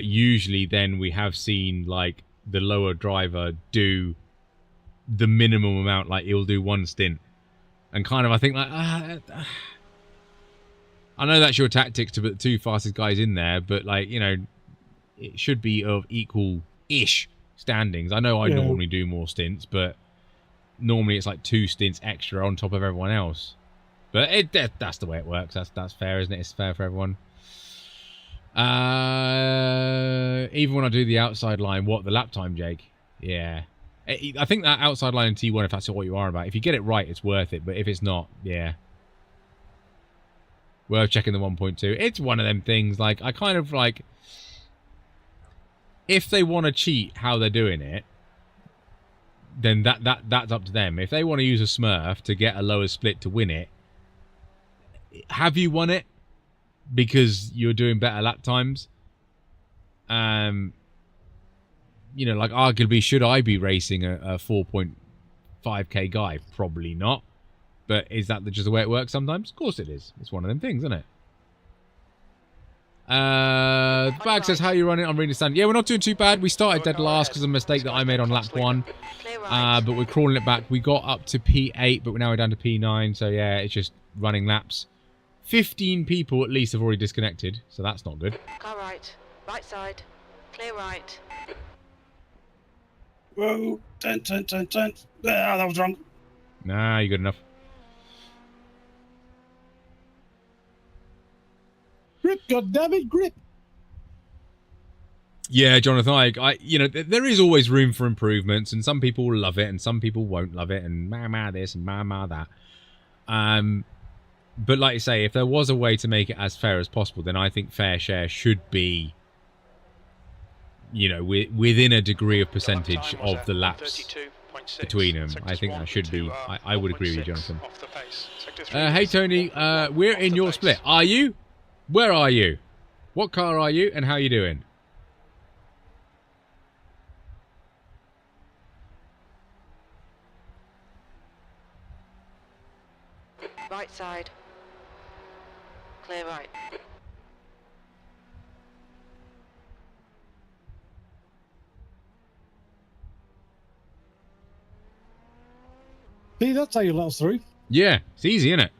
usually then we have seen like the lower driver do the minimum amount, like he'll do one stint, and kind of I think like I know that's your tactics to put the 2 fastest guys in there, but like, you know, it should be of equal-ish standings. I know I normally do more stints, but normally it's like 2 stints extra on top of everyone else. But that's the way it works. That's fair, isn't it? It's fair for everyone. Even when I do the outside line, the lap time, Jake? Yeah. I think that outside line in T1, if that's what you are about, if you get it right, it's worth it. But if it's not, yeah. Worth checking the 1.2. It's one of them things, like, I kind of like... If they want to cheat how they're doing it, then that's up to them. If they want to use a Smurf to get a lower split to win it, have you won it because you're doing better lap times? You know, like arguably, should I be racing a 4.5k guy? Probably not. But is that just the way it works sometimes? Of course it is. It's one of them things, isn't it? The bag says, how you running? I'm reading the stand. Yeah, we're not doing too bad. We started dead last because of a mistake that I made on lap 1. But we're crawling it back. We got up to P8, but now we're down to P9. So yeah, it's just running laps. 15 people at least have already disconnected, so that's not good. Car right. Right side. Clear right. Whoa, turn. Ah, that was wrong. Nah, you're good enough. Grip, goddammit, grip. Yeah, Jonathan, you know, there is always room for improvements, and some people will love it, and some people won't love it, and ma this and ma that. But like you say, if there was a way to make it as fair as possible, then I think fair share should be, you know, within a degree of percentage of the laps between them. I think that should be. I would agree with you, Jonathan. Hey Tony, we're in your split. Are you? Where are you? What car are you, and how are you doing? Right side. Clear right. See, that's how you let us through. Yeah, it's easy, isn't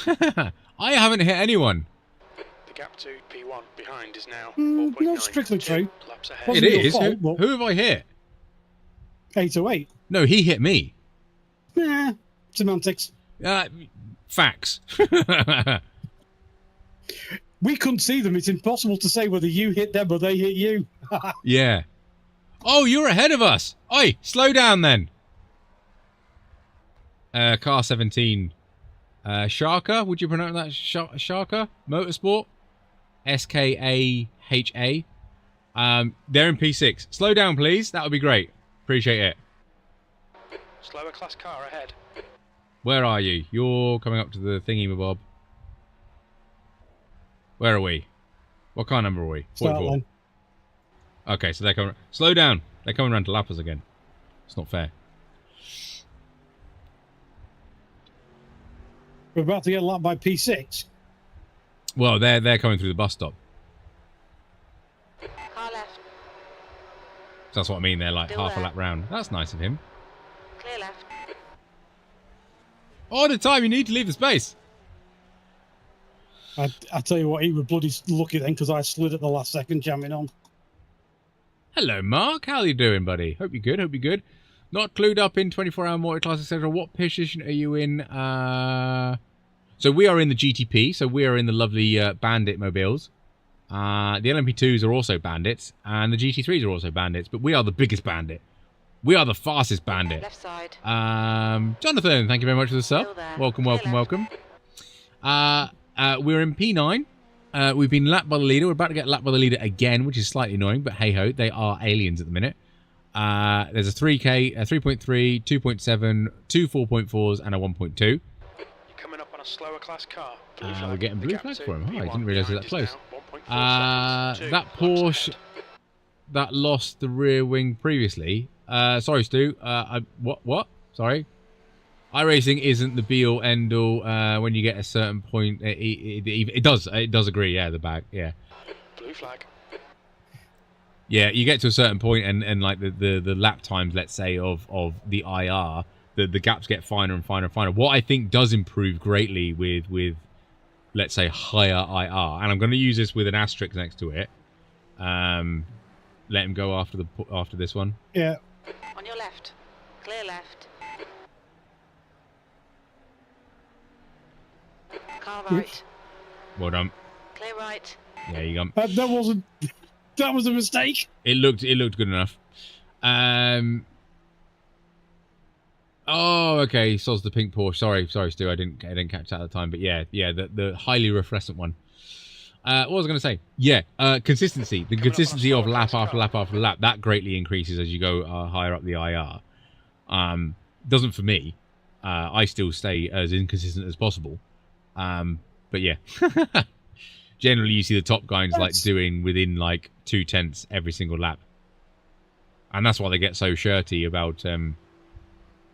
it? I haven't hit anyone. The gap to P1 behind is now Not strictly true. laps ahead. It is. Who have I hit? 808. No, he hit me. Nah, semantics. Facts. We couldn't see them. It's impossible to say whether you hit them or they hit you. Yeah. Oh, you're ahead of us. Oi, slow down then. Car 17. Sharka, would you pronounce that? Sharka? Motorsport? SKAHA. They're in P6. Slow down, please. That would be great. Appreciate it. Slower class car ahead. Where are you? You're coming up to the thingy-mabob. Where are we? What car number are we? 44. Okay, so they're coming. Slow down. They're coming around to lap us again. It's not fair. We're about to get lapped by P6. Well, they're coming through the bus stop. Car left. So that's what I mean. They're like Still half a there. lap round. That's nice of him. Clear left. All the time you need to leave the space. I tell you what, he was bloody lucky then because I slid at the last second jamming on. Hello, Mark. How are you doing, buddy? Hope you're good. Hope you're good. Not clued up in 24-hour multi-class, etc. What position are you in? So we are in the GTP. So we are in the lovely Bandit mobiles. The LMP2s are also Bandits, and the GT3s are also Bandits. But we are the biggest Bandit. We are the fastest Bandit. Left side. Jonathan, thank you very much for the sub. Welcome, welcome, welcome. We're in P9. We've been lapped by the leader. We're about to get lapped by the leader again, which is slightly annoying, but hey-ho, they are aliens at the minute. There's a 3K, a 3.3, 2.7, two 4.4s, and a 1.2. You're coming up on a slower class car. We're getting blue flag for him. Oh, I didn't realise it was that close. Now, 1.4 seconds. That Porsche that lost the rear wing previously. Sorry, Stu. What? Sorry. iRacing isn't the be-all, end-all. When you get a certain point, it does agree. Yeah, the bag. Yeah. Blue flag. Yeah, you get to a certain point and like the lap times, let's say, of the IR, the gaps get finer and finer and finer. What I think does improve greatly with let's say higher IR, and I'm going to use this with an asterisk next to it. Let him go after this one. Yeah. On your left. Clear left. Car right. Well done. Clear right. Yeah, you go. That was a mistake. It looked good enough. Oh, okay. Soz the pink Porsche. Sorry, Stu. I didn't catch that at the time. But yeah, the highly refrescent one. What was I going to say? Yeah, consistency. The consistency of lap after lap after lap, that greatly increases as you go higher up the IR. Doesn't for me. I still stay as inconsistent as possible. But yeah. Generally, you see the top guys like doing within like 0.2 every single lap. And that's why they get so shirty about,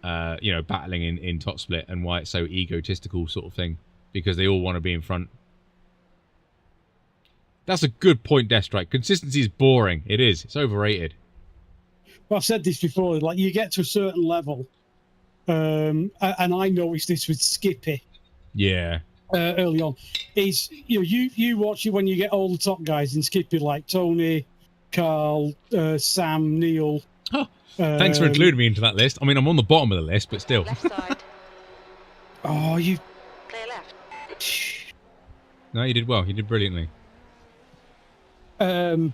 battling in top split and why it's so egotistical sort of thing. Because they all want to be in front. That's a good point, Deathstrike. Consistency is boring. It is. It's overrated. Well, I've said this before. Like, you get to a certain level, and I noticed this with Skippy. Yeah. Early on, is you watch it when you get all the top guys in Skippy like Tony, Carl, Sam, Neil. Oh, thanks for including me into that list. I mean, I'm on the bottom of the list, but still. Left side. Oh, you. Clear left. No, you did well. You did brilliantly. They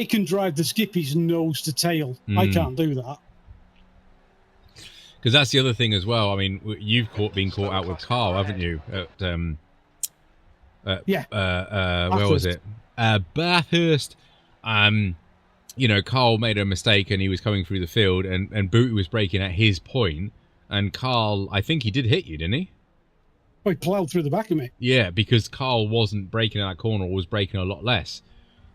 can drive the Skippies nose to tail. I can't do that. Because that's the other thing as well. I mean, you've been caught out with Carl, haven't you? Yeah. Where was it? Bathurst. You know, Carl made a mistake and he was coming through the field, and Booty was braking at his point, and Carl, I think he did hit you, didn't he? Oh, he ploughed through the back of me. Yeah, because Carl wasn't braking in that corner, or was braking a lot less.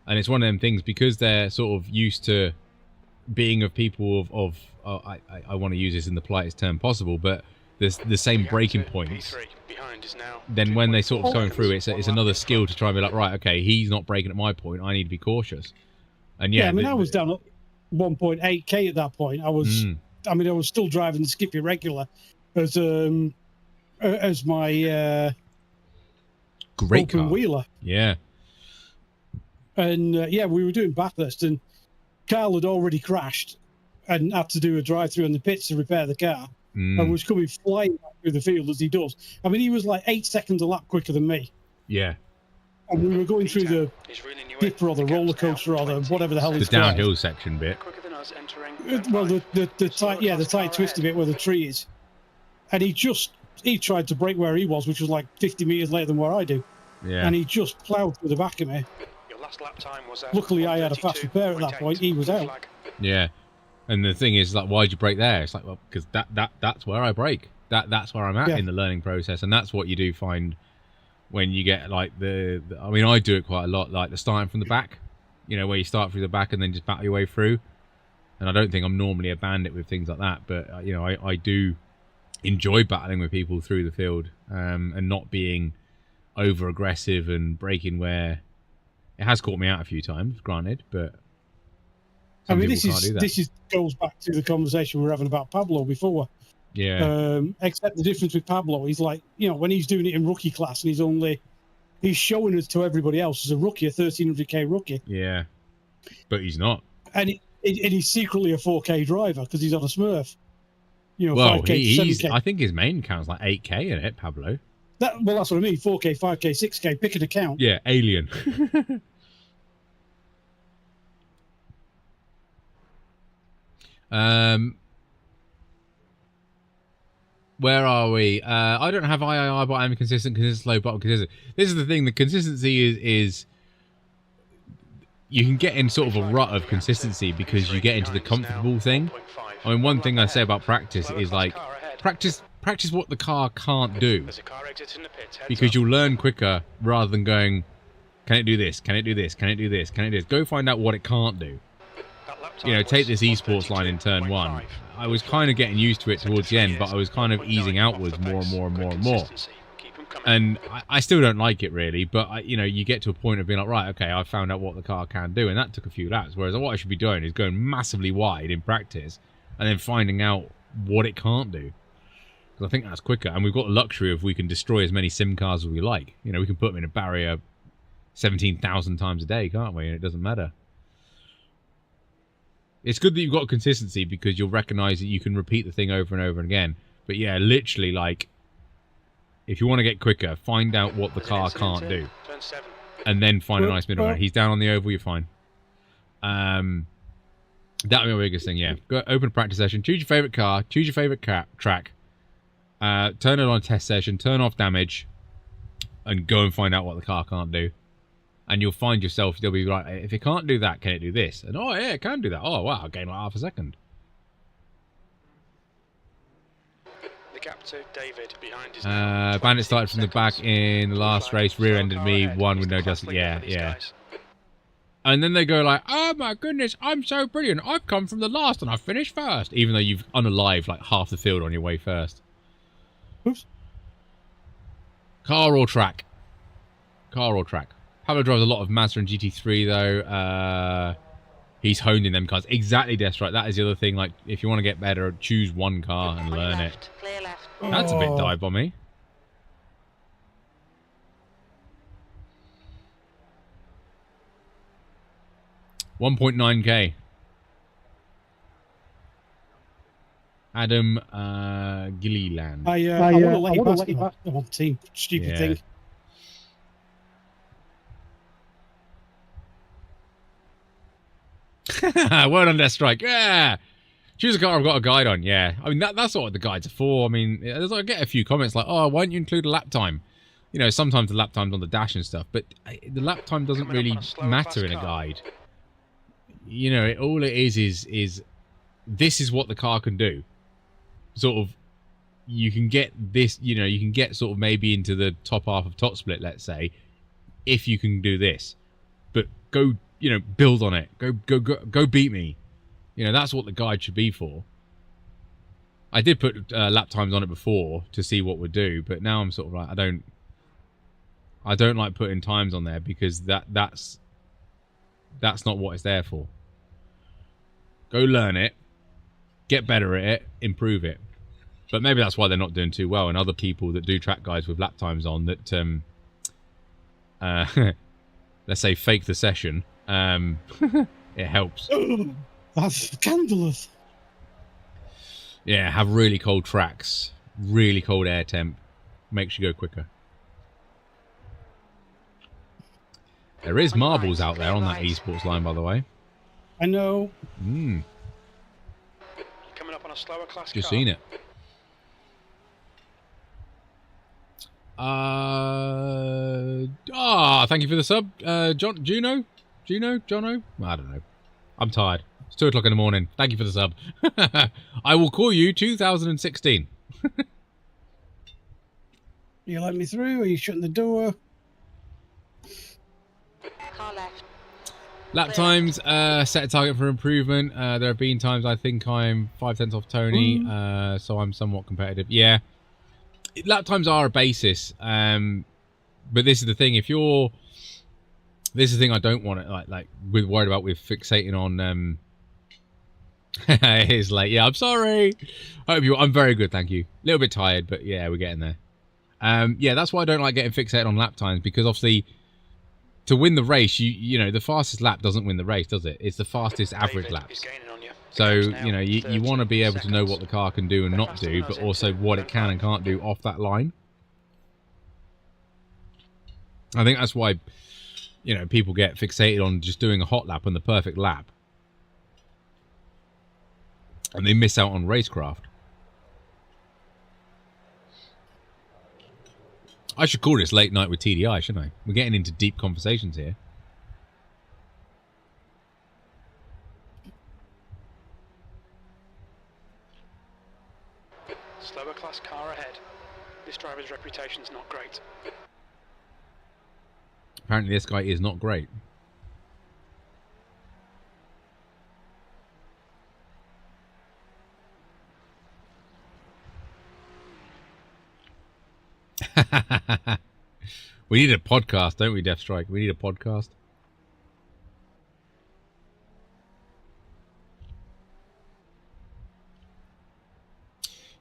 And it's one of them things, because they're sort of used to being of people of I want to use this in the politest term possible, but there's the same braking points. Then when they sort of going through, it's another skill to try and be like, right, okay, he's not braking at my point, I need to be cautious. And yeah, I mean, I was down at 1.8k at that point. I was still driving the Skippy regular as my great open car. wheeler. Yeah. And we were doing Bathurst, and Carl had already crashed and had to do a drive-through in the pits to repair the car, and was coming flying back through the field as he does. I mean, he was like 8 seconds a lap quicker than me. Yeah. And we were going through the dipper or the roller coaster or the whatever the hell it's called. The downhill downhill section bit. Well, the tight twisty bit where the tree is. And he tried to brake where he was, which was like 50 metres later than where I do. Yeah. And he just ploughed through the back of me. Your last lap time was Luckily, I had a fast repair at that point. He was out. Yeah. And the thing is, like, why'd you brake there? It's like, well, because that's where I brake. That's where I'm at in the learning process, and that's what you do find when you get like the I mean, I do it quite a lot, like the starting from the back. You know, where you start through the back and then just battle your way through. And I don't think I'm normally a bandit with things like that, but you know, I do enjoy battling with people through the field, and not being over aggressive and braking where it has caught me out a few times, granted, but I mean, this goes back to the conversation we were having about Pablo before. Yeah. Except the difference with Pablo, he's like, you know, when he's doing it in rookie class, and he's showing us to everybody else as a rookie, a 1300k rookie. Yeah. But he's not. And he's secretly a 4k driver because he's on a Smurf. You know, well, 5k, 7k. I think his main count's like 8k in it, Pablo. Well, that's what I mean. 4k, 5k, 6k. Pick an account. Yeah, alien. Where are we? I don't have III, but I'm consistent, slow, but consistent. This is the thing. The consistency is you can get in sort of a rut of consistency because you get into the comfortable thing. I mean, one thing I say about practice is like practice what the car can't do, because you'll learn quicker rather than going, can it do this? Can it do this? Can it do this? Can it do this? Go find out what it can't do. You know, take this esports line in turn 1. I was kind of getting used to it towards the end, but I was kind of easing outwards more and more and more and more. And I still don't like it really, but you know, you get to a point of being like, right, okay, I found out what the car can do, and that took a few laps. Whereas what I should be doing is going massively wide in practice, and then finding out what it can't do. Because I think that's quicker, and we've got the luxury of we can destroy as many sim cars as we like. You know, we can put them in a barrier 17,000 times a day, can't we? And it doesn't matter. It's good that you've got consistency because you'll recognise that you can repeat the thing over and over again. But yeah, literally, like, if you want to get quicker, find out what the car can't do. And then find a nice middle ground. He's down on the oval, you're fine. That'll be my biggest thing, yeah. Go open a practice session, choose your favourite car, choose your favourite track, turn it on a test session, turn off damage, and go and find out what the car can't do. And you'll find yourself, you'll be like, if it can't do that, can it do this? And oh yeah, it can do that. Oh wow, I gained like half a second. The gap to David behind his Bandit started from the back in the last race, rear-ended me, won with no justice. Yeah. And then they go like, oh my goodness, I'm so brilliant. I've come from the last and I finished first. Even though you've unalived like half the field on your way first. Oops. Car or track? Car or track? Pablo drives a lot of Mazda and GT3 though. He's honed in them cars. Exactly, that's right. That is the other thing. Like, if you want to get better, choose one car and learn it. Clear left. That's a bit dive on me. $1.9K. Adam Gilliland. I want to let you pass the one team. Stupid thing. Well done, Death Strike. Yeah. Choose a car I've got a guide on, yeah. I mean, that's what the guides are for. I mean, I get a few comments like, oh, why don't you include a lap time? You know, sometimes the lap time's on the dash and stuff, but the lap time doesn't really matter in a guide. You know, all it is this is what the car can do. Sort of, you can get this, you know, you can get sort of maybe into the top half of top split, let's say, if you can do this. But go, you know, build on it. Go beat me. You know, that's what the guide should be for. I did put lap times on it before to see what would do, but now I'm sort of like, I don't like putting times on there because that's not what it's there for. Go learn it, get better at it, improve it. But maybe that's why they're not doing too well. And other people that do track guides with lap times on that, let's say, fake the session, it helps. That's scandalous. Yeah, have really cold tracks, really cold air temp, makes you go quicker. There is marbles out there on that esports line, by the way. I know. Coming up on a slower class Just car. seen it. Thank you for the sub, Jono? I don't know. I'm tired. It's 2 o'clock in the morning. Thank you for the sub. I will call you 2016. You let me through? Are you shutting the door? Car left. Lap times, set a target for improvement. There have been times I think I'm 5/10 off Tony, so I'm somewhat competitive. Yeah. Lap times are a basis, but this is the thing. If you're, this is the thing I don't want to like worried about with fixating on. It's like, yeah, I'm sorry. I'm very good, thank you. A little bit tired, but yeah, we're getting there. Yeah, that's why I don't like getting fixated on lap times, because obviously, to win the race, you know, the fastest lap doesn't win the race, does it? It's the fastest average laps. So, you know, you want to be able to know what the car can do and not do, but also what it can and can't do off that line. I think that's why, you know, people get fixated on just doing a hot lap and the perfect lap. And they miss out on racecraft. I should call this late night with TDI, shouldn't I? We're getting into deep conversations here. Slower class car ahead. This driver's reputation's not great. Apparently this guy is not great. We need a podcast, don't we, Deathstrike? We need a podcast.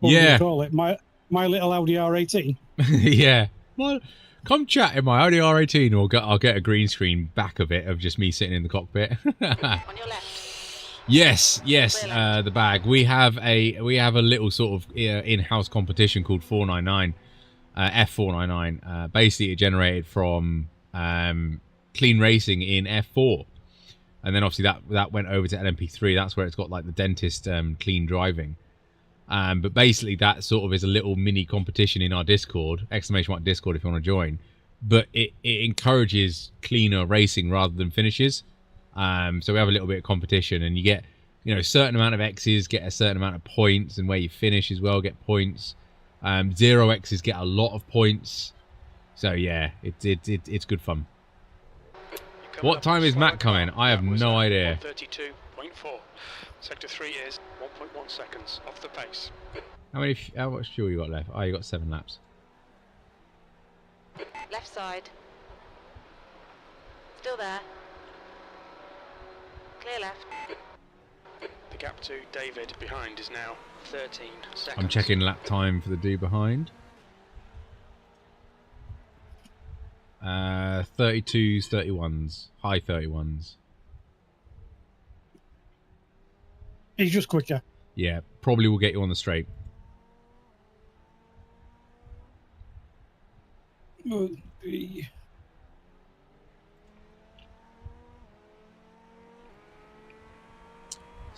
What yeah. do you call it? My little Audi R18. Yeah. Well, come chat in my Audi R18, or I'll get a green screen back of it of just me sitting in the cockpit. On your left. Yes, the bag. We have a little sort of in-house competition called 499, F499. Basically, it generated from Clean Racing in F4, and then obviously that went over to LMP3. That's where it's got like the dentist clean driving. But basically, that sort of is a little mini competition in our Discord, !Discord if you want to join. But it encourages cleaner racing rather than finishes. So we have a little bit of competition, and you get, you know, a certain amount of X's get a certain amount of points, and where you finish as well get points. 0 X's get a lot of points. So yeah, it's good fun. What time is Matt coming? I have no idea. 32.4. Sector 3 is 1.1 seconds off the pace. How much fuel you got left? Oh, you got 7 laps. Left side. Still there. Clear left. The gap to David behind is now 13 seconds. I'm checking lap time for the dude behind. 32s, 31s, high 31s. He's just quicker. Yeah, probably will get you on the straight.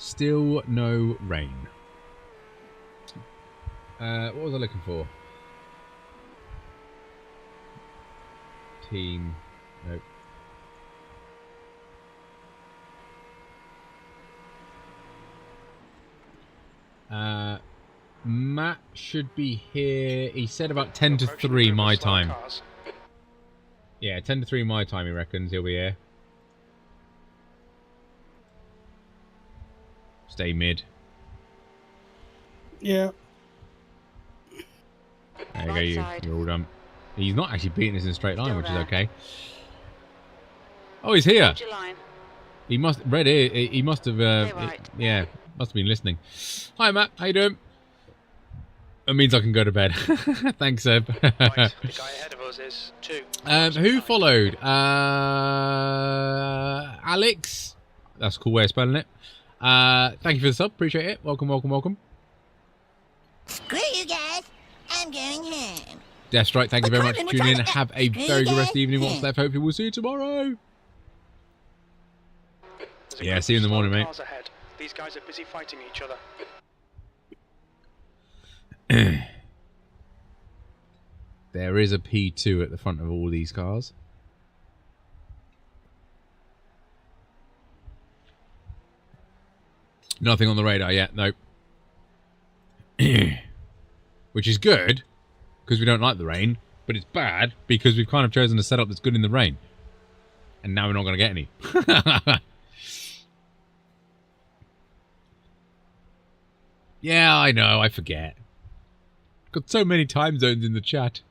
Still no rain. What was I looking for? Team. Nope. Matt should be here. He said about 10 to 3 my time. Yeah, 10 to 3 my time, he reckons. He'll be here. Stay mid. Yeah. There you go, you're all done. He's not actually beating us in a straight line, which is okay. Oh, he's here. He must, Red here, he must have, yeah, must have been listening. Hi, Matt. How you doing? That means I can go to bed. Thanks, Seb. Right, the guy ahead of us is 2. Who followed? Alex. That's a cool way of spelling it. Thank you for the sub. Appreciate it. Welcome, welcome, welcome. Screw you guys. I'm going home. Deathstrike, thank you very much for tuning in. Have a very good rest of the evening. What's left? Hopefully we'll see you tomorrow. Yeah, see you in the morning, mate. These guys are busy fighting each other. There is a P2 at the front of all these cars. Nothing on the radar yet, nope. Which is good, because we don't like the rain, but it's bad because we've kind of chosen a setup that's good in the rain. And now we're not going to get any. Yeah, I know, I forget. Got so many time zones in the chat.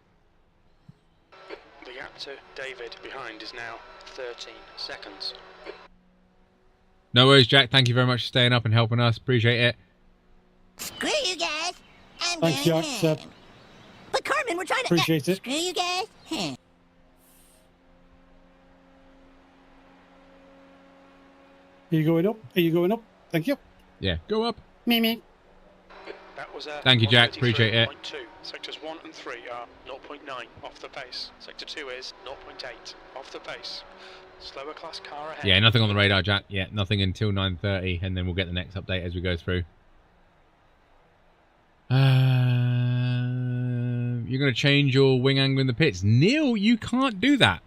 The gap to David behind is now 13 seconds. No worries, Jack. Thank you very much for staying up and helping us. Appreciate it. Screw you guys. I'm Thanks, going Jack. home. But Carmen, we're trying to... Appreciate it. Screw you guys. Are you going up? Are you going up? Thank you. Yeah, go up. Me. That was Thank you, Jack. Appreciate it. 133.2. Sectors 1 and 3 are 0.9 off the pace. Sector 2 is 0.8 off the pace. Slower class car ahead. Yeah, nothing on the radar, Jack. Yeah, nothing until 9:30, and then we'll get the next update as we go through. You're going to change your wing angle in the pits. Neil, you can't do that.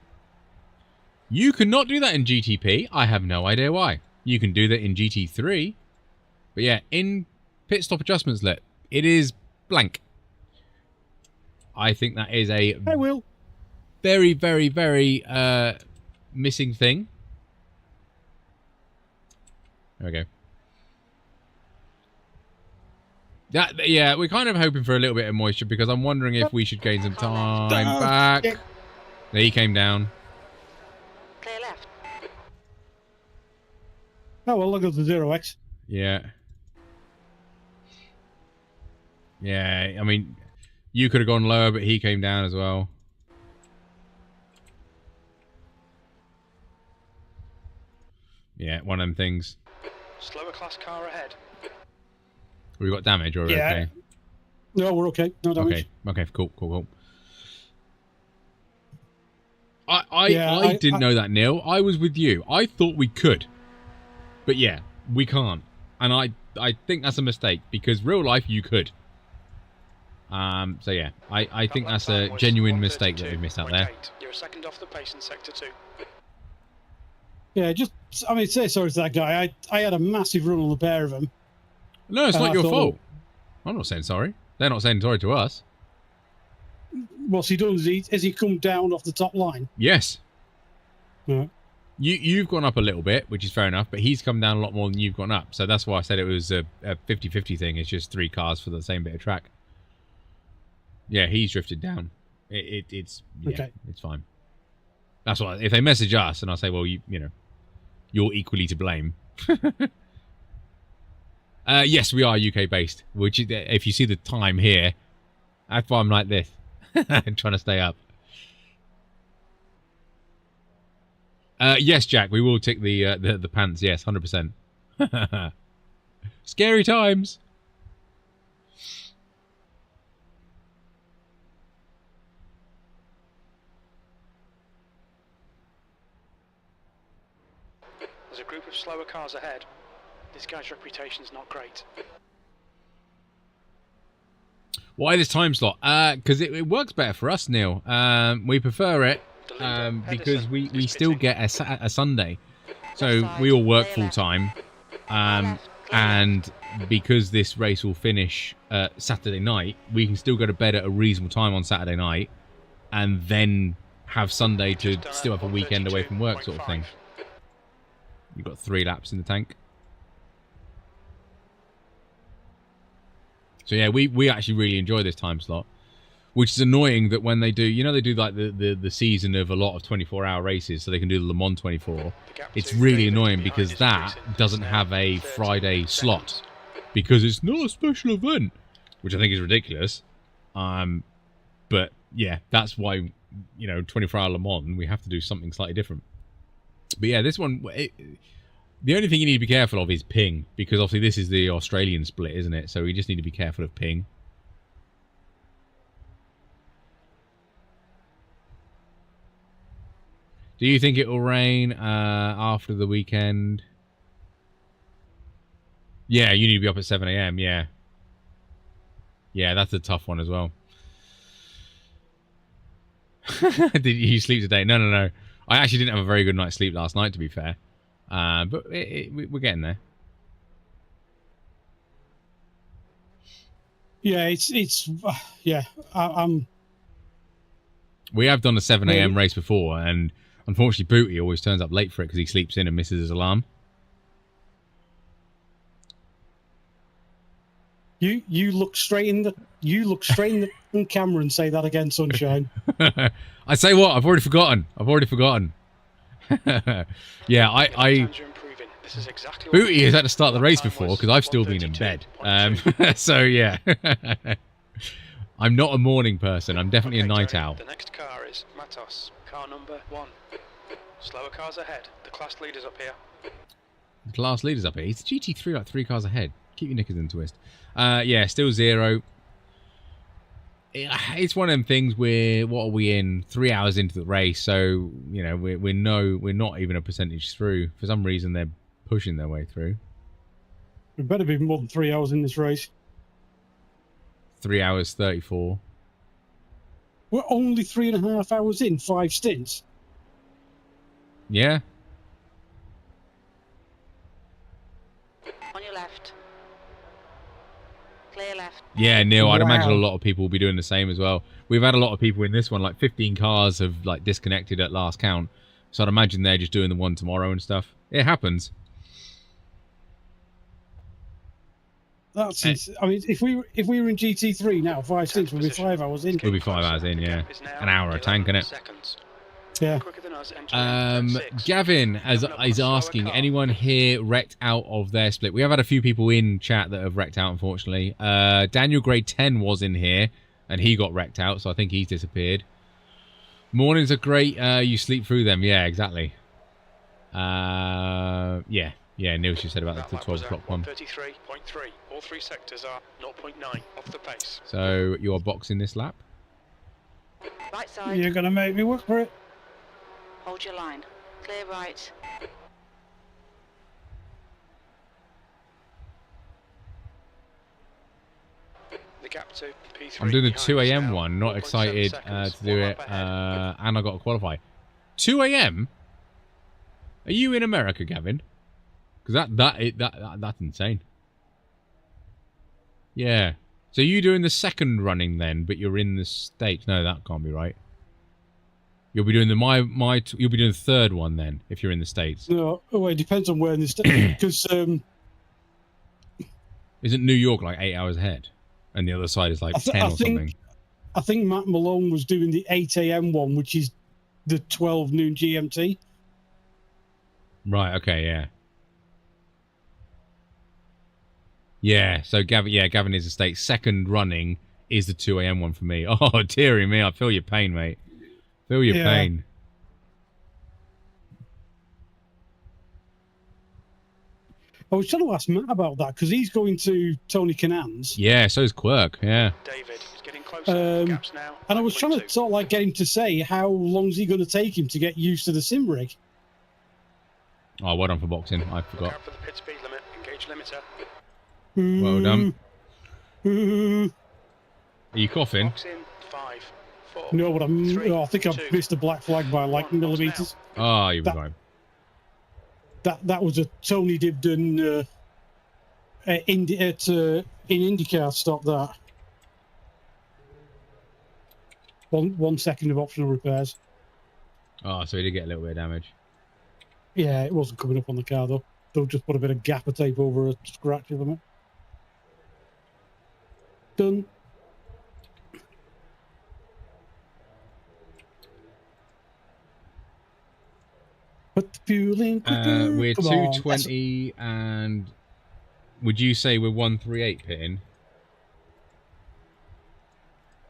You cannot do that in GTP. I have no idea why. You can do that in GT3. But yeah, in pit stop adjustments, look, it is blank. I think that is a very, very, very missing thing. There we go. Yeah, we're kind of hoping for a little bit of moisture because I'm wondering if we should gain some time back. There, he came down. Clear left. Oh, well, look at the 0x. Yeah. Yeah, I mean, you could have gone lower, but he came down as well. Yeah, one of them things. Slower class car ahead. We got damage, or Yeah. okay? No, we're okay. No damage. Okay, cool. I didn't know that, Neil. I was with you. I thought we could. But yeah, we can't. And I think that's a mistake, because real life you could. So yeah, I think that's a genuine mistake that we missed out there. You're a second off the pace in sector 2. Yeah, I mean, say sorry to that guy. I had a massive run on the pair of them. No, it's not your fault. I'm not saying sorry. They're not saying sorry to us. What's he done? Has he come down off the top line? Yes. Yeah. You've gone up a little bit, which is fair enough, but he's come down a lot more than you've gone up. So that's why I said it was a 50-50 thing. It's just 3 cars for the same bit of track. Yeah, he's drifted down. It's okay. It's fine. That's why if they message us and I say, well, you know, you're equally to blame. Yes, we are UK based. Which, if you see the time here, that's why I'm like this. I'm trying to stay up. Yes, Jack, we will tick the pants. Yes, 100%. Scary times. There's a group of slower cars ahead. This guy's reputation's not great. Why this time slot? Because it works better for us, Neil. We prefer it because we still get a Sunday. So we all work full time. And because this race will finish Saturday night, we can still go to bed at a reasonable time on Saturday night and then have Sunday to still have a weekend away from work sort of thing. You've got 3 laps in the tank. So yeah, we actually really enjoy this time slot, which is annoying that when they do, you know, they do like the season of a lot of 24-hour races, so they can do the Le Mans 24. It's really annoying because that doesn't have a Friday slot because it's not a special event, which I think is ridiculous. But yeah, that's why, you know, 24-hour Le Mans, we have to do something slightly different. But yeah, this one, the only thing you need to be careful of is ping, because obviously this is the Australian split, isn't it? So we just need to be careful of ping. Do you think it will rain after the weekend? Yeah, you need to be up at 7 AM, yeah. Yeah, that's a tough one as well. Did you sleep today? No. I actually didn't have a very good night's sleep last night, to be fair. But we're getting there. Yeah, I'm. We have done a 7 AM race before, and unfortunately, Booty always turns up late for it because he sleeps in and misses his alarm. You look straight in the camera and say that again, Sunshine. I say what? I've already forgotten. Yeah, I Booty has had to start the race before because I've still been in bed. So yeah, I'm not a morning person. I'm definitely a night owl. The next car is Matos, car number 1. Slower cars ahead. The class leader's up here. The class leader's up here. He's the GT3 like 3 cars ahead. Keep your knickers in a twist. Yeah, still 0. It's one of them things where, what are we in? 3 hours into the race, so you know we're not even a percentage through. For some reason, they're pushing their way through. We better be more than 3 hours in this race. 3 hours 34. We're only 3.5 hours in, 5 stints. Yeah. On your left. Clear left. Yeah, Neil, I'd imagine a lot of people will be doing the same as well. We've had a lot of people in this one, like 15 cars have like disconnected at last count. So I'd imagine they're just doing the one tomorrow and stuff. It happens. That's I mean, if we were in GT3 now, 5 stints, we'll be 5 hours in. We'll be 5 hours in, yeah. An hour a tank, innit? Yeah. Gavin is asking, anyone here wrecked out of their split? We have had a few people in chat that have wrecked out, unfortunately. Daniel Grade 10 was in here, and he got wrecked out, so I think he's disappeared. Mornings are great. You sleep through them. Yeah, exactly. Yeah, Neil just said about the 12 o'clock one. 33.3. All 3 sectors are 0.9 off the pace. So you are boxing this lap? Right side. You're going to make me work for it. Hold your line. Clear right. The gap to P3. I'm doing the 2 AM one. Not excited to do it. And I got to qualify. 2 AM? Are you in America, Gavin? Because that's insane. Yeah. So you're doing the second running then, but you're in the States. No, that can't be right. You'll be doing the you'll be doing the third one then if you're in the States. No, well, it depends on where in the States. Because isn't New York like 8 hours ahead, and the other side is like 10 or something? I think Matt Malone was doing the 8 AM one, which is the 12 noon GMT. Right. Okay. Yeah. Yeah. So Gavin is the States. Second running is the 2 AM one for me. Oh, dearie me! I feel your pain, mate. Feel your pain. I was trying to ask Matt about that because he's going to Tony Kanan's. Yeah, so is Quirk. Yeah. David is getting closer. Gaps now. And I was trying to sort of like get him to say how long is he going to take him to get used to the sim rig. Oh, well done for boxing. I forgot. Look out for the pit speed limit. Engage limiter. Well done. Are you coughing? Box in 5, 4. No, but I think I've 2, missed the black flag by like 1, millimeters. Oh, you'll be fine. That was a Tony Dibden in IndyCar. Stop that. 1 second of optional repairs. Oh, so he did get a little bit of damage. Yeah, it wasn't coming up on the car though. They'll just put a bit of gaffer tape over a scratch of them. Done. Put the fuel in quicker. We're Come on. 220 and would you say we're 138 pitting?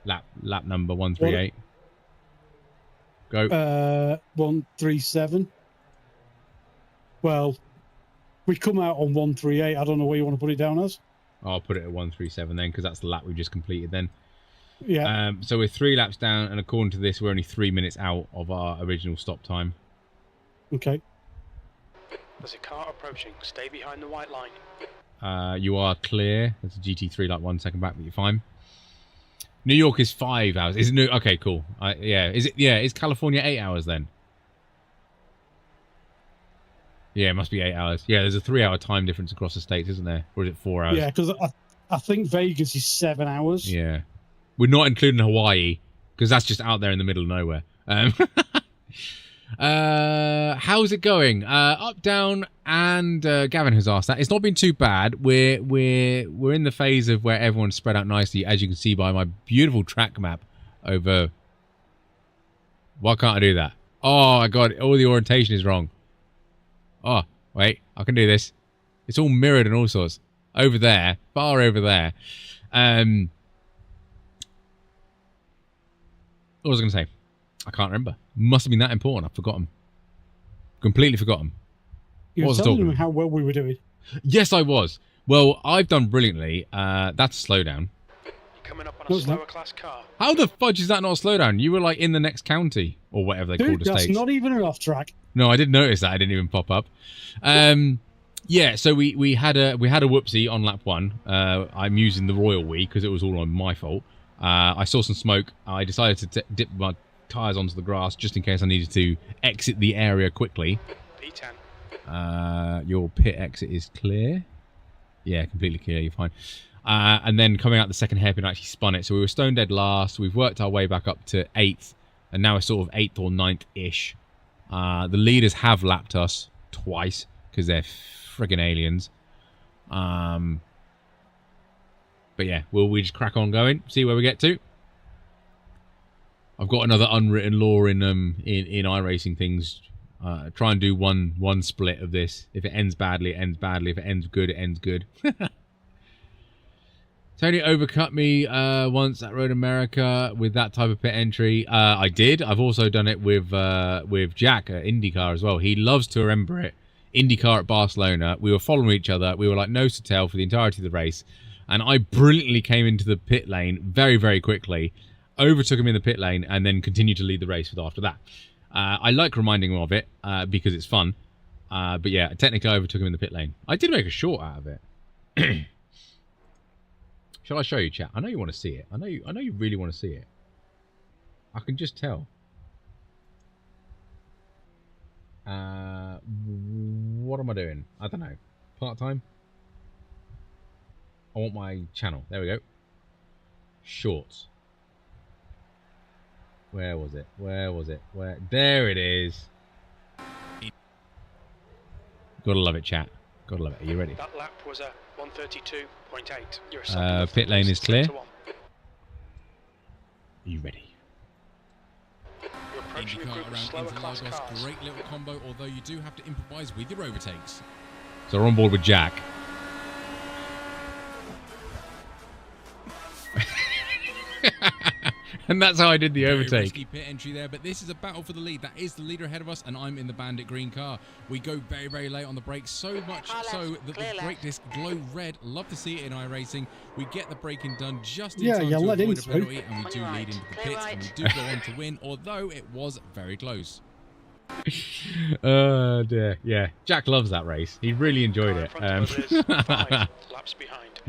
Lap number 138. Go. 137. Well, we come out on 138. I don't know where you want to put it down as. I'll put it at 137 then, because that's the lap we just completed then. Yeah. So we're 3 laps down, and according to this, we're only 3 minutes out of our original stop time. Okay. There's a car approaching. Stay behind the white line. You are clear. That's a GT3 like 1 second back, but you're fine. New York is 5 hours. Is New? Okay, cool. Yeah. Is it? Yeah. Is California 8 hours then? Yeah, it must be 8 hours. Yeah, there's a 3-hour time difference across the states, isn't there? Or is it 4 hours? Yeah, because I think Vegas is 7 hours. Yeah. We're not including Hawaii, because that's just out there in the middle of nowhere. How's it going? Up, down, and Gavin has asked that. It's not been too bad. We're in the phase of where everyone's spread out nicely, as you can see by my beautiful track map over... Why can't I do that? Oh, my God. All the orientation is wrong. Oh, wait. I can do this. It's all mirrored and all sorts. Over there. Far over there. What was I going to say? I can't remember. Must have been that important. I've forgotten. Completely forgotten. You were telling them how well we were doing. Yes, I was. Well, I've done brilliantly. That's a slowdown. You're coming up on a slower class car. How the fudge is that not a slowdown? You were like in the next county or whatever they call the states. That's not even an off track. No, I did notice that. I didn't even pop up. Yeah, so we had a whoopsie on lap 1. I'm using the royal we because it was all on my fault. I saw some smoke. I decided to dip my tyres onto the grass just in case I needed to exit the area quickly. P10. Your pit exit is clear. Yeah, completely clear. You're fine. And then coming out the second hairpin, I actually spun it. So we were stone dead last. We've worked our way back up to 8th, and now we're sort of 8th or 9th-ish. The leaders have lapped us twice because they're friggin' aliens. But yeah, we just crack on going, see where we get to. I've got another unwritten law in iRacing things. Try and do one split of this. If it ends badly, it ends badly. If it ends good, it ends good. Tony overcut me once at Road America with that type of pit entry. I did. I've also done it with Jack at IndyCar as well. He loves to remember it. IndyCar at Barcelona. We were following each other. We were like nose to tail for the entirety of the race. And I brilliantly came into the pit lane very, very quickly. Overtook him in the pit lane and then continued to lead the race after that. I like reminding him of it because it's fun. But yeah, technically I overtook him in the pit lane. I did make a short out of it. Shall I show you, chat? I know you want to see it. I know you really want to see it. I can just tell. What am I doing? I don't know. Part-time? I want my channel. There we go. Shorts. Where was it? Where was it? Where? There it is. Gotta love it, chat. Gotta love it. Are you ready? That lap was a 132.8. You're a pit lane is clear. Are you ready? You're approaching a group of slower class cars. Great little combo, although you do have to improvise with your overtakes. So we're on board with Jack. And that's how I did the overtake. Very risky pit entry there, but this is a battle for the lead. That is the leader ahead of us, and I'm in the Bandit green car. We go very, very late on the brakes, so much so that the brake disc glow red. Love to see it in iRacing. We get the braking done just in time to avoid a penalty, and we do lead into the pits, and we do go on to win, although it was very close. Oh dear. Yeah, Jack loves that race. He really enjoyed it. Laps behind.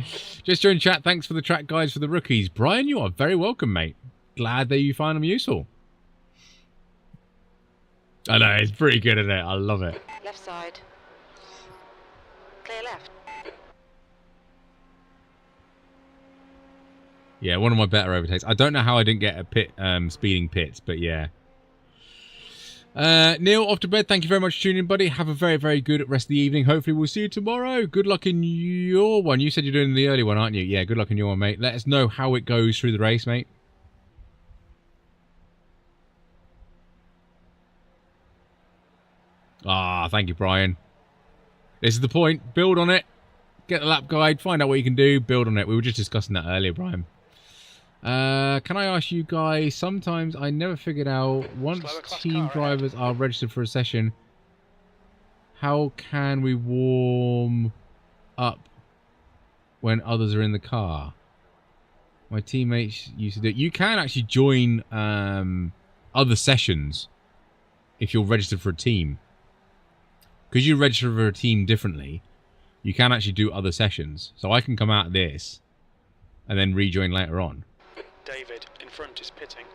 Just joined chat. Thanks for the track guides for the rookies. Brian, you are very welcome, mate. Glad that you find them useful. I know, it's pretty good, isn't it? I love it. Left side. Clear left. Yeah, one of my better overtakes. I don't know how I didn't get a pit, speeding pits, but yeah. Neil, off to bed. Thank you very much for tuning in, buddy. Have a very, very good rest of the evening. Hopefully we'll see you tomorrow. Good luck in your one. You said you're doing the early one, aren't you? Yeah, good luck in your one, mate. Let us know how it goes through the race, mate. Ah, thank you, Brian. This is the point. Build on it. Get the lap guide. Find out what you can do. Build on it. We were just discussing that earlier, Brian. Can I ask you guys, sometimes I never figured out, once team drivers are registered for a session, how can we warm up when others are in the car? My teammates used to do it. You can actually join other sessions if you're registered for a team. Because you register for a team differently, you can actually do other sessions. So I can come out of this and then rejoin later on. David, in front is pitting.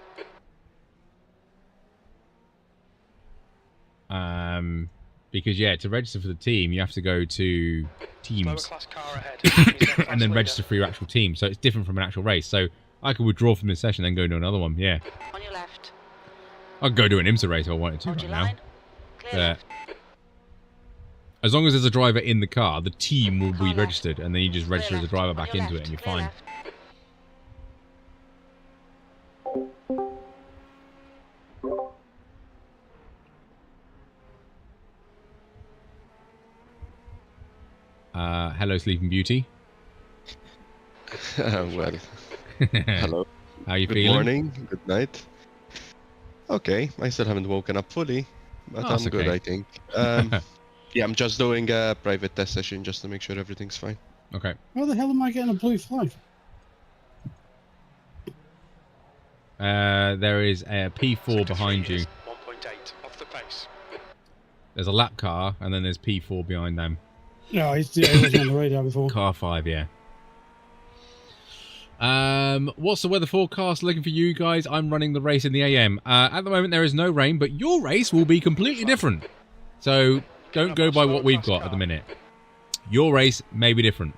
Because yeah, to register for the team, you have to go to teams Class car ahead. and then register for your actual team. So it's different from an actual race. So I could withdraw from this session and then go to another one. Yeah. On your left. I could go do an IMSA race if I wanted to right now. Clear left. As long as there's a driver in the car, the team will be registered, and then you just register as a driver back into it, and you're fine. Hello, Sleeping Beauty. Well, hello. How are you Good feeling? Good morning, good night. Okay, I still haven't woken up fully, but Oh, I'm that's good, okay. I think. Yeah, I'm just doing a private test session just to make sure everything's fine. Okay. How the hell am I getting a blue flag? There is a P4 behind you. 1.8 off the pace. There's a lap car, and then there's P4 behind them. No, he wasn't on the radar before. Car 5, yeah. What's the weather forecast looking for you guys? I'm running the race in the AM. At the moment, there is no rain, but your race will be completely different. So don't go by what we've got at the minute. Your race may be different.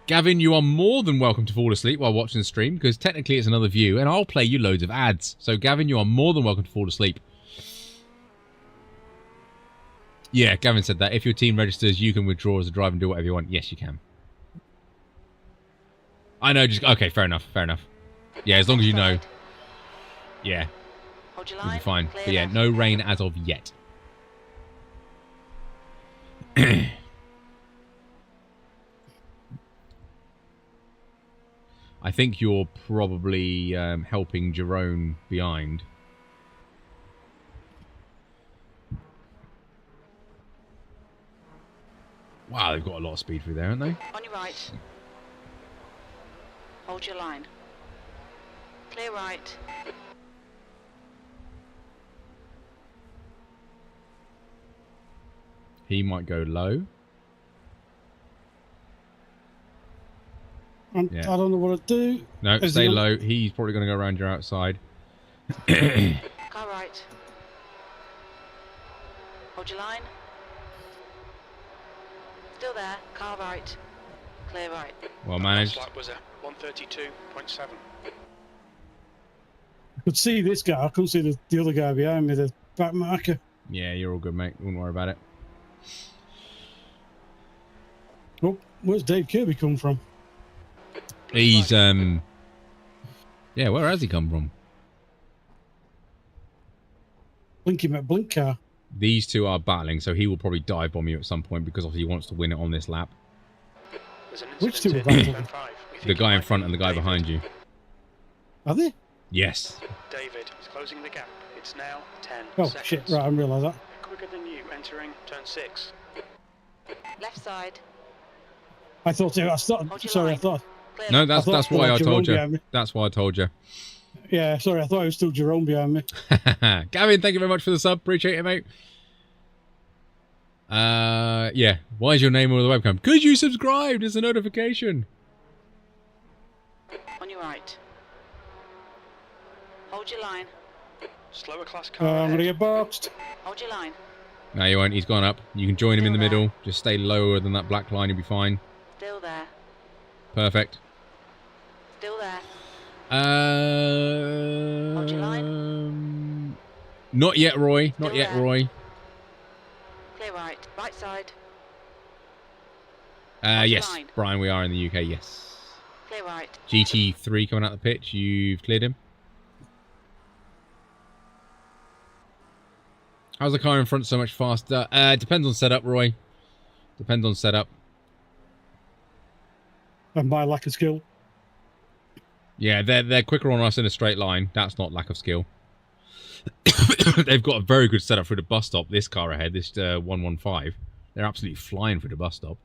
Gavin, you are more than welcome to fall asleep while watching the stream, because technically it's another view, and I'll play you loads of ads. So, Gavin, you are more than welcome to fall asleep. Yeah, Gavin said that. If your team registers, you can withdraw as a driver and do whatever you want. Yes, you can. I know, just... Okay, fair enough, fair enough. Yeah, as long as you know. Yeah. You'll be fine. But yeah, no rain as of yet. I think you're probably helping Jerome behind. Wow, they've got a lot of speed through there, haven't they? On your right. Hold your line. Clear right. He might go low. I don't know what to do. No, stay low. He's probably going to go around your outside. Car right. Hold your line. Still there. Car right. Clear right. Well managed. Lap was a 132.7. I could see this guy. I couldn't see the other guy behind me, the back marker. Yeah, you're all good, mate. Wouldn't worry about it. Oh, where's Dave Kirby come from? He's, yeah, where has he come from? Blinky McBlink car. These two are battling, so he will probably dive bomb you at some point because obviously he wants to win it on this lap. Which two are battling? The guy in front and the guy behind you. Are they? Yes. David is closing the gap. It's now 10 Oh, seconds. shit. Right, I didn't realise that. Quicker than you entering turn 6. Left side. I thought it. I thought. Sorry, I thought. No, that's why I told you. That's why I told you. Yeah, sorry, I thought it was still Jerome behind me. Gavin, thank you very much for the sub. Appreciate it, mate. Yeah. Why is your name on the webcam? Because you subscribed. It's a notification. On your right. Hold your line. Slower class car. I'm going to get boxed. Hold your line. No, you won't. He's gone up. You can join him in the middle. Just stay lower than that black line. You'll be fine. Still there. Perfect. Still there. Hold your line. Not yet, Roy. Not Still yet, there. Roy. Clear right. Right side. Yes, line. Brian, we are in the UK, yes. Clear right. GT3 coming out the pitch. You've cleared him. How's the car in front so much faster? Depends on setup, Roy. Depends on setup. And my lack of skill. Yeah, they're quicker on us in a straight line. That's not lack of skill. They've got a very good setup through the bus stop. This car ahead, this 115. They're absolutely flying through the bus stop.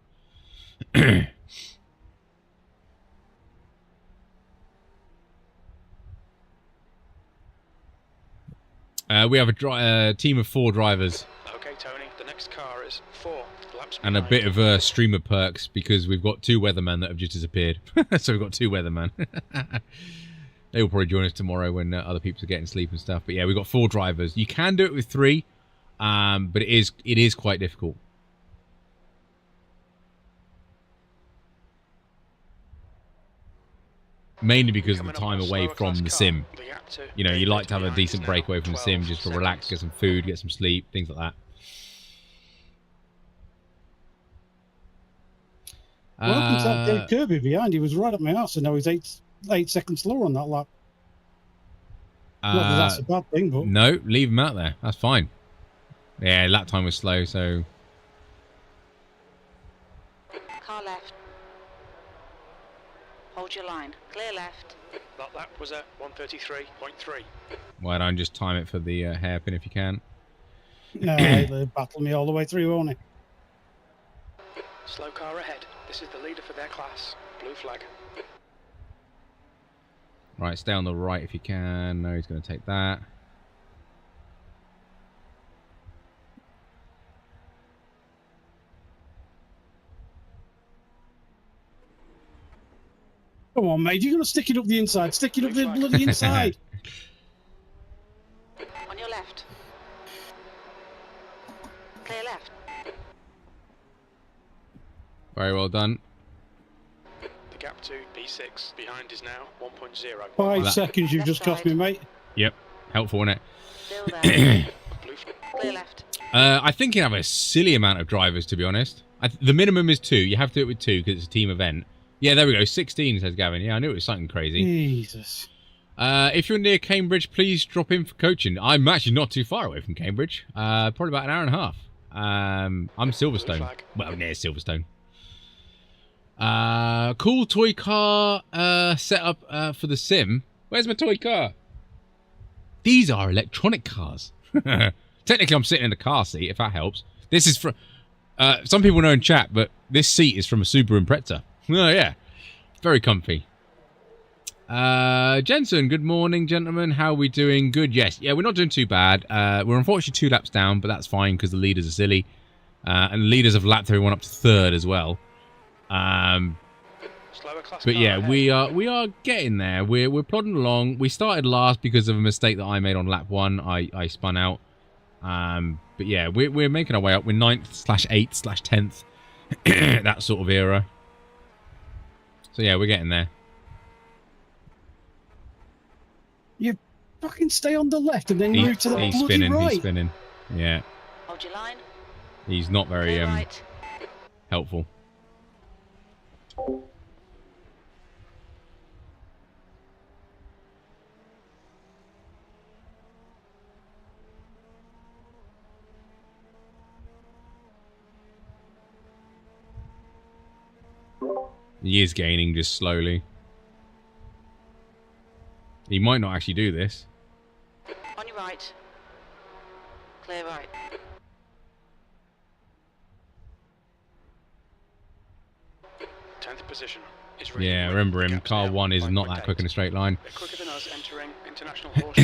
We have a team of 4 drivers. Okay, Tony, the next car is 4 laps And a bit of streamer perks because we've got 2 weathermen that have just disappeared. So we've got 2 weathermen. They will probably join us tomorrow when other people are getting sleep and stuff. But yeah, we've got 4 drivers. You can do it with 3, but it is quite difficult. Mainly because of the time away from the sim. You know, you like to have a decent break away from the sim just to relax, get some food, get some sleep, things like that. Welcome to that Dave Kirby behind. He was right up my ass, and now he's 8 seconds slower on that lap. Not that that's a bad thing, but... No, leave him out there. That's fine. Yeah, lap time was slow, so... Car left. Hold your line. Clear left. That lap was at 133.3. Why don't just time it for the hairpin if you can? No, they'll battle me all the way through, won't he? Slow car ahead. This is the leader for their class. Blue flag. Right, stay on the right if you can. No, he's going to take that. Come on, mate. You're going to stick it up the inside. Stick it up the bloody inside. On your left. Clear left. Very well done. The gap to B6 behind is now 1.0. 5 seconds you've just cost me, mate. Yep. Helpful, isn't it? Still there. Clear left. I think you have a silly amount of drivers, to be honest. The minimum is 2. You have to do it with 2 because it's a team event. Yeah, there we go. 16, says Gavin. Yeah, I knew it was something crazy. Jesus. If you're near Cambridge, please drop in for coaching. I'm actually not too far away from Cambridge. Probably about an hour and a half. I'm Silverstone. Well, near Silverstone. Cool toy car setup for the sim. Where's my toy car? These are electronic cars. Technically, I'm sitting in the car seat, if that helps. This is for... some people know in chat, but this seat is from a Subaru Impreza. Oh, yeah. Very comfy. Jensen, good morning, gentlemen. How are we doing? Good, yes. Yeah, we're not doing too bad. We're unfortunately 2 laps down, but that's fine because the leaders are silly. And the leaders have lapped everyone up to 3rd as well. But yeah, we are getting there. We're plodding along. We started last because of a mistake that I made on lap 1. I spun out. But yeah, we're making our way up. We're 9th/8th/10th. That sort of era. So yeah, we're getting there. You fucking stay on the left and then move to the bloody spinning, right. He's spinning. Yeah. Hold your line. He's not very right. helpful. He is gaining just slowly. He might not actually do this. On your right. Clear right. Position. Yeah, remember him. Car 1 is not that quick in a straight line. They're quicker than us entering into International horse.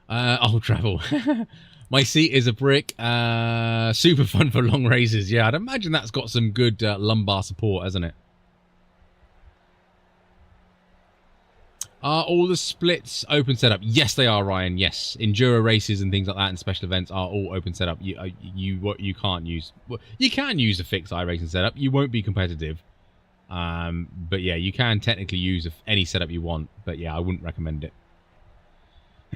I'll travel. My seat is a brick. Super fun for long races. Yeah, I'd imagine that's got some good lumbar support, hasn't it? Are all the splits open setup? Yes, they are, Ryan. Yes, enduro races and things like that, and special events are all open setup. You can't use. Well, you can use a fixed iRacing setup. You won't be competitive. But yeah, you can technically use any setup you want. But yeah, I wouldn't recommend it.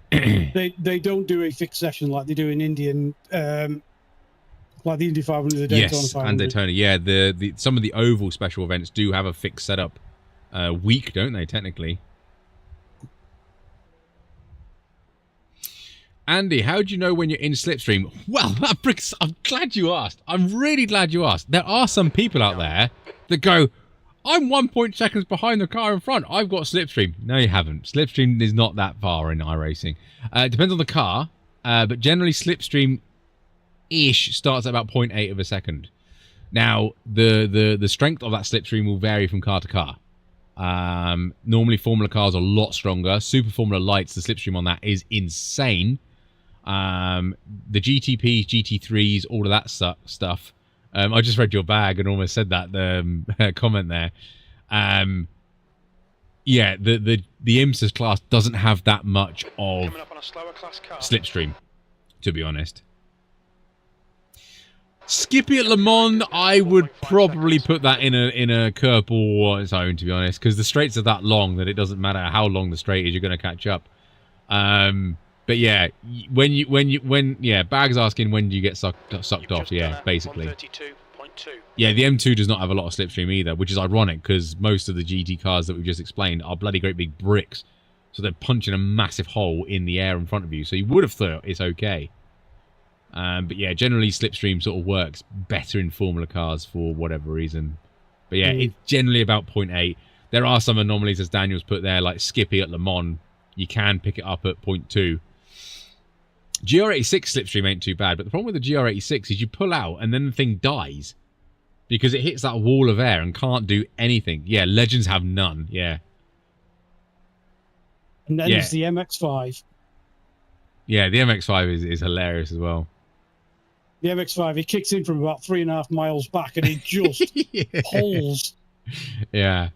They don't do a fixed session like they do in Indian, like the Indy 500, the Daytona 500. Yes, and Daytona. Yeah, the some of the oval special events do have a fixed setup week, don't they? Technically. Andy, how do you know when you're in slipstream? Well, I'm glad you asked. I'm really glad you asked. There are some people out there that go, I'm 1 seconds behind the car in front. I've got slipstream. No, you haven't. Slipstream is not that far in iRacing. It depends on the car, but generally slipstream-ish starts at about 0.8 of a second. Now, the strength of that slipstream will vary from car to car. Normally, Formula cars are a lot stronger. Super Formula Lights, the slipstream on that is insane. The GTPs, GT3s, all of that stuff. I just read your bag and almost said that comment there. Yeah, the IMSA's class doesn't have that much of slipstream, to be honest. Skippy at Le Mans, I would probably put that in a curveball on its own, to be honest, because the straights are that long that it doesn't matter how long the straight is, you're going to catch up. But yeah, when Bag's asking when do you get sucked off? Yeah, basically. Yeah, the M2 does not have a lot of slipstream either, which is ironic because most of the GT cars that we've just explained are bloody great big bricks, so they're punching a massive hole in the air in front of you. So you would have thought it's okay. But yeah, generally slipstream sort of works better in Formula cars for whatever reason. But yeah, it's generally about 0.8. There are some anomalies, as Daniel's put there, like Skippy at Le Mans. You can pick it up at 0.2. GR86 slipstream ain't too bad, but the problem with the GR86 is you pull out and then the thing dies because it hits that wall of air and can't do anything. Yeah, Legends have none. Yeah. And then there's the MX-5. Yeah, the MX-5 is hilarious as well. The MX-5, it kicks in from about 3.5 miles back and it just pulls. Yeah.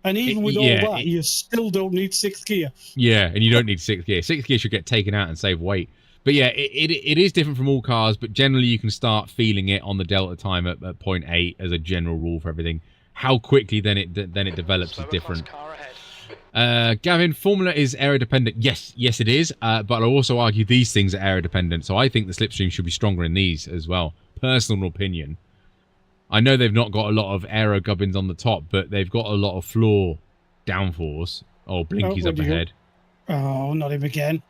And even with all that, you still don't need 6th gear. Yeah, and you don't need 6th gear. 6th gear should get taken out and save weight. But yeah, it is different from all cars, but generally you can start feeling it on the delta time at 0.8 as a general rule for everything. How quickly then it develops is different. Gavin, Formula is aero dependent. Yes, it is. But I'll also argue these things are aero dependent. So I think the slipstream should be stronger in these as well. Personal opinion. I know they've not got a lot of aero gubbins on the top, but they've got a lot of floor downforce. Oh, Blinky's up ahead. Oh, not him again.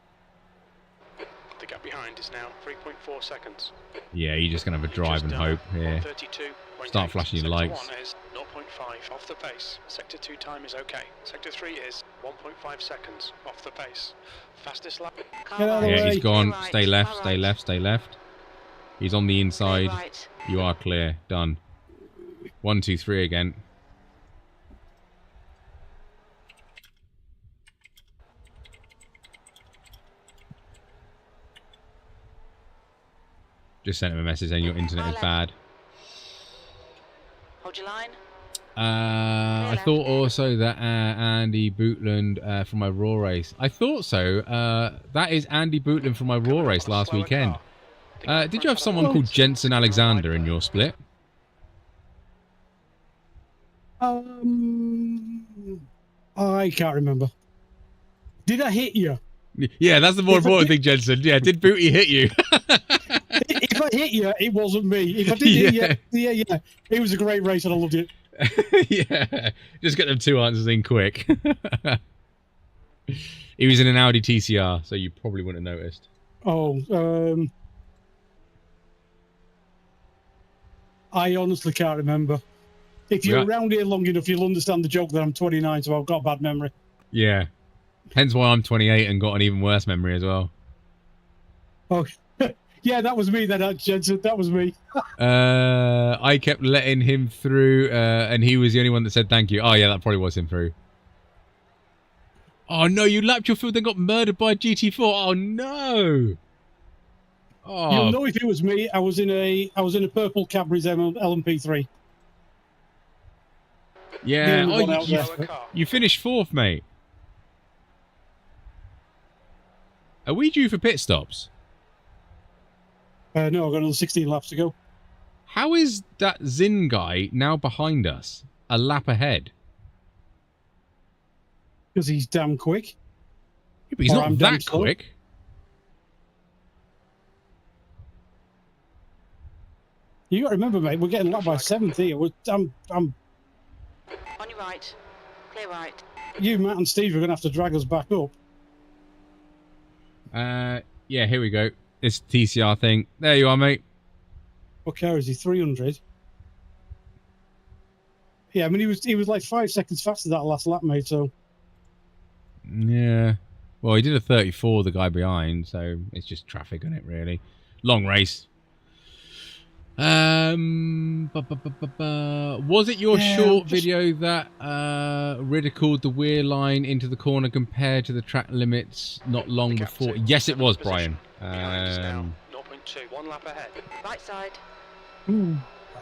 The gap behind is now 3.4 seconds. Yeah, you're just going to have a drive and hope here. Start flashing your lights. Sector 1 is 0.5 off the pace. Sector 2 time is okay. Sector 3 is 1.5 seconds off the pace. Fastest lap. Yeah, he's gone. Stay left, stay left, stay left. He's on the inside. You are clear. Done. 1, 2, 3 again. Just sent him a message saying your internet is bad. Hold your line. I thought also that Andy Bootland from my Raw race. I thought so. That is Andy Bootland from my Raw race last weekend. Did you have someone called Jensen Alexander in your split? I can't remember. Did I hit you? Yeah, that's the more important thing, Jensen. Yeah, did Booty hit you? If I hit you, it wasn't me. If I did hit you, yeah. It was a great race and I loved it. Yeah, just get them 2 answers in quick. He was in an Audi TCR, so you probably wouldn't have noticed. Oh, I honestly can't remember. If you're around here long enough, you'll understand the joke that I'm 29, so I've got a bad memory. Yeah. Hence why I'm 28 and got an even worse memory as well. Oh, Yeah, that was me. Jensen, that was me. I kept letting him through, and he was the only one that said thank you. Oh yeah, that probably was him through. Oh no, you lapped your field and got murdered by a GT4. Oh no. Oh. You'll know if it was me. I was in a purple Cadbury's LMP3. Yeah. Oh, you finished 4th, mate. Are we due for pit stops? No, I've got another 16 laps to go. How is that Zin guy now behind us, a lap ahead? Because he's damn quick. Yeah, but he's not that quick. You got to remember, mate, we're getting lapped by 7th here. I'm On your right. Clear right. You, Matt, and Steve are going to have to drag us back up. Yeah, here we go. This TCR thing. There you are, mate. What car is he? 300. Yeah, I mean, he was like 5 seconds faster that last lap, mate. So. Yeah. Well, he did a 34, the guy behind, so it's just traffic on it, really. Long race. Was it your short video that ridiculed the weir line into the corner compared to the track limits not long before? Yes, it was, Brian. 0.2, 1 lap ahead. Right side.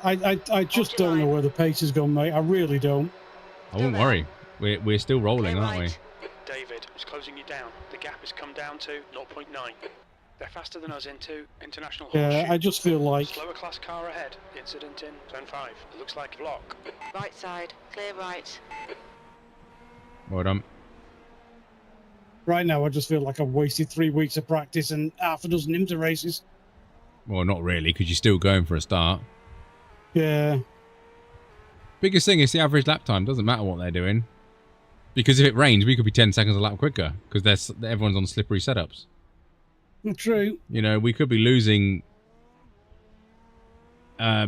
I just don't know where the pace has gone, mate. I really don't. I won't worry. We're still rolling, aren't we? David is closing you down. The gap has come down to 0.9. They're faster than us into international horseshoe. Yeah, I just feel like... Slower class car ahead. Incident in turn 5. It looks like a block. Right side. Clear right. Well done. Right now, I just feel like I've wasted 3 weeks of practice and half a dozen IMSA races. Well, not really, because you're still going for a start. Yeah. Biggest thing is the average lap time. Doesn't matter what they're doing. Because if it rains, we could be 10 seconds a lap quicker, because everyone's on slippery setups. True. You know, we could be losing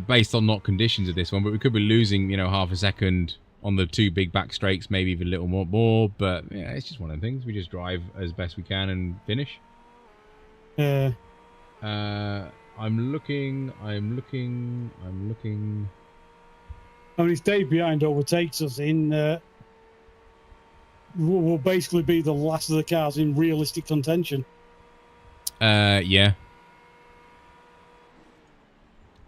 based on not conditions of this one, but we could be losing, you know, half a second on the 2 big back straights, maybe even a little more. But yeah, it's just one of the things. We just drive as best we can and finish. Yeah. I'm looking. I mean, if Dave behind overtakes us in, we'll basically be the last of the cars in realistic contention. Yeah.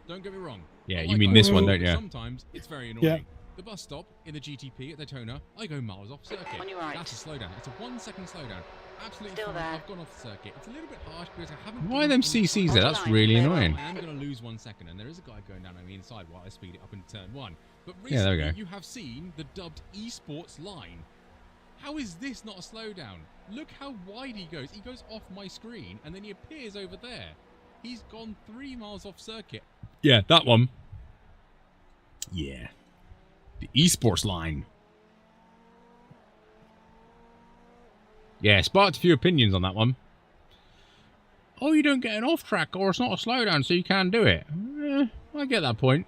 Don't get me wrong. Yeah, you mean this one, don't you? Sometimes it's very annoying. Yeah. The bus stop in the GTP at Daytona, I go miles off circuit. On your right. That's a slowdown. It's a 1 second slowdown. Absolutely Still fine. there. I've gone off the circuit. It's a little bit harsh because I haven't... Why are them CCs there? That's really annoying. I am going to lose 1 second, and there is a guy going down on the inside while I speed it up into turn 1. But Yeah, there we recently, go. you have seen the dubbed esports line. How is this not a slowdown? Look how wide he goes. He goes off my screen, and then he appears over there. He's gone 3 miles off circuit. Yeah, that one. Yeah. The esports line. Yeah, sparked a few opinions on that one. Oh, you don't get an off track, or it's not a slowdown, so you can't do it. I get that point.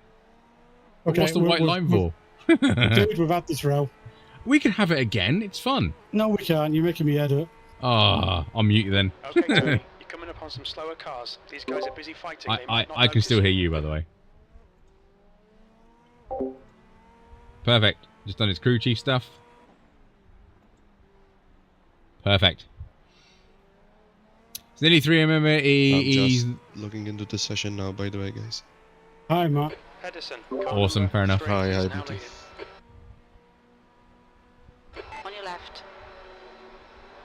But what's the white line for? Dude, we've had this row. We can have it again. It's fun. No, we can't. You're making me head up. Ah, I'll mute you then. Okay, Tony, you're coming up on some slower cars. These guys are busy fighting. I can still hear you, by the way. Perfect. Just done his crew chief stuff. Perfect. It's nearly 3 AM. I'm He's just looking into the session now, by the way, guys. Hi, Matt. Edison, awesome. Fair enough. Hi, BT. On your left.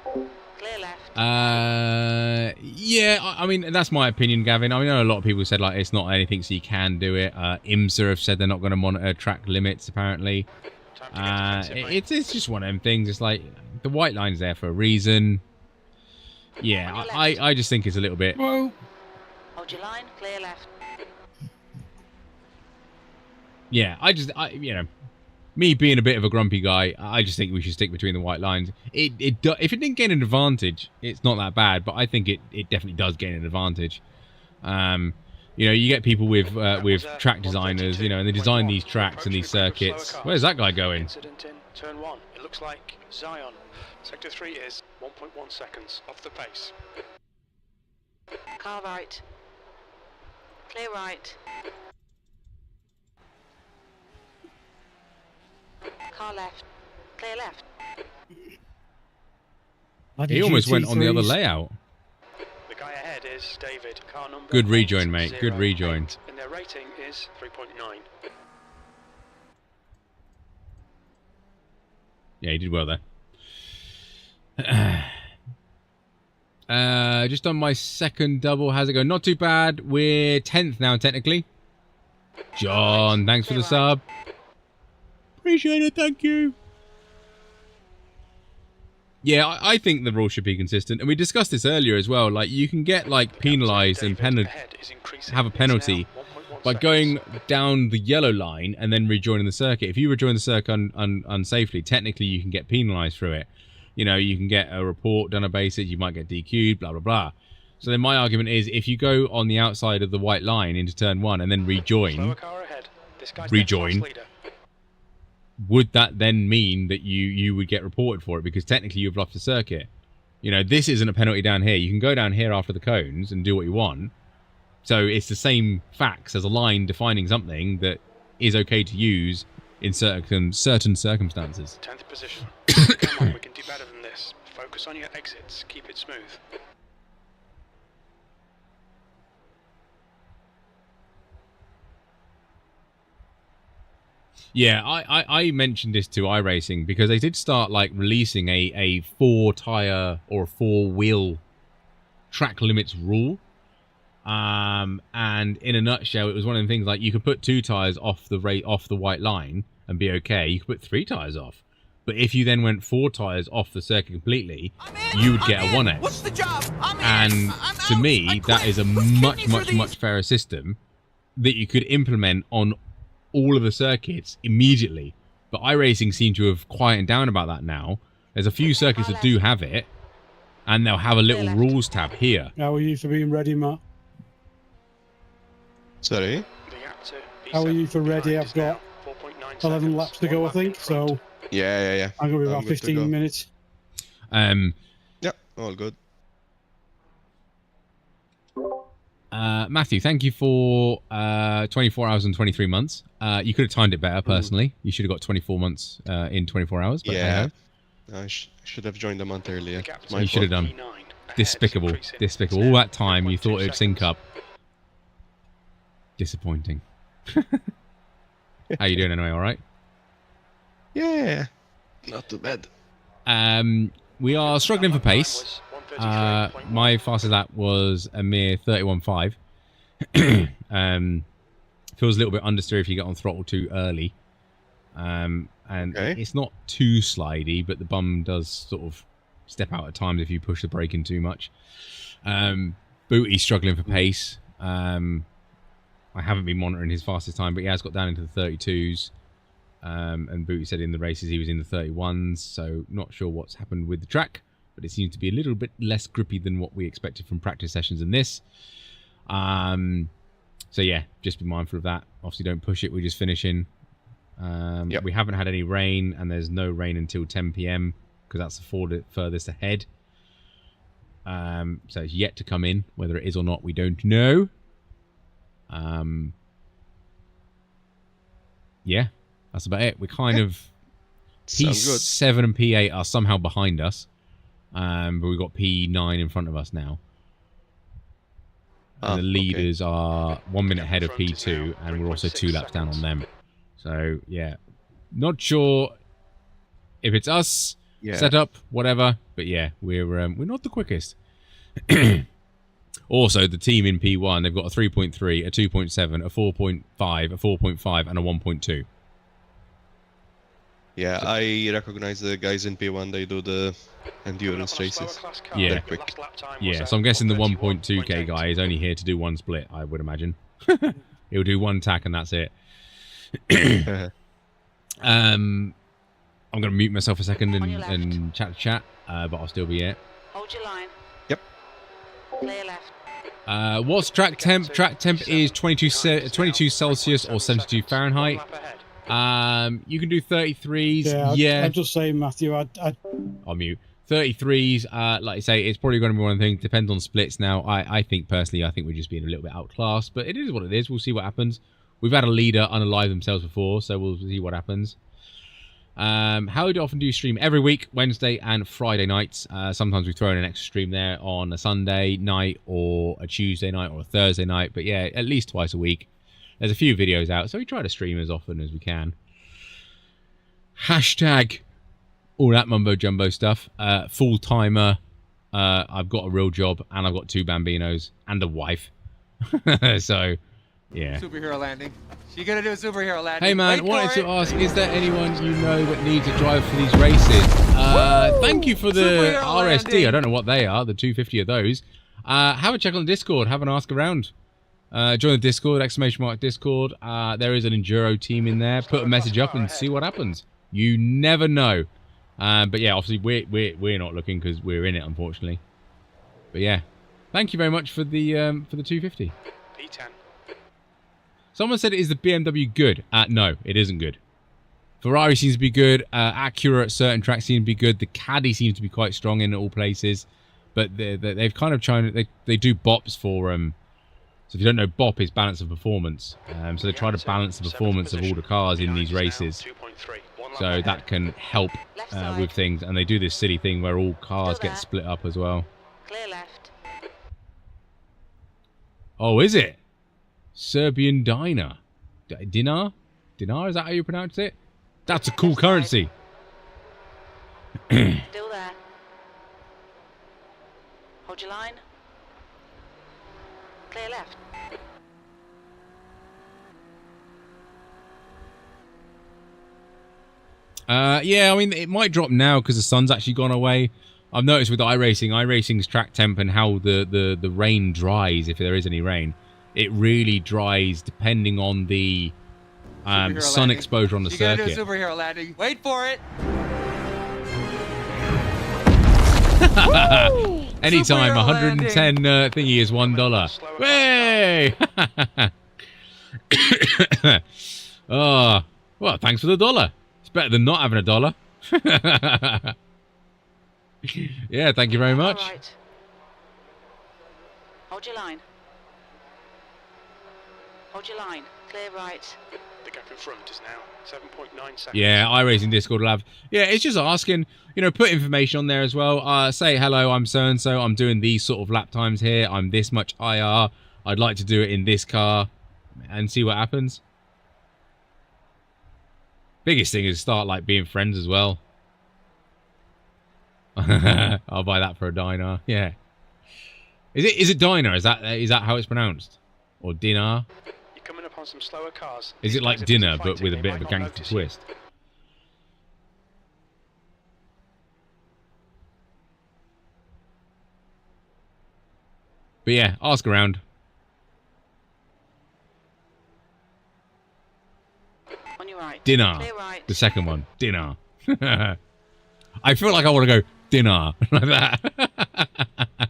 Clear left. Yeah, I mean, that's my opinion, Gavin. I mean, I know a lot of people said, like, it's not anything, so you can do it. IMSA have said they're not going to monitor track limits, apparently. It's just one of them things. It's like, the white line's there for a reason. Yeah, I just think it's a little bit... Whoa. Hold your line, clear left. Yeah, you know, me being a bit of a grumpy guy, I just think we should stick between the white lines. If it didn't gain an advantage, it's not that bad, but I think it definitely does gain an advantage. You know, you get people with track designers, you know, and they design these tracks and these circuits. Where's that guy going? Incident in turn 1. It looks like Zion. Sector 3 is 1.1 seconds off the pace. Car right. Clear right. Car left. Clear left. He almost went on the other layout. The guy ahead is David. Car number Good rejoin, mate. Good 808, rejoin. And their rating is 3.9. Yeah, he did well there. Just on my second double. How's it going? Not too bad. We're 10th now, technically. John, thanks for the sub. Appreciate it. Thank you. Yeah, I think the rule should be consistent, and we discussed this earlier as well. Like, you can get like penalised and have a penalty by going down the yellow line and then rejoining the circuit. If you rejoin the circuit unsafely, technically you can get penalised through it. You know, you can get a report done on basis, you might get DQ'd, blah blah blah. So then my argument is, if you go on the outside of the white line into turn 1 and then rejoin, would that then mean that you would get reported for it? Because technically you've left the circuit. You know, this isn't a penalty down here. You can go down here after the cones and do what you want. So it's the same facts as a line defining something that is okay to use in certain circumstances. 10th position. Come on, we can do better than this. Focus on your exits. Keep it smooth. Yeah, I mentioned this to iRacing because they did start like releasing a 4-tyre or 4-wheel track limits rule. And in a nutshell, it was one of the things like you could put 2 tyres off the white line and be okay. You could put 3 tyres off. But if you then went 4 tyres off the circuit completely, you would get a 1X. What's the job? And to me, that is a much fairer system that you could implement on all of the circuits immediately. But iRacing seem to have quietened down about that now. There's a few circuits that do have it, and they'll have a little rules tab here. How are you for being ready, Matt? Sorry? How are you for ready? I've got 11 laps to go, I think, so... Yeah. I'm going to be about 15 minutes. Yeah, all good. Matthew, thank you for 24 hours and 23 months. You could have timed it better, personally. You should have got 24 months in 24 hours. But yeah, I should have joined a month earlier. You should have done. Despicable. Despicable. All that time, you thought it would sync up. Disappointing. How you doing anyway, all right? Yeah, not too bad. We are struggling for pace. My fastest lap was a mere 31.5. Feels a little bit understeer if you get on throttle too early. And it's not too slidey, but the bum does sort of step out at times if you push the brake in too much. Booty's struggling for pace. I haven't been monitoring his fastest time, but he has got down into the 32s. And Booty said in the races he was in the 31s, so not sure what's happened with the track, but it seems to be a little bit less grippy than what we expected from practice sessions in this. So yeah, just be mindful of that. Obviously don't push it, we're just finishing. We haven't had any rain, and there's no rain until 10 PM, because that's the furthest ahead. So it's yet to come in. Whether it is or not, we don't know. Yeah, that's about it. We're kind of P7 and P8 are somehow behind us, but we've got P9 in front of us now. And the leaders are 1 minute ahead of P2, and we're also 2 laps down on them. So yeah, not sure if it's us, set up, whatever. But yeah, we're not the quickest. Also, the team in P1, they've got a 3.3, a 2.7, a 4.5, a 4.5, and a 1.2. Yeah, I recognize the guys in P1, they do the endurance races. Yeah. They're quick. Yeah, so I'm guessing the 1.2k guy is only here to do one split, I would imagine. He'll do one tack and that's it. I'm going to mute myself a second and chat, but I'll still be here. Hold your line. Yep. Clear left. What's track temp? Track temp is 22 Celsius or 72 Fahrenheit. You can do 33s. Yeah, I'm just saying, Matthew. I'll mute. 33s, like I say, it's probably going to be one thing. Depends on splits now. I think, personally, I think we're just being a little bit outclassed. But it is what it is. We'll see what happens. We've had a leader unalive themselves before, so we'll see what happens. How often do you stream? Every week, Wednesday and Friday nights. Sometimes we throw in an extra stream there on a Sunday night or a Tuesday night or a Thursday night. But yeah, at least twice a week. There's a few videos out, so we try to stream as often as we can. Hashtag all that mumbo jumbo stuff. Full timer. I've got a real job, and I've got 2 bambinos and a wife. So, yeah. Superhero landing. You gonna do a superhero landing? Hey man, Wait wanted for to it. ask: is there anyone you know that needs a driver for these races? Thank you for the Superhero RSD. landing. I don't know what they are. The 250 of those. Have a check on the Discord. Have an ask around. Join the Discord, !Discord. There is an Enduro team in there. Put a message up and see what happens. You never know. But yeah, obviously we're not looking because we're in it, unfortunately. But yeah, thank you very much for the 250. P10. Someone said, is the BMW good? No, it isn't good. Ferrari seems to be good. Acura at certain tracks seems to be good. The Caddy seems to be quite strong in all places. But they've kind of tried to... They do BOPs for... so if you don't know, BOP is balance of performance. So they try to balance the performance of all the cars in these races. So that can help with things. And they do this silly thing where all cars get split up as well. Clear left. Oh, is it? Serbian dinar. Dinar? Dinar, is that how you pronounce it? That's a cool currency. Still there. Hold your line. Clear left. Yeah, I mean, it might drop now because the sun's actually gone away. I've noticed with iRacing's track temp and how the rain dries, if there is any rain. It really dries depending on the sun landing. exposure on the You circuit. gotta do a superhero landing. Wait for it. Anytime, Superhero 110 thingy is $1. Way! Oh, well, thanks for the $1. It's better than not having $1. Yeah, thank you very much. All right. Hold your line. Hold your line. Clear right. The gap in front is now 7.9 seconds. Yeah, iRacing Discord will have. Yeah, it's just asking, put information on there as well. Say, hello, I'm so-and-so. I'm doing these sort of lap times here. I'm this much IR. I'd like to do it in this car and see what happens. Biggest thing is start, being friends as well. I'll buy that for a dinar. Yeah. Is it dinar? Is that how it's pronounced? Or dinar? You're coming up on some slower cars. Is it like dinner, but with a bit of a gangster twist? But yeah, ask around. On your right. Dinner. Clear right. The second one. Dinner. I feel like I want to go dinner. Like that.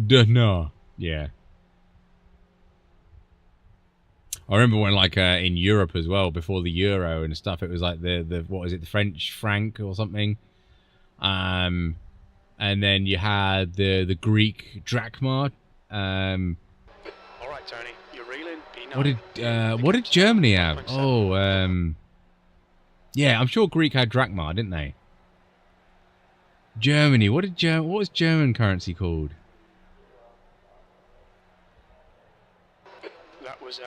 Dinner. Yeah. I remember when, in Europe as well, before the Euro and stuff, it was like the what was it, the French franc or something, and then you had the Greek drachma. All right, Tony, you're reeling. What did Germany have? Oh, yeah, I'm sure Greek had drachma, didn't they? Germany. What was German currency called? That was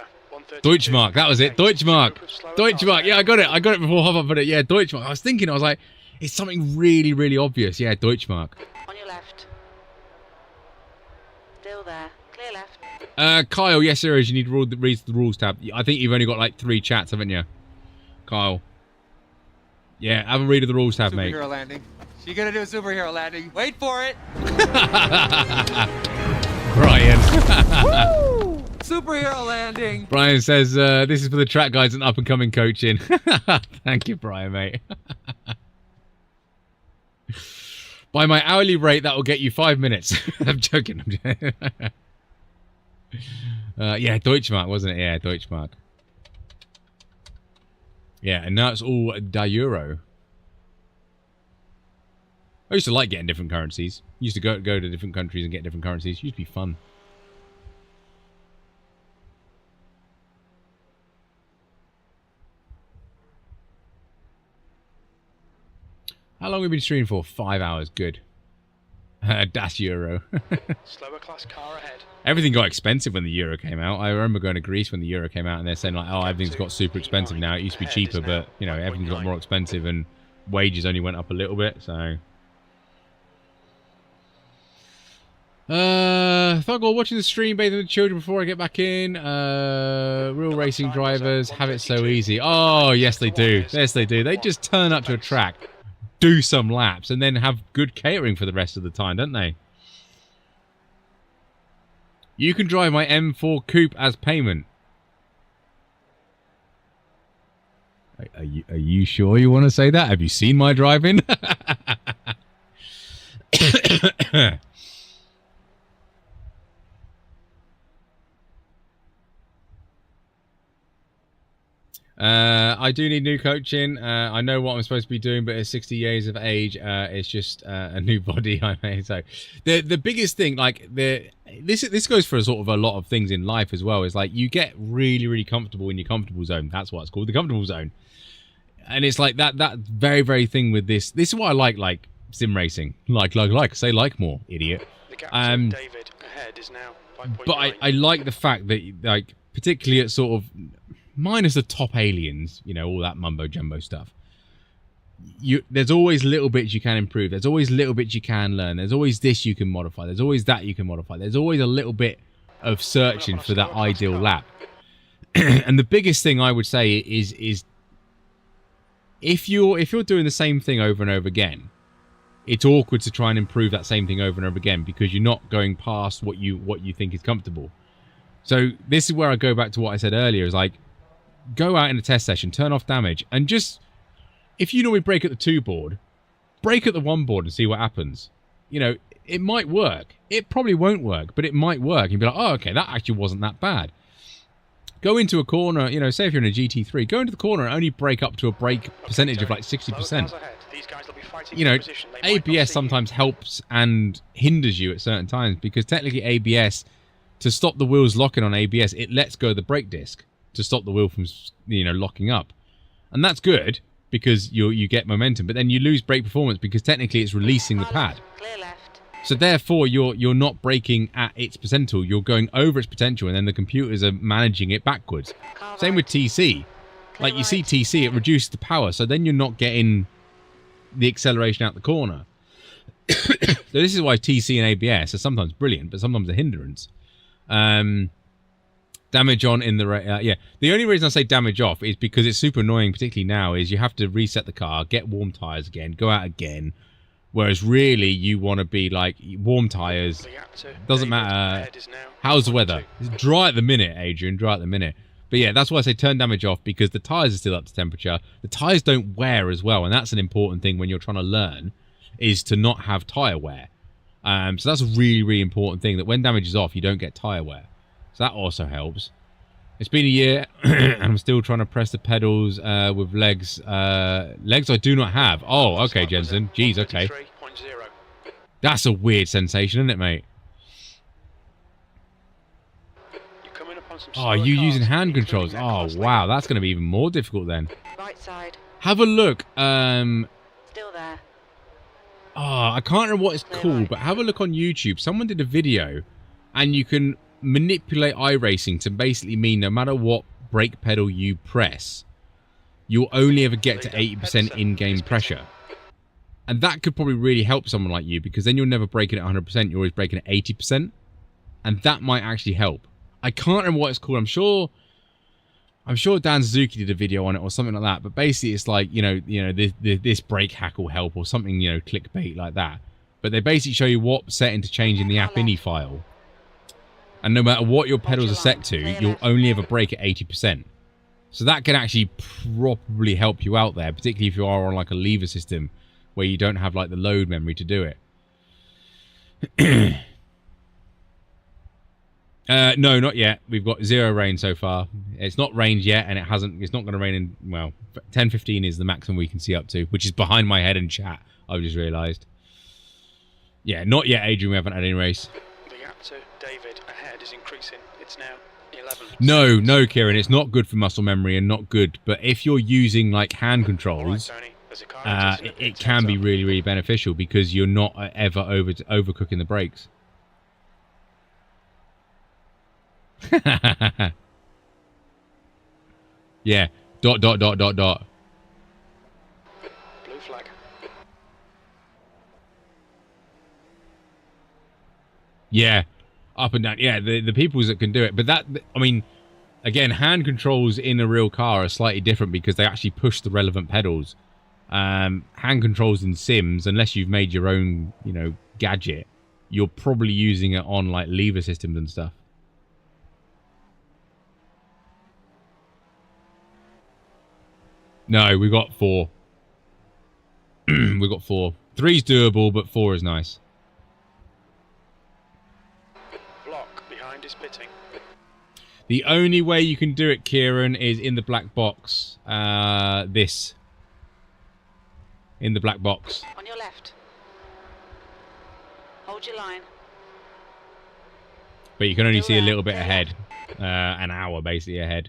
Deutschmark, that was it. Deutschmark. Deutschmark. Yeah, I got it before Hopper put it. Yeah, Deutschmark. I was thinking, I was like, it's something really, really obvious. Yeah, Deutschmark. On your left. Still there. Clear left. Kyle, yes, there is. You need to read the rules tab. I think you've only got 3 chats, haven't you? Kyle. Yeah, have a read of the rules tab, mate. Superhero landing. You gotta do a superhero landing. Wait for it. Brian. Superhero landing. Brian says, this is for the track guys and up-and-coming coaching. Thank you, Brian, mate. By my hourly rate, that will get you 5 minutes. I'm joking. Yeah, Deutschmark, wasn't it? Yeah, Deutschmark. Yeah, and now it's all da Euro. I used to like getting different currencies. Used to go to different countries and get different currencies. It used to be fun. How long have we been streaming for? 5 hours. Good. Das Euro. Slower class car ahead. Everything got expensive when the Euro came out. I remember going to Greece when the Euro came out and they're saying like, oh, everything's got super expensive now. It used to be cheaper, but, you know, everything got more expensive and wages only went up a little bit, so... Thought I'll watching the stream, bathing with the children before I get back in. Real racing drivers have it so easy. Oh, yes they do. Yes they do. They just turn up to a track, do some laps, and then have good catering for the rest of the time, don't they? You can drive my M4 Coupe as payment. Are you sure you want to say that? Have you seen my driving? I do need new coaching. I know what I'm supposed to be doing, but at 60 years of age, it's just a new body I made. So the biggest thing, like this goes for sort of a lot of things in life as well, is like you get really, really comfortable in your comfortable zone. That's what it's called, the comfortable zone. And it's like that very, very thing with this. This is what I like sim racing. Like more, idiot. The gap to David ahead is now 5.9. But I like the fact that, like, particularly at sort of minus the top aliens, you know, all that mumbo jumbo stuff. There's always little bits you can improve. There's always little bits you can learn. There's always this you can modify. There's always that you can modify. There's always a little bit of searching for that ideal lap. And the biggest thing I would say is if you're doing the same thing over and over again, it's awkward to try and improve that same thing over and over again because you're not going past what you think is comfortable. So this is where I go back to what I said earlier, is like, go out in a test session, turn off damage, and just, if you normally brake at the 2 board, brake at the 1 board and see what happens. You know, it might work. It probably won't work, but it might work. You'd be like, oh, okay, that actually wasn't that bad. Go into a corner, you know, say if you're in a GT3, go into the corner and only brake up to a brake percentage of like 60%. You know, ABS sometimes helps and hinders you at certain times because technically ABS, to stop the wheels locking on ABS, it lets go of the brake disc to stop the wheel from, you know, locking up. And that's good because you get momentum, but then you lose brake performance because technically it's releasing the pad. So therefore you're not braking at its potential, you're going over its potential, and then the computers are managing it backwards. Same with TC. Like you see TC, it reduces the power, so then you're not getting the acceleration out the corner. So this is why TC and ABS are sometimes brilliant, but sometimes a hindrance. Damage on in the yeah. The only reason I say damage off is because it's super annoying, particularly now, is you have to reset the car, get warm tires again, go out again. Whereas really, you want to be like warm tires. Doesn't matter. How's the weather? It's dry at the minute, Adrian. Dry at the minute. But yeah, that's why I say turn damage off, because the tires are still up to temperature. The tires don't wear as well, and that's an important thing when you're trying to learn, is to not have tire wear. So that's a really, really important thing, that when damage is off, you don't get tire wear. So that also helps. It's been a year, and I'm still trying to press the pedals with legs. Legs I do not have. Oh, okay, Jensen. Jeez, okay. That's a weird sensation, isn't it, mate? Oh, you using hand controls. Oh, wow. That's going to be even more difficult then. Right side. Have a look. Still there. Oh, I can't remember what it's called, but have a look on YouTube. Someone did a video, and you can manipulate iRacing to basically mean no matter what brake pedal you press, you'll only ever get to 80% in-game pressure. And that could probably really help someone like you, because then you're never braking at 100%, you're always braking at 80%. And that might actually help. I can't remember what it's called. I'm sure Dan Suzuki did a video on it or something like that. But basically it's like, this brake hack will help or something, clickbait like that. But they basically show you what setting to change in the app ini file. And no matter what your pedals are set to, you'll only ever brake at 80%. So that can actually probably help you out there, particularly if you are on like a lever system where you don't have like the load memory to do it. No, not yet. We've got 0 rain so far. It's not rained yet, and it's not going to rain in, well, 10:15 is the maximum we can see up to, which is behind my head in chat, I've just realised. Yeah, not yet, Adrian. We haven't had any race. The gap to David ahead is increasing. It's now 11. No, Kieran, it's not good for muscle memory and not good. But if you're using like hand controls, it can be really, really beneficial because you're not ever overcooking the brakes. Yeah. ... Blue flag. Yeah. Up and down. Yeah, the peoples that can do it. But that, I mean, again, hand controls in a real car are slightly different because they actually push the relevant pedals. Hand controls in sims, unless you've made your own, you know, gadget, you're probably using it on like lever systems and stuff. No, we got 4. We got 4. 3's doable, but 4 is nice. Block behind is pitting. The only way you can do it, Kieran, is in the black box. This. In the black box. On your left. Hold your line. But you can only see a little bit ahead. An hour, basically, ahead.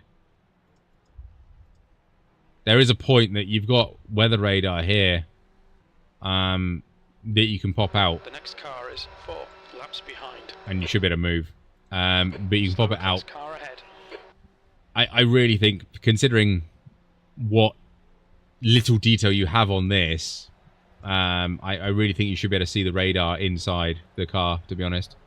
There is a point that you've got weather radar here that you can pop out. The next car is 4 laps behind. And you should be able to move. But you can pop it out. Car ahead. I really think, considering what little detail you have on this, I really think you should be able to see the radar inside the car, to be honest.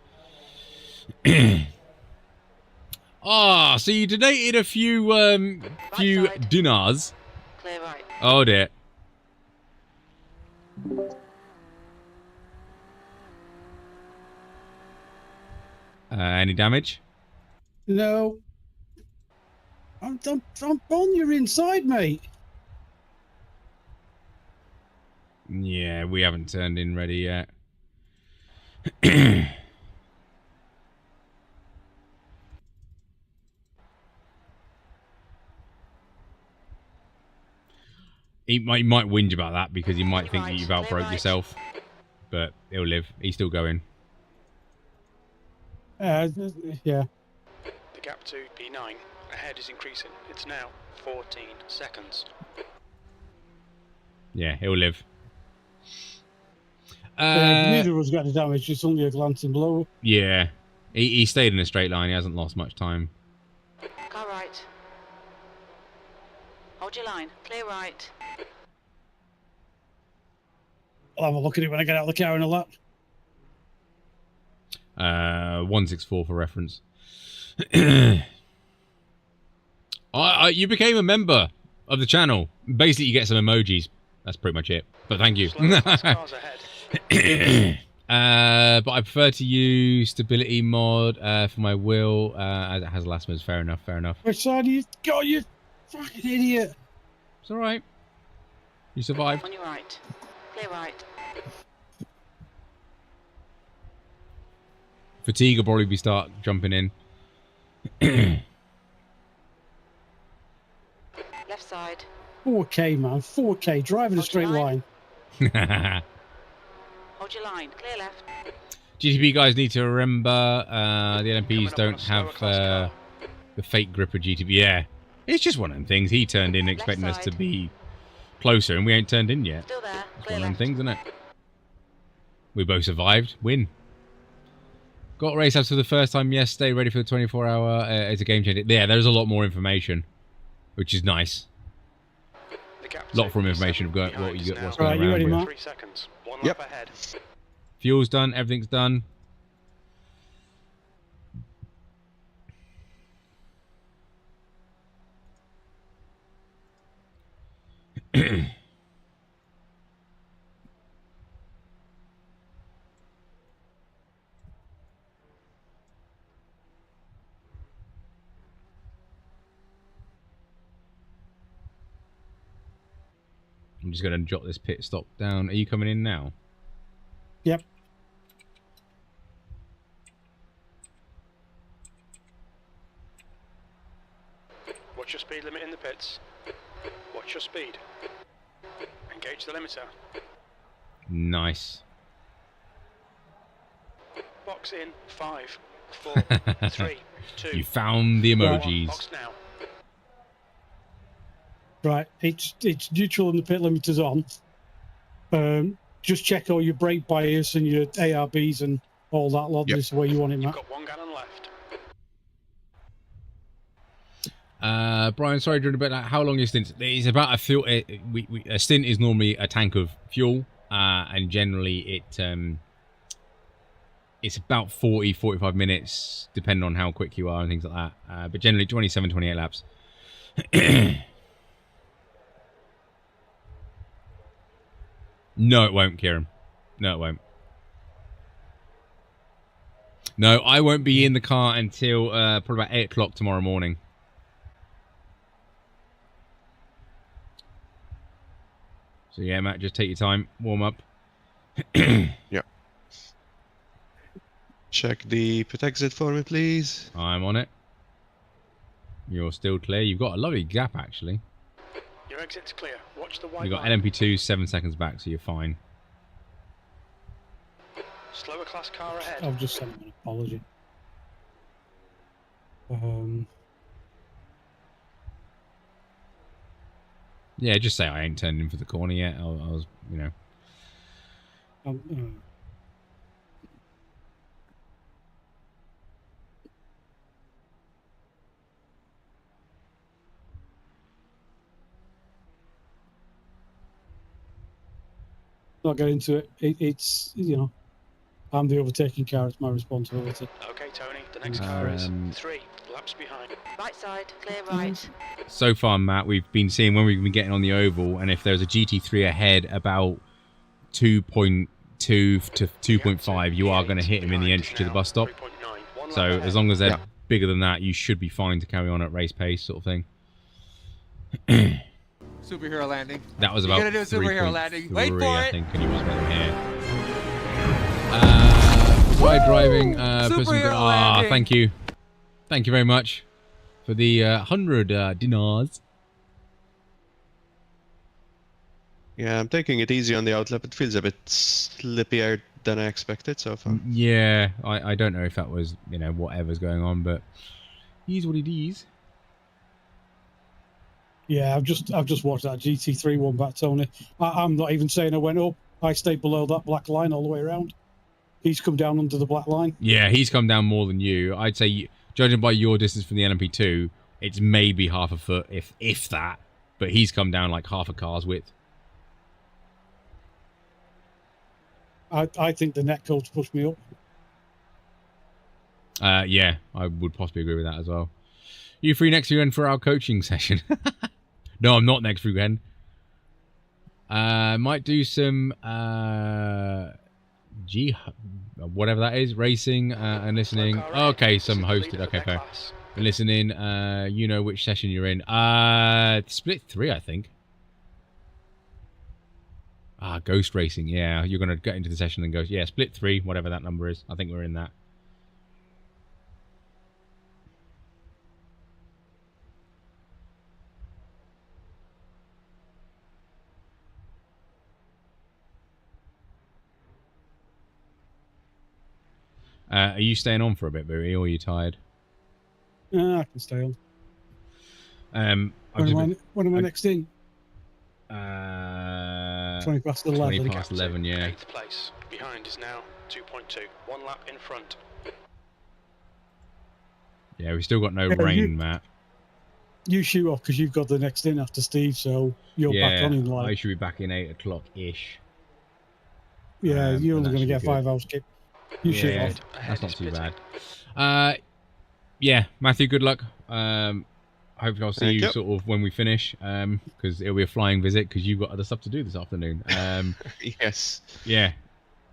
Ah, so you donated a few dinars. Clear right. Oh dear. Any damage? No. I'm on your inside, mate. Yeah, we haven't turned in ready yet. He might whinge about that because he might think that you've outbroke yourself. But he'll live. He's still going. Yeah. The gap to P9 ahead is increasing. It's now 14 seconds. Yeah, he'll live. Neither of us got any damage, just only a glancing blow. Yeah. He stayed in a straight line. He hasn't lost much time. Car right. Hold your line. Clear right. I'll have a look at it when I get out of the car in a lap. 164 for reference. You became a member of the channel. Basically, you get some emojis. That's pretty much it. But thank you. But I prefer to use stability mod for my wheel as it has elastomers. Fair enough, fair enough. Which side you got, you fucking idiot? It's alright. You survived. On your right. Clear right. Fatigue will probably start jumping in. Left side. 4K, man. 4K. Driving a straight line. Hold your line. Clear left. GTP guys need to remember the LMPs don't have the fake gripper GTP. Yeah. It's just one of them things. He turned in expecting us to be closer, and we ain't turned in yet. Still there. It's one of them things, isn't it? We both survived. Win. Got race apps for the first time yesterday. Ready for the 24-hour. It's a game changer. Yeah, there's a lot more information, which is nice. A lot from information of what's going on. You ready, Mark? 3 seconds. One Yep. lap ahead. Fuel's done. Everything's done. I'm just going to jot this pit stop down. Are you coming in now? Yep. Watch your speed limit in the pits. Watch your speed. Engage the limiter. Nice. Box in 5, 4, 3, 2. You found the emojis. Box now. Right, it's neutral and the pit limiter's on. Just check all your brake bias and your ARBs and all that lot. This is where you want it, Matt. Got 1 gallon left. Brian, sorry, during a bit. How long is stint? It's about a fuel. A stint is normally a tank of fuel, and generally it's about 40-45 minutes, depending on how quick you are and things like that. But generally 27-28 laps. No, it won't, Kieran. No, it won't. No, I won't be in the car until probably about 8 o'clock tomorrow morning. So yeah, Matt, just take your time, warm up. Yeah. Check the pit exit for me, please. I'm on it. You're still clear. You've got a lovely gap, actually. Your exit's clear. Watch the white You've got line. LMP2 7 seconds back, so you're fine. Slower class car ahead. I've just sent him an apology. Yeah, just say I ain't turned in for the corner yet. I was, you know. Not get into it. It's, you know, I'm the overtaking car. It's my responsibility. Okay, Tony. The next car is 3 laps behind. Right side, clear right. So far, Matt, we've been seeing when we've been getting on the oval, and if there's a GT3 ahead about 2.2 to 2.5, you are going to hit him in the entry to the bus stop. So as long as they're bigger than that, you should be fine to carry on at race pace, sort of thing. Superhero landing. That was You're about gonna do a superhero landing. Wait for I it. think, and you was about here. Side driving. Superhero landing. Thank you very much for the 100 dinars. Yeah, I'm taking it easy on the outlap. It feels a bit slippier than I expected so far. Yeah, I don't know if that was, you know, whatever's going on, but he's what it is. Yeah, I've just watched that GT3 one back, Tony. I'm not even saying I went up. I stayed below that black line all the way around. He's come down under the black line. Yeah, he's come down more than you. I'd say, judging by your distance from the LMP2, it's maybe half a foot, if that. But he's come down like half a car's width. I think the net codes pushed me up. Yeah, I would possibly agree with that as well. You free next weekend for our coaching session? No, I'm not next weekend. Might do some whatever that is, racing and listening. Okay, some hosted. Okay, fair. And listening. You know which session you're in. Split 3, I think. Ghost racing. Yeah, you're gonna get into the session and go. Yeah, split 3, whatever that number is. I think we're in that. Are you staying on for a bit, Bowie, or are you tired? I can stay on. When am I next in? 20 past 11. 20 past 11, yeah. 8th place. Behind is now 2.2. 1 lap in front. Yeah, we've still got no rain, Matt. You shoot off because you've got the next in after Steve, so you're back on in line. I should be back in 8 o'clock-ish. Yeah, you're only going to get 5 hours skip. You shoot off. That's not too bad. Yeah, Matthew, good luck. Hopefully I'll see you sort of when we finish, because it'll be a flying visit because you've got other stuff to do this afternoon. Yes. Yeah.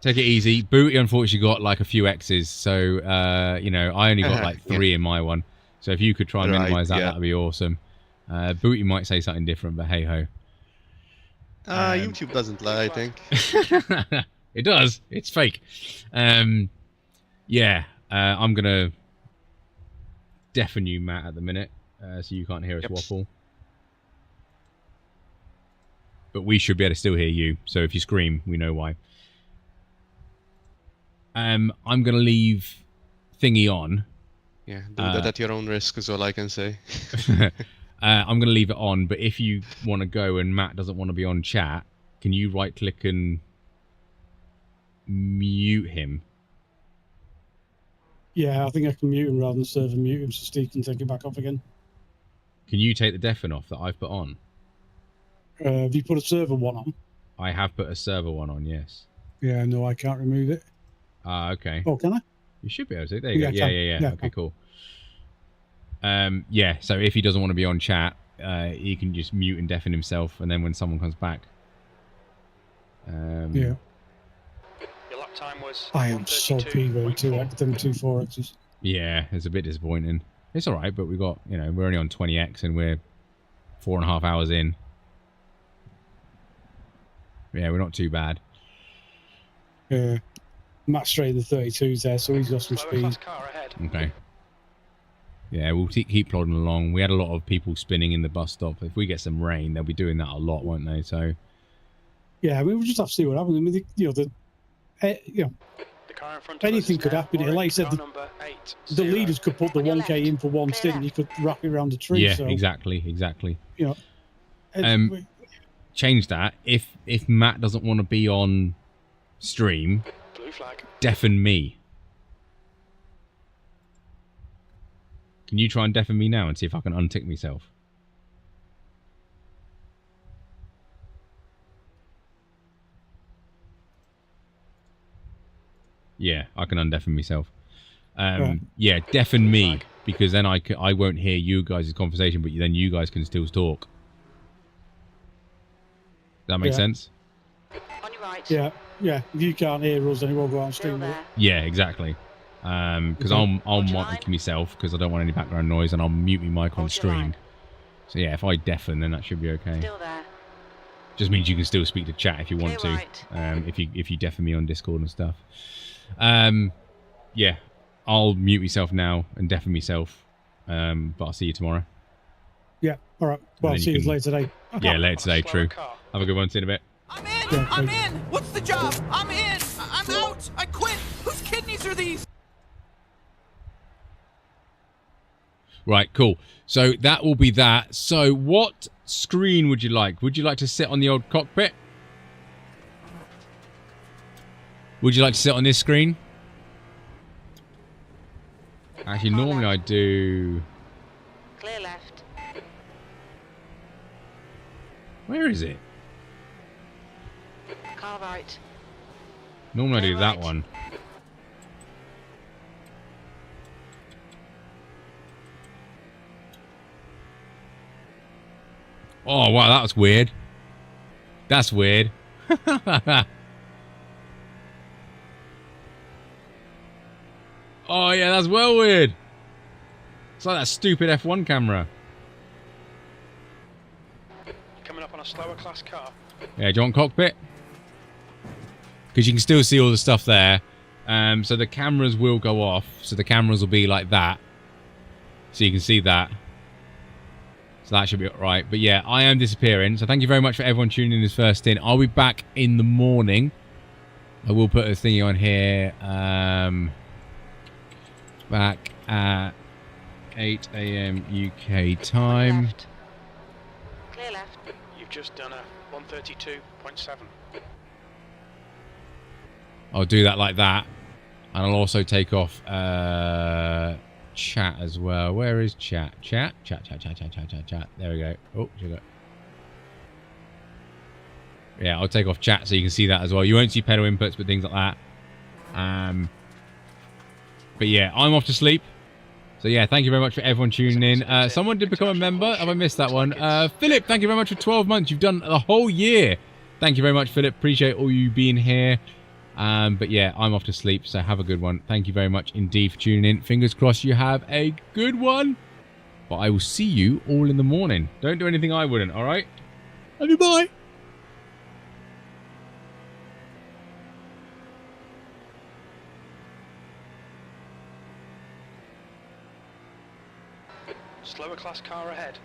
Take it easy. Booty unfortunately got like a few X's, so you know, I only got like 3 in my one. So if you could try and minimise that, that'd be awesome. Booty might say something different, but hey ho. YouTube doesn't lie, I think. It does. It's fake. Yeah. I'm gonna deafen you, Matt, at the minute. so you can't hear us waffle. But we should be able to still hear you. So if you scream, we know why. I'm going to leave thingy on. Yeah, do that at your own risk is all I can say. I'm going to leave it on, but if you want to go and Matt doesn't want to be on chat, can you right-click and mute him? Yeah, I think I can mute him rather than server mute him so Steve can take it back off again. Can you take the deafen off that I've put on? Have you put a server one on? I have put a server one on, yes. Yeah, no, I can't remove it. Ah, okay. Oh, can I? You should be able to. There you go. I can. Yeah. Okay, cool. Yeah, so if he doesn't want to be on chat, he can just mute and deafen himself, and then when someone comes back... yeah. Your lap time was I am so peeved 2x and 2 4x's. Yeah, it's a bit disappointing. It's all right, but we got, you know, we're only on 20x and we're 4.5 hours in. Yeah, we're not too bad. Yeah. Matt's straight in the 32s there, so he's got some speed. Okay. Yeah, we'll keep plodding along. We had a lot of people spinning in the bus stop. If we get some rain, they'll be doing that a lot, won't they? So. Yeah, we'll just have to see what happens. I mean, anything could happen here. Like I said, the leaders could put the 1K in for one stint, and you could wrap it around the tree. Yeah, so, exactly. You know, change that. If Matt doesn't want to be on stream, deafen me. Can you try and deafen me now and see if I can untick myself? Yeah, I can undeafen myself. Right. Yeah, deafen me, because then I won't hear you guys' conversation, but then you guys can still talk. Does that make sense? On your right. Yeah. If you can't hear us, then it won't go on stream. Yeah, exactly. Because I'll mic myself because I don't want any background noise, and I'll mute my mic on stream. So yeah, if I deafen, then that should be okay. Still there. Just means you can still speak to chat if you want to. If you deafen me on Discord and stuff. Yeah, I'll mute myself now and deafen myself. But I'll see you tomorrow. Yeah, all right. Well, I'll see you later today. Yeah, later today, true. Have a good one, see you in a bit. I'm in! I'm in! What's the job? I'm in! I'm out! I quit! Whose kidneys are these? Right, cool. So that will be that. So what screen would you like? Would you like to sit on the old cockpit? Would you like to sit on this screen? Actually, normally I do... Clear left. Where is it? Car right. Normally I do that one. Oh, wow, that was weird. That's weird. Oh, yeah, that's well weird. It's like that stupid F1 camera. Coming up on a slower class car. Yeah, do you want cockpit? Because you can still see all the stuff there. So the cameras will go off. So the cameras will be like that. So you can see that. So that should be alright. But yeah, I am disappearing. So thank you very much for everyone tuning in this first in. I'll be back in the morning. I will put a thingy on here. Back at 8 AM UK time. Clear left. You've just done a 132.7. I'll do that like that. And I'll also take off chat as well. Where is chat? Chat. There we go. Oh, sugar. Yeah, I'll take off chat so you can see that as well. You won't see pedal inputs, but things like that. But yeah, I'm off to sleep. So yeah, thank you very much for everyone tuning in. Someone did become a member. Have I missed that one? Philip, thank you very much for 12 months. You've done the whole year. Thank you very much, Philip. Appreciate all you being here. But yeah, I'm off to sleep, so have a good one. Thank you very much indeed for tuning in. Fingers crossed you have a good one. But I will see you all in the morning. Don't do anything I wouldn't, all right? Love you, bye. Slower class car ahead.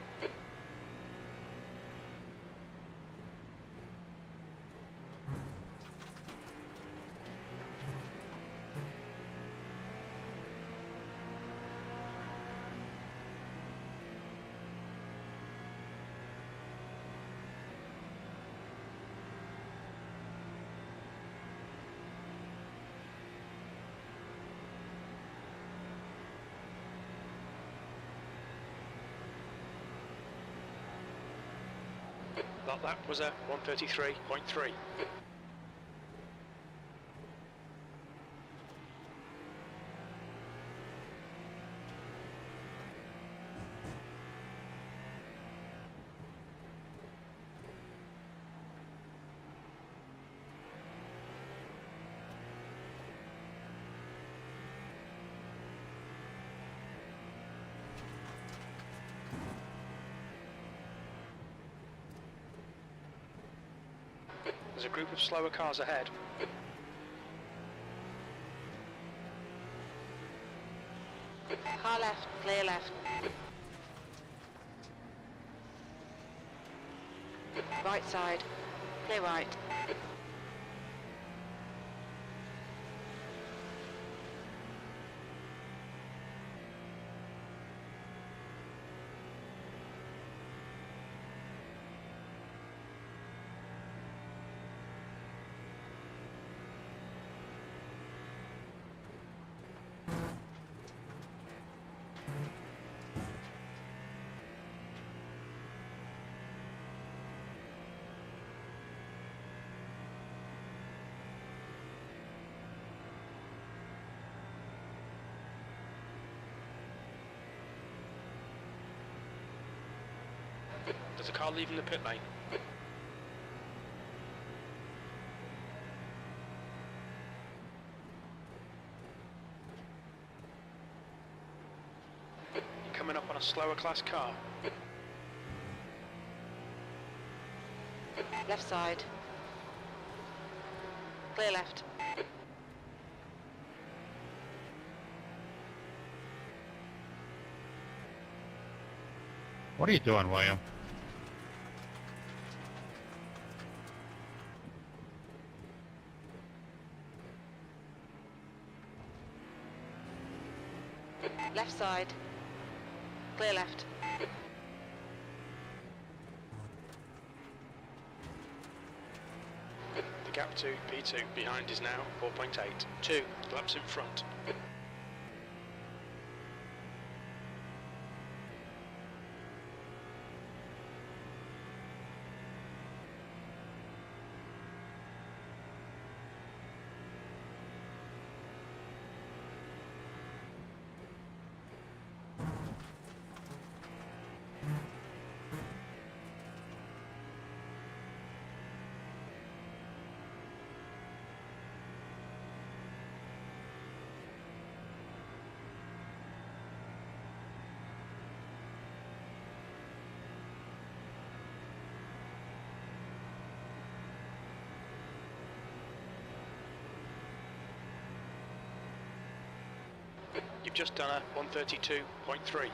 That lap was a 1:33.3. There's a group of slower cars ahead. Car left, clear left. Right side, clear right. There's a car leaving the pit lane. You're coming up on a slower class car. Left side. Clear left. What are you doing, William? Left side. Clear left. The gap to P2 behind is now 4.8. 2 laps in front. You've just done a 1:32.3.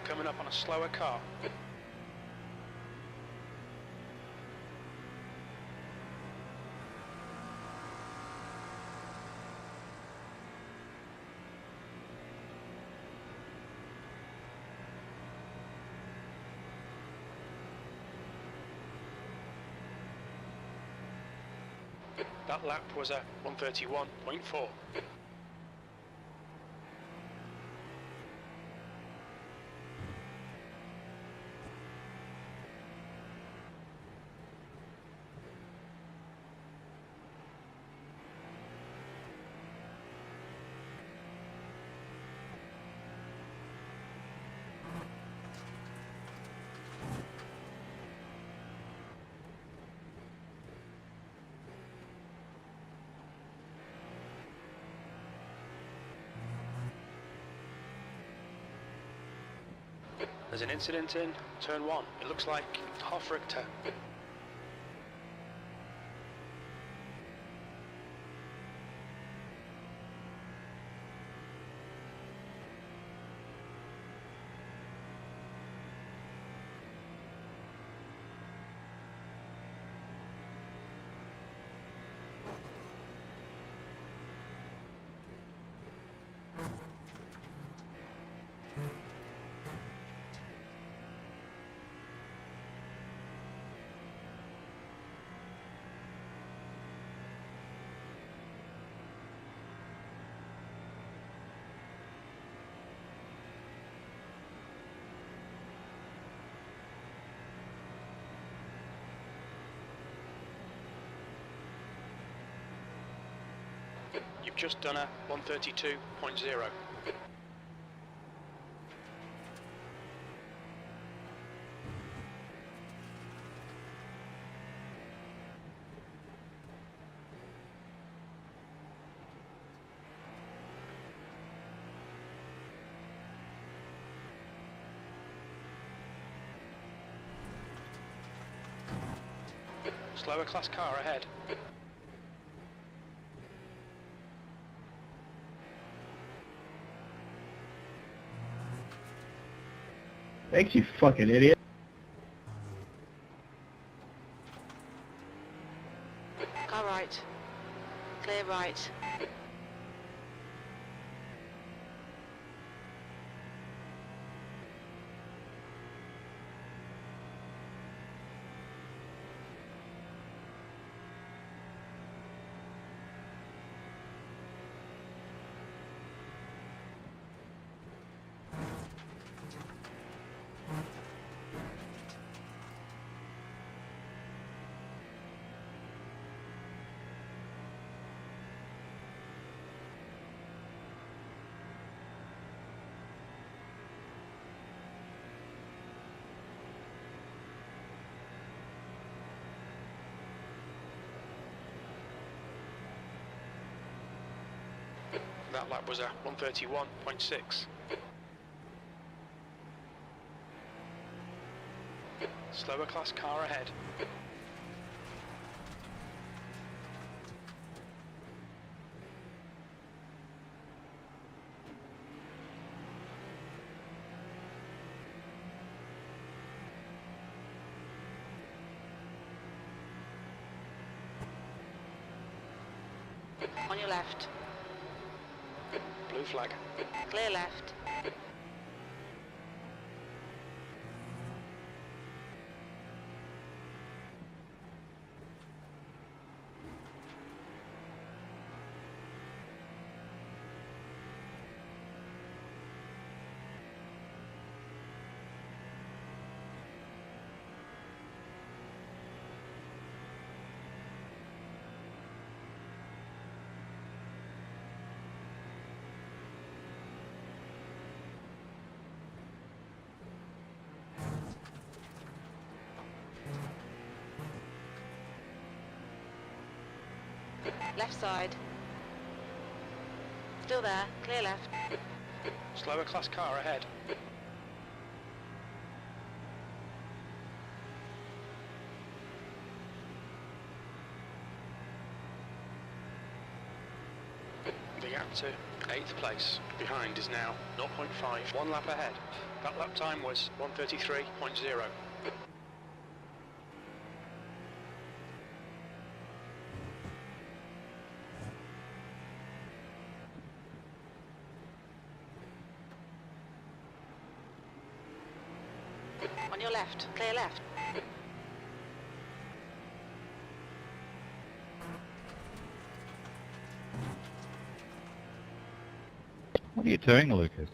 Coming up on a slower car. That lap was a 131.4. There's an incident in turn 1. It looks like half Richter. You've just done a 132.0. Slower class car ahead. Thanks, you fucking idiot. Car right. Clear right. That lap was a 131.6. Slower class car ahead. On your left. Blue flag. Clear left. Left side. Still there. Clear left. Slower class car ahead. The gap to 8th place behind is now 0.5, 1 lap ahead. That lap time was 133.0. On your left. Clear left. What are you doing, Lucas?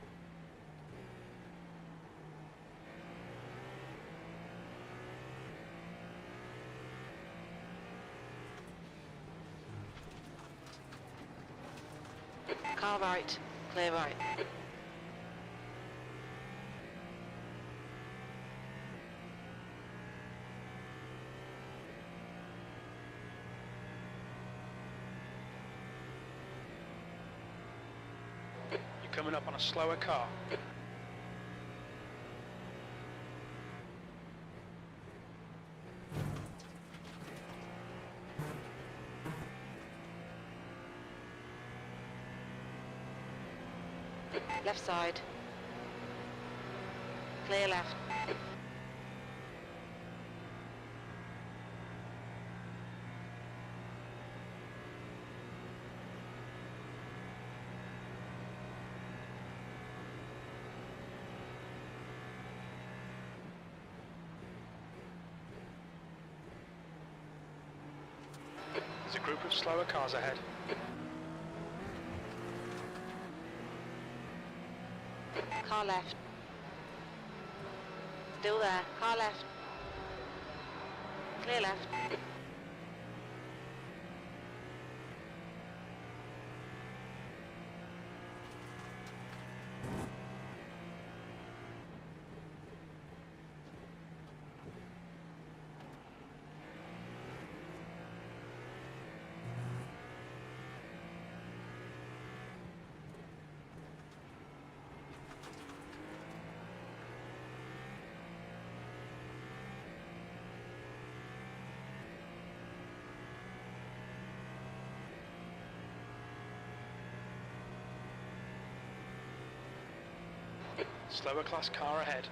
Car right. Clear right. You're coming up on a slower car. Left side. Clear left. There's a group of slower cars ahead. Car left. Still there. Car left. Clear left. Slower class car ahead.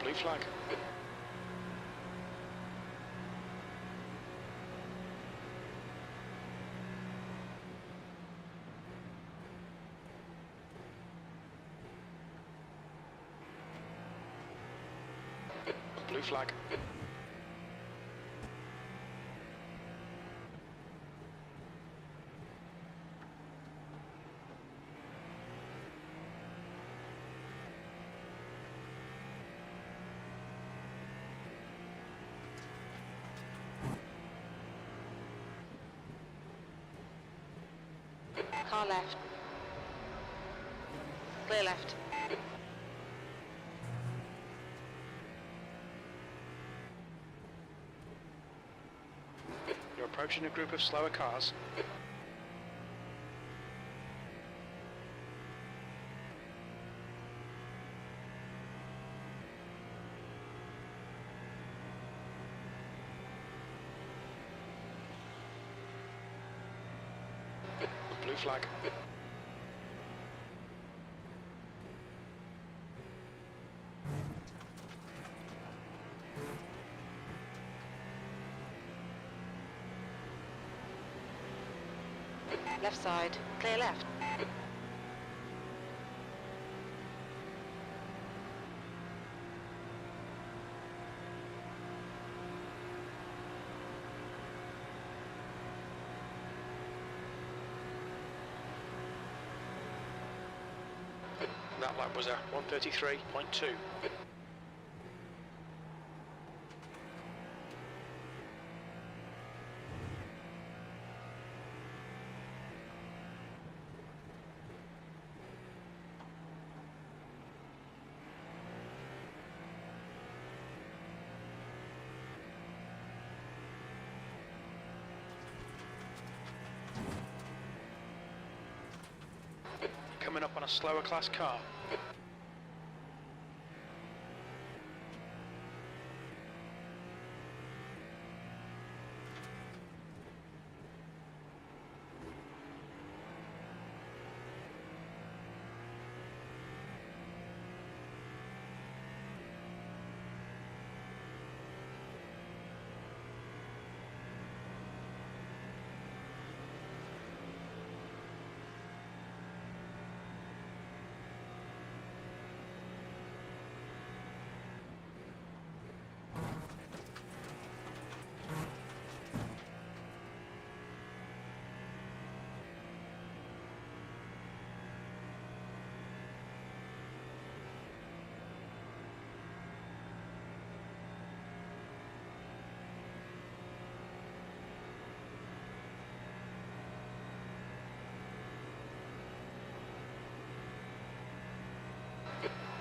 Blue flag. Blue flag. Car left. Clear left. You're approaching a group of slower cars. Blue flag. Left side. Clear left. That lap was a 1:33.2. Coming up on a slower class car.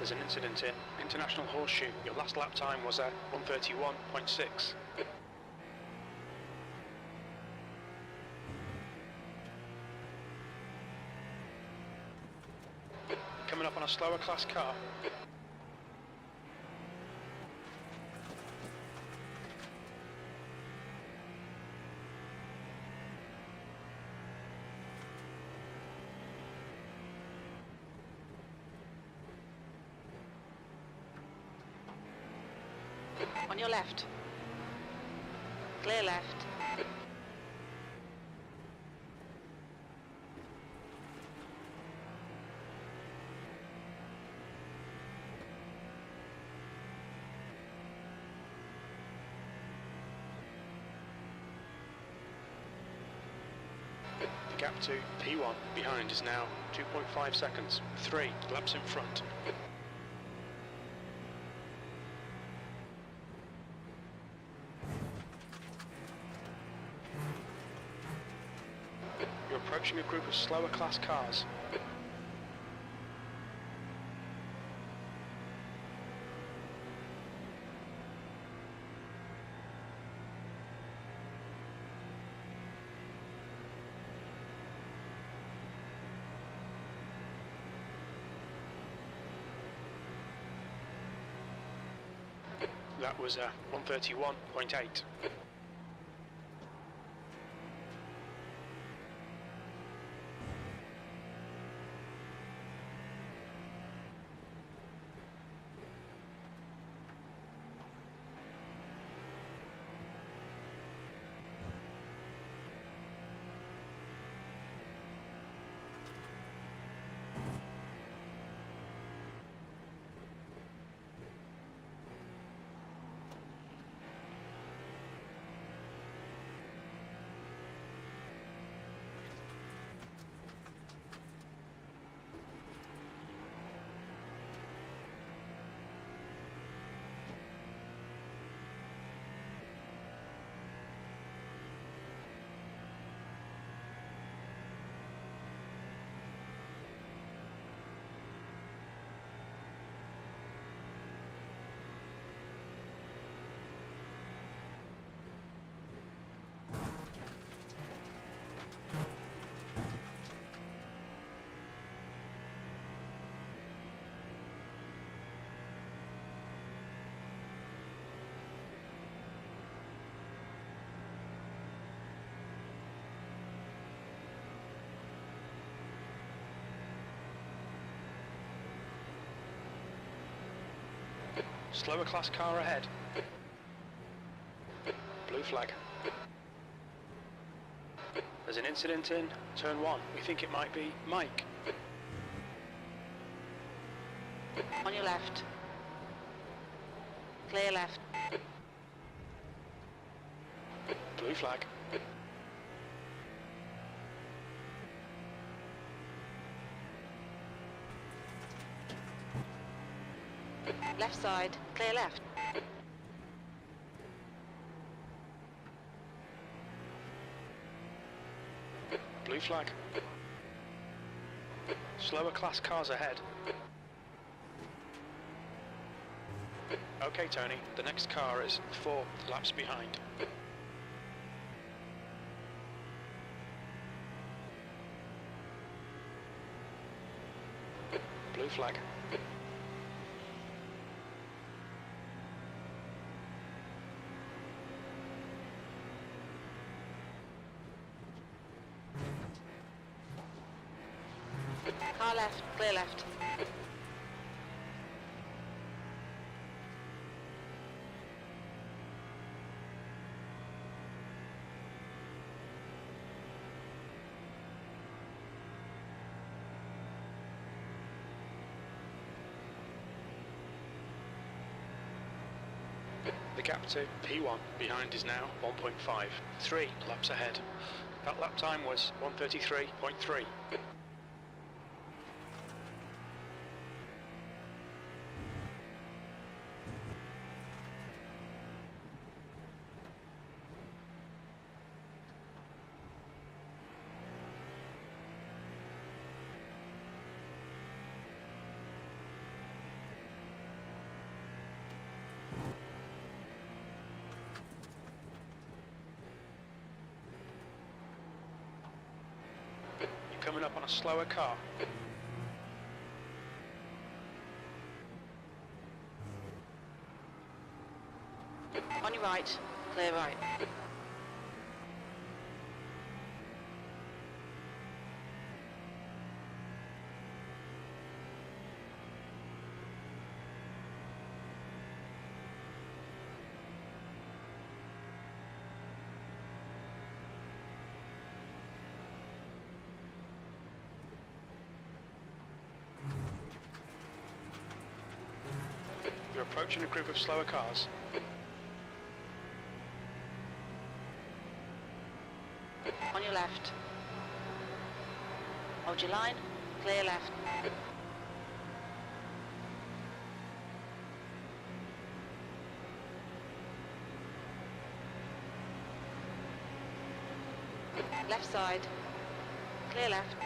There's an incident in International Horseshoe. Your last lap time was at 1:31.6. Coming up on a slower class car. On your left. Clear left. The gap to P1 behind is now 2.5 seconds. 3 laps in front. You're approaching a group of slower class cars. That was 1:31.8. Slower class car ahead. Blue flag. There's an incident in turn 1. We think it might be Mike. On your left. Clear left. Blue flag. Left side. Clear left. Blue flag. Slower class cars ahead. Okay, Tony, the next car is 4 laps behind. Blue flag. Car left. Clear left. The gap to P1 behind is now 1.5. 3 laps ahead. That lap time was 1:33.3. coming up on a slower car. On your right, clear right. You're approaching a group of slower cars. On your left. Hold your line, clear left. Left side, clear left.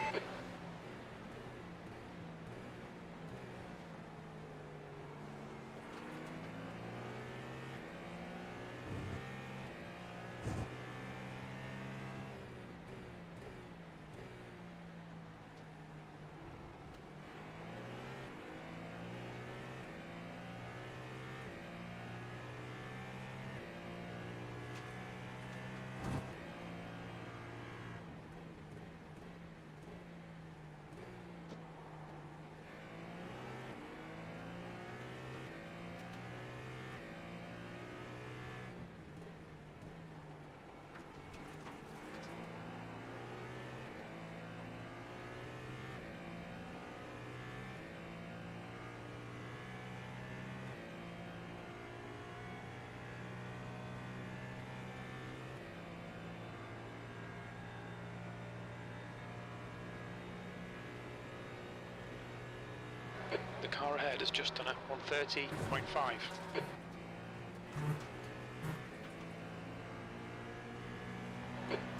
The car ahead has just done a 130.5.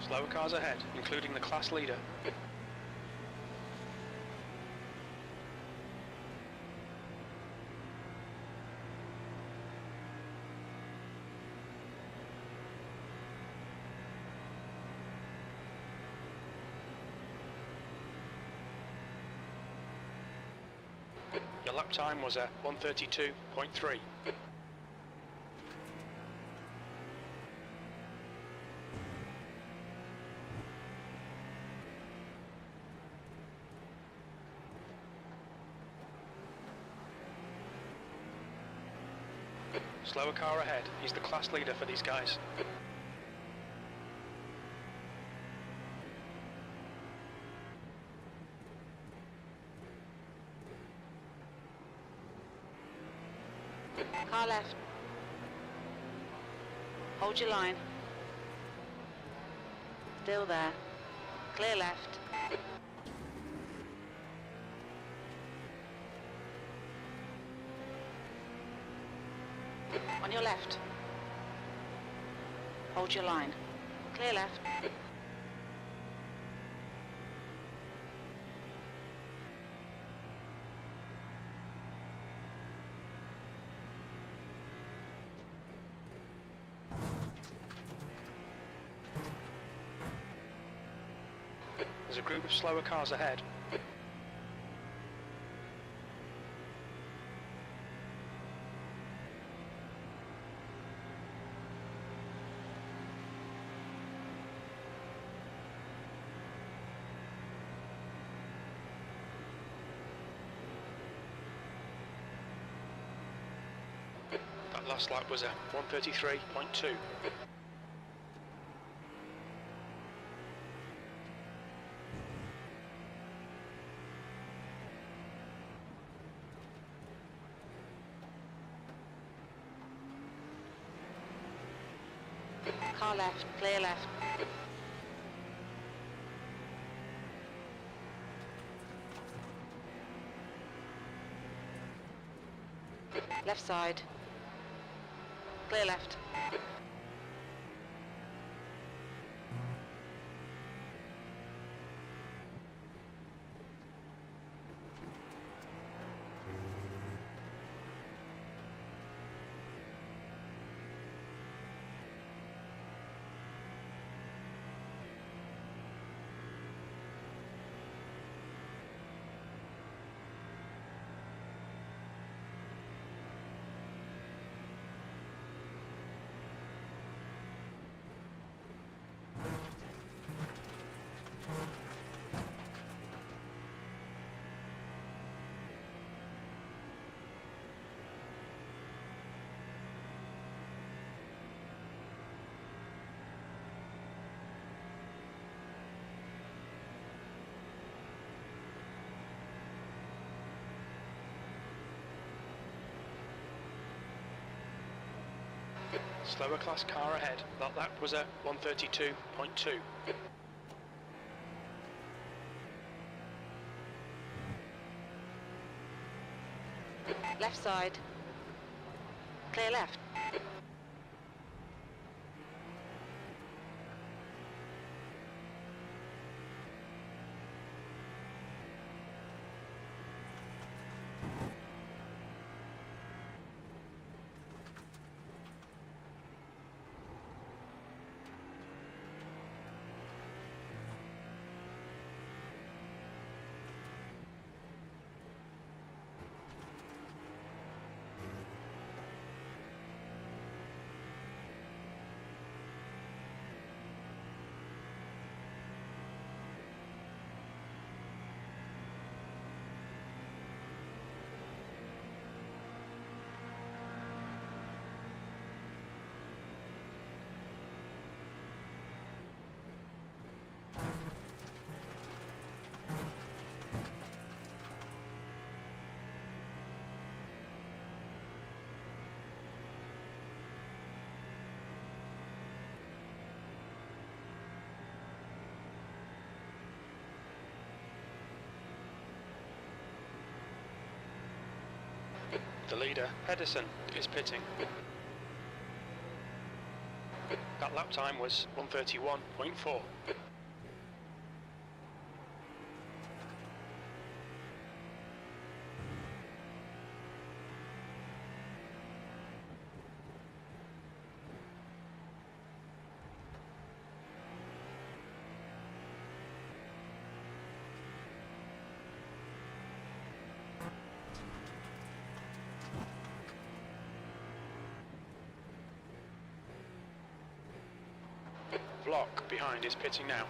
Slower cars ahead, including the class leader. Your lap time was a 132.3. Slower car ahead, he's the class leader for these guys. Car left. Hold your line. Still there. Clear left. On your left. Hold your line. Clear left. There's a group of slower cars ahead. That last lap was a 133.2. Car left, clear left. Left side. Clear left. Slower class car ahead. That lap was a 132.2. Left side. Clear left. The leader, Pedersen, is pitting. That lap time was 131.4. Vlock behind is pitting now.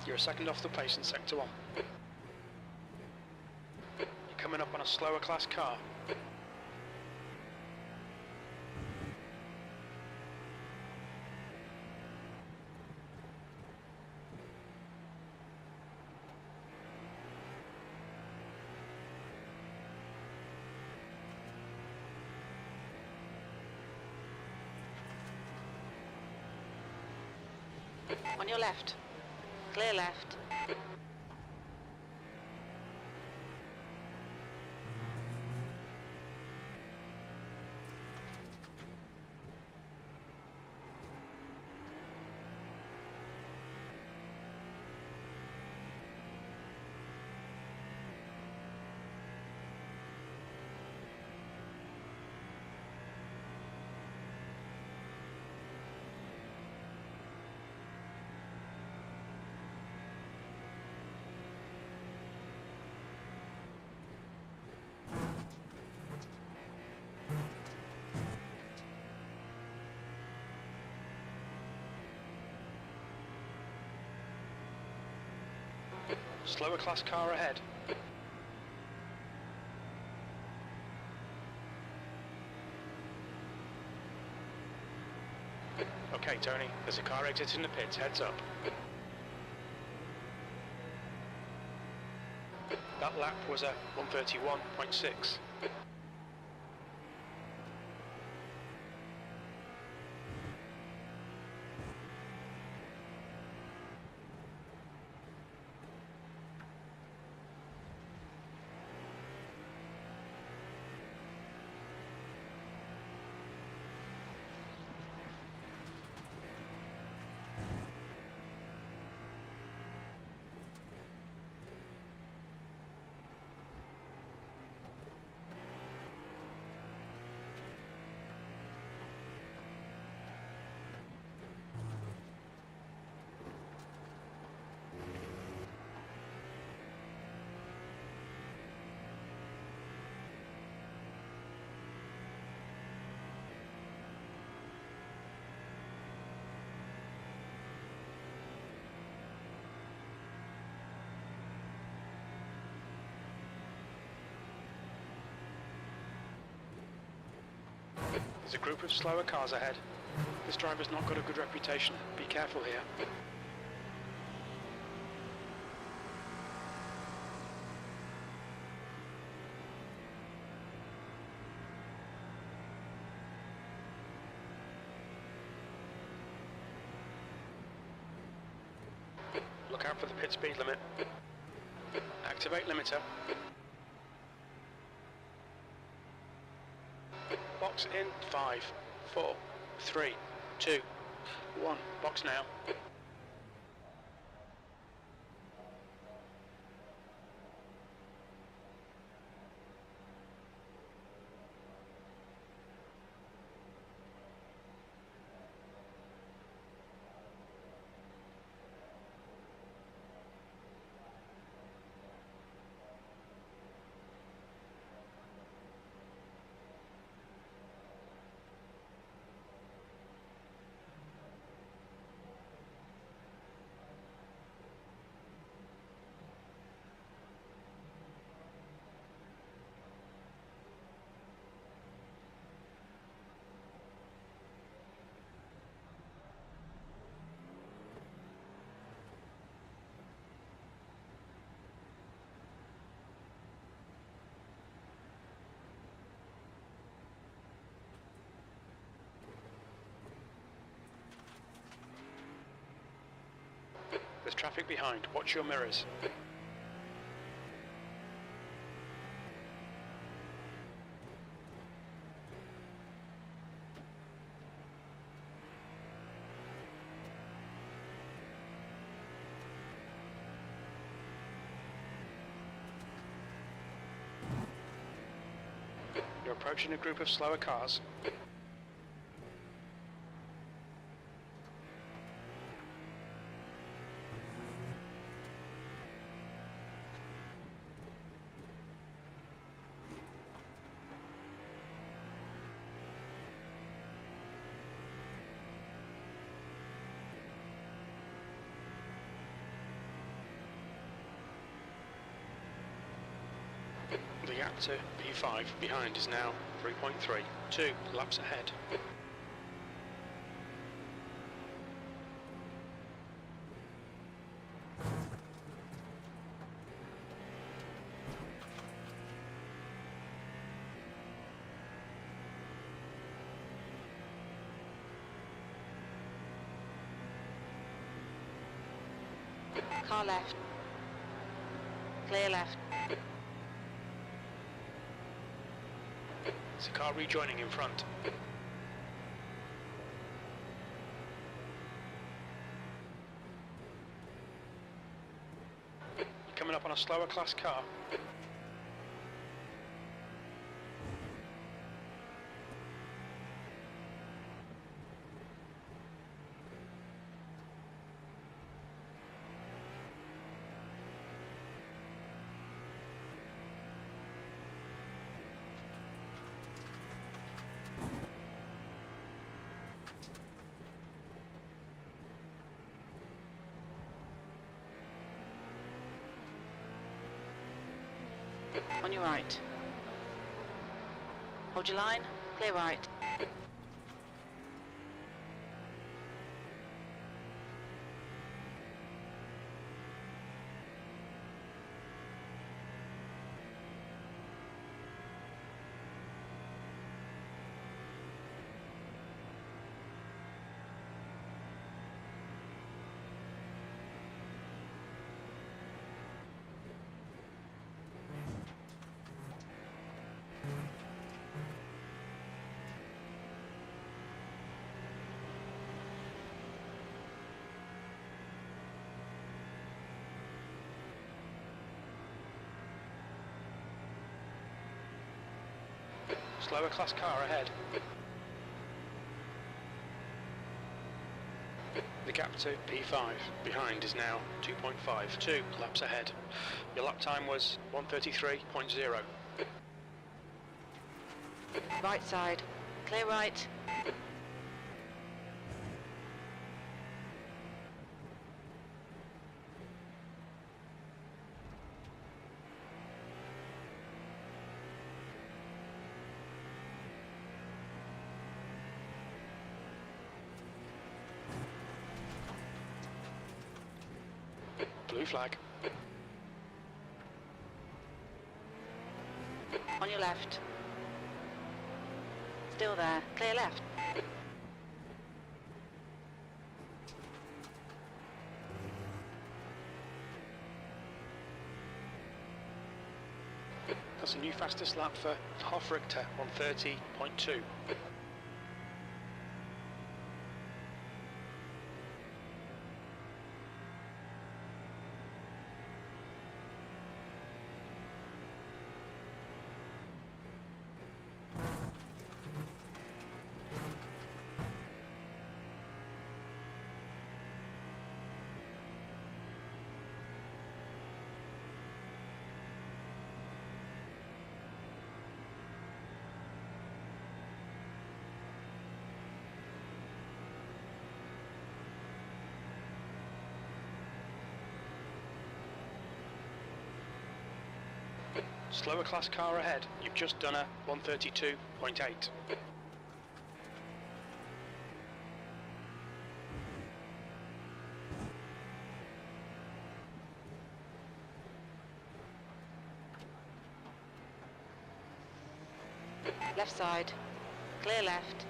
You're a second off the pace in Sector 1. You're coming up on a slower class car. On your left. Clear left. Slower class car ahead. Okay, Tony, there's a car exiting the pits, heads up. That lap was a 131.6. There's a group of slower cars ahead. This driver's not got a good reputation. Be careful here. Look out for the pit speed limit. Activate limiter. Box in 5, 4, 3, 2, 1. Box now. There's traffic behind. Watch your mirrors. You're approaching a group of slower cars. The gap to P5 behind is now 3.3. 2 laps ahead. Car left. Clear left. There's a car rejoining in front. You're coming up on a slower class car. On your right. Hold your line. Clear right. Slower class car ahead. The gap to P5 behind is now 2.5. 2 laps ahead. Your lap time was 1:33.0. Right side. Clear right. Blue flag. On your left. Still there. Clear left. That's a new fastest lap for half Richter, 1:30.2. Slower class car ahead. You've just done a 1:32.8. Left side. Clear left.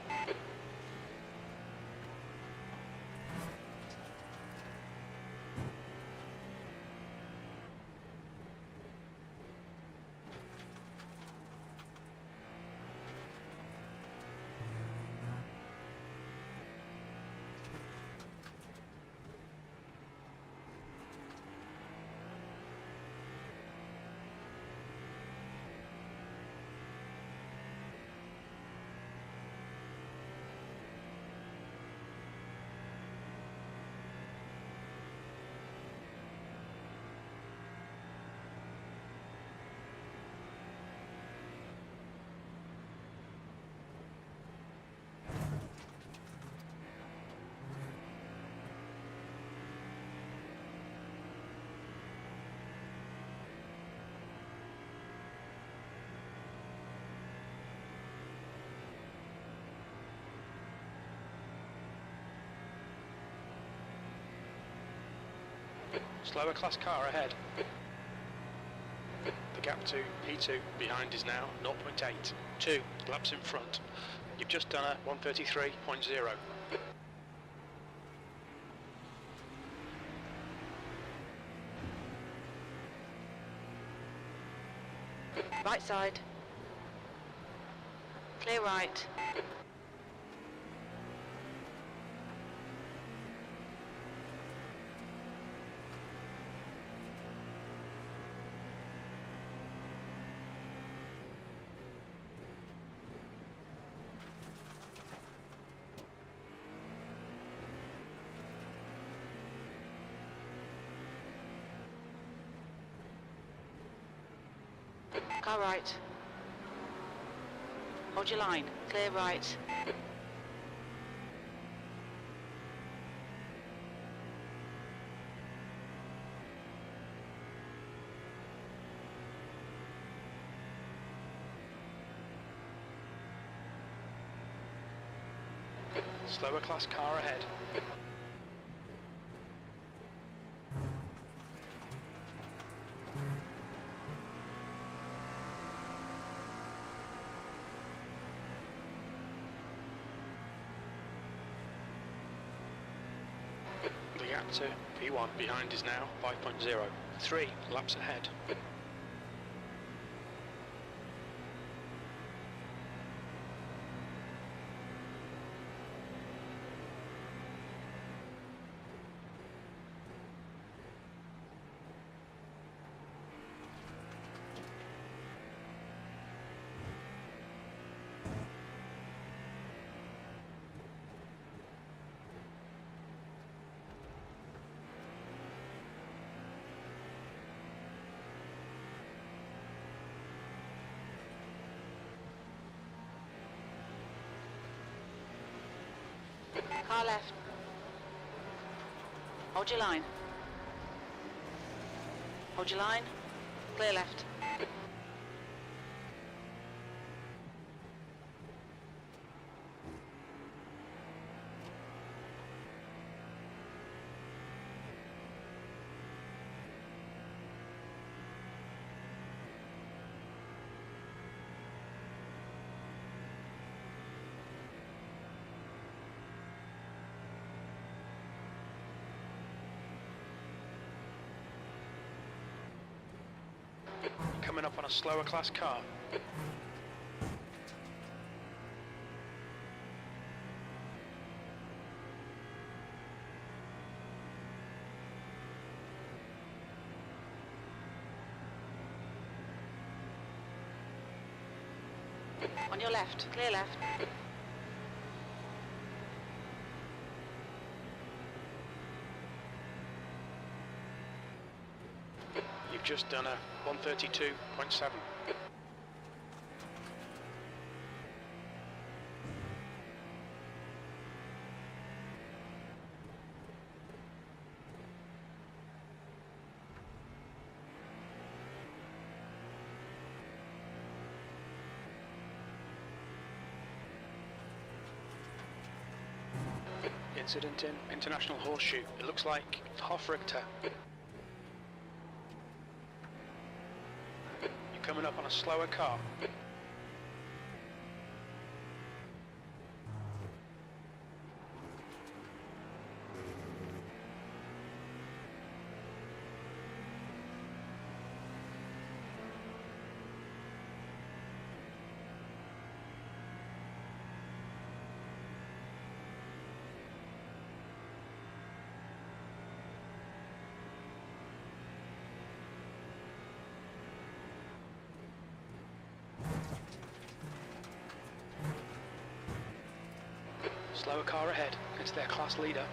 Slower class car ahead. The gap to P2 behind is now 0.8. 2 laps in front. You've just done a 1:33.0. Right side. Clear right. Car right. Hold your line. Clear right. Slower class car ahead. The gap to P1 behind is now 5.0. 3 laps ahead. Car left. Hold your line. Hold your line. Clear left. coming up on a slower class car. On your left, clear left. You've just done a 132.7. Incident in International Horseshoe. It looks like half Richter. You're coming up on a slower car. Slower car ahead. It's their class leader.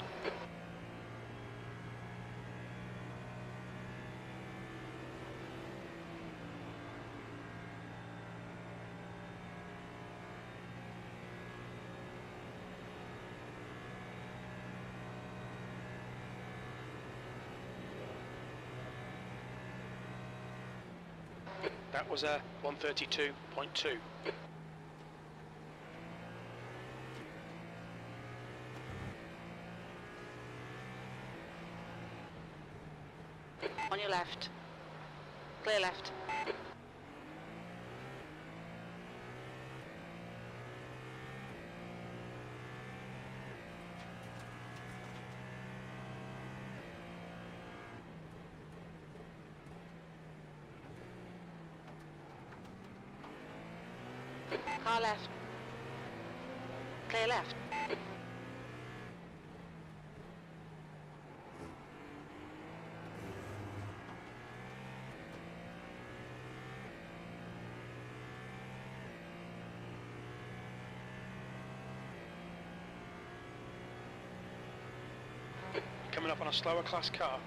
That was a 132.2. On your left. Clear left. Car left. Clear left. Coming up on a slower class car.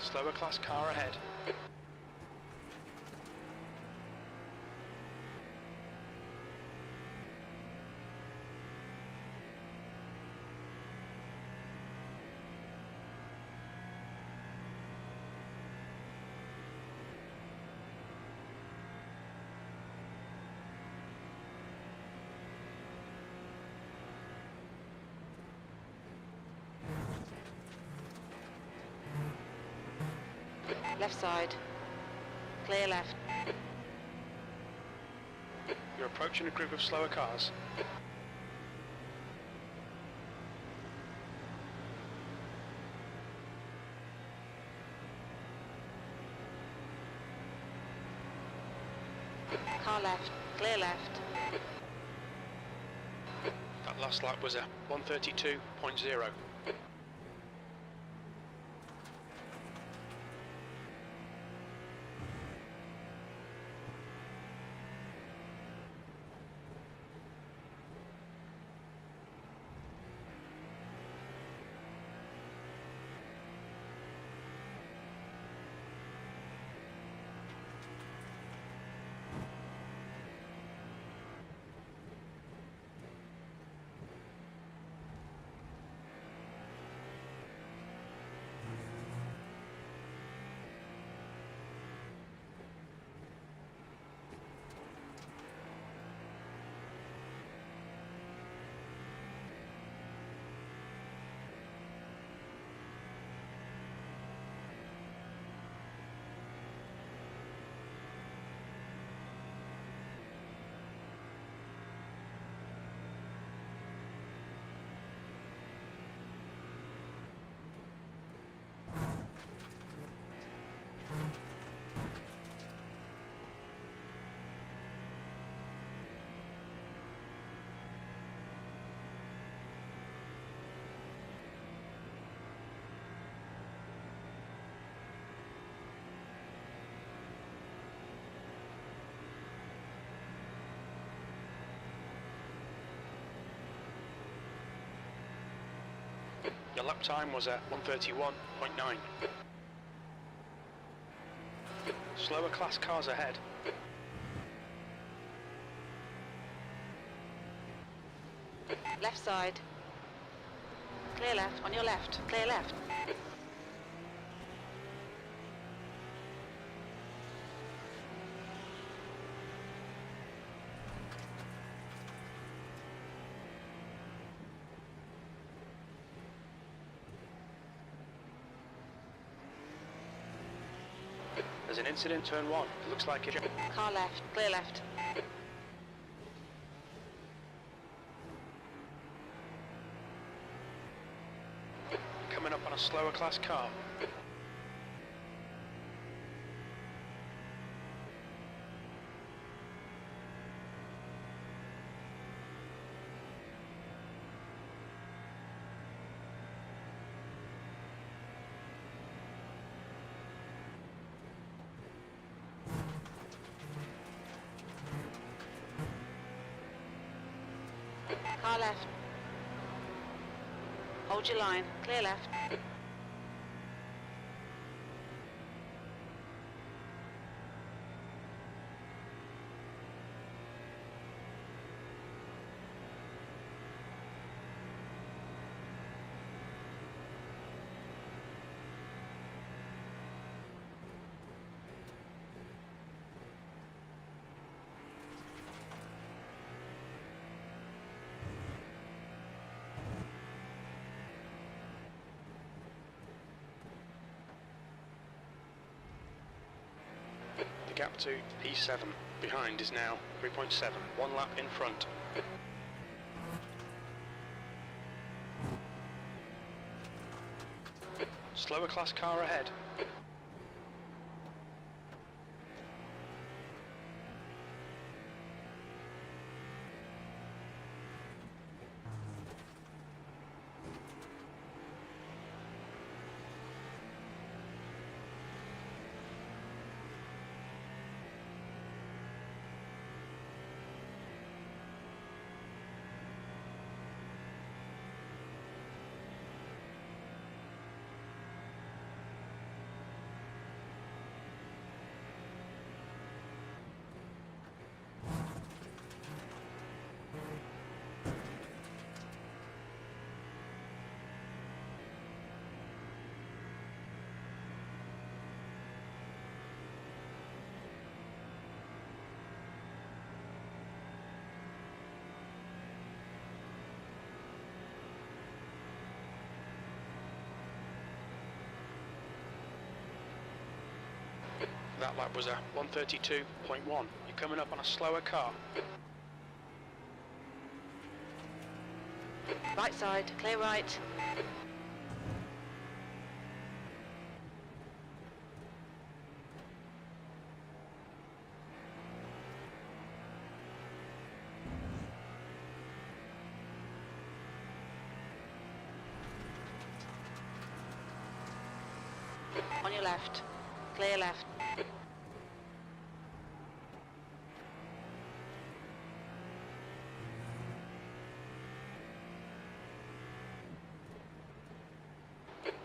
Slower class car ahead. Left side. Clear left. You're approaching a group of slower cars. Car left. Clear left. That last lap was a 132.0. Your lap time was at 131.9. Slower class cars ahead. Left side. Clear left. On your left. Clear left. There's an incident, turn 1. It looks like it. Car left. Clear left. Coming up on a slower class car. Car left. Hold your line. Clear left. The gap to P7 behind is now 3.7, 1 lap in front. Slower class car ahead. That lap was a 132.1. You're coming up on a slower car. Right side. Clear right. On your left. Clear left.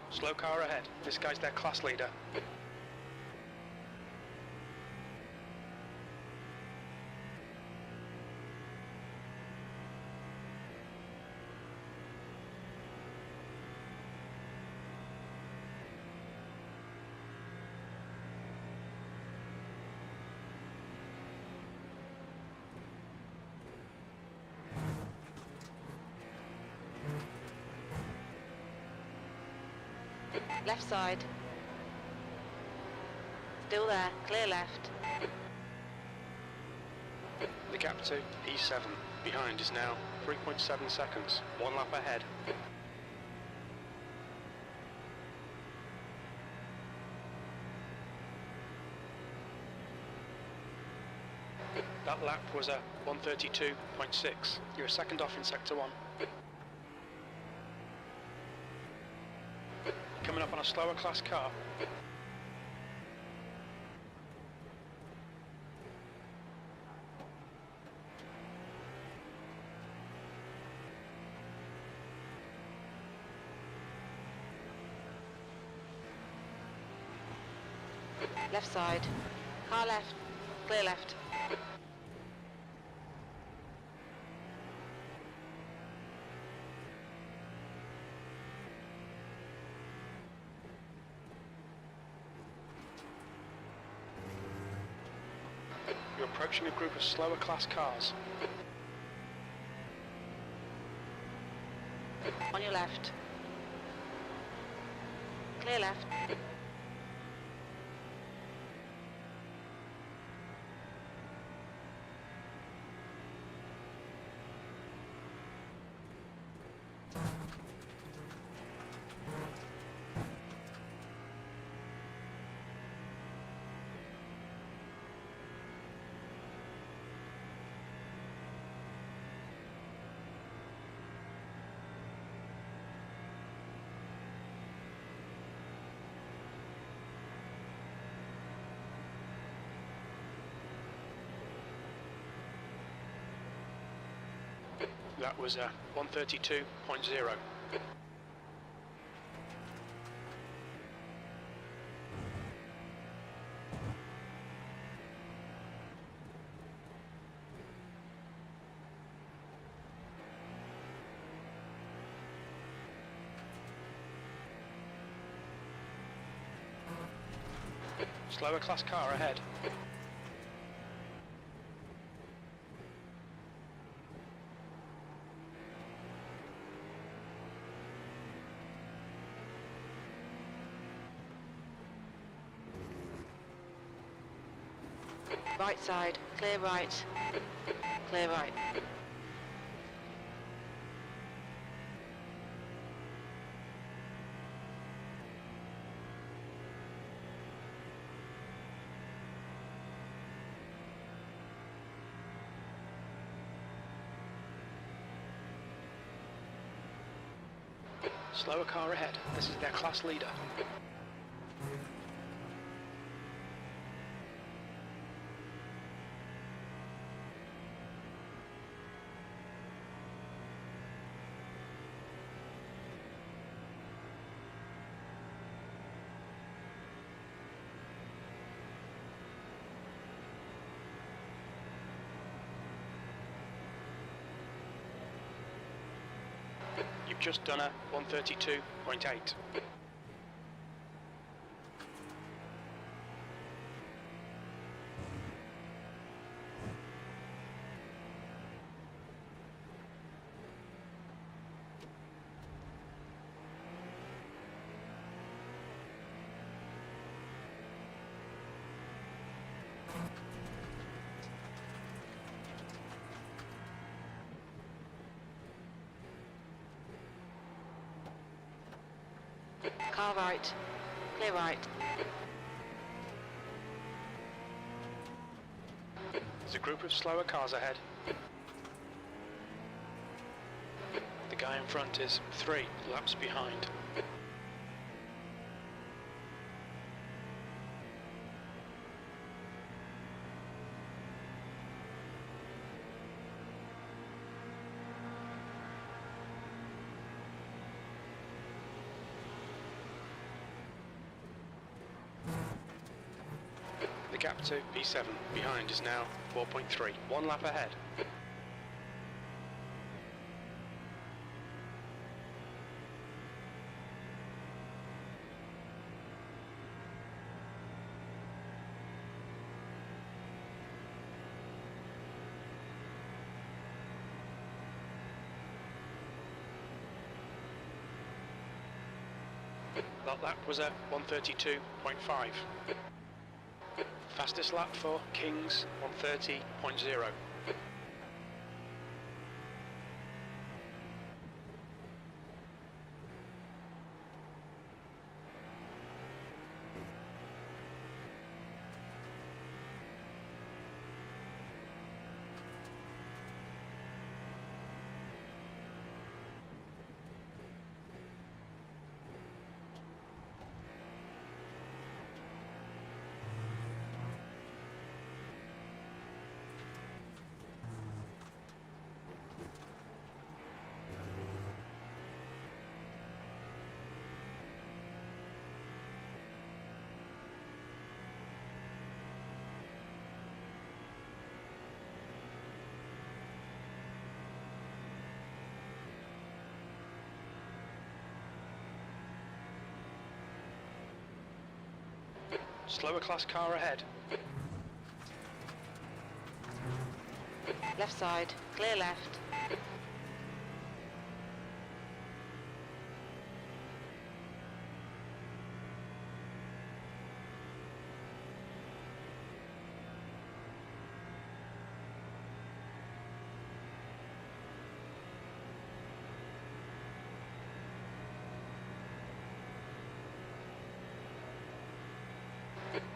Slow car ahead. This guy's their class leader. Left side. Still there. Clear left. The gap to E7 behind is now 3.7 seconds. 1 lap ahead. That lap was a 1:32.6. You're a second off in sector 1. Coming up on a slower class car. Left side. Car left. Clear left. You're approaching a group of slower class cars. On your left. Clear left. That was a 1:32.0. Slower class car ahead. Right side. Clear right. Clear right. Slower car ahead. This is their class leader. You've just done a 1:32.8. Car right. Clear right. There's a group of slower cars ahead. The guy in front is 3 laps behind. the gap to P7. Behind is now 4.3. 1 lap ahead. That lap was at 132.5. Fastest lap for Kings, 130.0. Slower class car ahead. Left side, clear left.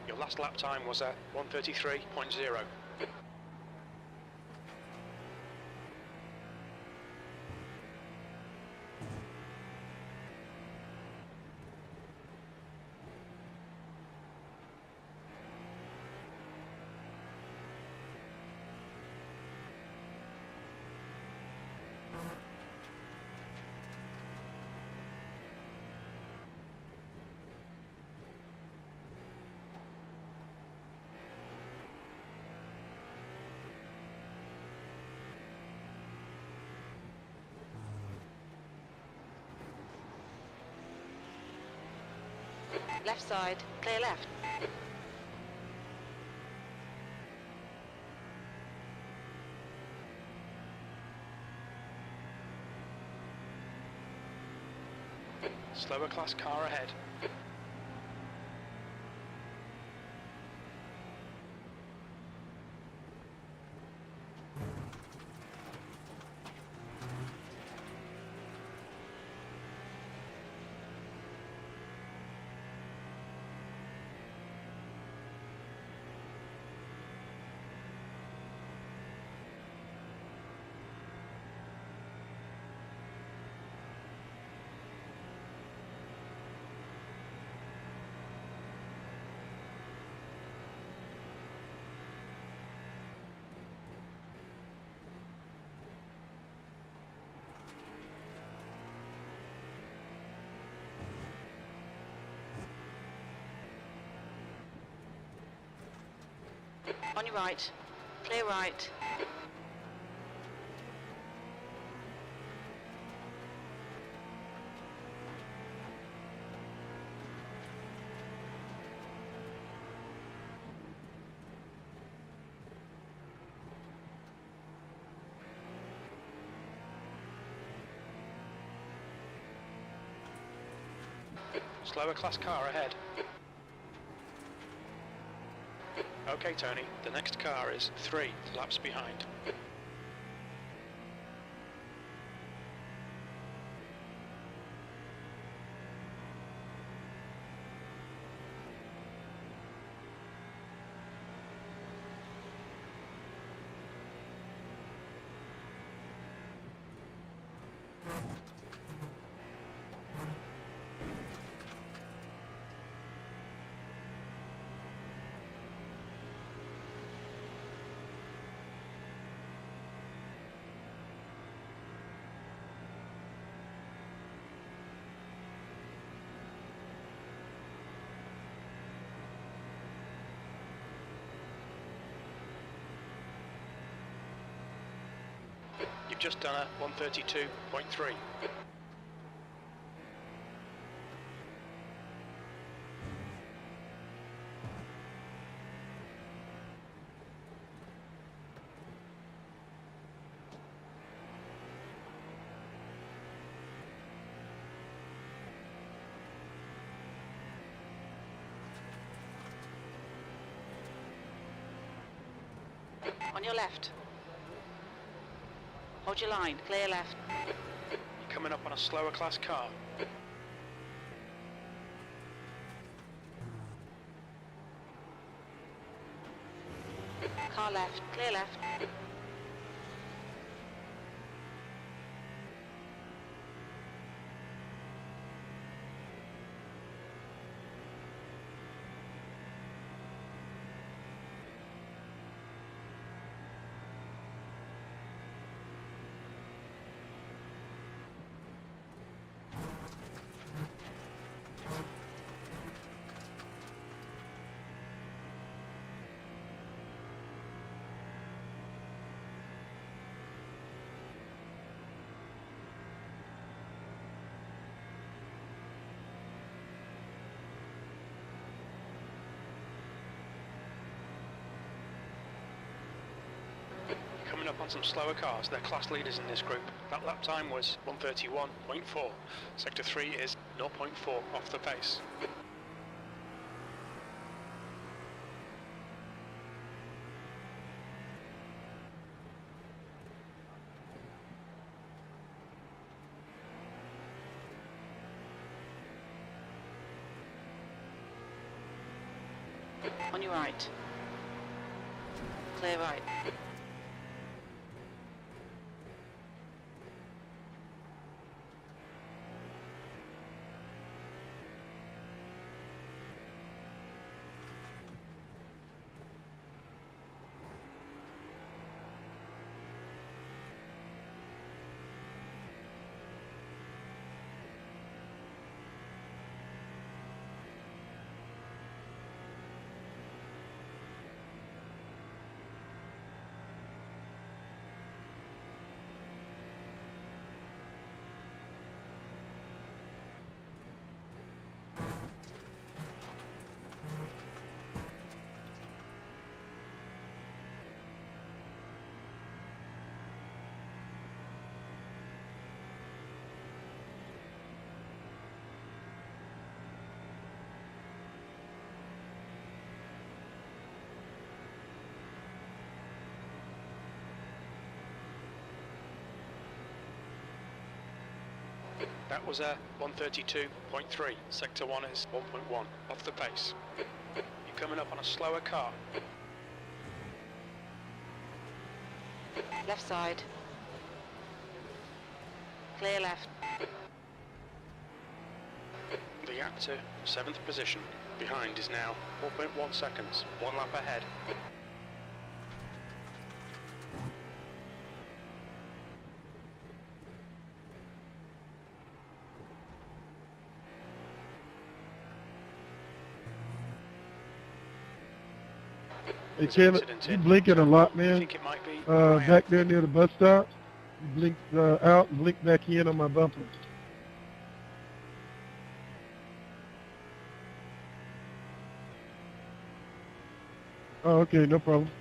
Your last lap time was at 133.0. Left side, clear left. Slower class car ahead. On your right, clear right. Slower class car ahead. Okay, Tony, the next car is 3 laps behind. just done a 132.3. On your left. Hold your line, clear left. You're coming up on a slower class car. Car left, clear left. Coming up on some slower cars. They're class leaders in this group. That lap time was 131.4. Sector 3 is 0.4 off the pace. On your right. Clear right. That was a 132.3. Sector 1 is 1.1 off the pace. You're coming up on a slower car. Left side. Clear left. The gap to 7th position. Behind is now 4.1 seconds. One lap ahead. Hey Kevin, you blinking a lot, man. Back there near the bus stop, you blinked out and blinked back in on my bumper. Oh, okay, no problem.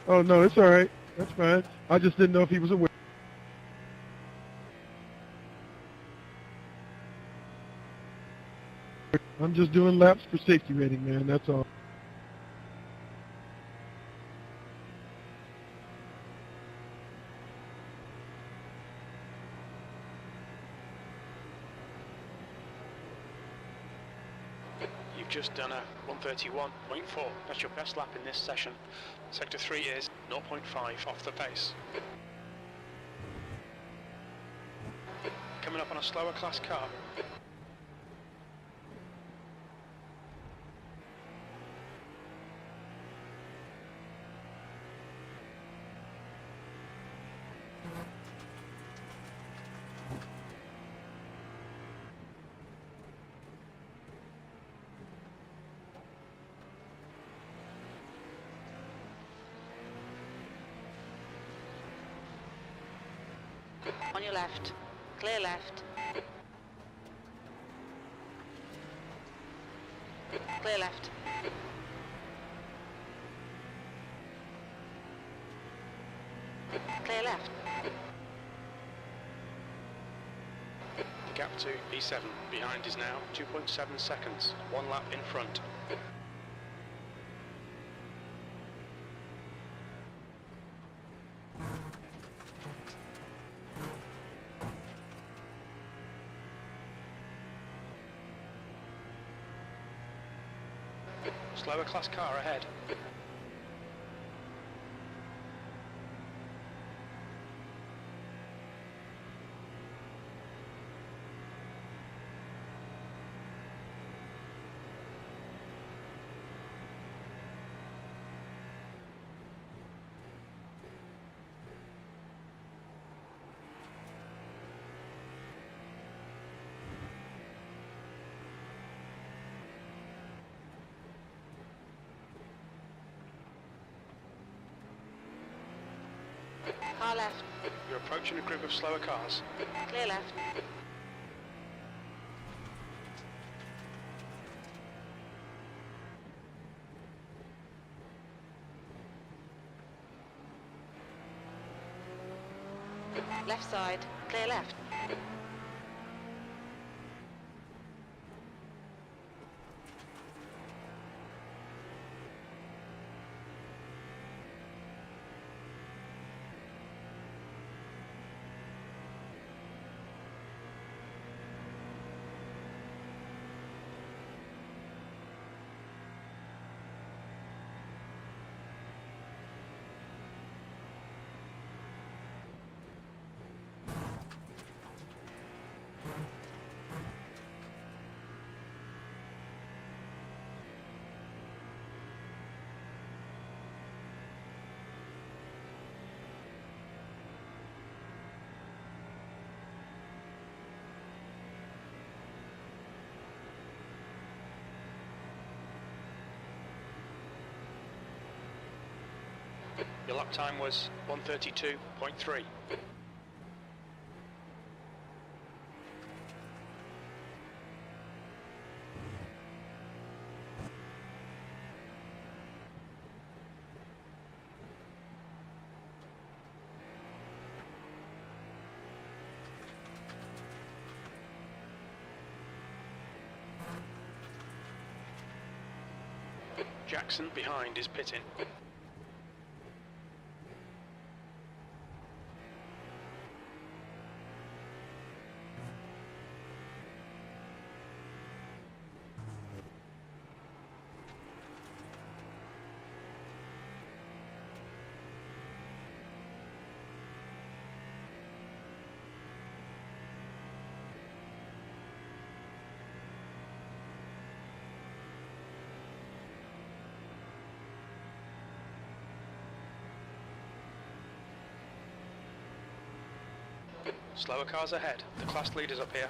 Oh no, it's all right. That's fine. I just didn't know if he was aware. I'm just doing laps for safety rating, man. That's all. You've just done a 131.4. That's your best lap in this session. Sector 3 is 0.5 off the pace. Coming up on a slower class car. On your left. Clear left. Clear left. Clear left. The gap to E7 behind is now 2.7 seconds. 1 lap in front. Slower class car ahead. Car left. You're approaching a group of slower cars. Clear left. Left side. Clear left. Your lap time was 1:32.3. Jackson behind is pitting. Slower cars ahead. The class leader's up here.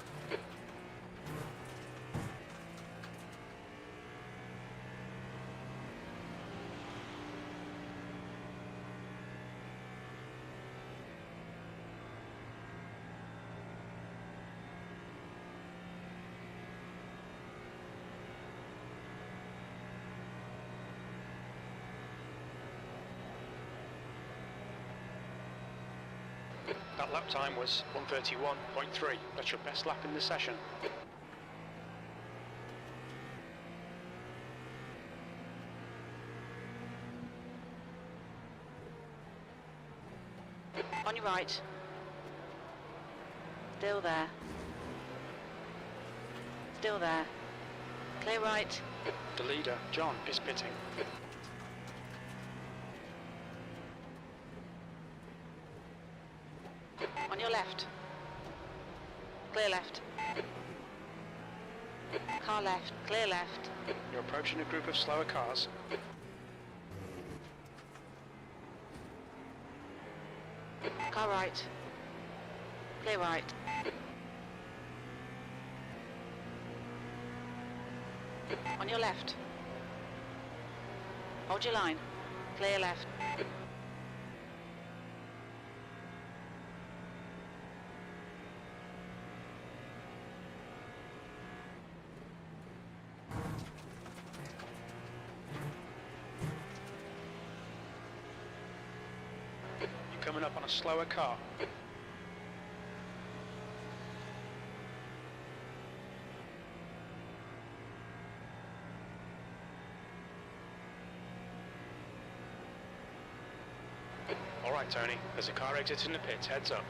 That lap time was 1:31.3. That's your best lap in the session. On your right. Still there. Still there. Clear right. The leader, John, is pitting. On your left. Clear left. Car left. Clear left. You're approaching a group of slower cars. Car right. Clear right. On your left. Hold your line. Clear left. coming up on a slower car. Alright Tony, there's a car exiting the pits, heads up.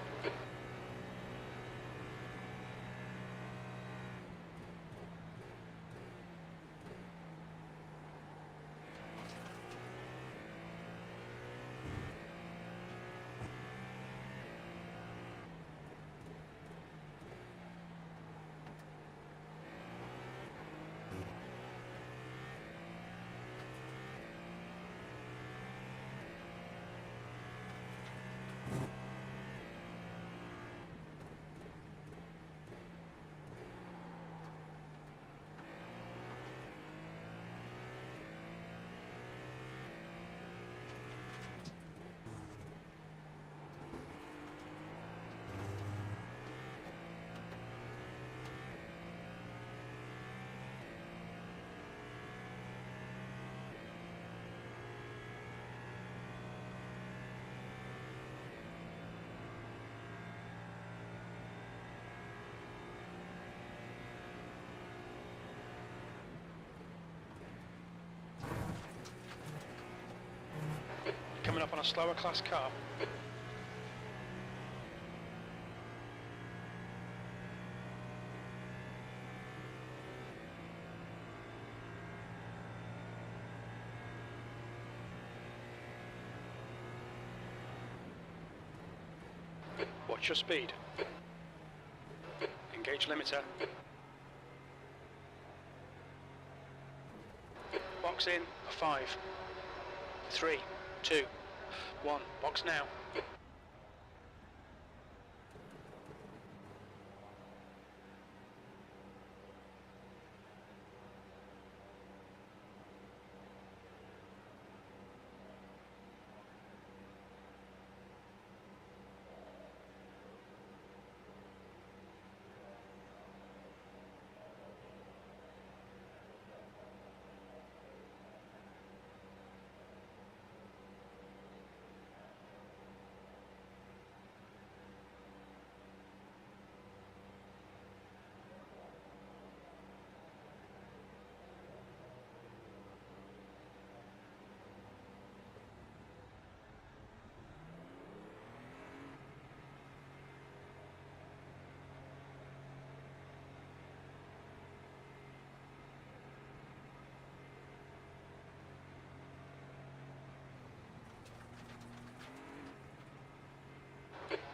Coming up on a slower class car. Watch your speed. Engage limiter. Box in, 5, 3, 2, 1, box now.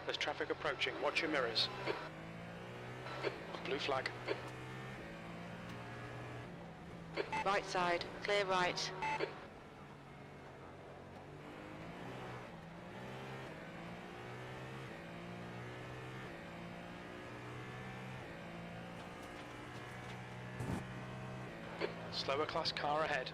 There's traffic approaching, watch your mirrors. Blue flag. Right side, clear right. Slower class car ahead.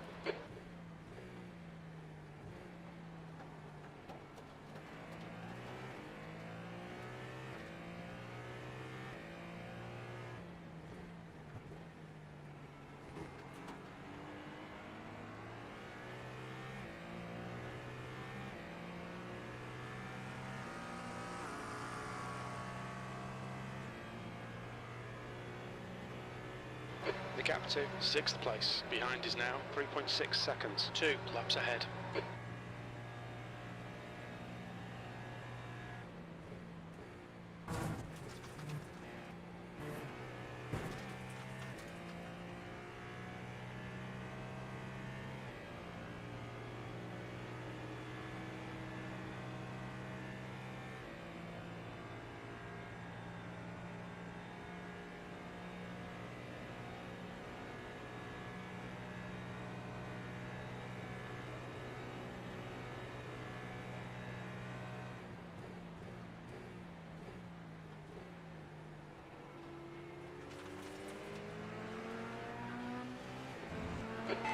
The gap to 6th place. Behind is now 3.6 seconds. 2 laps ahead.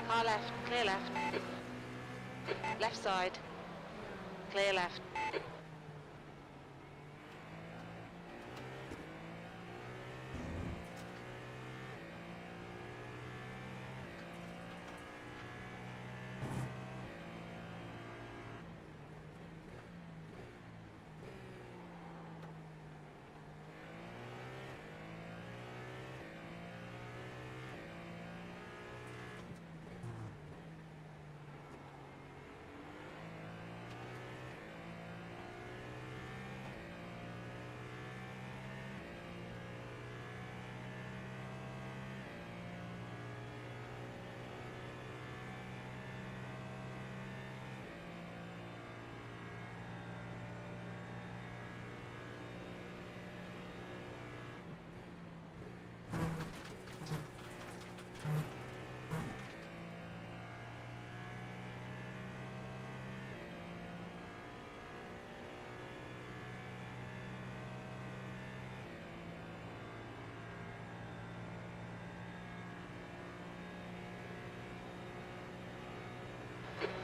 Car left, clear left. Left side, clear left.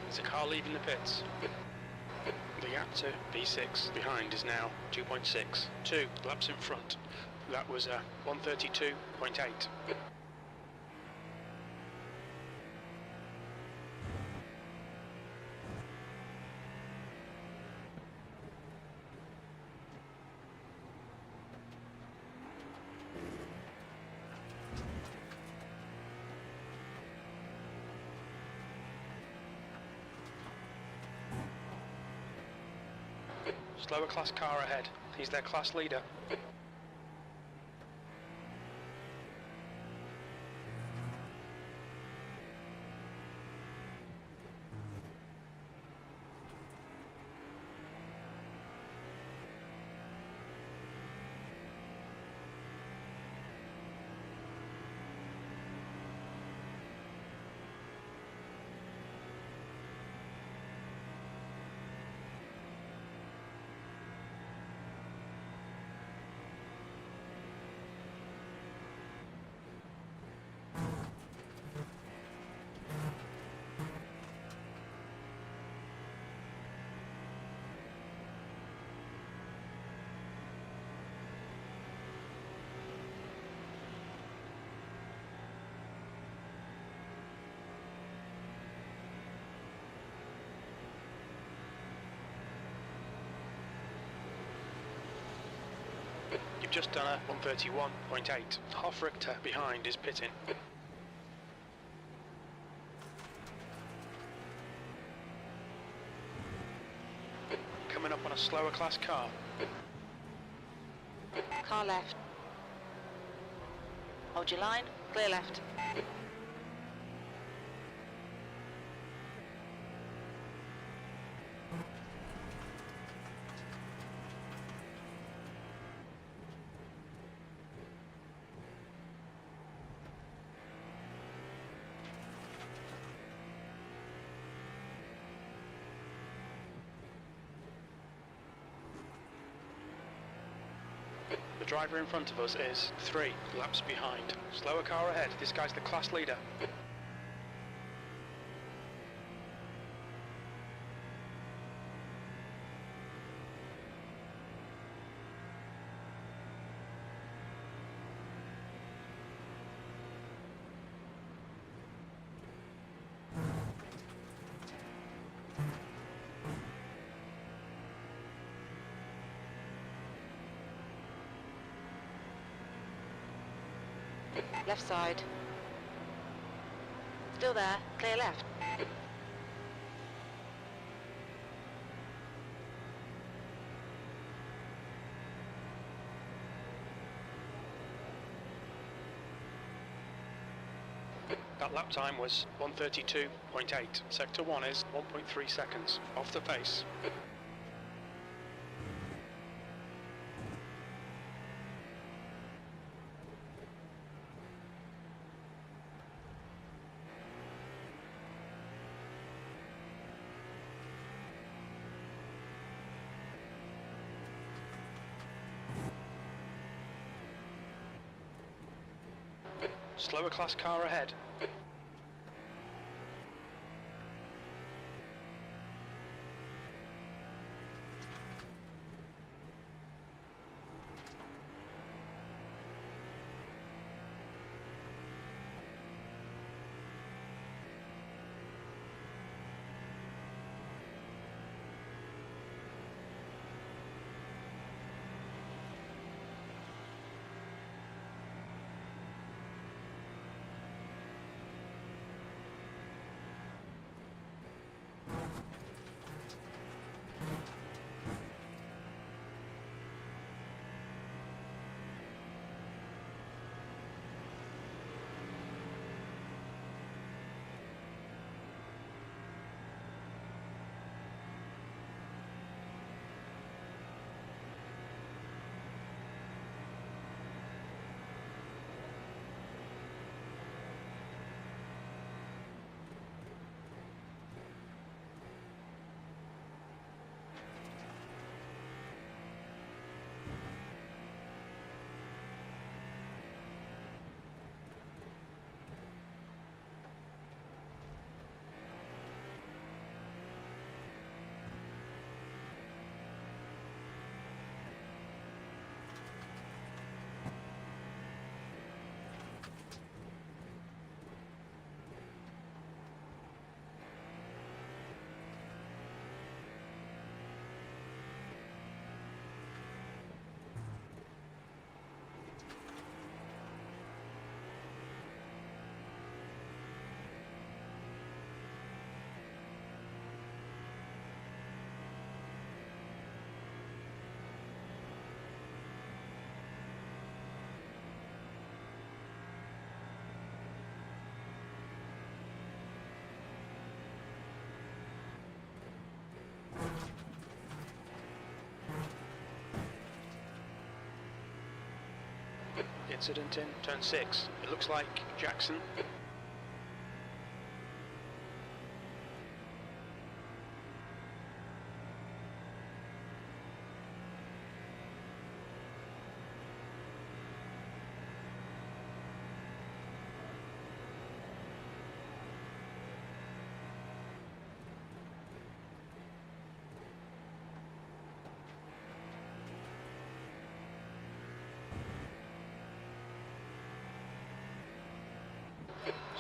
There's a car leaving the pits. The gap to B6 behind is now 2.6. 2 laps in front. That was 132.8. Slower class car ahead. He's their class leader. You've just done a 131.8. Half Richter behind is pitting. Coming up on a slower class car. Car left. Hold your line, clear left. The driver in front of us is 3 laps behind. Slower car ahead. This guy's the class leader. Left side. Still there, clear left. That lap time was 132.8. Sector 1 is 1.3 seconds off the pace. Slower class car ahead. incident in turn 6. It looks like Jackson.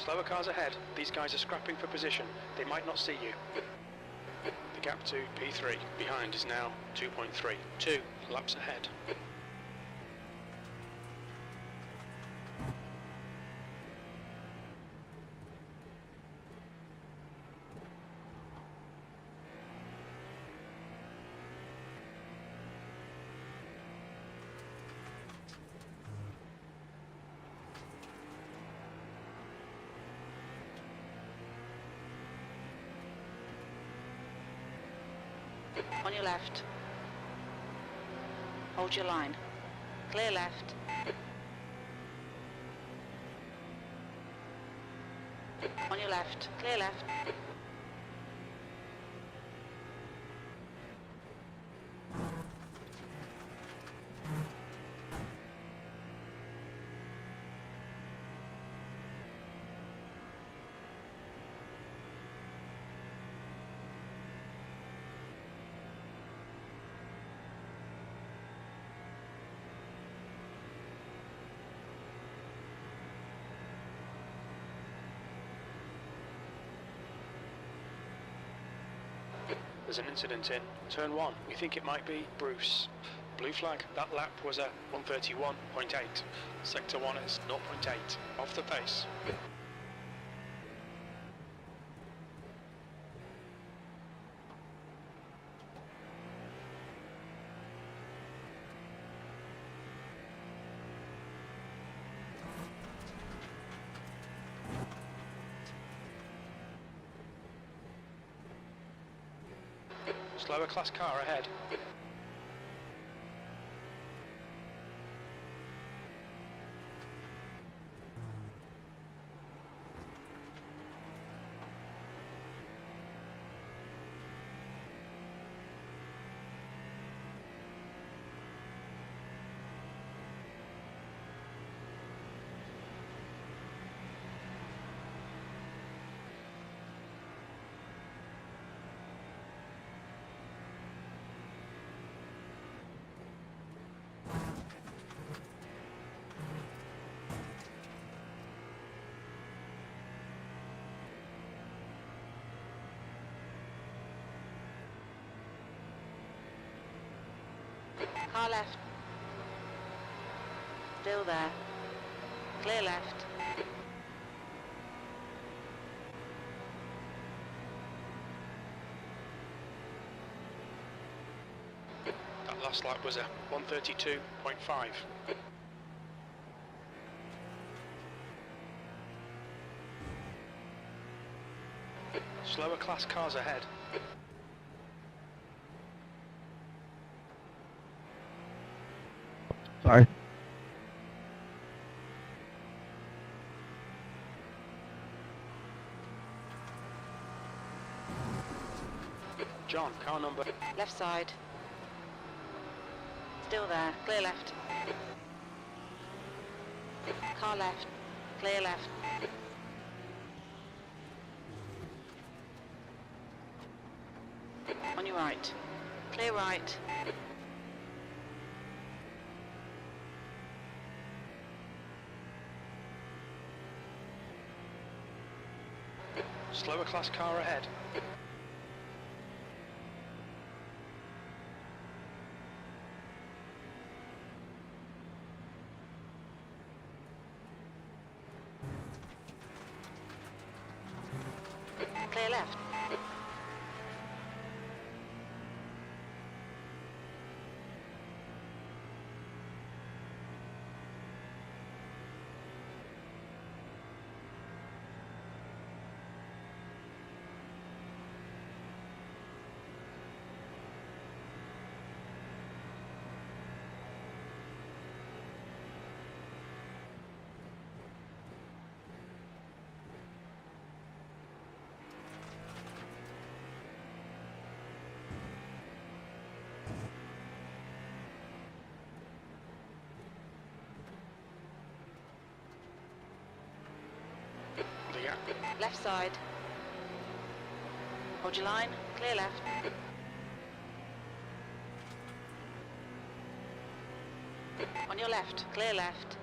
Slower cars ahead. These guys are scrapping for position. They might not see you. The gap to P3 behind is now 2.3. 2 laps ahead. On your left. Hold your line. Clear left. On your left. Clear left. There's an incident in turn 1. We think it might be Bruce. Blue flag. That lap was a 131.8. Sector 1 is 0.8 off the pace. Slower class car ahead. Car left. Still there. Clear left. That last lap was a 132.5. Slower class cars ahead. Sorry. John, car number. Left side. Still there. Clear left. Car left. Clear left. On your right. Clear right. Slower class car ahead. Clear left. gap. Left side. Hold your line. Clear left. On your left. Clear left.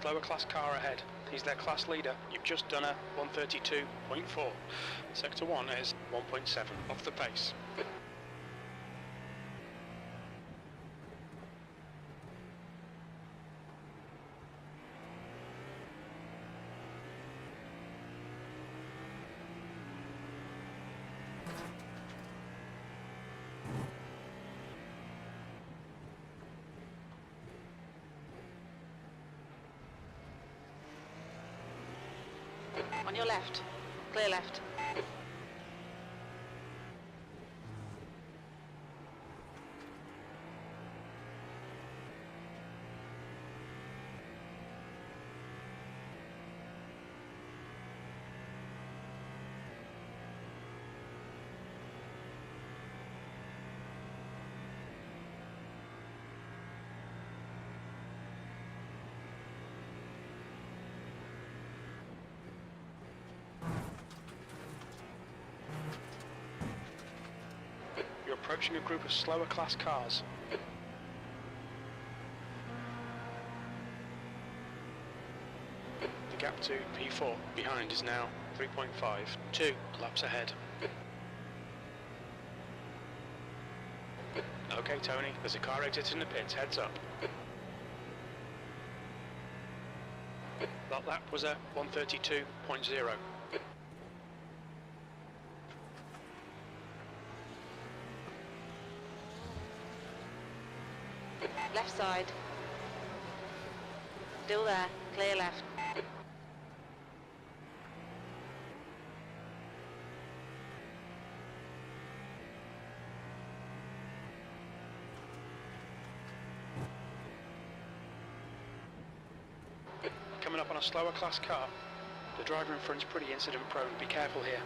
Slower class car ahead. He's their class leader. You've just done a 132.4. Sector 1 is 1.7 off the pace. On your left. Clear left. You're approaching a group of slower class cars. The gap to P4 behind is now 3.5, 2 laps ahead. Okay, Tony, there's a car exiting the pits, heads up. That lap was a 132.0. Left side. Still there. Clear left. Coming up on a slower class car. The driver in front's pretty incident prone. Be careful here.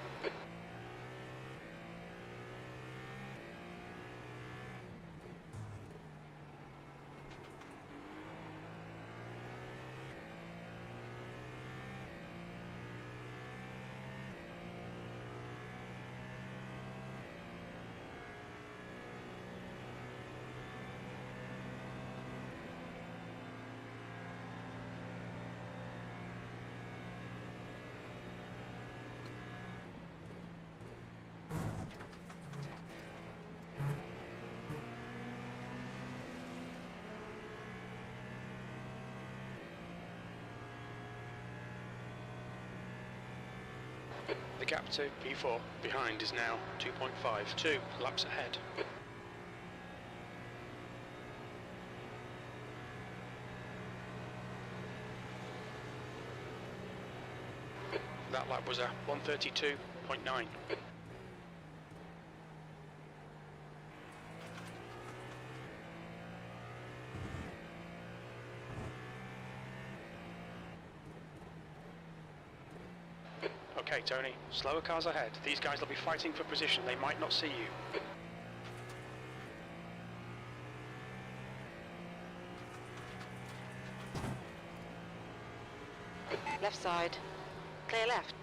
The gap to P4 behind is now 2.5, 2 laps ahead. That lap was a 132.9. Okay, Tony, slower cars ahead. These guys will be fighting for position. They might not see you. Left side. Clear left.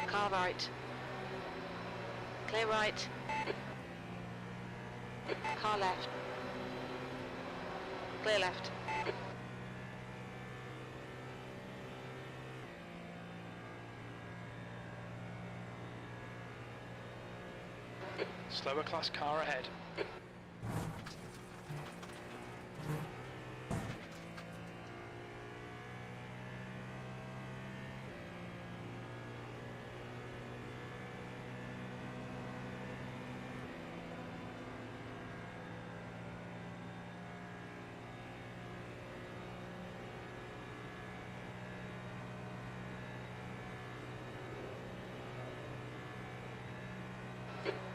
Car right. Clear right. Car left. Clear left. Slower class car ahead.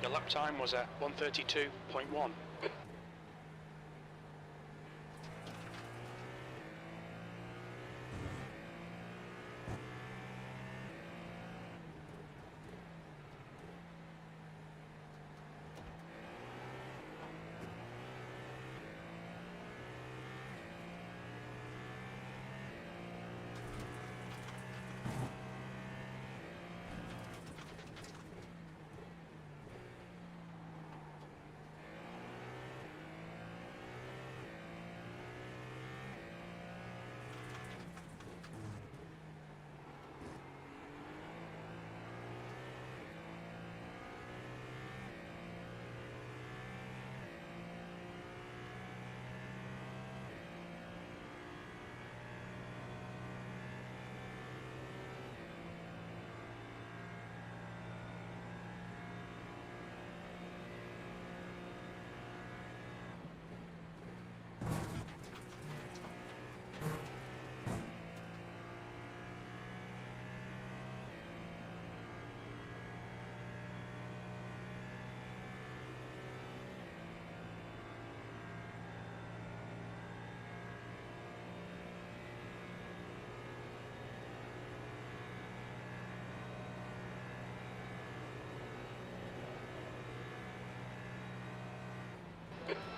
Your lap time was at 1:32.1.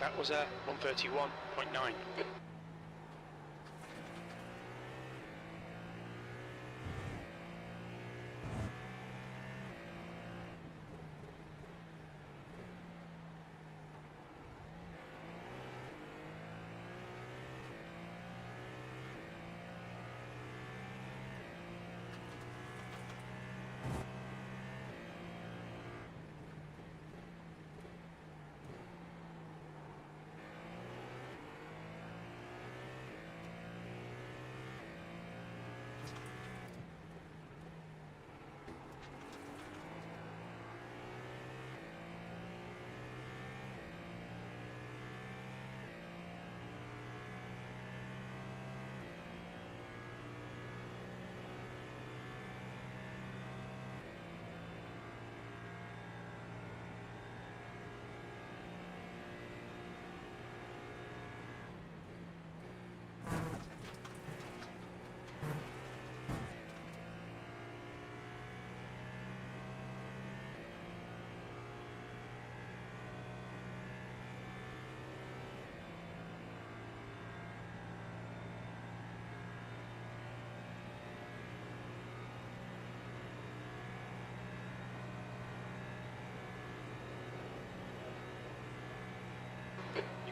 That was a 1:31.9.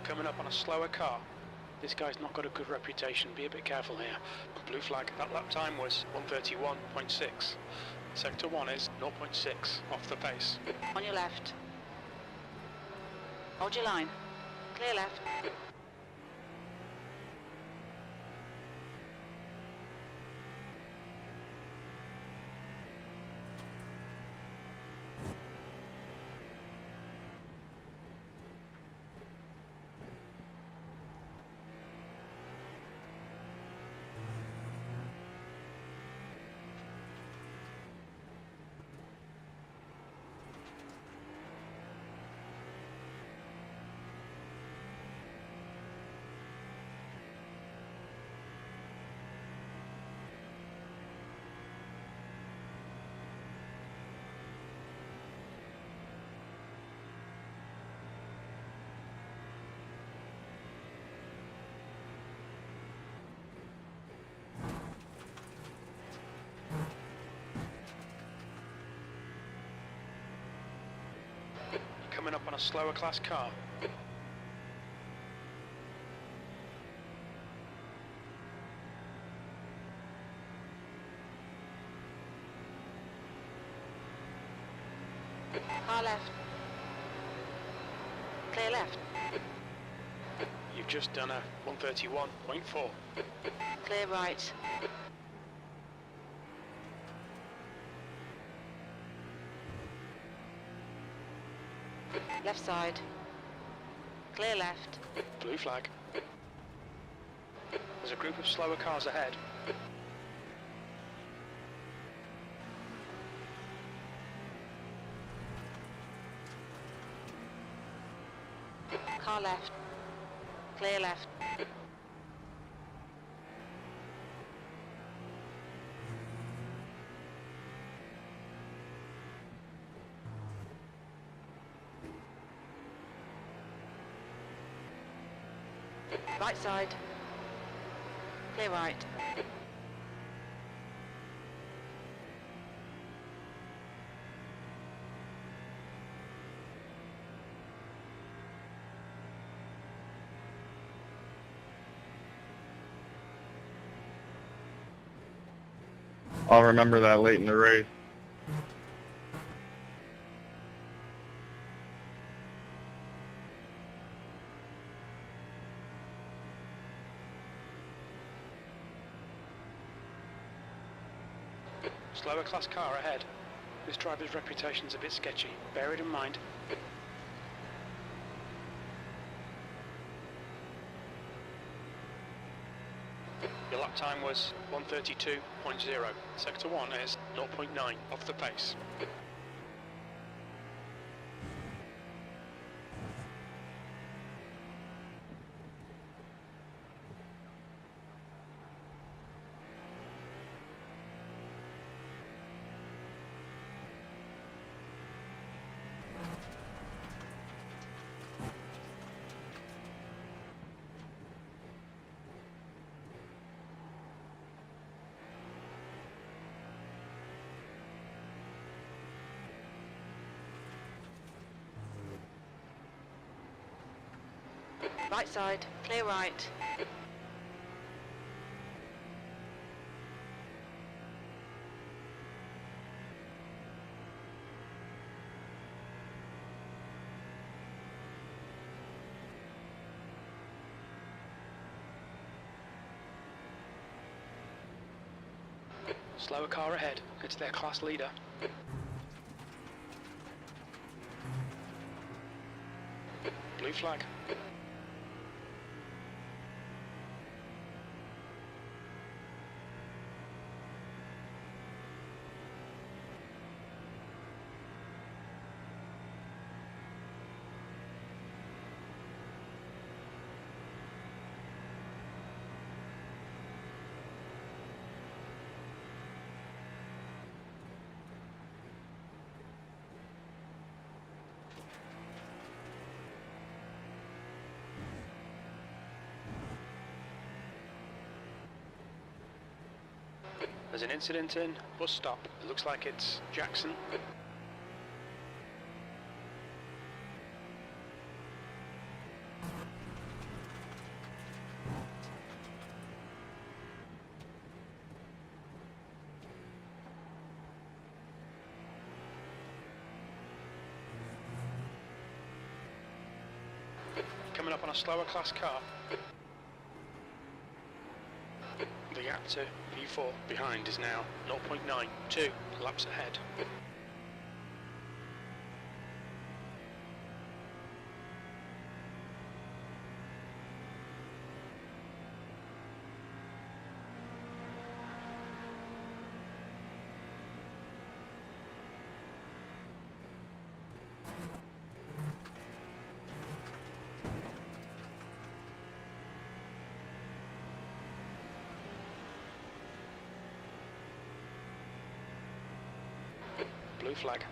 Coming up on a slower car. This guy's not got a good reputation. Be a bit careful here. Blue flag. That lap time was 1:31.6. Sector 1 is 0.6 off the pace. On your left. Hold your line. Clear left. coming up on a slower class car. Car left. Clear left. You've just done a 131.4. Clear right. Left side. Clear left. Blue flag. There's a group of slower cars ahead. Car left. Clear left. Right side. Clear right. I'll remember that late in the race. Slower class car ahead. This driver's reputation's a bit sketchy. Bear it in mind. Your lap time was 132.0. Sector 1 is 0.9 off the pace. Right side. Clear right. Slower car ahead. It's their class leader. Blue flag. There's an incident in bus stop. It looks like it's Jackson. Coming up on a slower class car. The gap to P4 behind is now 0.92 laps ahead. Blue flag.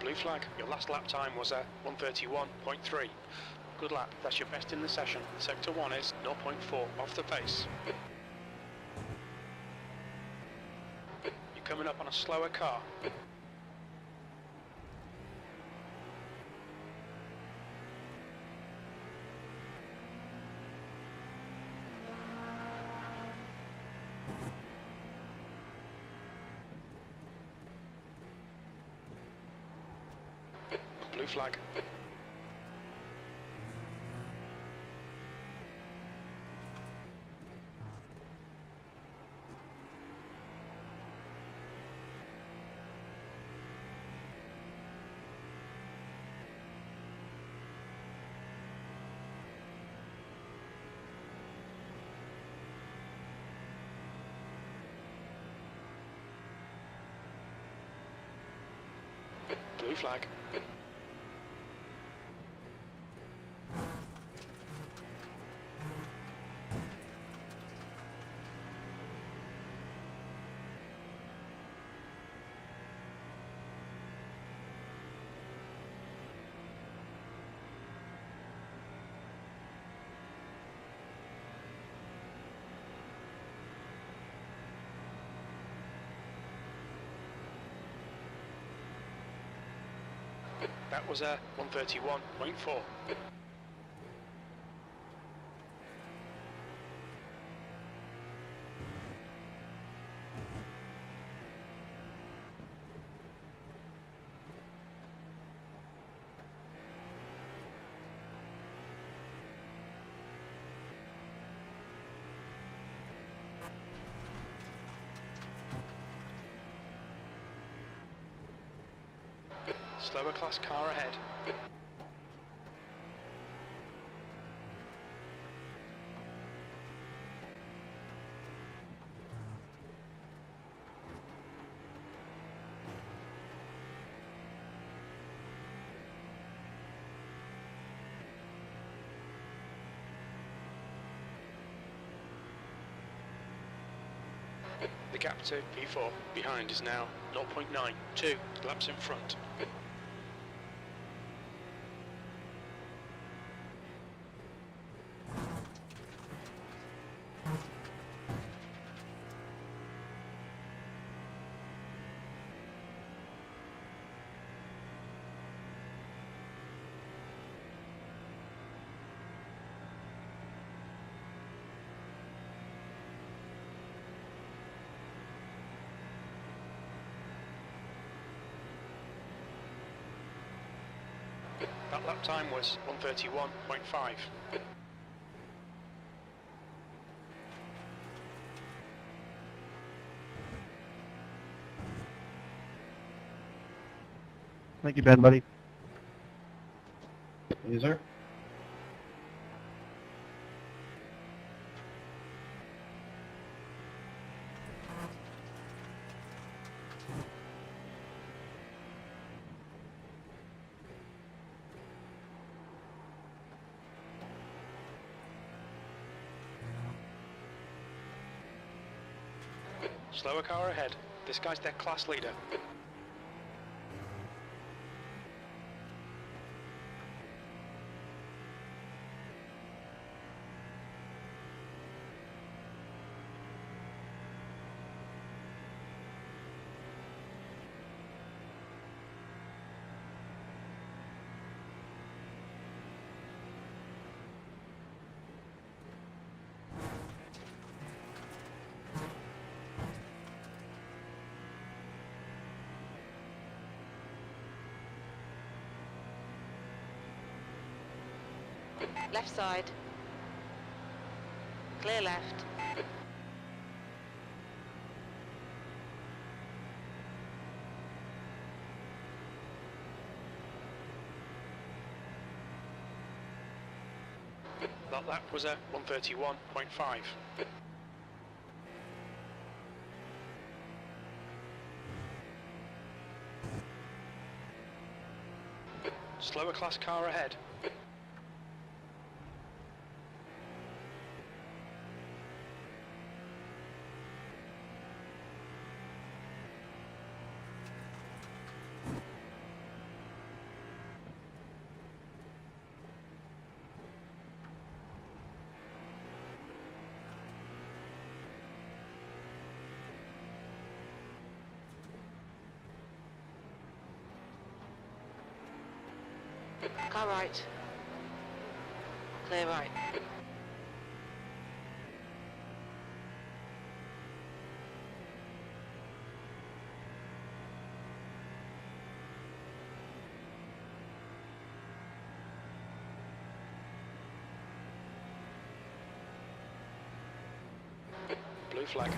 Blue flag, your last lap time was a 1:31.3. Good lap, that's your best in the session. Sector 1 is 0.4 off the pace. You're coming up on a slower car. Blue flag. Blue flag. That was a 1:31.4. Slower class car ahead. The gap to P4 behind is now 0.9, 2 laps in front. That lap time was 1:31.5. Thank you, Ben, buddy. Yes, sir. Slower car ahead. This guy's their class leader. Left side. Clear left. That lap was a 1:31.5. Slower class car ahead. Car right. Clear right. Blue flag.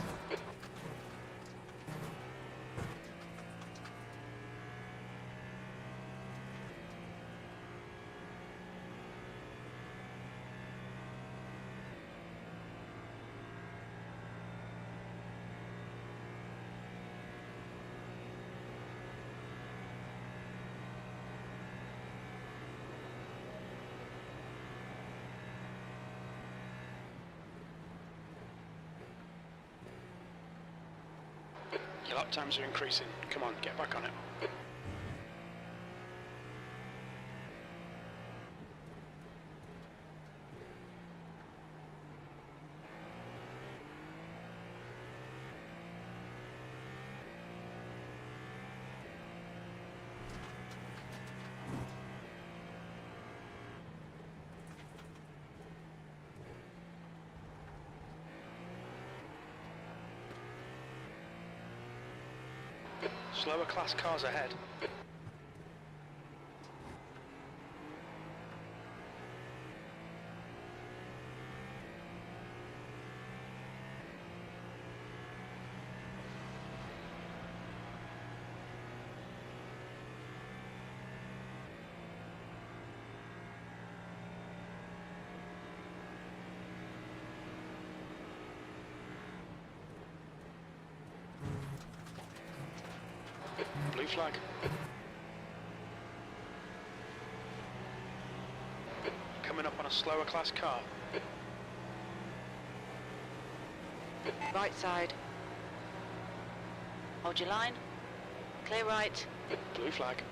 Your lap times are increasing. Come on, get back on it. Slower class cars ahead. Blue flag. Coming up on a slower class car. Right side. Hold your line. Clear right. Blue flag.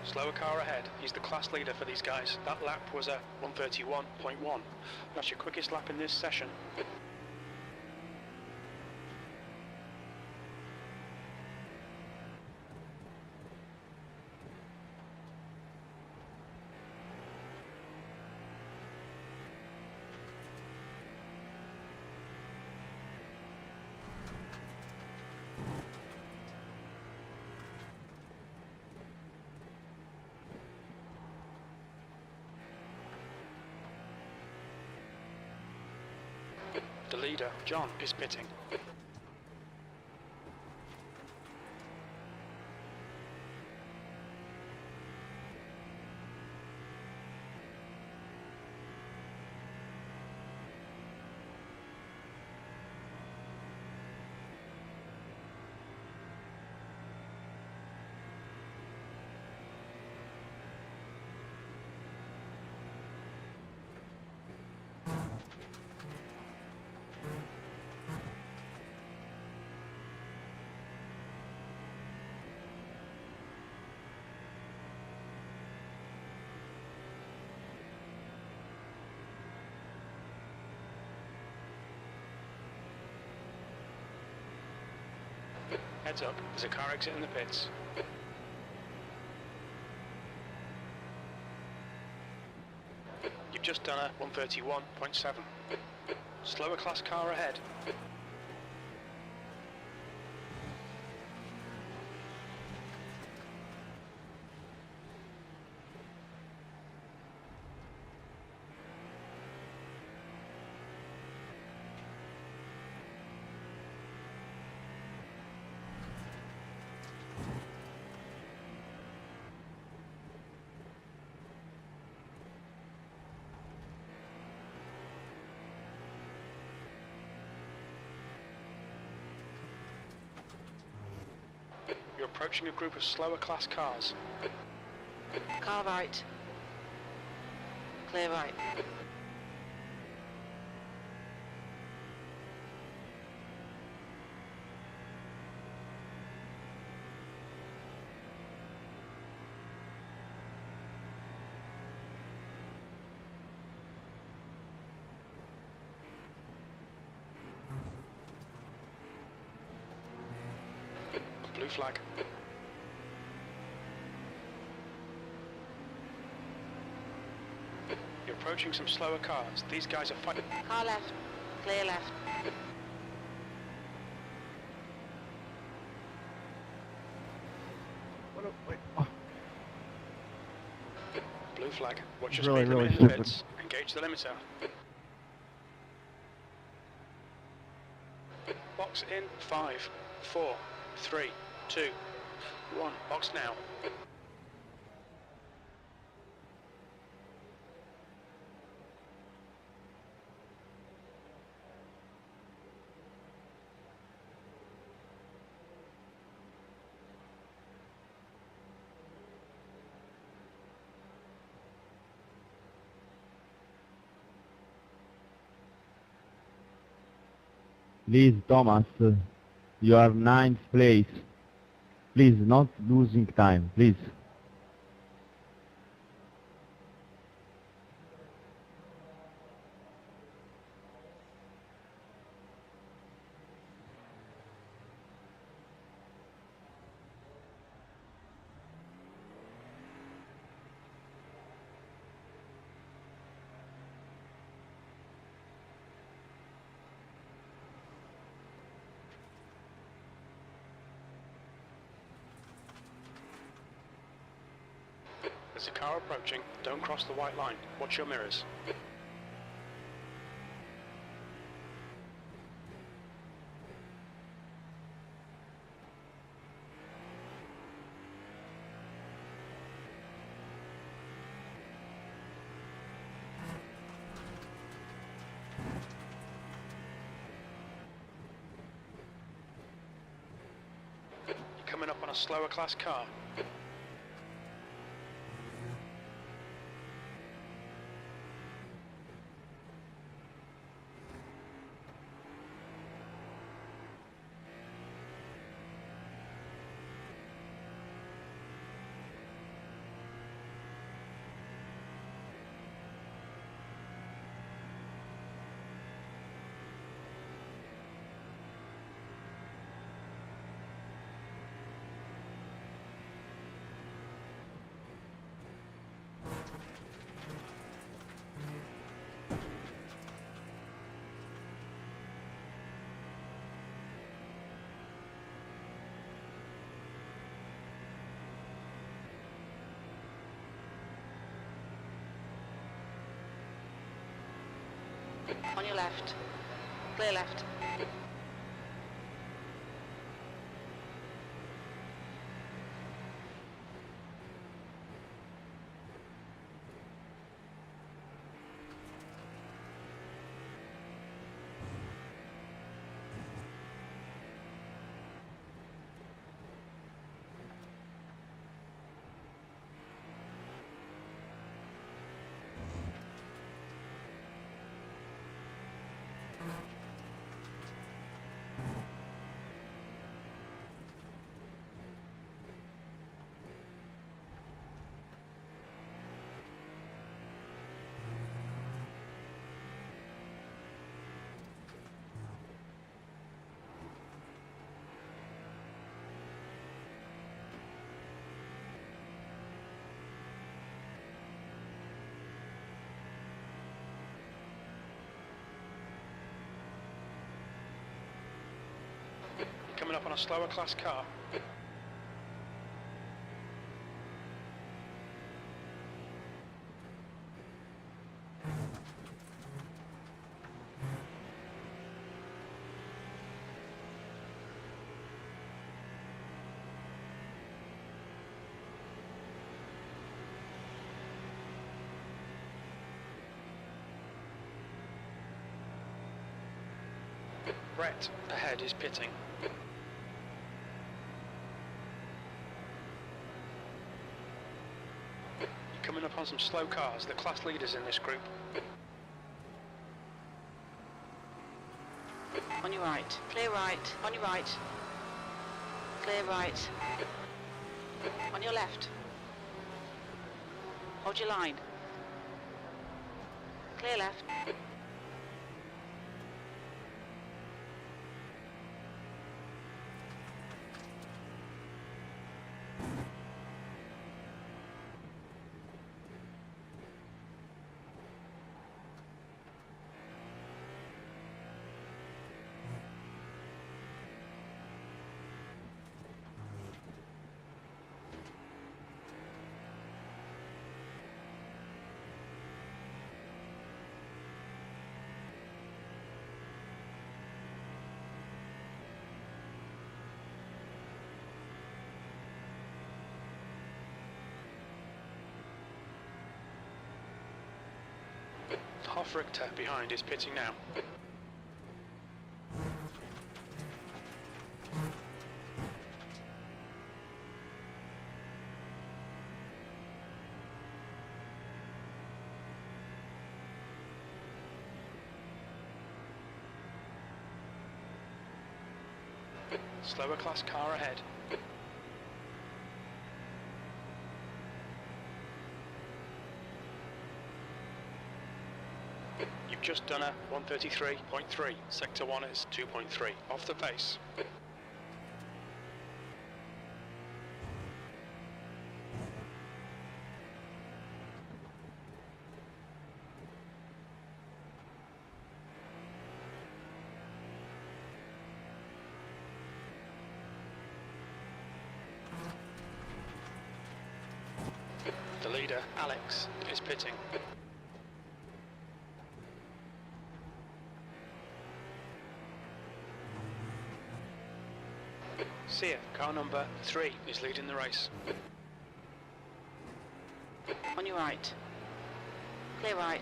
Slower car ahead. He's the class leader for these guys. That lap was a 131.1. That's your quickest lap in this session. The leader, John, is pitting. Heads up, there's a car exit in the pits. You've just done a 131.7. Slower class car ahead. You're approaching a group of slower class cars. Car right. Clear right. Blue flag. You're approaching some slower cars. These guys are fighting. Car left. Clear left. Blue flag. Watch your Really, speed limit really in the stupid. pits. Engage the limiter. Box in 5, 4, 3, 2, 1. Box now. Please, Thomas, you are 9th place. Please, not losing time, please. There's a car approaching. Don't cross the white line. Watch your mirrors. You're coming up on a slower class car. On your left. Clear left. coming up on a slower class car. Brett ahead is pitting. You're coming up on some slow cars, the class leaders in this group. On your right. Clear right. On your right. Clear right. On your left. Hold your line. Clear left. Richter behind is pitting now. Slower class car ahead. You've just done a 133.3. Sector 1 is 2.3. Off the pace. The leader, Alex, is pitting. Sia, car number 3, is leading the race. On your right. Clear right.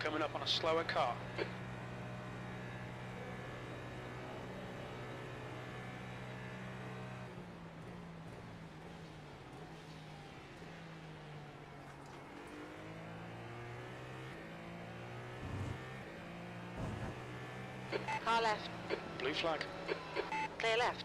Coming up on a slower car. Car left. Blue flag. Clear left.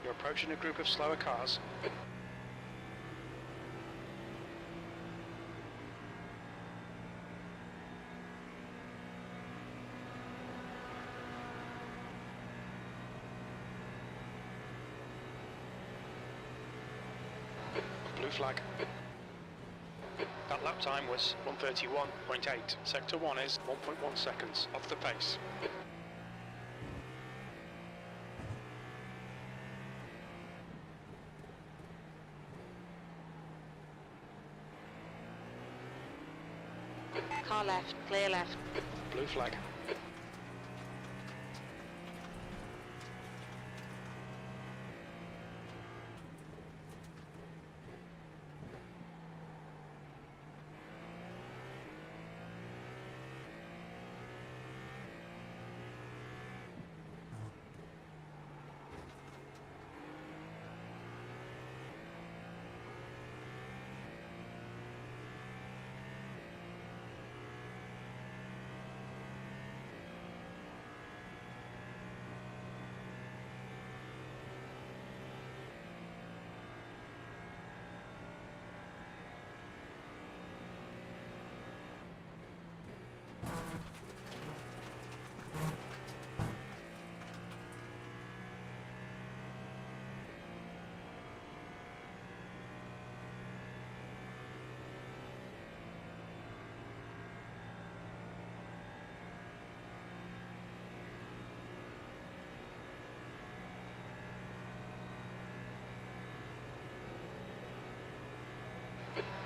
You're approaching a group of slower cars. flag. That lap time was 1:31.8. Sector 1 is 1.1 seconds off the pace. Car left, clear left. Blue flag.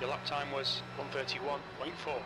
Your lap time was 1:31.4.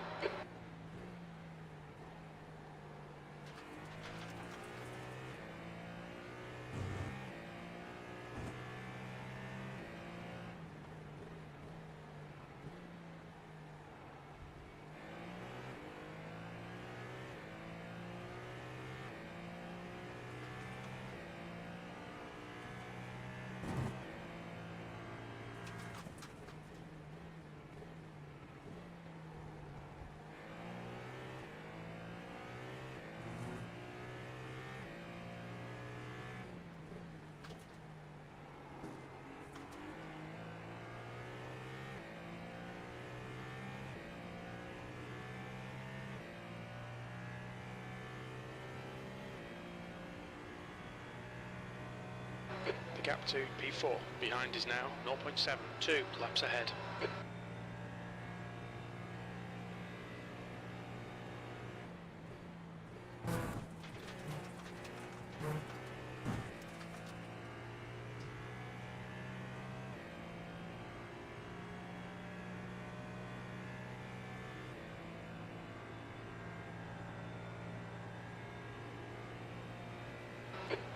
The gap to P4 behind is now 0.72 laps ahead.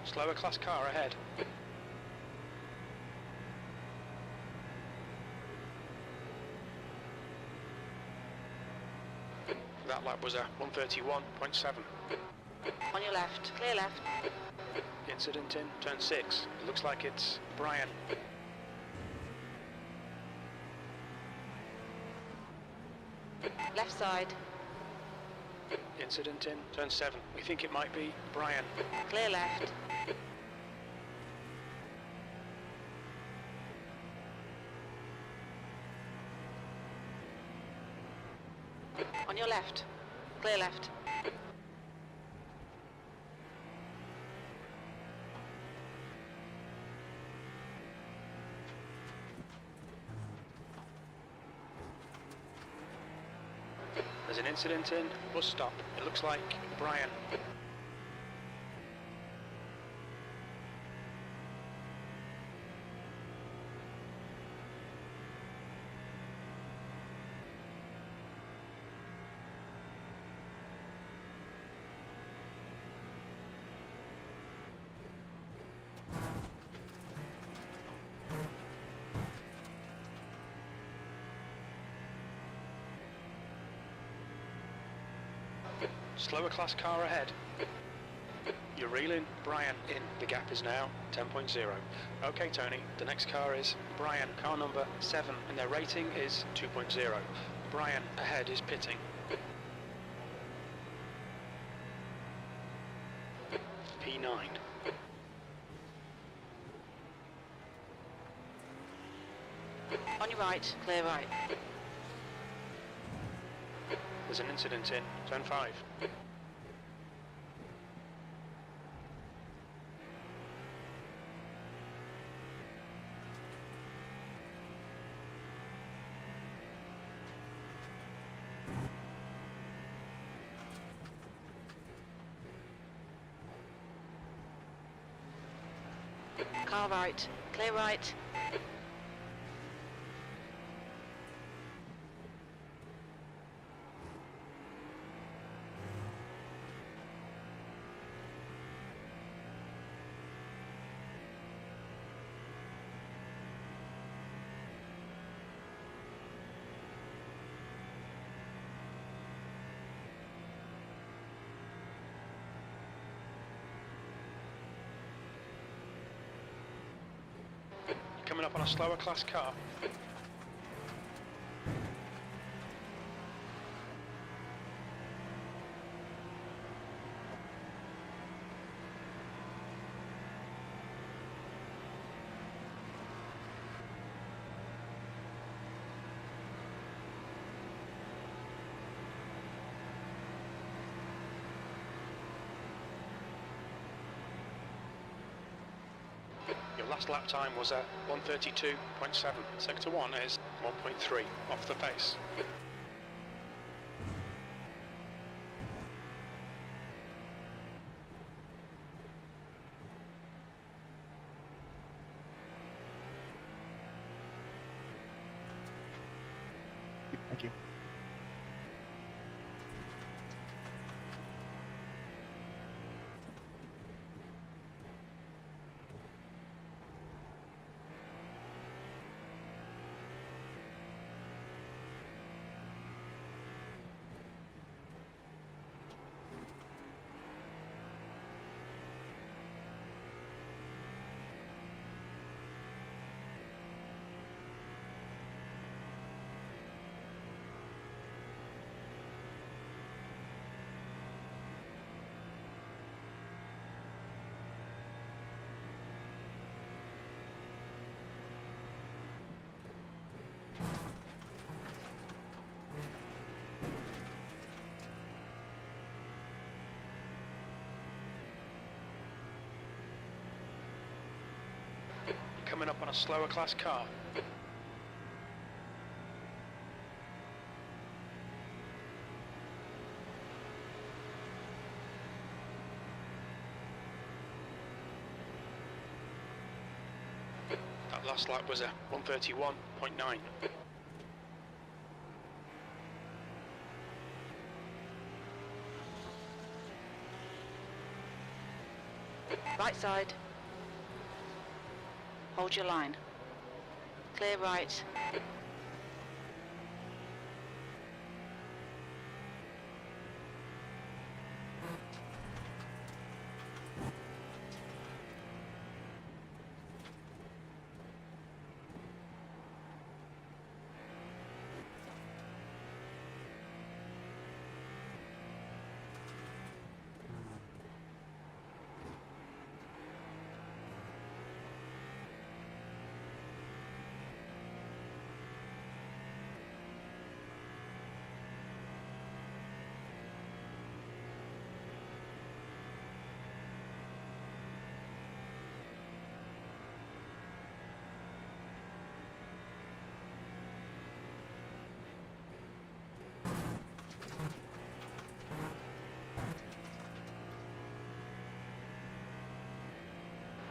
Slower class car ahead. That lap was a 1:31.7. On your left, clear left. Incident in turn 6. It looks like it's Brian. Left side, Incident in turn 7. We think it might be Brian. clear left. On your left, clear left. There's an incident in bus stop. It looks like Brian. Slower class car ahead. You're reeling Brian in. The gap is now 10.0. Okay, Tony, the next car is Brian, car number 7, and their rating is 2.0. Brian ahead is pitting. P9. On your right, clear right. There's an incident in turn 5. Car right. Clear right. Coming up on a slower class car. Your last lap time was at 1:32.7. Sector 1 is 1.3 off the pace. Thank you. Coming up on a slower class car. That last lap was a 1:31.9. Right side. Hold your line. Clear right.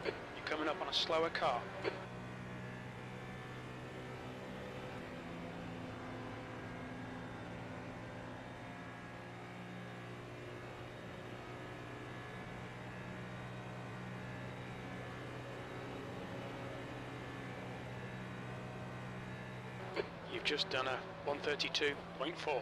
You're coming up on a slower car. You've just done a 1:32.4.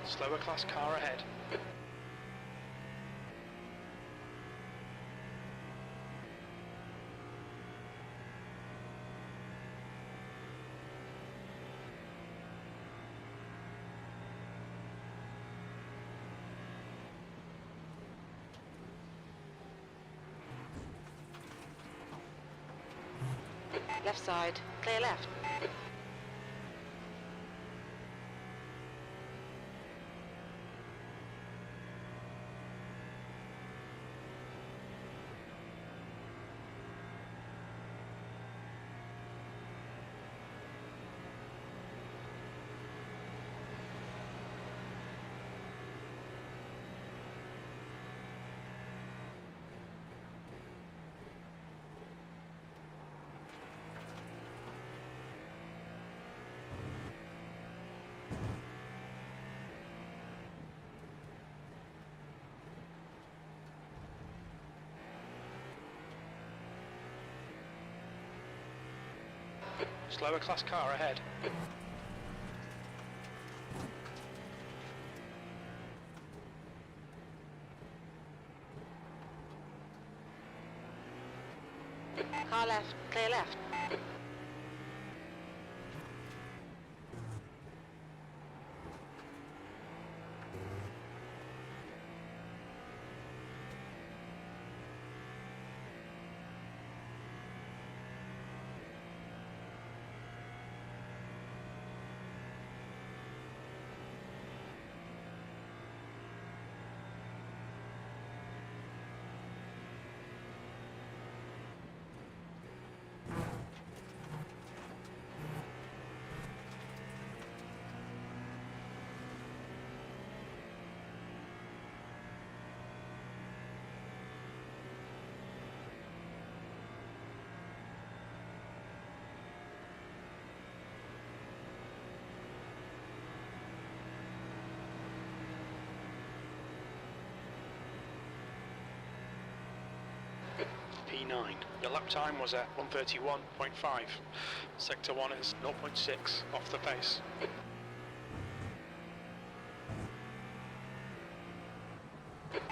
Slower class car ahead. Left side, clear left. Slower class car ahead. Car left, clear left. P9. Your lap time was at 1:31.5. Sector 1 is 0.6 off the pace.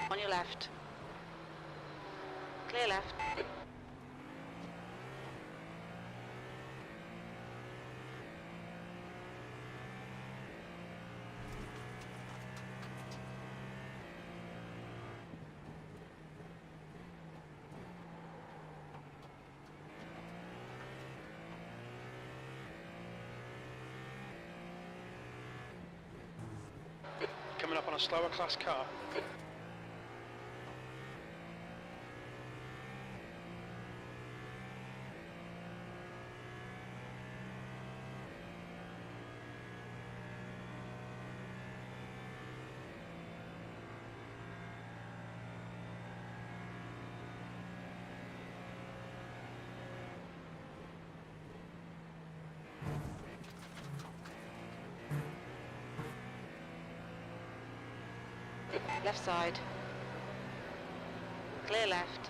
On your left. Clear left. Coming up on a slower class car. Left side. Clear left.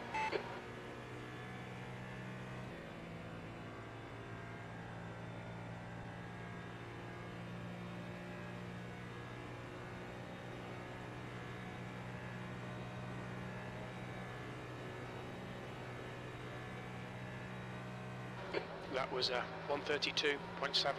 That was 132.7.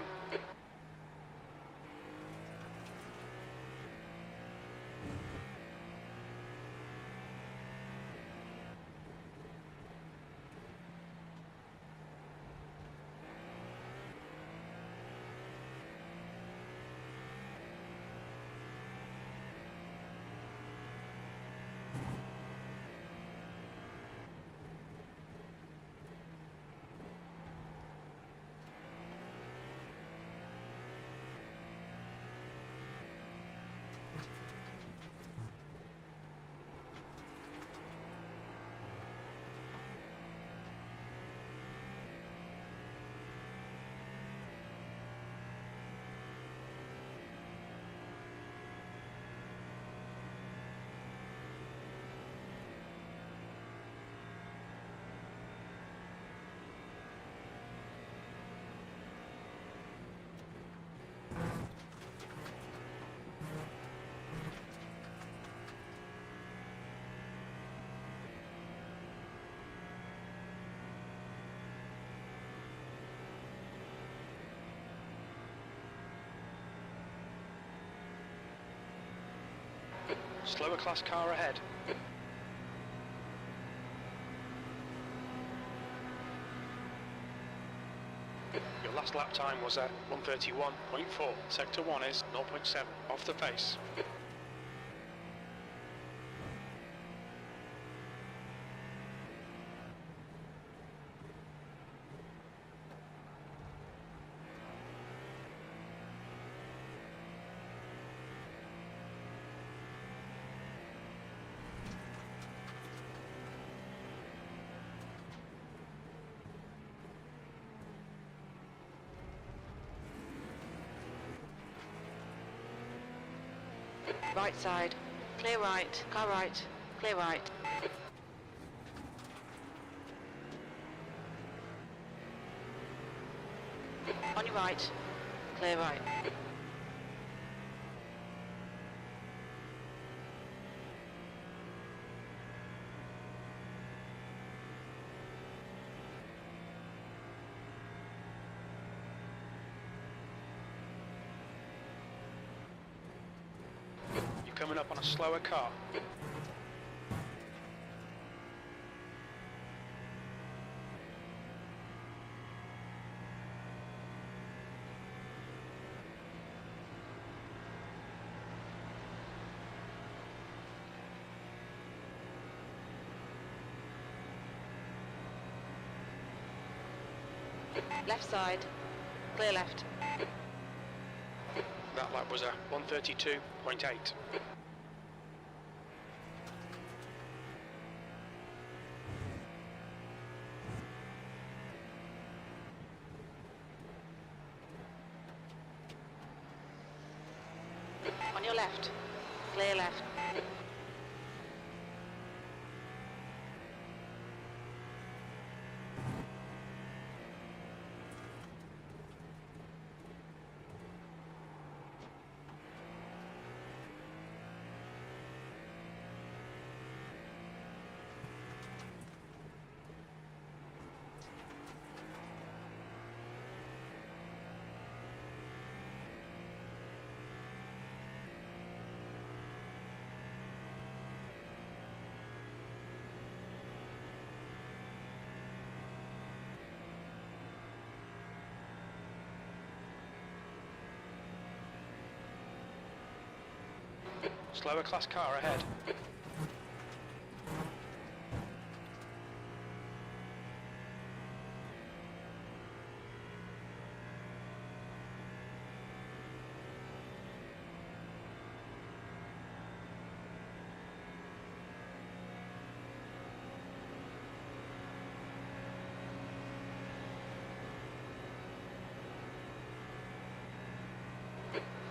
Slower class car ahead. Your last lap time was at 1:31.4. Sector 1 is 0.7 off the pace. Right side. Clear right. Car right. Clear right. On your right. Clear right. You're coming up on a slower car. Left side. Clear left. That lap was a 1:32.8. On your left. Clear left. Slower class car ahead.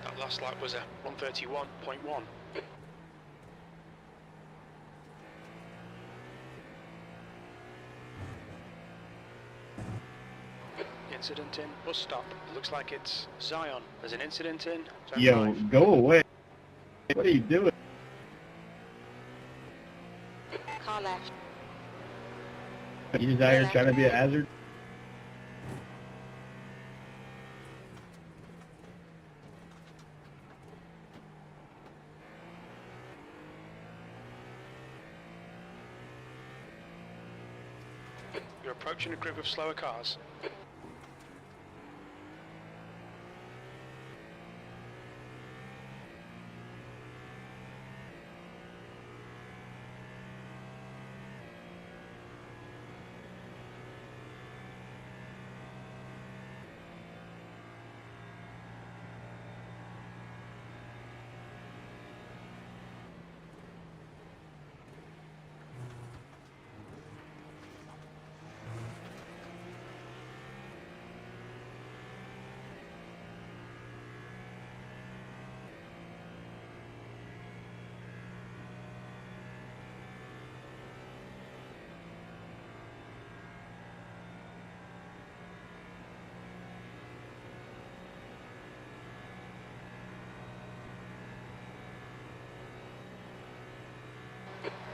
That last lap was a 1:31.1. Incident in bus stop. Looks like it's Zion. There's an incident in zone Yo, 5. go away. What are you doing? Car left. You just out here trying to be a hazard? You're approaching a group of slower cars.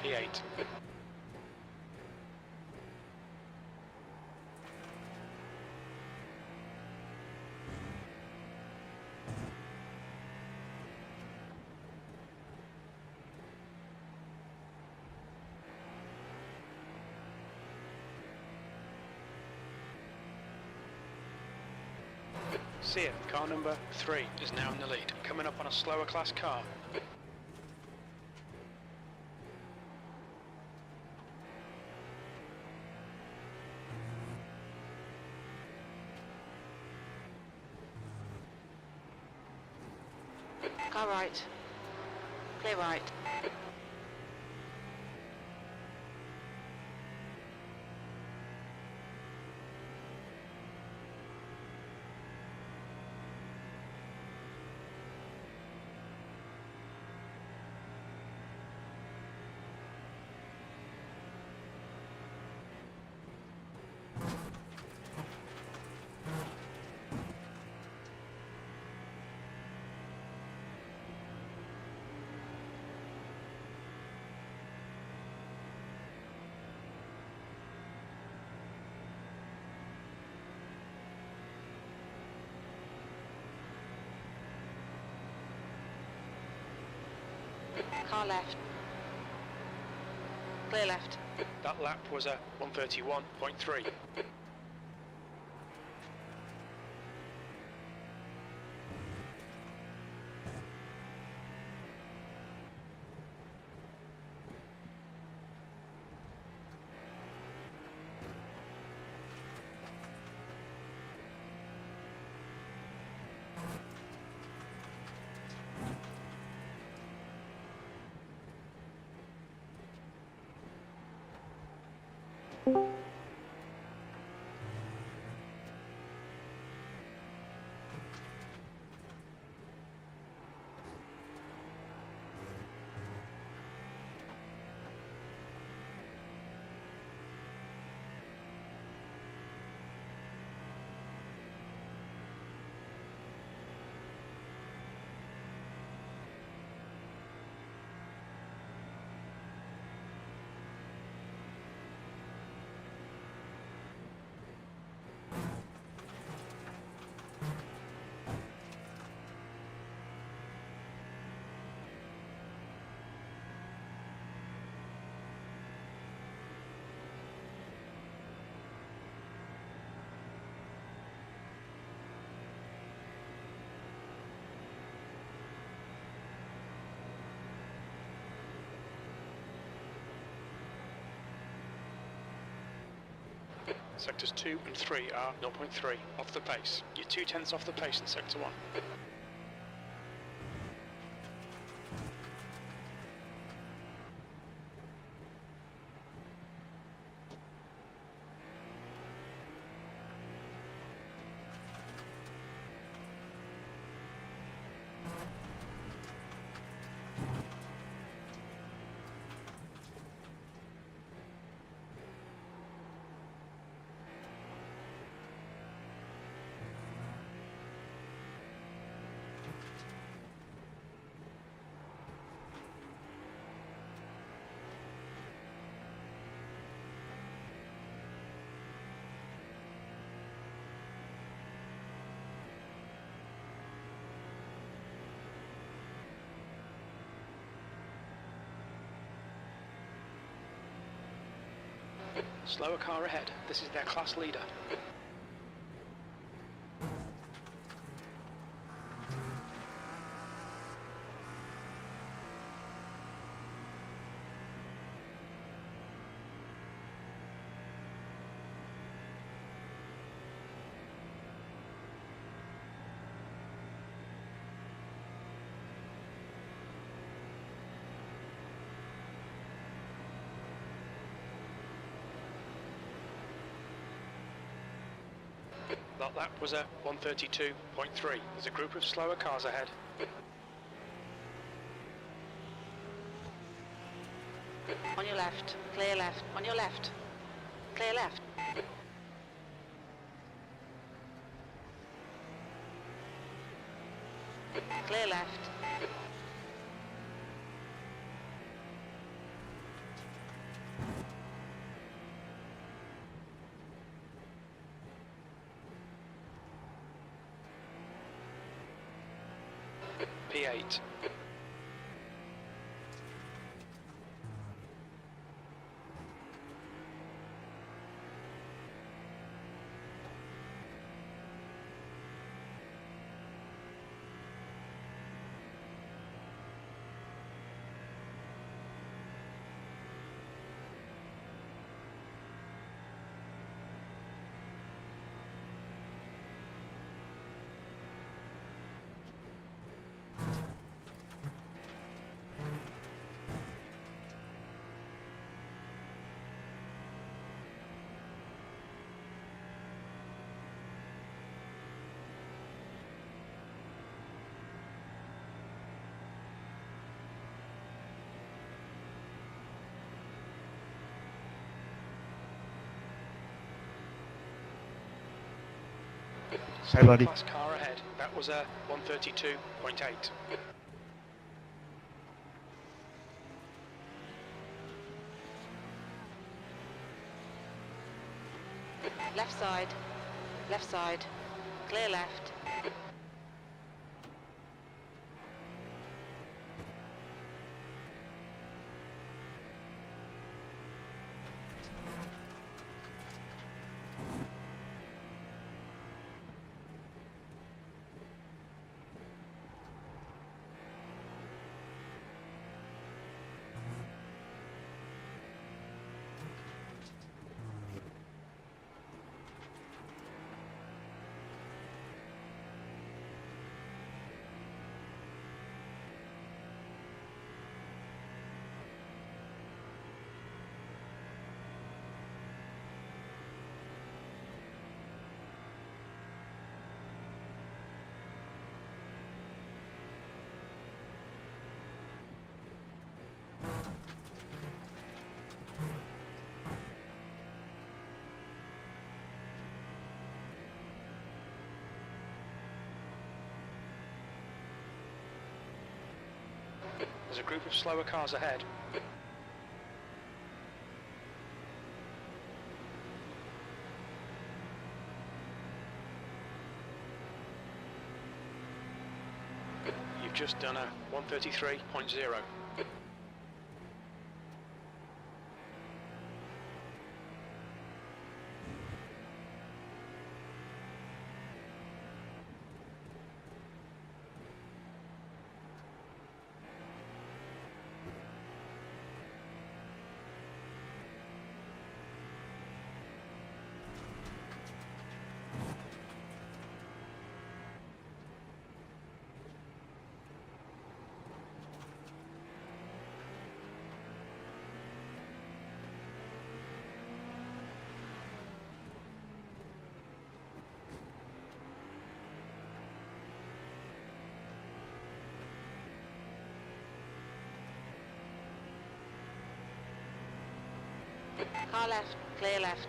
P8. See it, car number 3 is now in the lead. Coming up on a slower class car. Car right. Clear right. Car left. Clear left. That lap was a 131.3. Sectors 2 and 3 are 0.3 off the pace. You're 0.2 off the pace in Sector 1. Slower car ahead. This is their class leader. That lap was a 132.3. There's a group of slower cars ahead. On your left. Clear left. On your left. Clear left. Clear left. P8. Hi, buddy. Class car ahead. That was a 132.8. Left side. Left side. Clear left. There's a group of slower cars ahead. You've just done a 133.0. Car left. Clear left.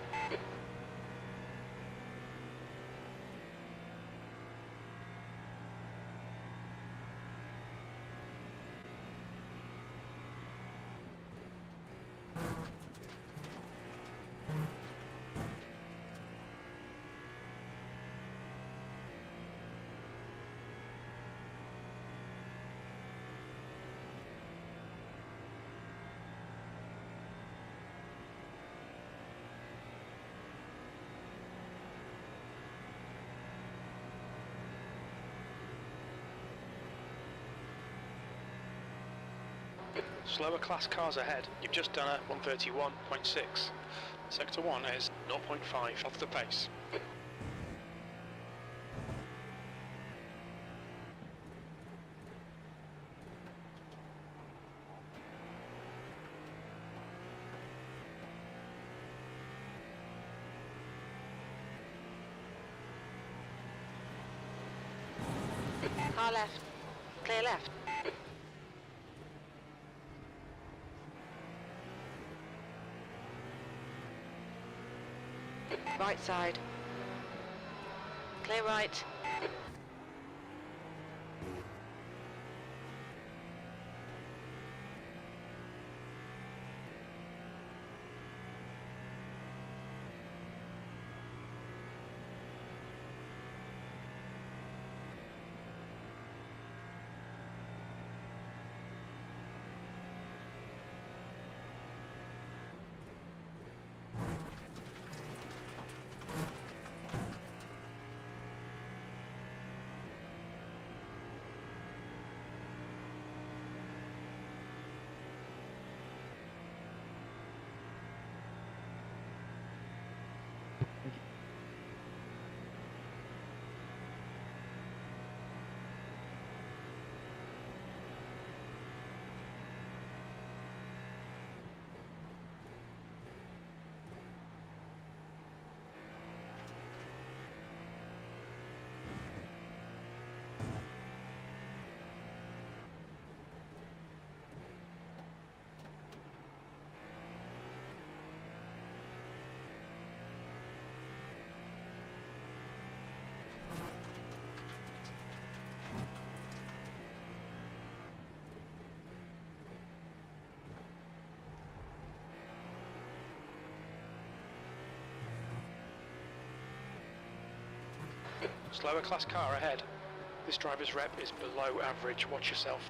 Slower class cars ahead. You've just done a 131.6. Sector 1 is 0.5 off the pace. Car left. Clear left. Right side. Clear right. Slower class car ahead. This driver's rep is below average. Watch yourself.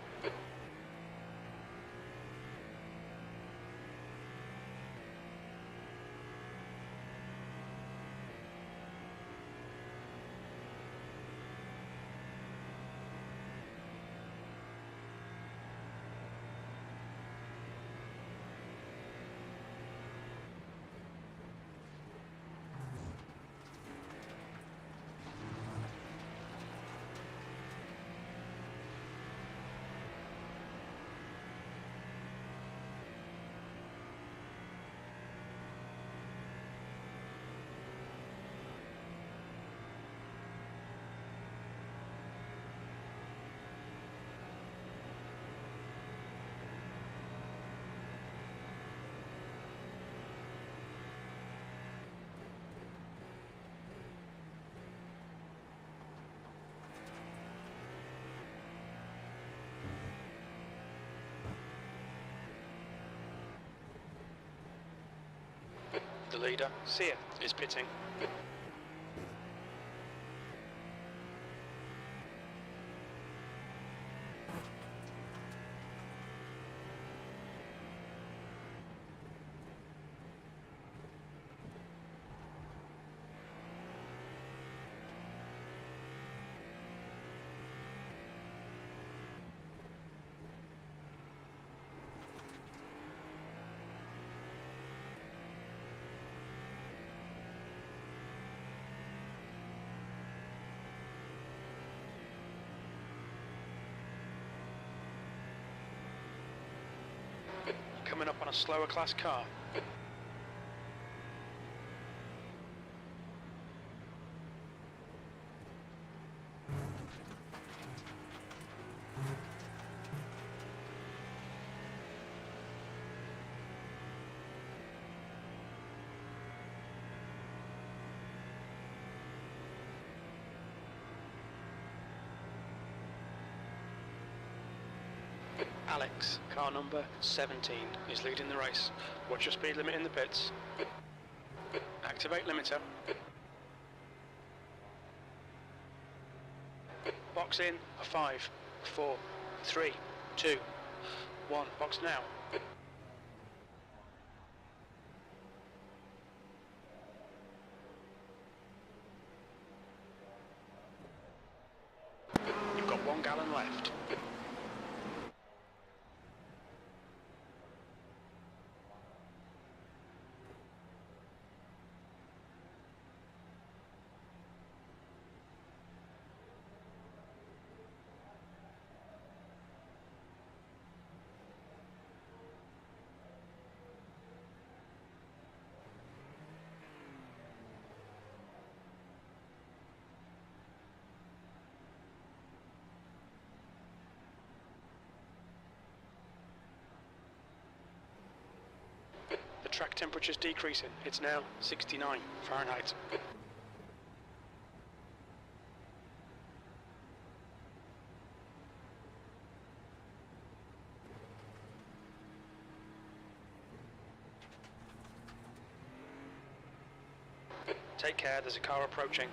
The leader, Sear, is pitting. Coming up on a slower class car. Alex, car number 17, is leading the race. Watch your speed limit in the pits. Activate limiter. Box in a 5, 4, 3, 2, 1. Box now. You've got 1 gallon left. The track temperature's decreasing. It's now 69 Fahrenheit. Take care, there's a car approaching.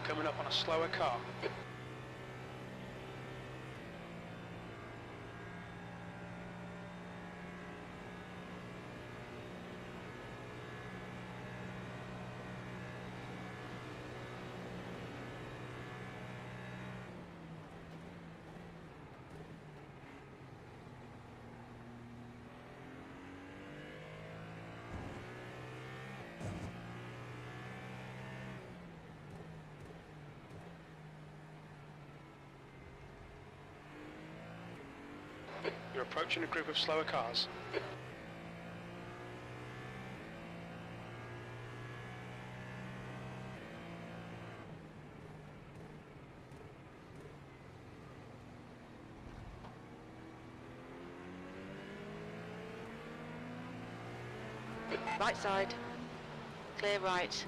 Coming up on a slower car. You're approaching a group of slower cars. Right side. Clear right.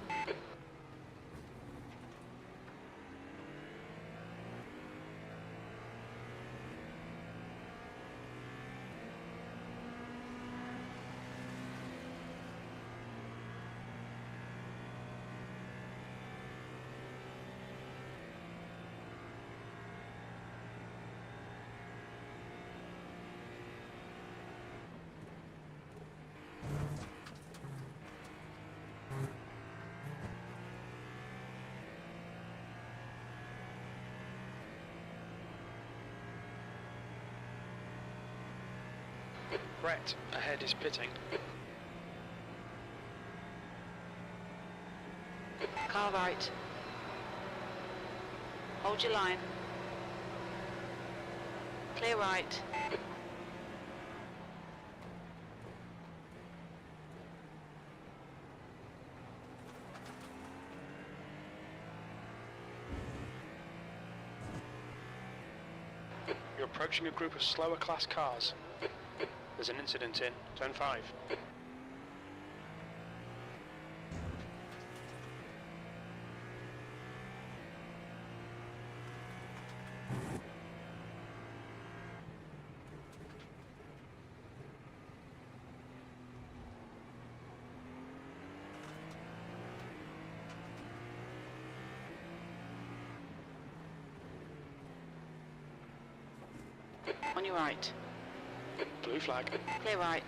Brett, ahead is pitting. Car right. Hold your line. Clear right. You're approaching a group of slower class cars. There's an incident in turn 5. On your right. Blue flag. Clear right.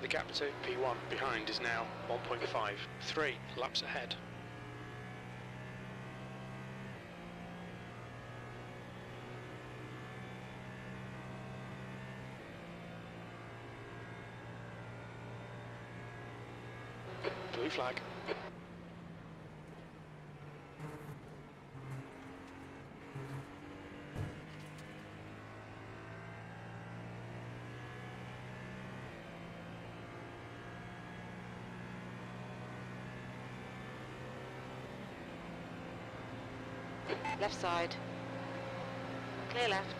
The gap to P1 behind is now 1.5. 3 laps ahead. Blue flag. Left side. Clear left.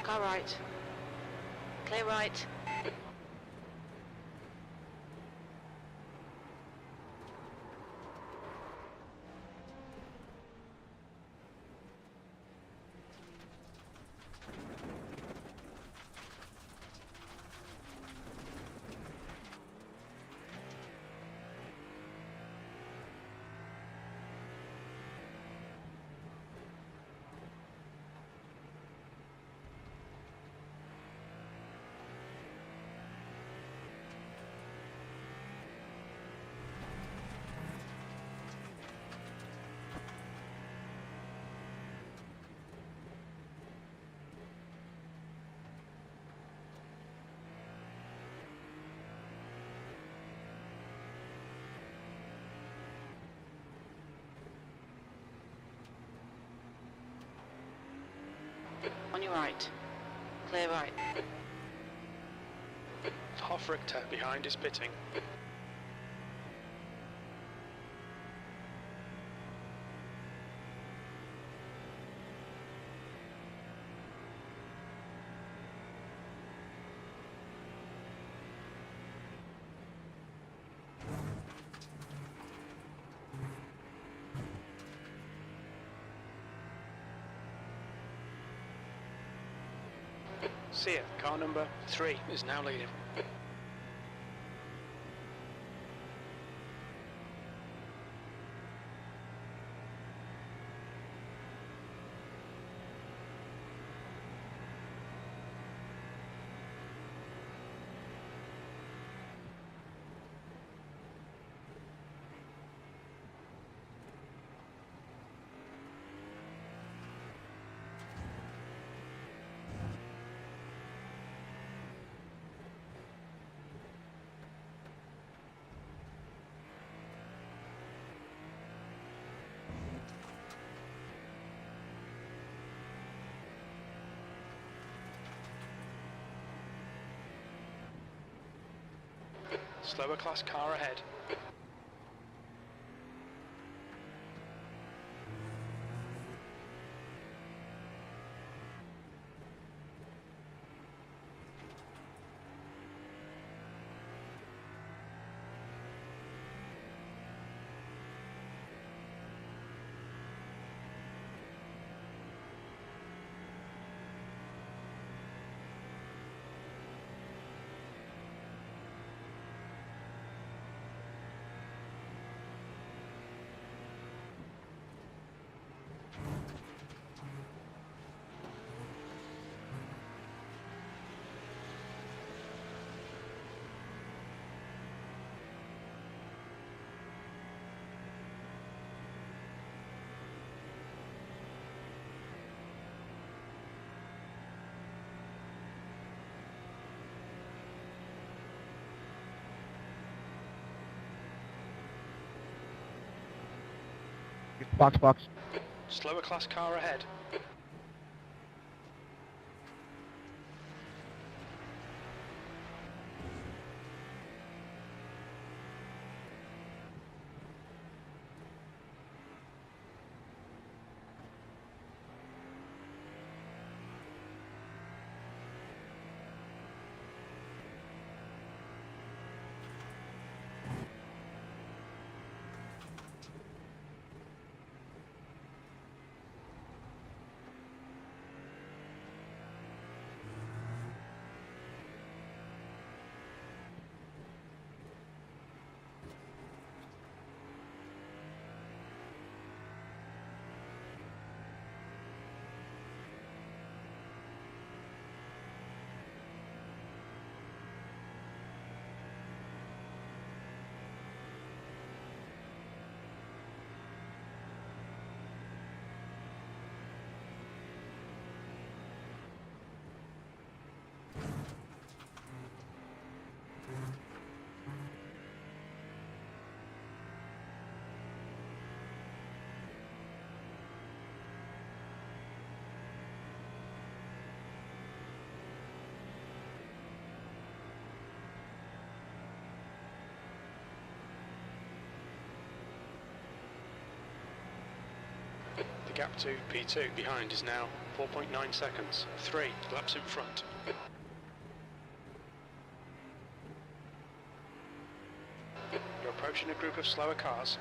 Car right. Clear right. On your right. Clear right. Hofrichter behind is pitting. Sear, car number 3 is now leading. Slower class car ahead. Box. Slower class car ahead. The gap to P2 behind is now 4.9 seconds. 3 laps in front. You're approaching a group of slower cars.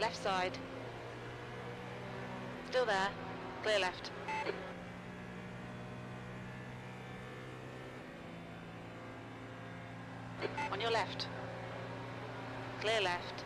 Left side. Still there. Clear left. On your left. Clear left.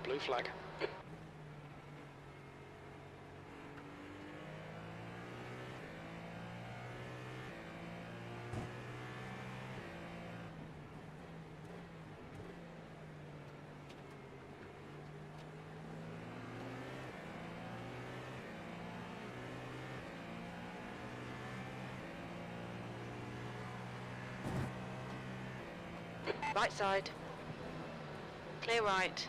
Blue flag. Right side. Clear right.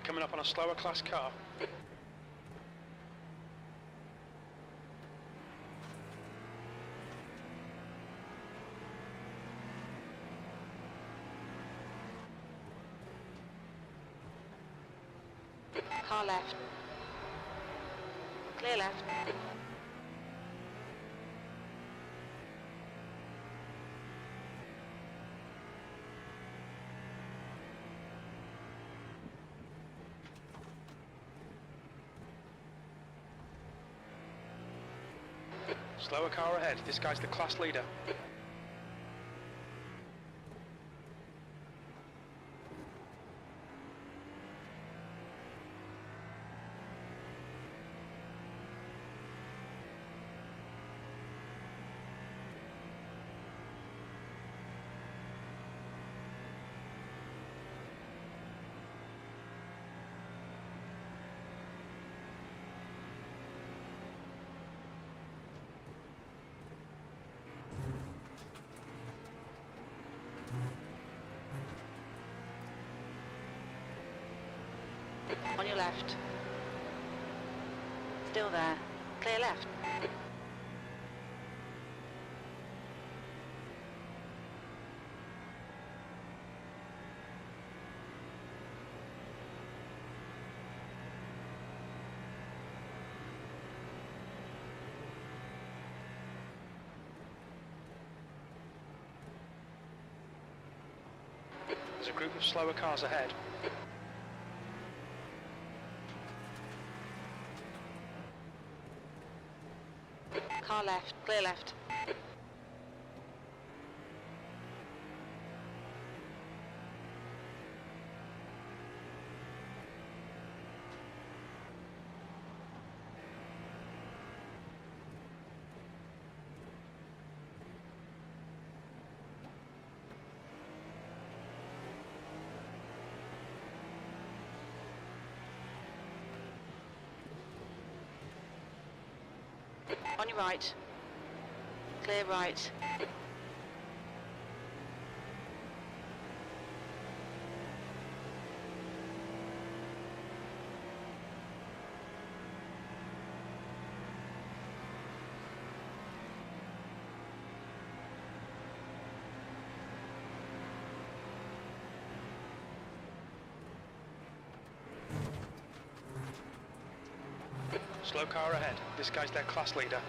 Coming up on a slower class car. Car left. Clear left. Slower car ahead. This guy's the class leader. On your left. Still there. Clear left. There's a group of slower cars ahead. Car left. Clear left. On your right. Clear right. Slow car ahead. This guy's their class leader.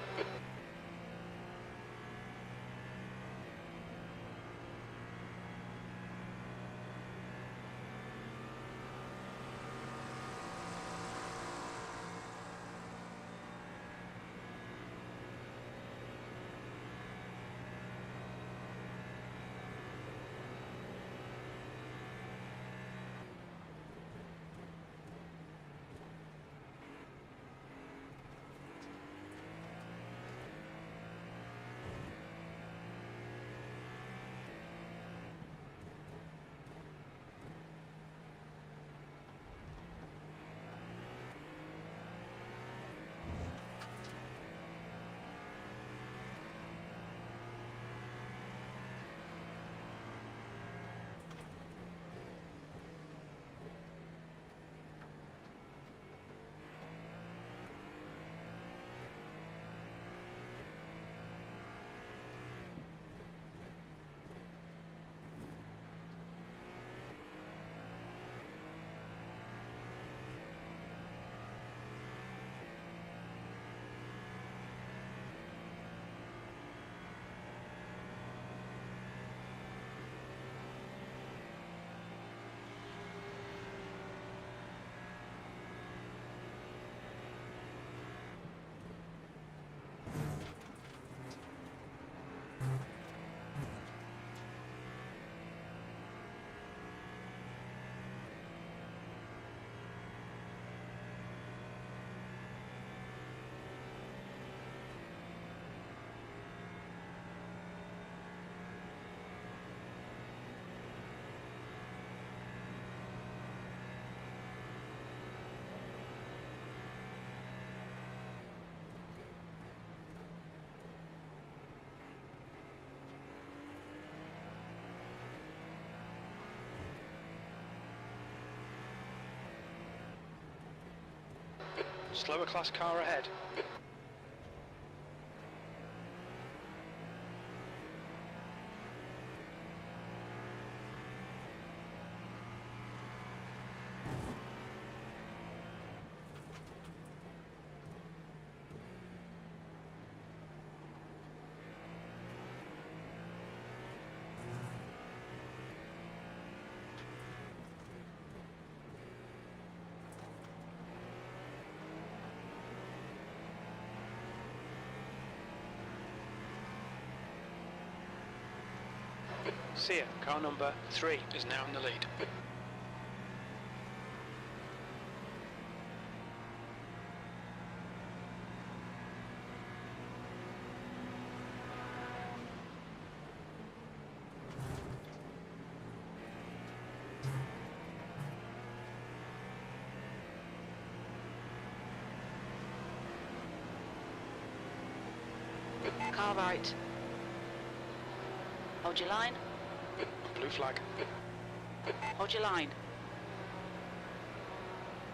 Slower class car ahead. Sia, car number 3 is now in the lead. Car right. Hold your line. Blue flag. Hold your line.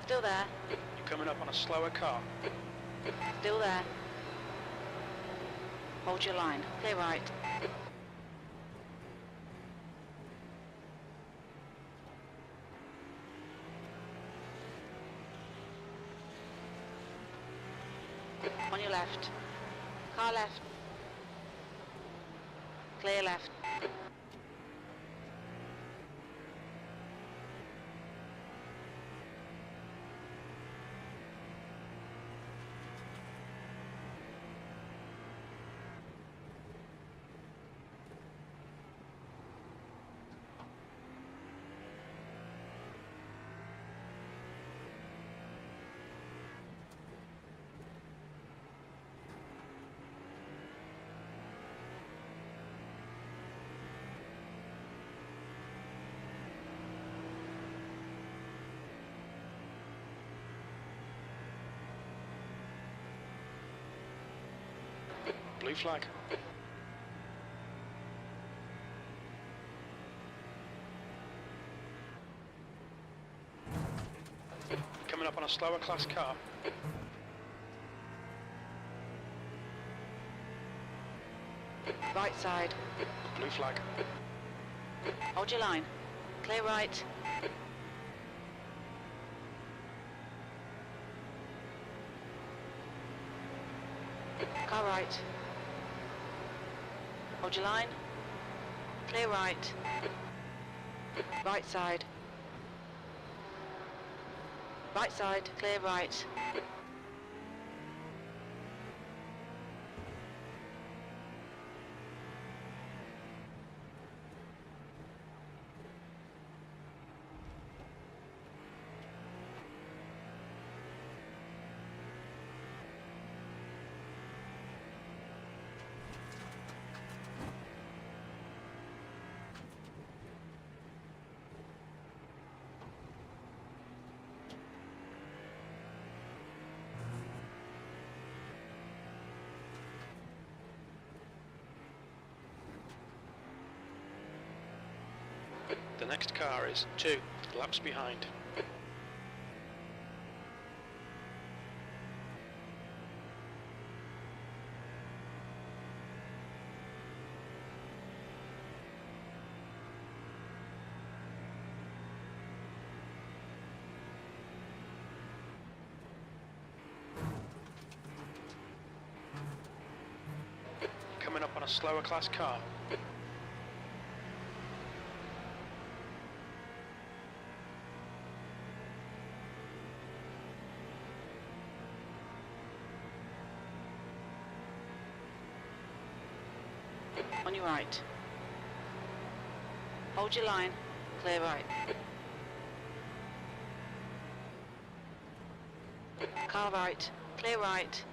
Still there. You're coming up on a slower car. Still there. Hold your line. Clear right. On your left. Car left. Clear left. Blue flag. Coming up on a slower class car. Right side. Blue flag. Hold your line. Clear right. Car right. Hold your line. Clear right. Right side. Right side, clear right. The next car is 2 laps behind. Coming up on a slower class car. On your right. Hold your line. Clear right. Car right. Clear right.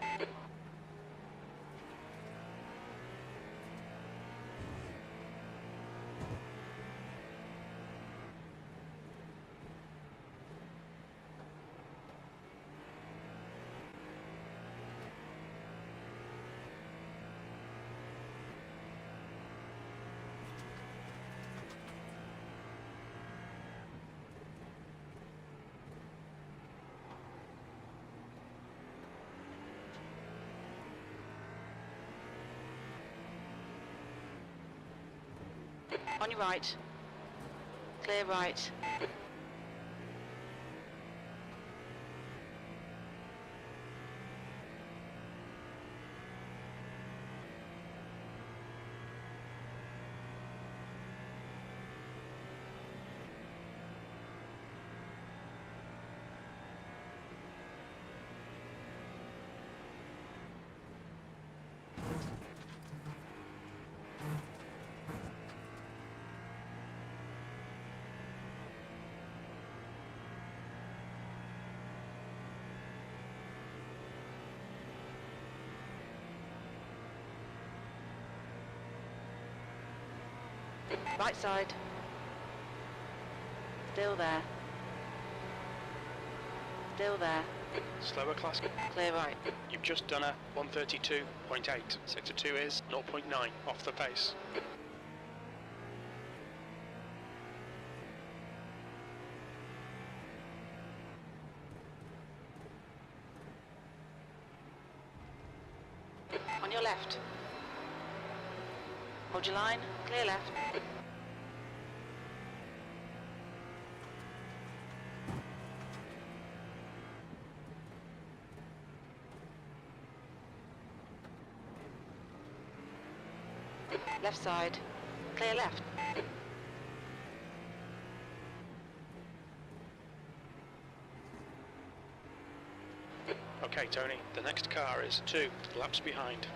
On your right. Clear right. Right side. Still there. Still there. Slower class. Clear right. You've just done a 132.8. Sector 2 is 0.9 off the pace. On your left. Hold your line. Clear left. Left side. Clear left. Okay, Tony, the next car is 2 laps behind.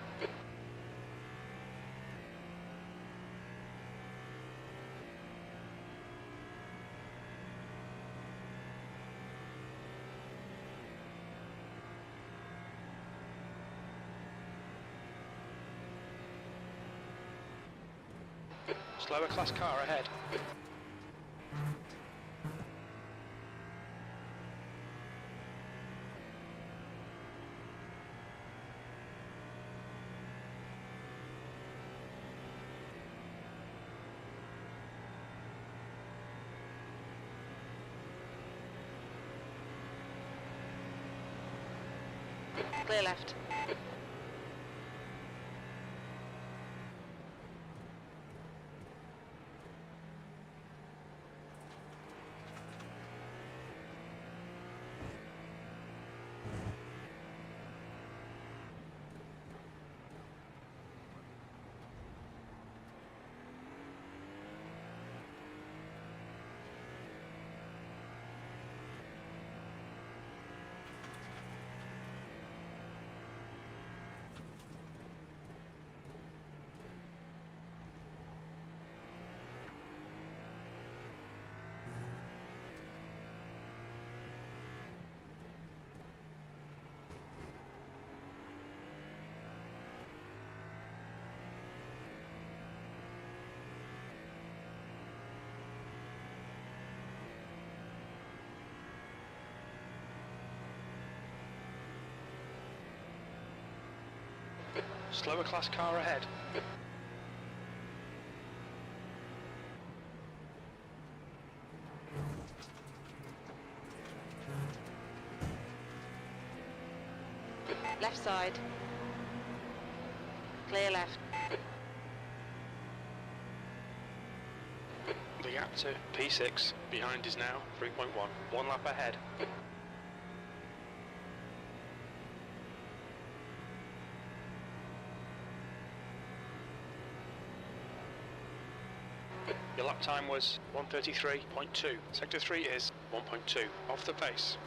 Slower class car ahead. Clear left. Slower class car ahead. Left side. Clear left. The gap to P6 behind is now 3.1. 1 lap ahead. Your lap time was 1:33.2. Sector 3 is 1.2 off the pace.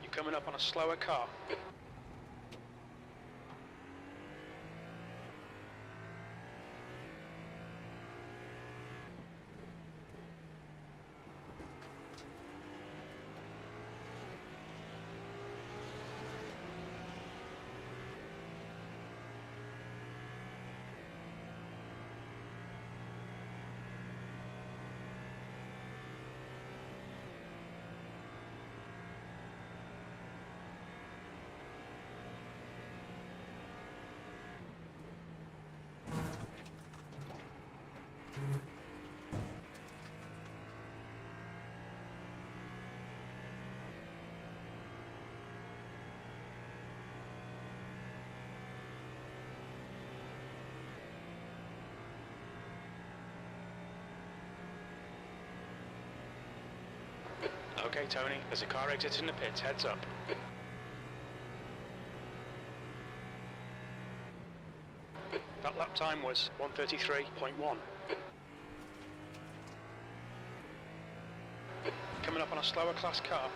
You're coming up on a slower car. Okay, Tony, there's a car exiting the pits. Heads up. That lap time was 1:33.1. Coming up on a slower class car.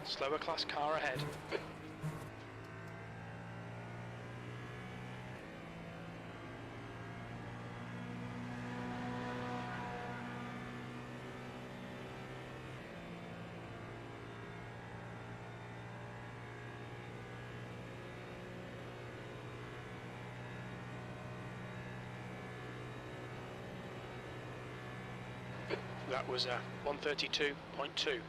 Slower class car ahead. That was 1:32.2.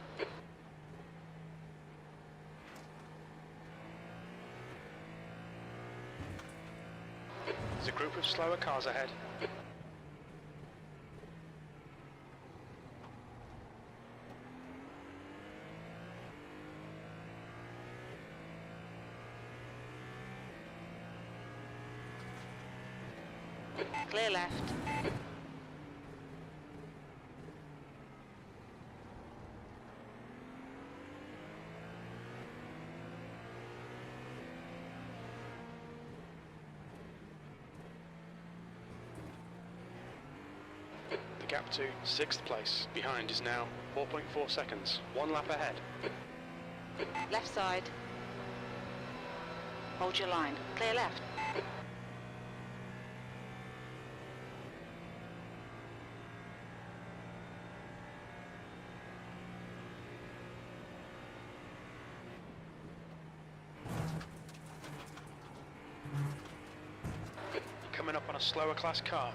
There's a group of slower cars ahead. Clear left. The gap to 6th place behind is now 4.4 seconds. 1 lap ahead. Left side. Hold your line. Clear left. Coming up on a slower class car.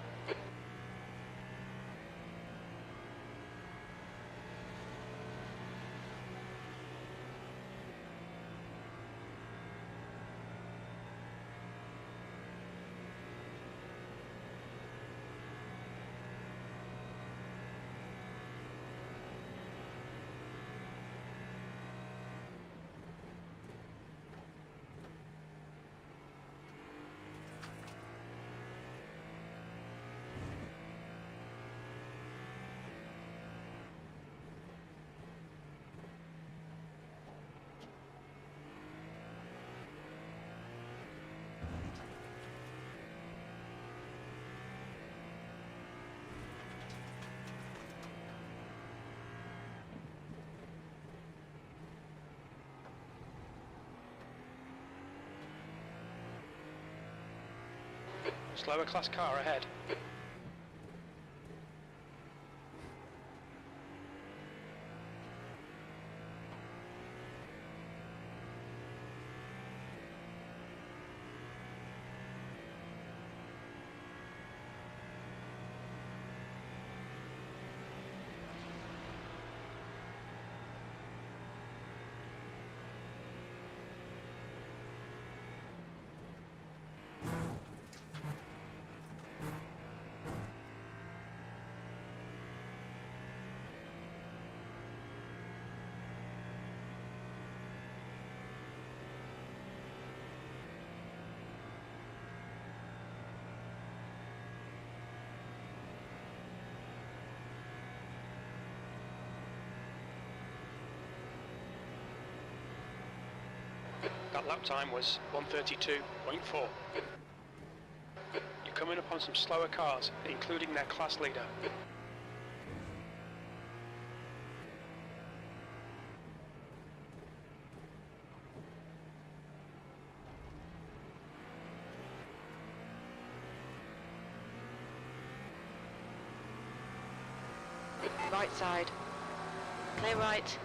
Slower class car ahead. That lap time was 1:32.4. You're coming up on some slower cars, including their class leader. Right side. Clear right.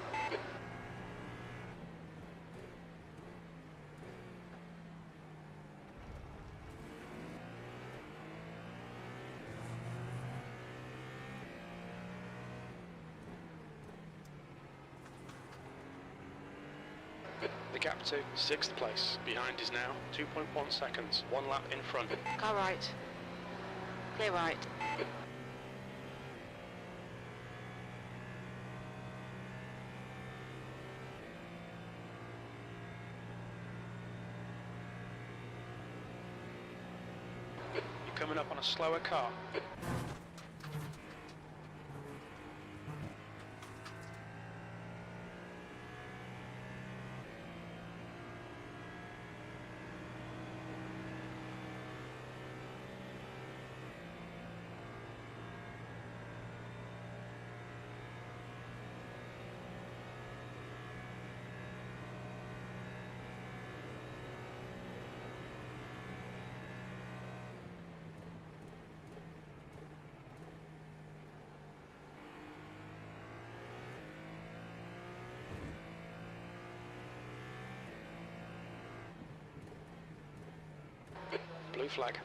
The gap to 6th place. Behind is now 2.1 seconds. 1 lap in front. Car right. Clear right. You're coming up on a slower car. Blue flag.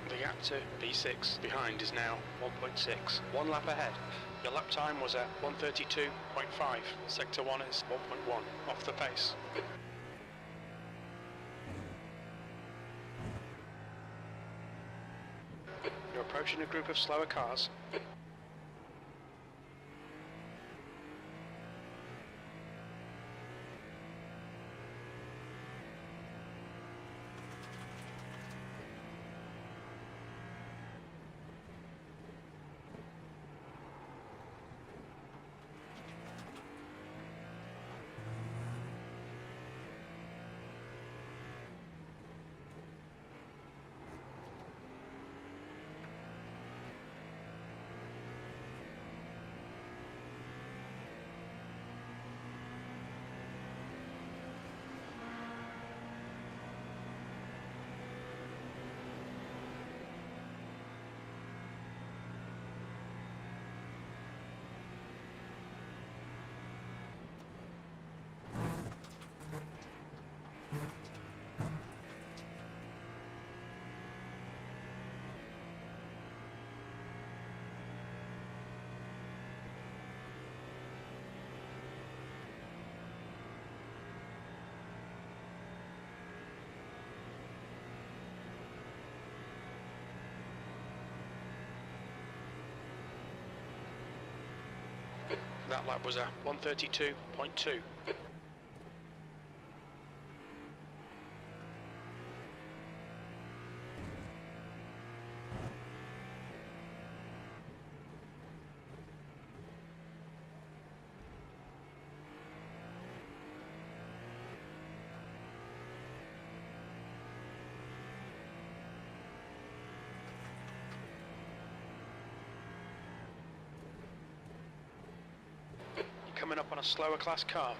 The gap to B6 behind is now 1.6. 1 lap ahead. Your lap time was at 1:32.5. Sector 1 is 1.1 off the pace. You're approaching a group of slower cars. That lap was a 132.2. Coming up on a slower class car.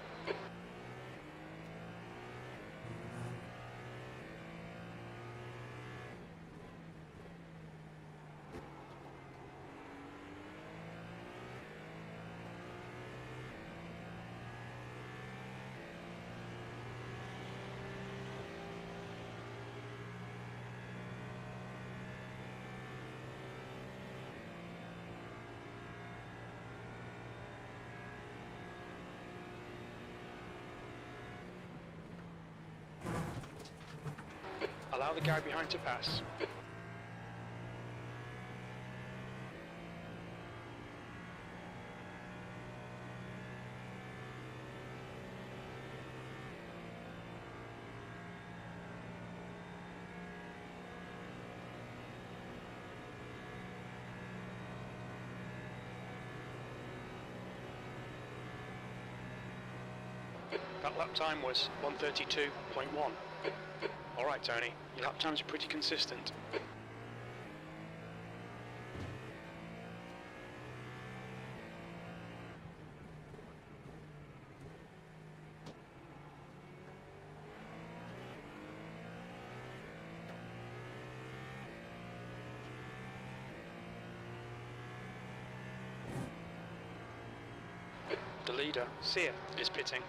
Allow the guy behind to pass. That lap time was 132.1. Alright Tony, your lap times are pretty consistent. The leader, Sear, is pitting.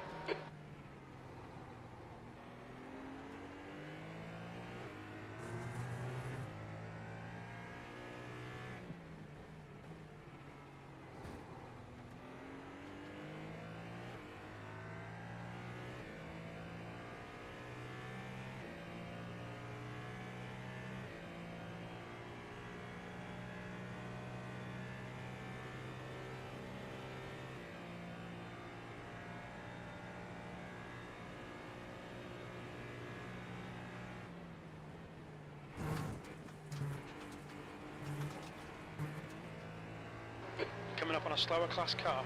Coming up on a slower class car.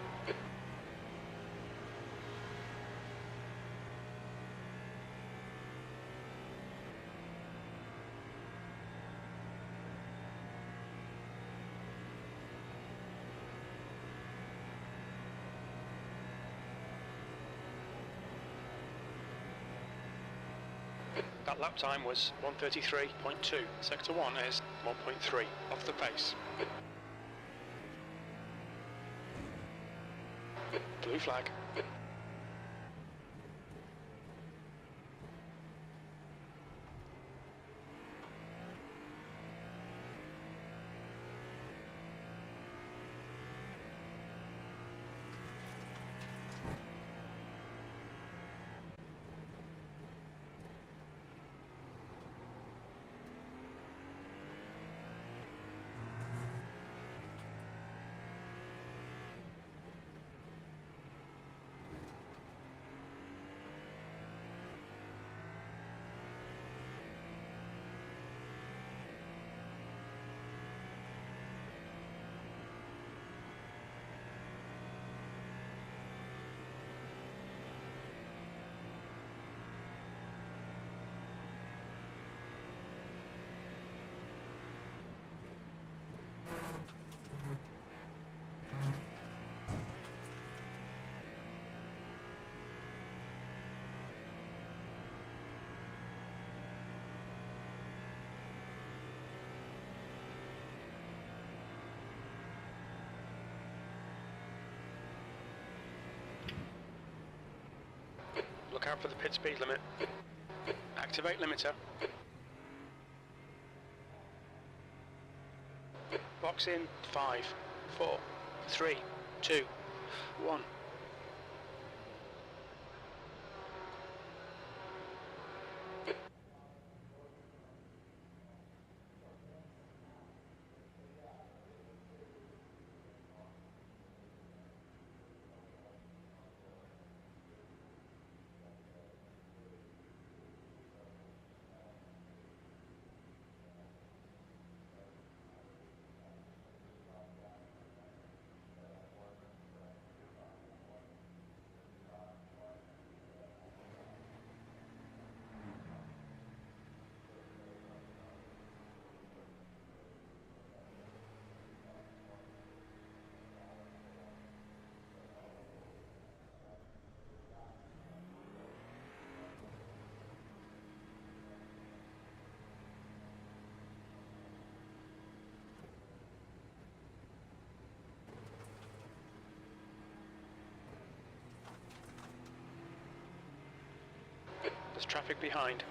That lap time was 133.2. Sector 1 is 1.3 off the pace. Blue flag. Look out for the pit speed limit. Activate limiter. Box in 5, 4, 3, 2, 1. There's traffic behind.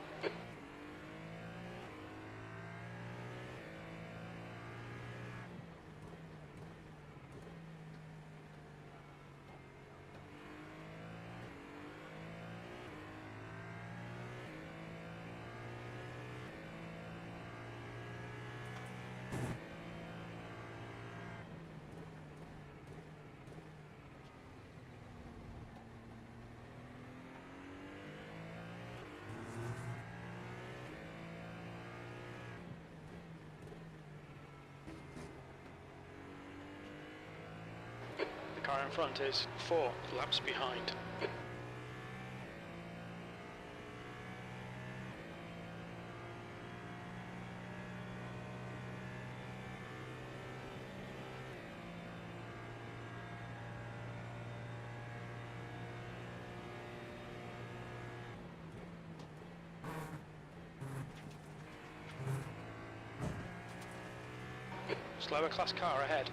The car in front is 4 laps behind. Slower class car ahead.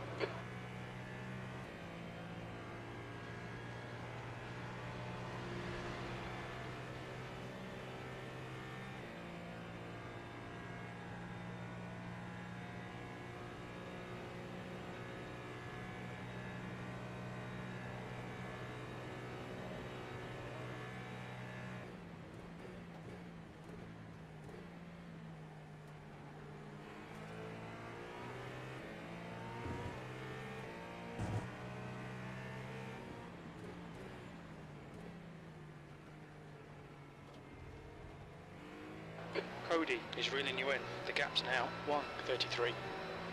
Cody is reeling you in. The gap's now 1:33.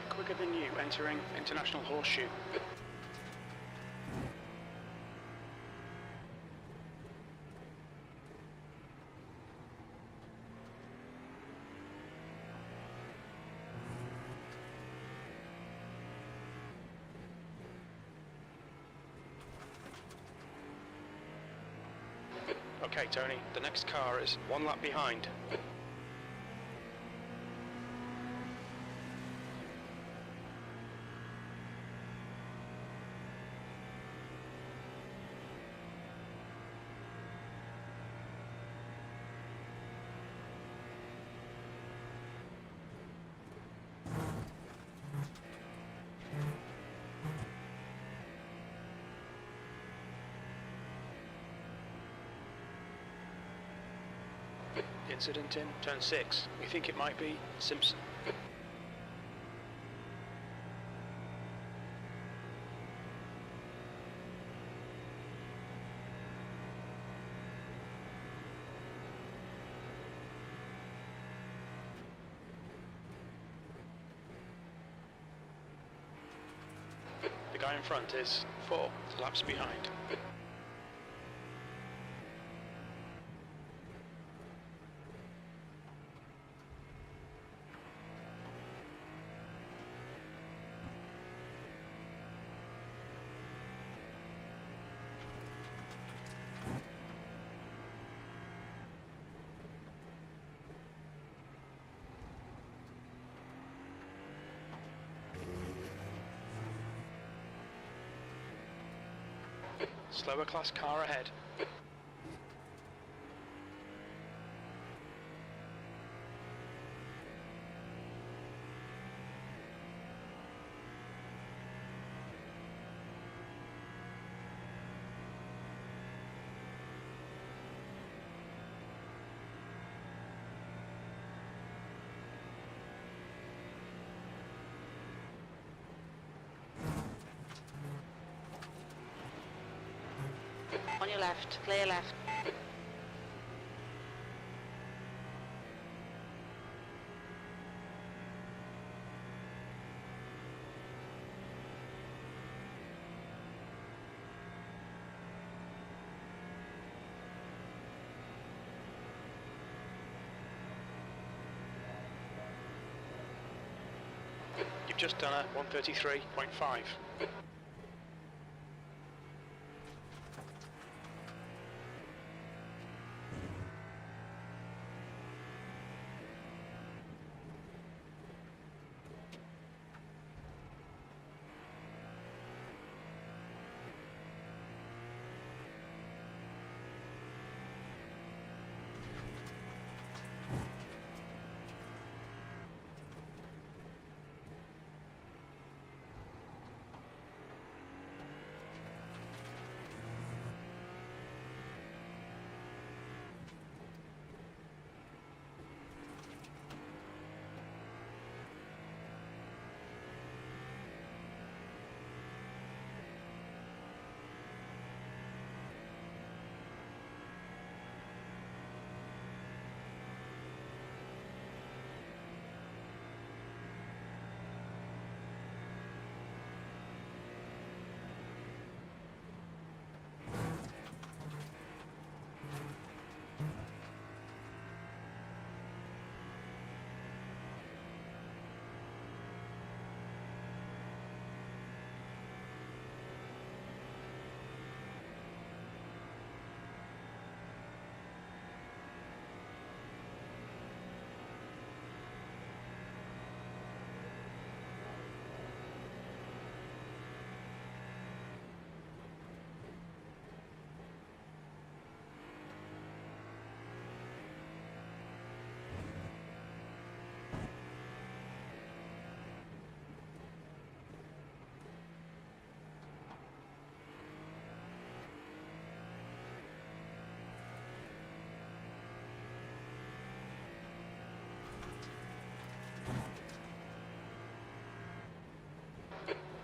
Quicker than you entering International Horseshoe. Okay, Tony, the next car is 1 lap behind. Incident in turn 6. We think it might be Simpson. The guy in front is 4 laps behind. Slower class car ahead. On your left, clear left. You've just done a 1:33.5.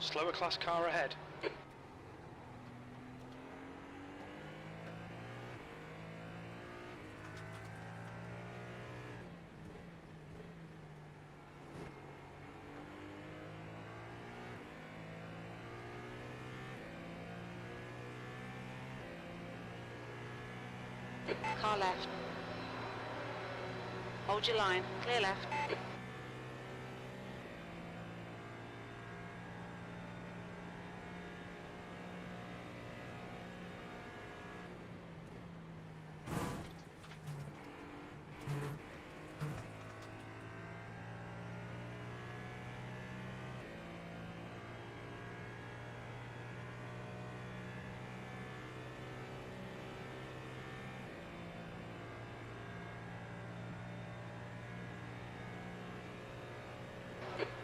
Slower class car ahead. Car left. Hold your line. Clear left.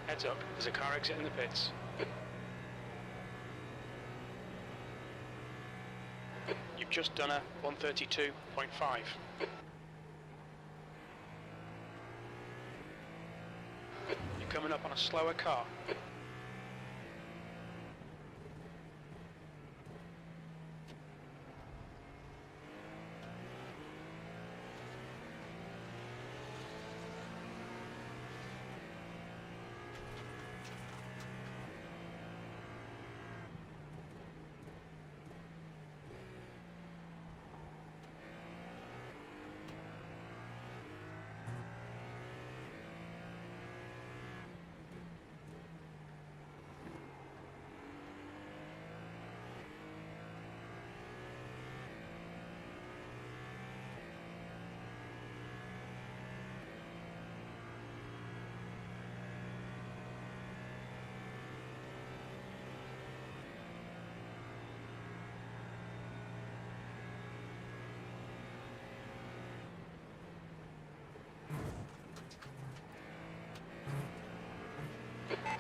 Heads up, there's a car exiting the pits. You've just done a 132.5. You're coming up on a slower car.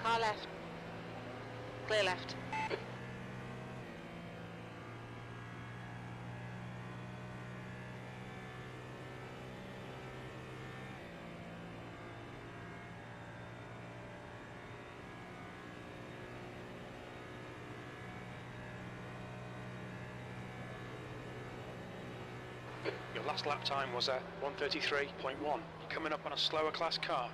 Car left. Clear left. Your last lap time was a 133.1. You're coming up on a slower class car.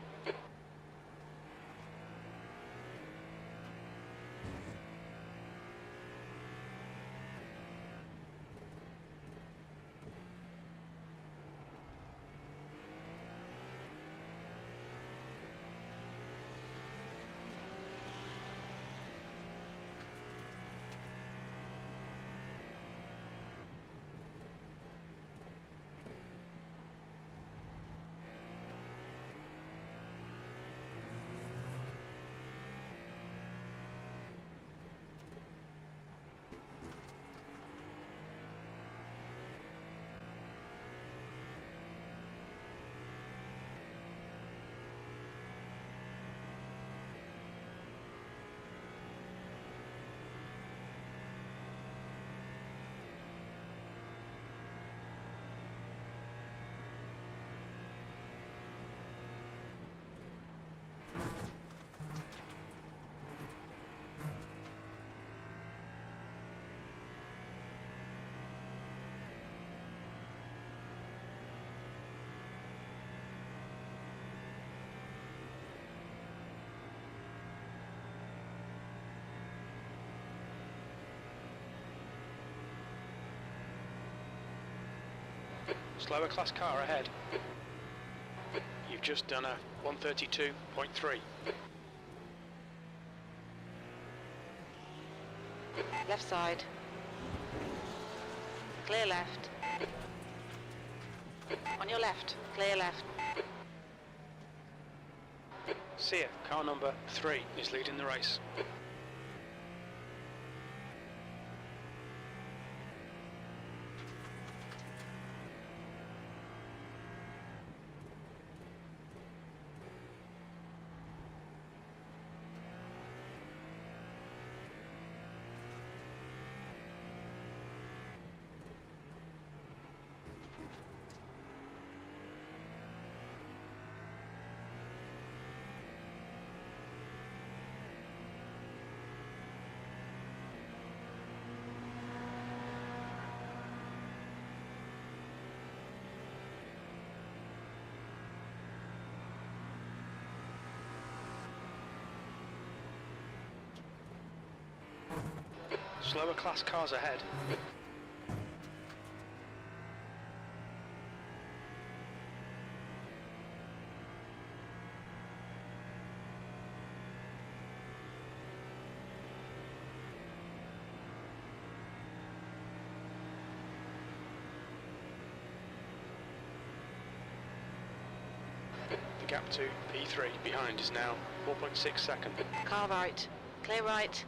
Slower class car ahead. You've just done a 132.3. Left side. Clear left. On your left. Clear left. Sia, car number 3, is leading the race. Slower class cars ahead. The gap to P3 behind is now 4.6 seconds. Car right. Clear right.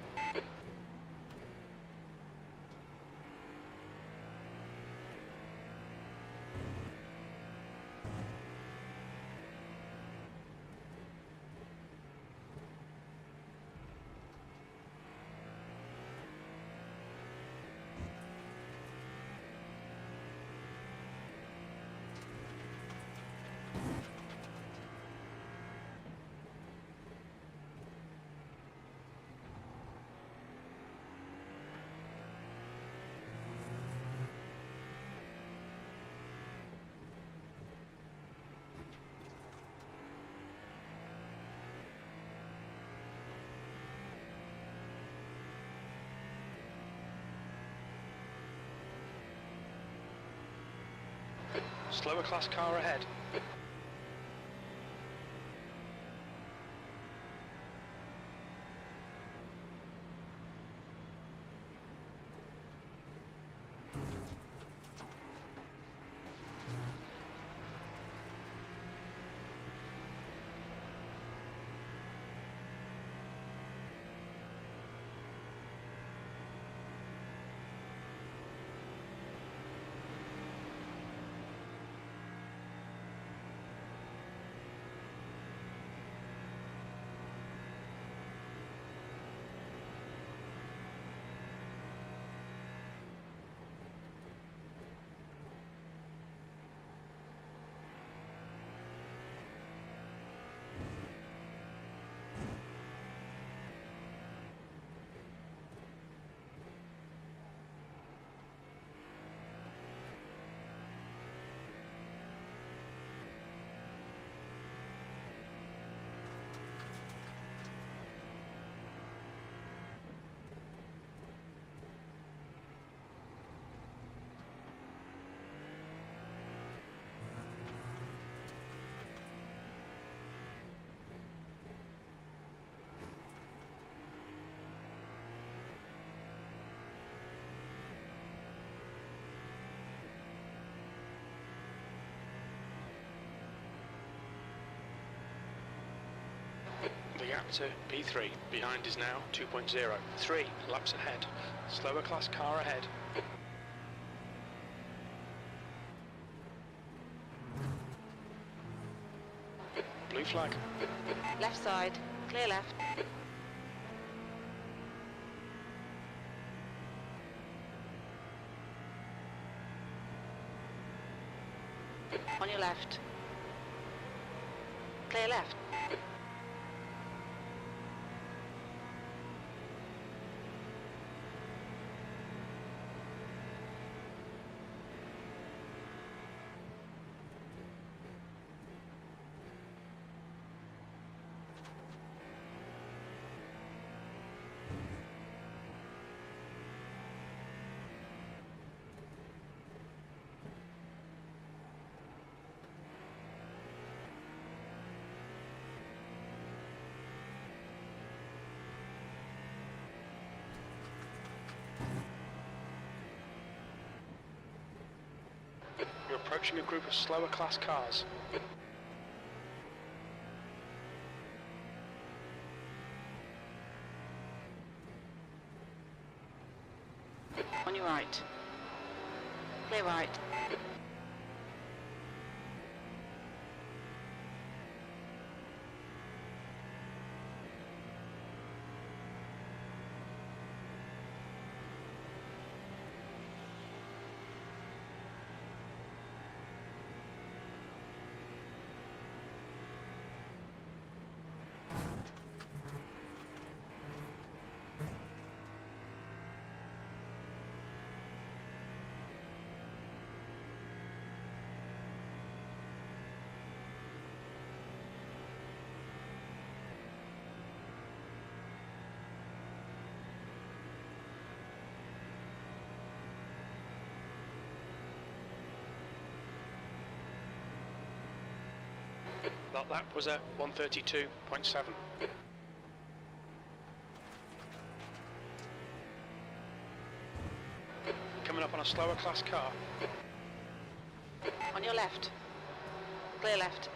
Slower class car ahead. The gap to P3 behind is now 2.0. 3 laps ahead. Slower class car ahead. Blue flag. Left side. Clear left. On your left. Clear left. You're approaching a group of slower class cars. On your right. Clear right. That lap was at 132.7. Coming up on a slower class car. On your left. Clear left.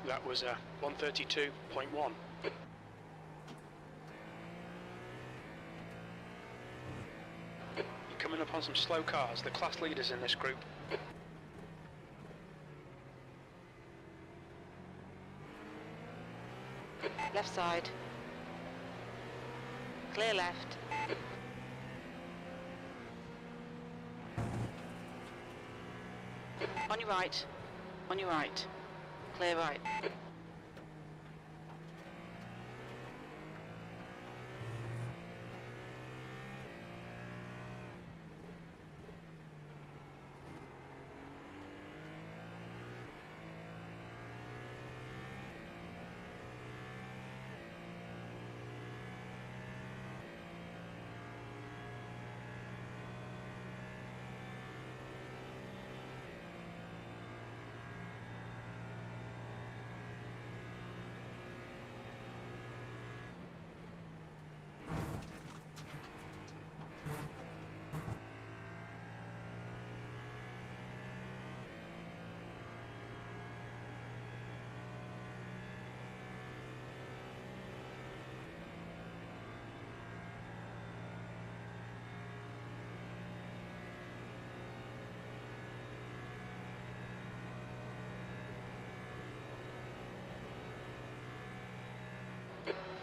That was 132.1. You're coming up on some slow cars, the class leaders in this group. Left side. Clear left. On your right. On your right. Clear right.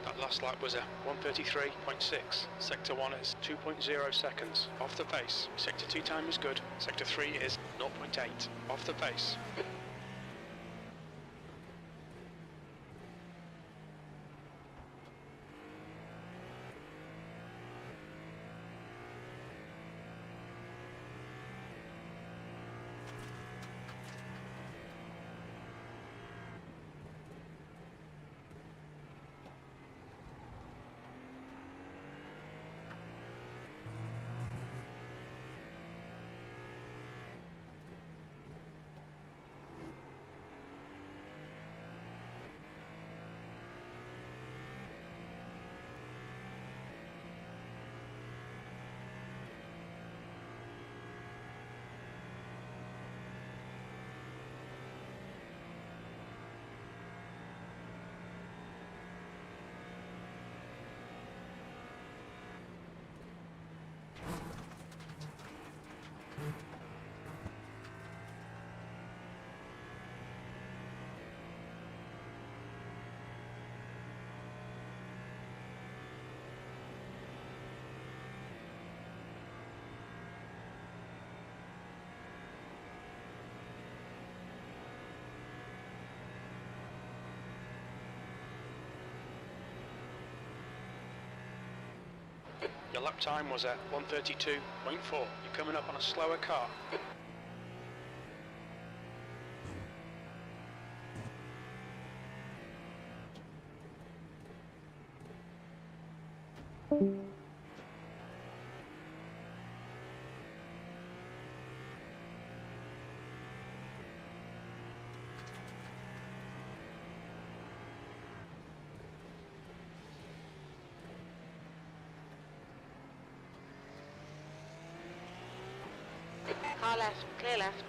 That last lap was a 133.6. Sector 1 is 2.0 seconds. Off the pace. Sector 2 time is good. Sector 3 is 0.8. Off the pace. Your lap time was at 132.4. You're coming up on a slower car. Car left, clear left.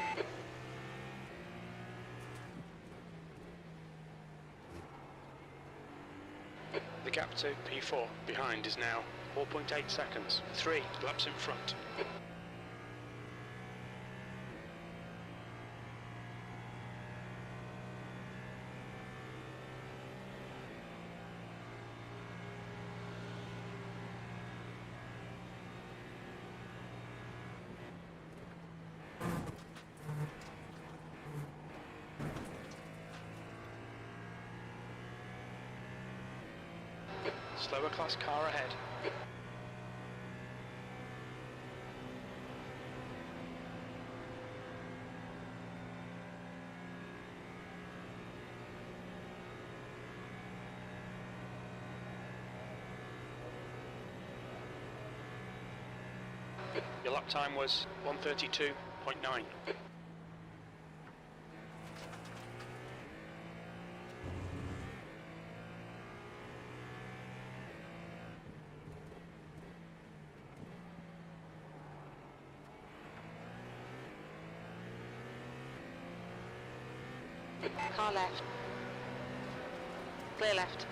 The gap to P4 behind is now 4.8 seconds. 3 laps in front. Slower class car ahead. Your lap time was 1:32.9. Car left. Clear left.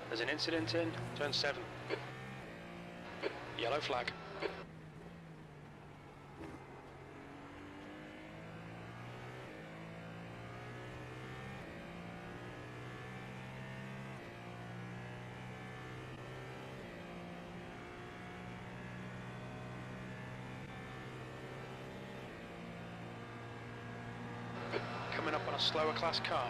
There's an incident in turn 7. Yellow flag. Coming up on a slower class car.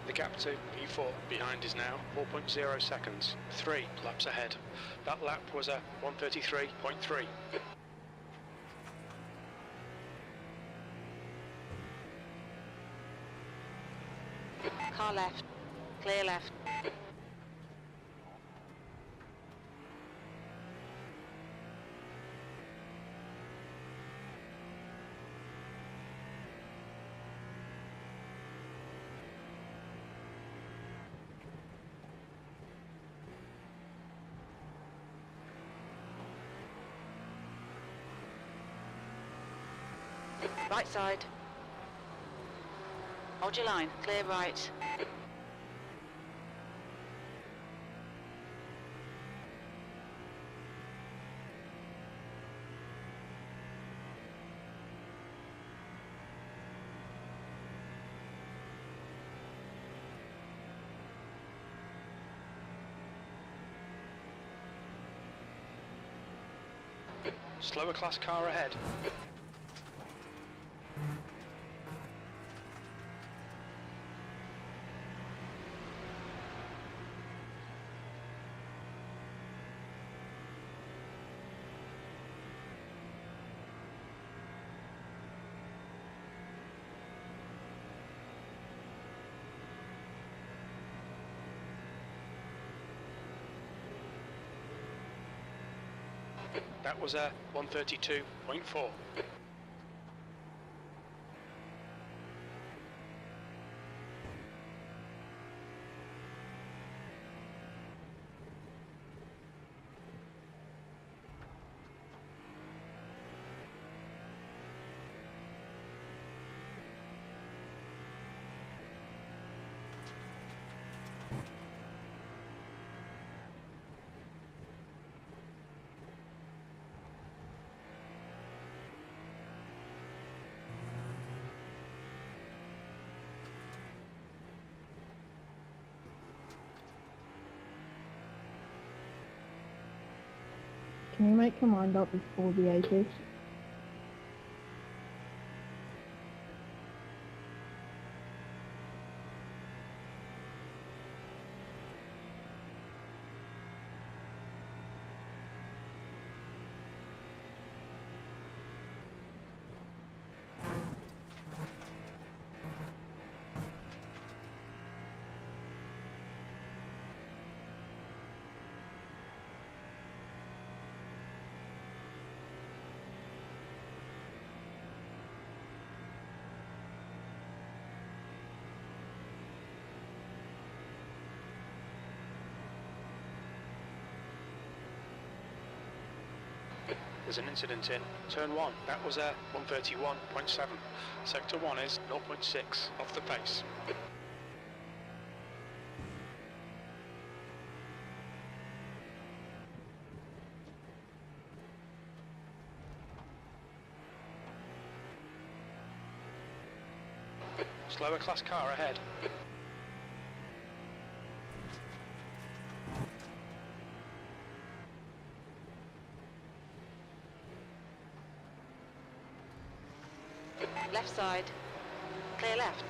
The gap to P4 behind is now 4.0 seconds. 3 laps ahead. That lap was a 1:33.3. Car left. Clear left. Right side. Hold your line. Clear right. Slower class car ahead. That was a 1:32.4. Can you make your mind up before the 80s? There's an incident in turn 1. That was a 131.7. Sector 1 is 0.6 off the pace. Slower class car ahead. Left side. Clear left.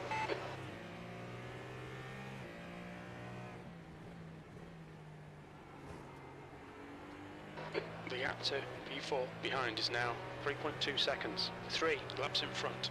The gap to P4 behind is now 3.2 seconds. 3 laps in front.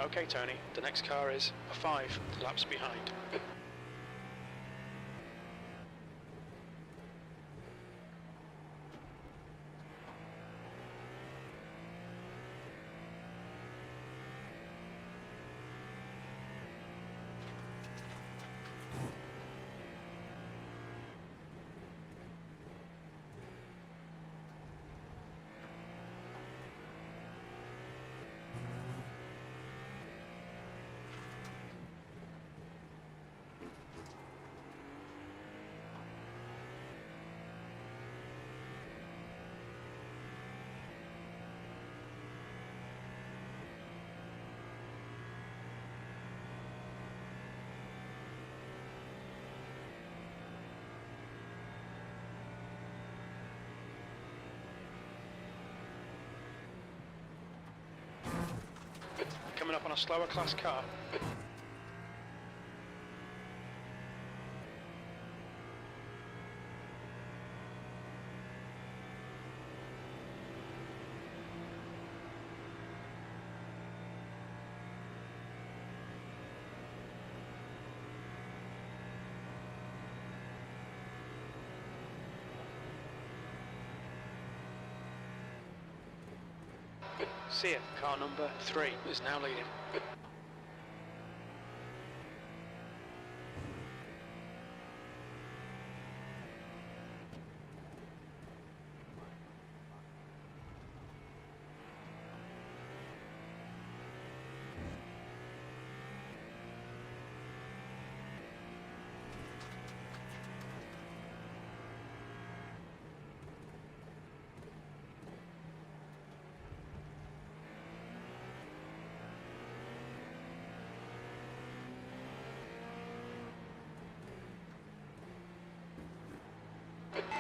Okay, Tony, the next car is 5 laps behind. Coming up on a slower class car. See it, car number 3 is now leading.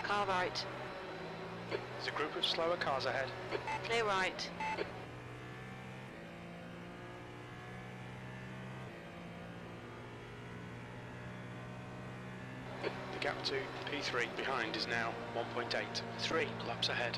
Car right. There's a group of slower cars ahead. Clear right. The gap to P3 behind is now 1.8. 3 laps ahead.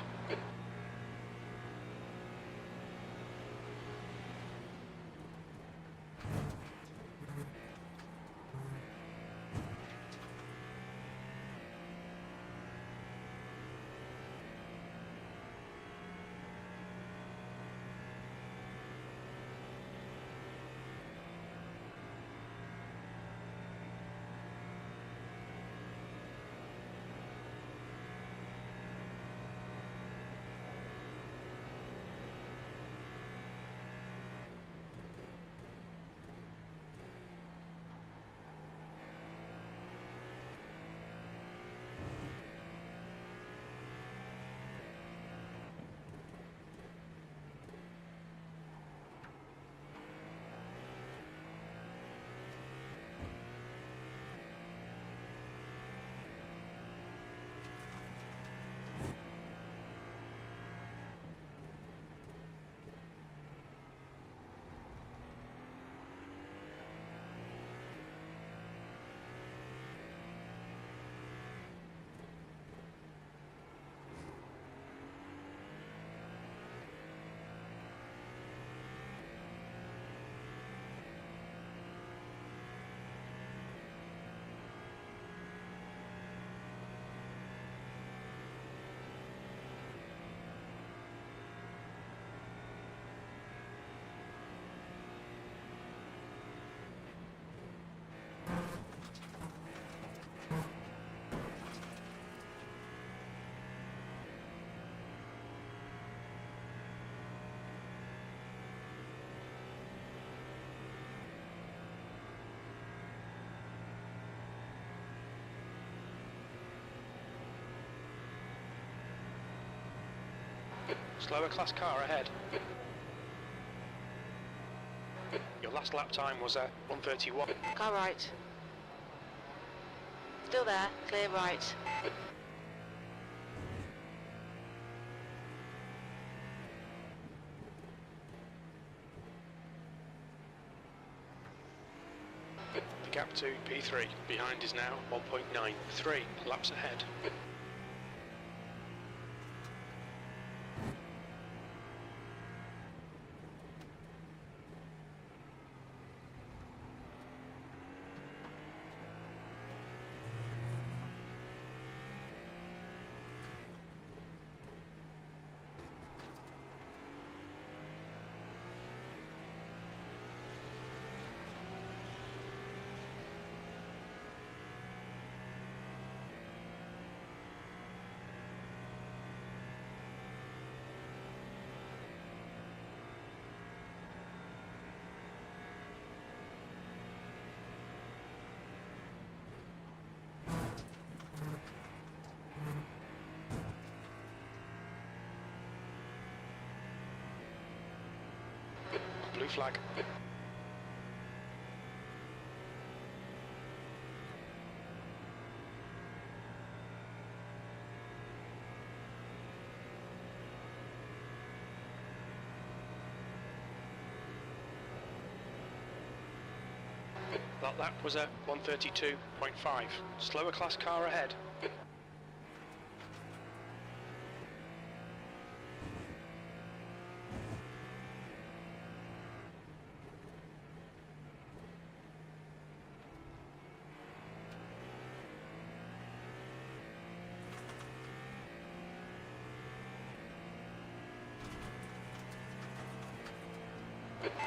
slower class car ahead. Your last lap time was 1:31. Car right. Still there. Clear right. The gap to P3 behind is now 1.93 laps ahead. Blue flag. That lap was at 1:32.5. Slower class car ahead.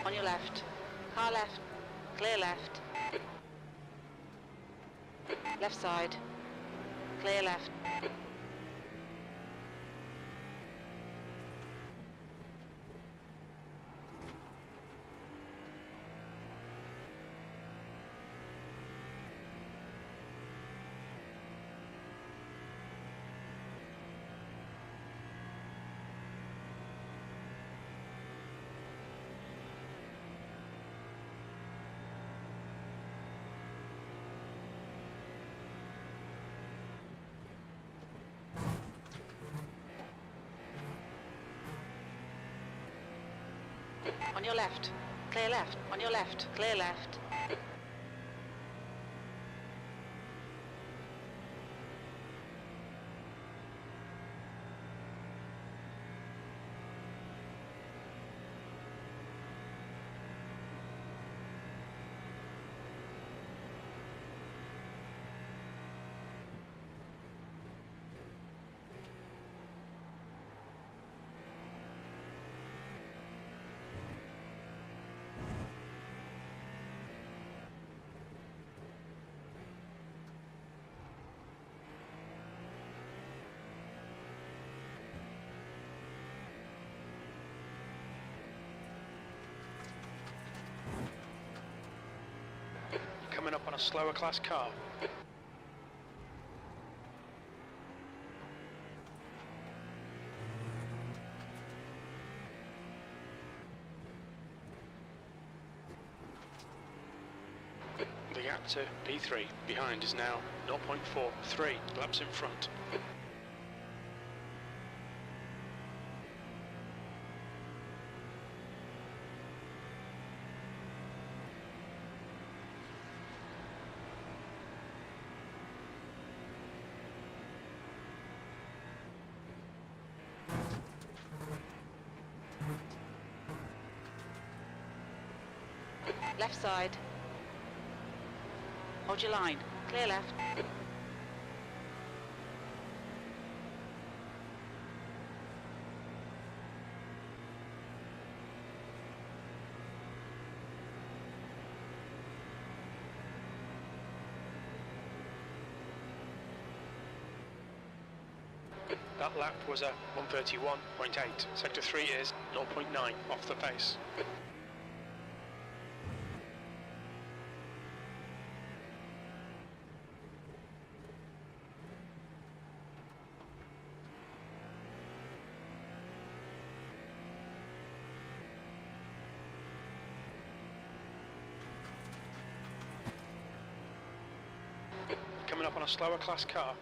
On your left. Car left. Clear left. Left side. Clear left. On your left. Clear left. On your left. Clear left. Coming up on a slower class car. The gap to P3 behind is now 0.43 laps in front. Left side. Hold your line. Clear left. That lap was a 1:31.8. Sector 3 is 0.9 off the pace. coming up on a slower class car.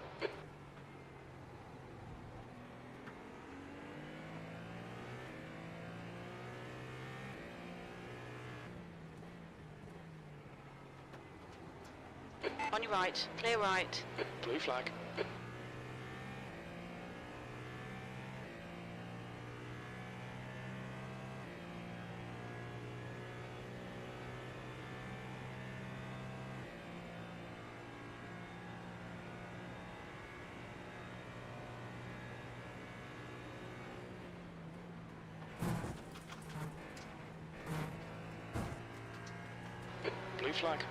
On your right, clear right. Blue flag. Blue flag.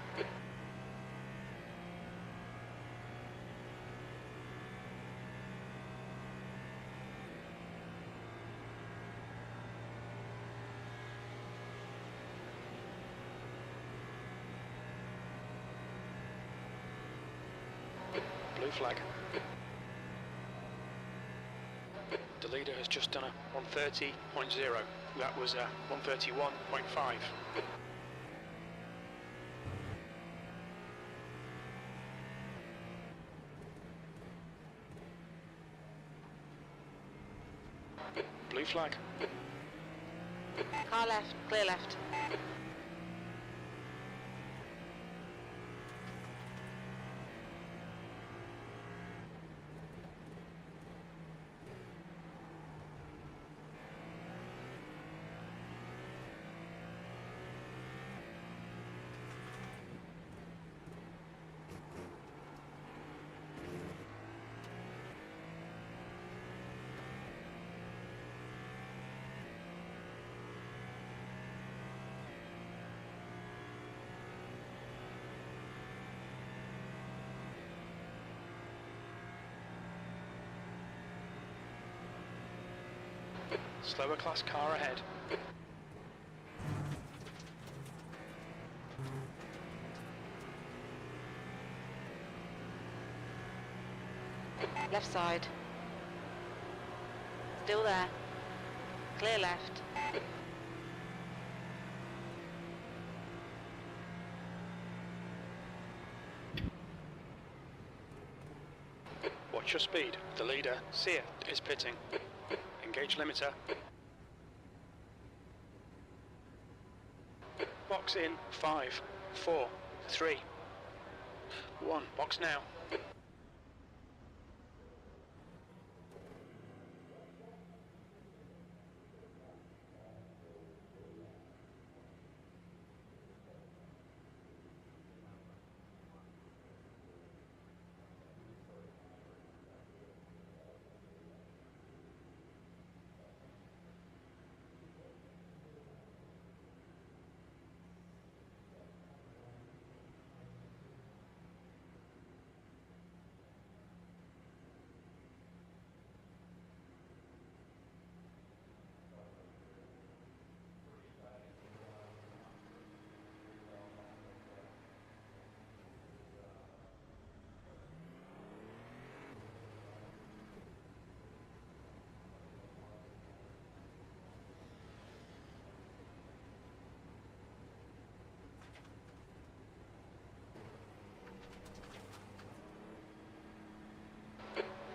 Blue flag. The leader has just done a 130.0. That was a 131.5. Blue flag. Car left, clear left. Slower class car ahead. Left side. Still there. Clear left. Watch your speed. The leader, Sear, is pitting. Engage limiter. Box in 5, 4, 3, 1. Box now.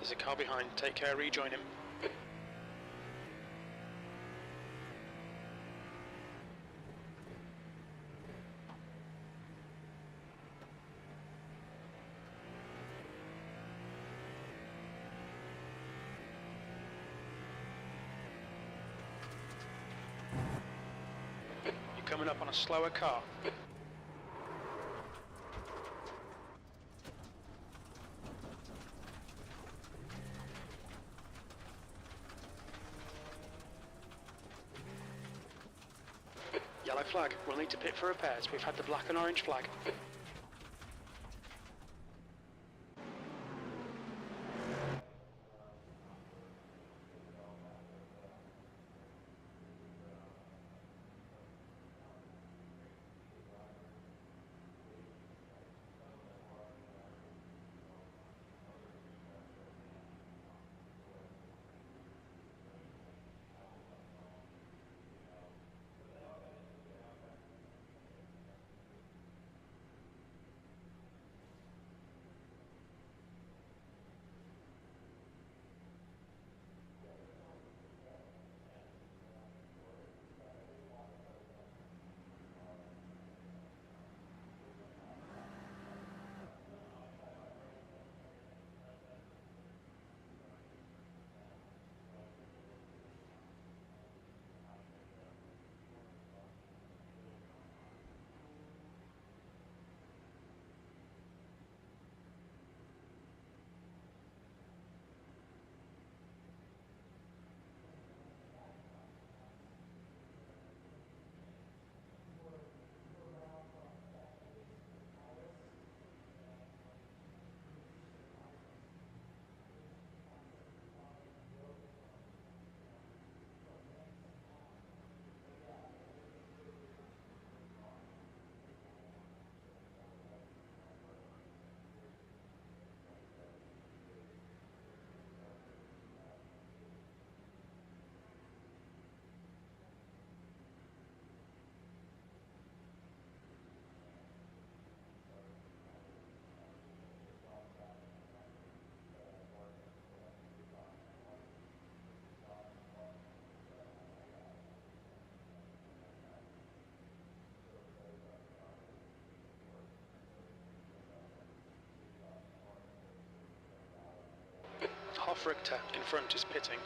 There's a car behind. Take care, rejoin him. You're coming up on a slower car. Yellow flag. We'll need to pit for repairs. We've had the black and orange flag. Hofrichter in front is pitting.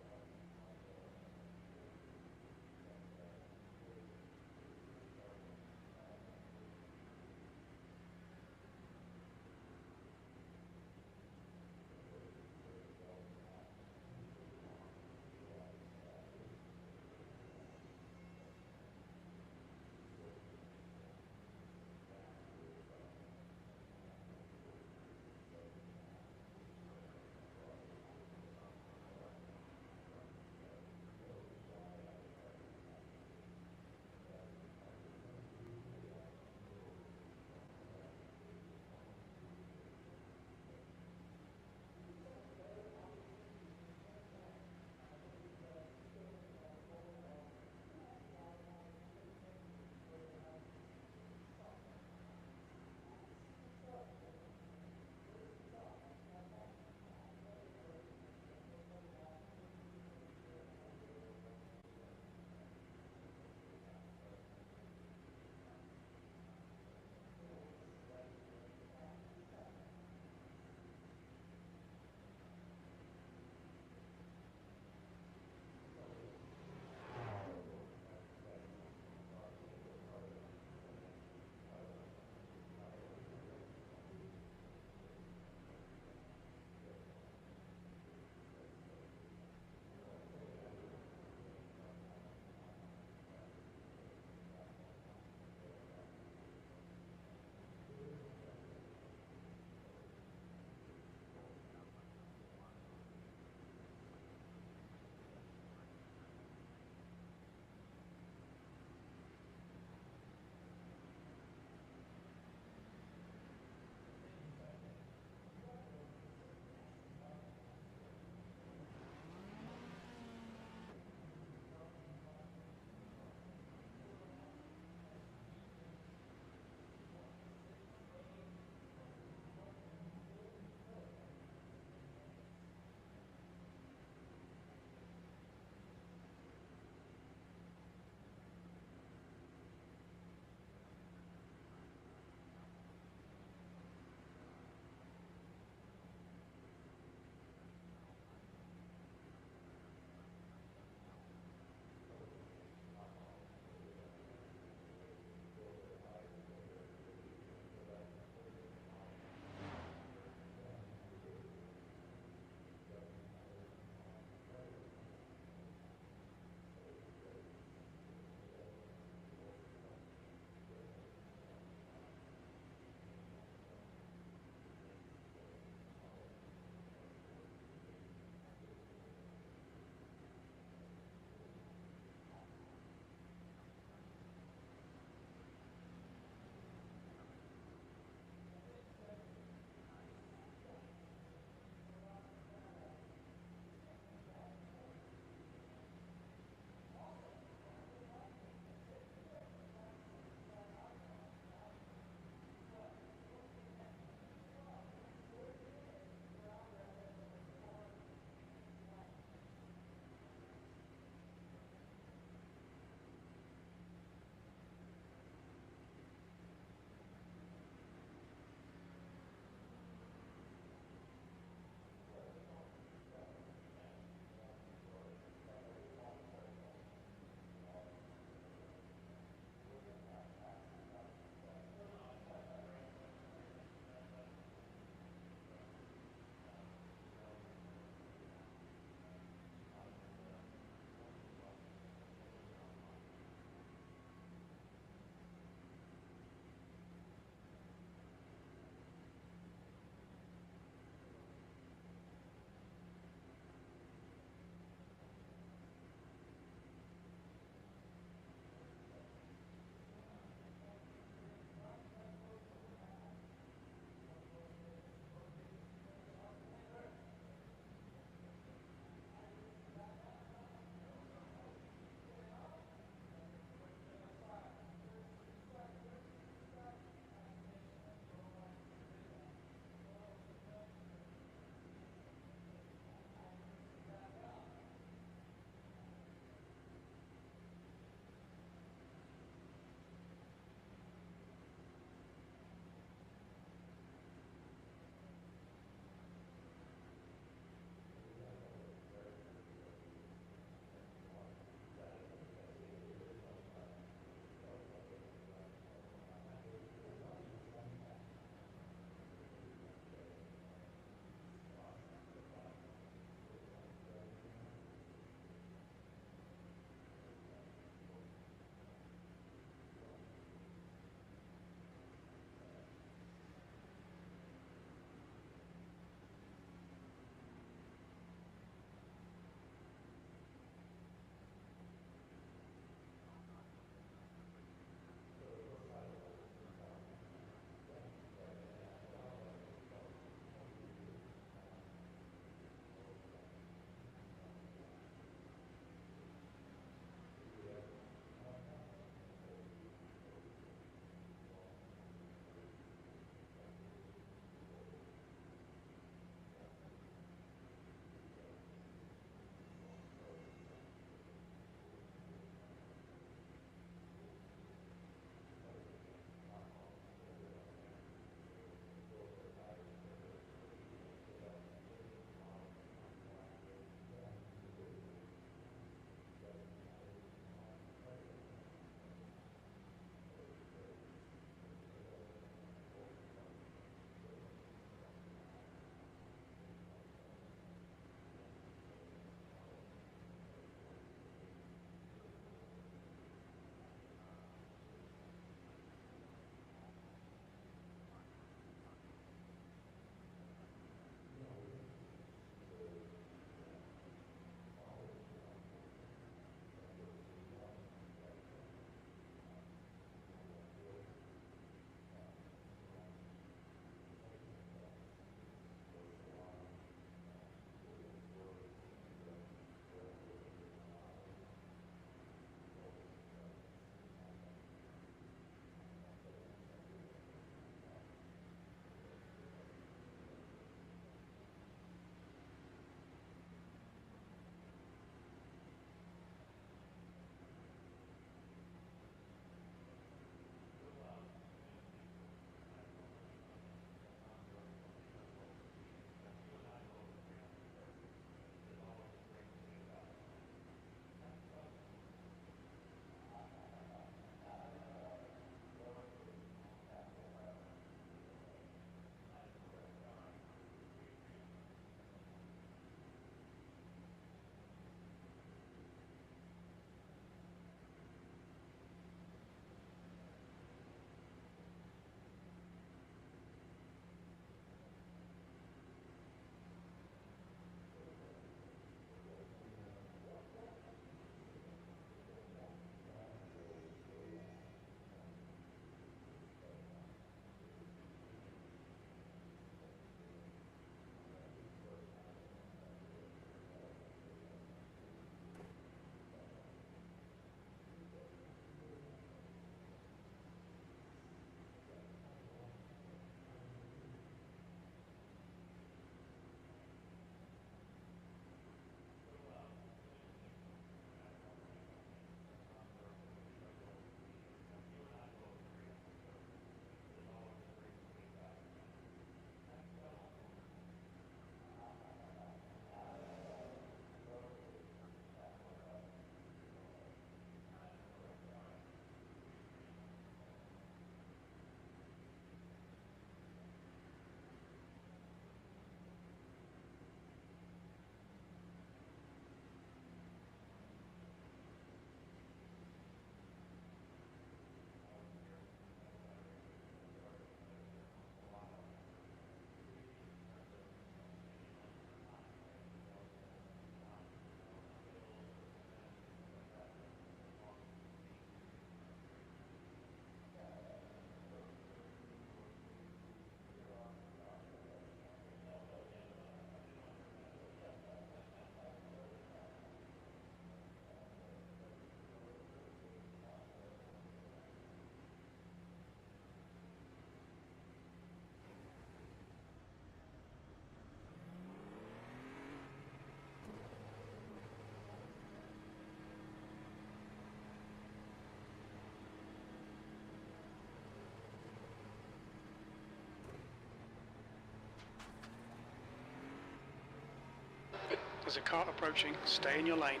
There's a car approaching. Stay in your lane.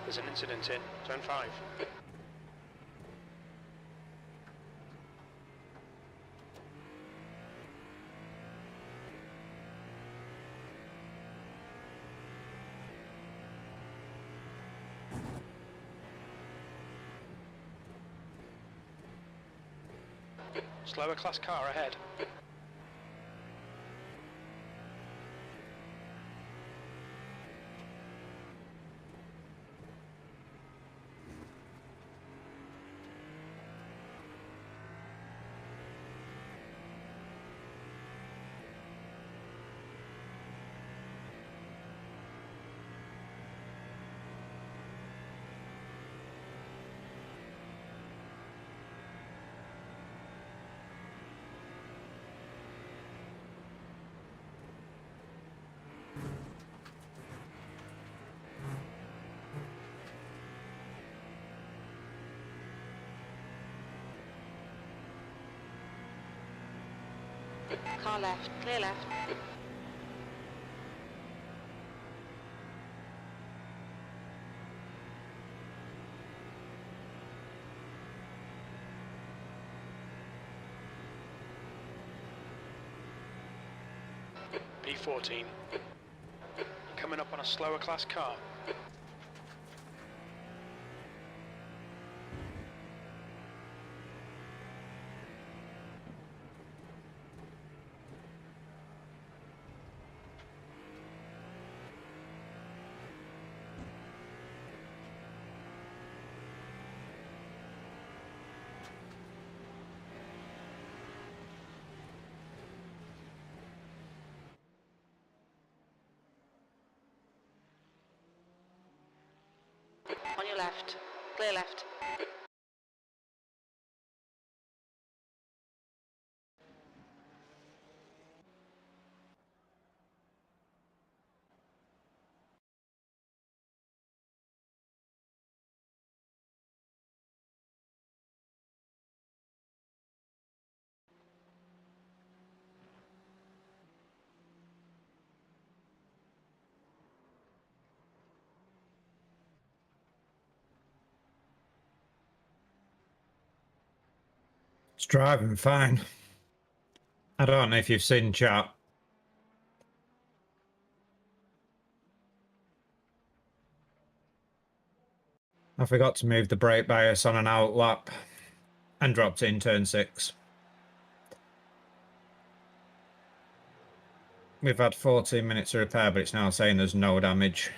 There's an incident in Zone 5. Slower class car ahead. Car left, clear left. P14. Coming up on a slower class car. On your left, clear left. It's driving fine. I don't know if you've seen chat. I forgot to move the brake bias on an out lap and dropped it in turn 6. We've had 14 minutes of repair, but it's now saying there's no damage.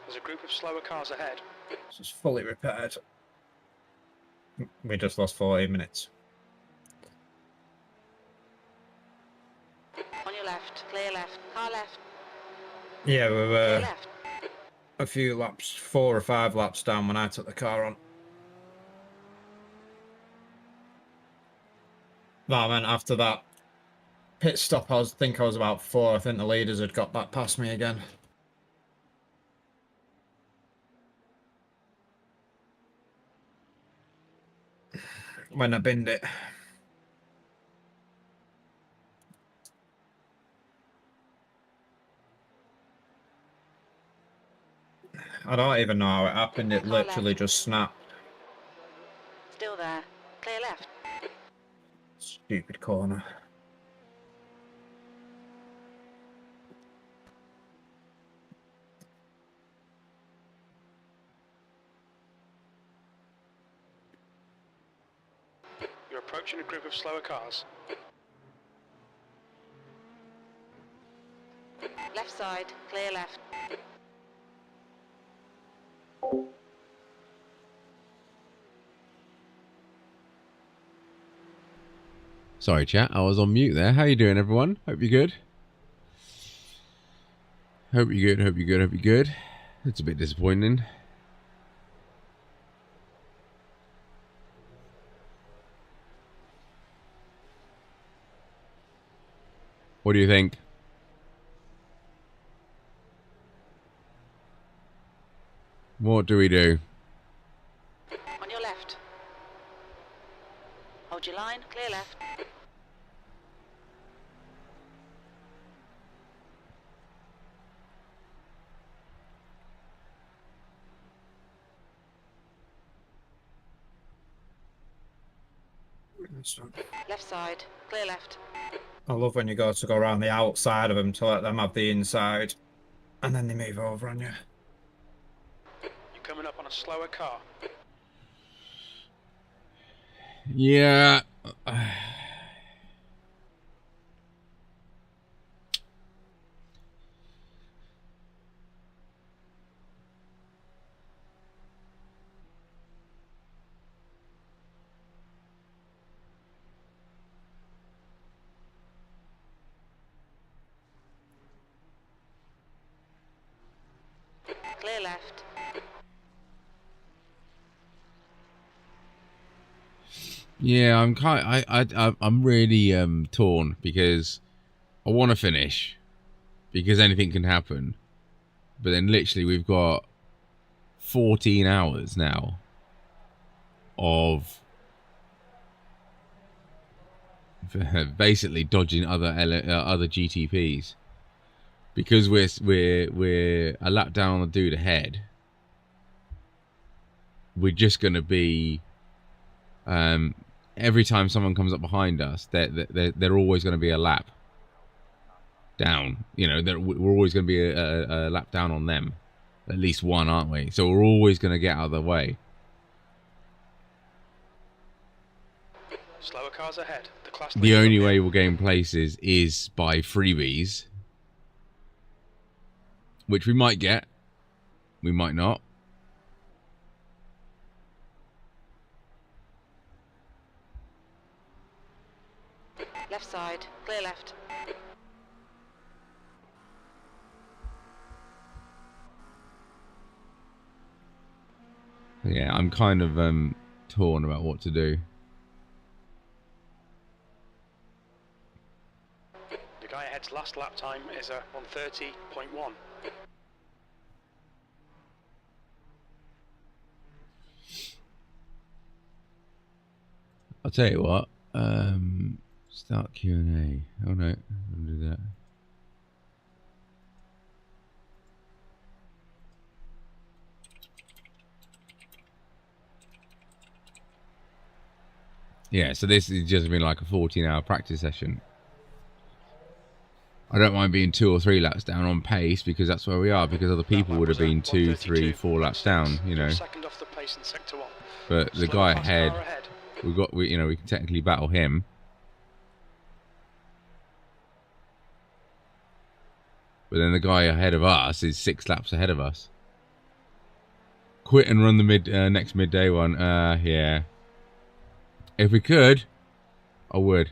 There's a group of slower cars ahead. So it's fully repaired. We just lost 14 minutes. On your left, clear left. Car left. Yeah, we Clear were left. a few laps, 4 or 5 laps down when I took the car on. That meant after that pit stop, I think I was about 4. I think the leaders had got back past me again. When I binned it. I don't even know how it happened. It literally just snapped. Still there. Clear left. Stupid corner. You're approaching a group of slower cars. Left side, clear left. Sorry, chat. I was on mute there. How you doing, everyone? Hope you're good. Hope you're good. Hope you're good. Hope you're good. It's a bit disappointing. What do you think? What do we do? On your left. Hold your line, clear left. Left side, clear left. I love when you go around the outside of them to let them have the inside, and then they move over on you. You're coming up on a slower car. Yeah. Clear left. Yeah, I'm really torn because I want to finish because anything can happen, but then literally we've got 14 hours now of basically dodging other GTPs because we're a lap down on the dude ahead. We're just gonna be every time someone comes up behind us, they're always going to be a lap down. You know, we're always going to be a lap down on them, at least one, aren't we? So we're always going to get out of the way. Slower cars ahead. The only way we'll gain places is by freebies, which we might get, we might not. Left side, clear left. Yeah, I'm kind of torn about what to do. The guy ahead's last lap time is a 1:30.1. I'll tell you what. Start Q&A. Oh no, I'll do that. Yeah, so this has just been like a 14-hour practice session. I don't mind being 2 or 3 laps down on pace because that's where we are. Because other people would have been 2, 3, 4 laps down, you know. But the guy ahead, we can technically battle him. But then the guy ahead of us is 6 laps ahead of us. Quit and run the next midday one. Yeah. If we could, I would.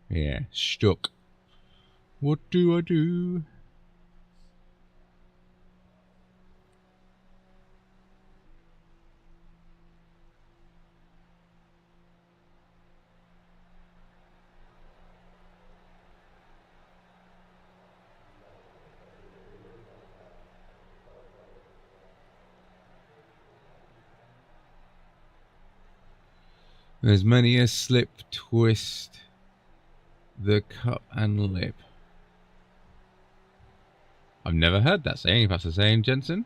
Yeah, stuck. What do I do? There's many a slip, twist, the cup and lip. I've never heard that saying, if that's a saying, Jensen.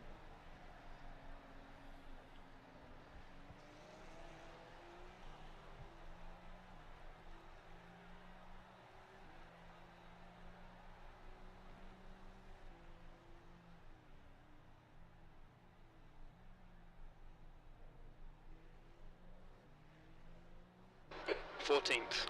Fourteenth.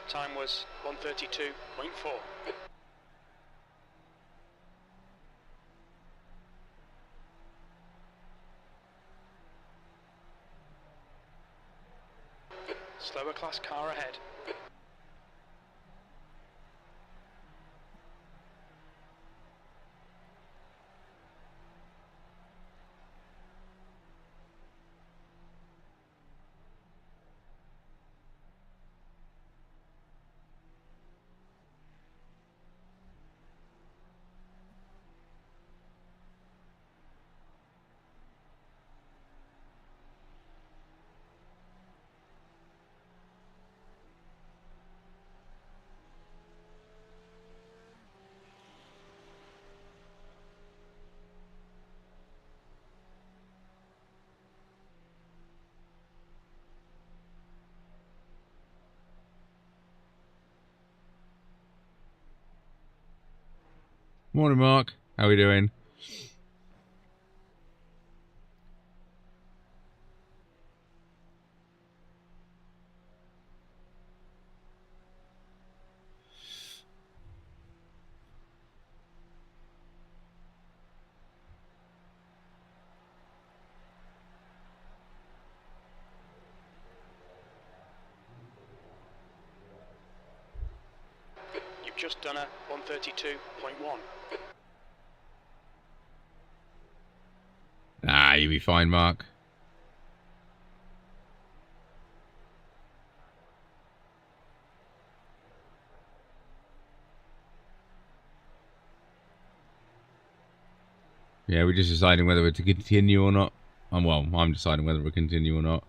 lap time was 1:32.4. Slower class car ahead. Morning, Mark. How we doing? You've just done a 1:32.1. Nah, you'll be fine, Mark. Yeah, we're just deciding whether we're to continue or not. Well, I'm deciding whether we continue or not.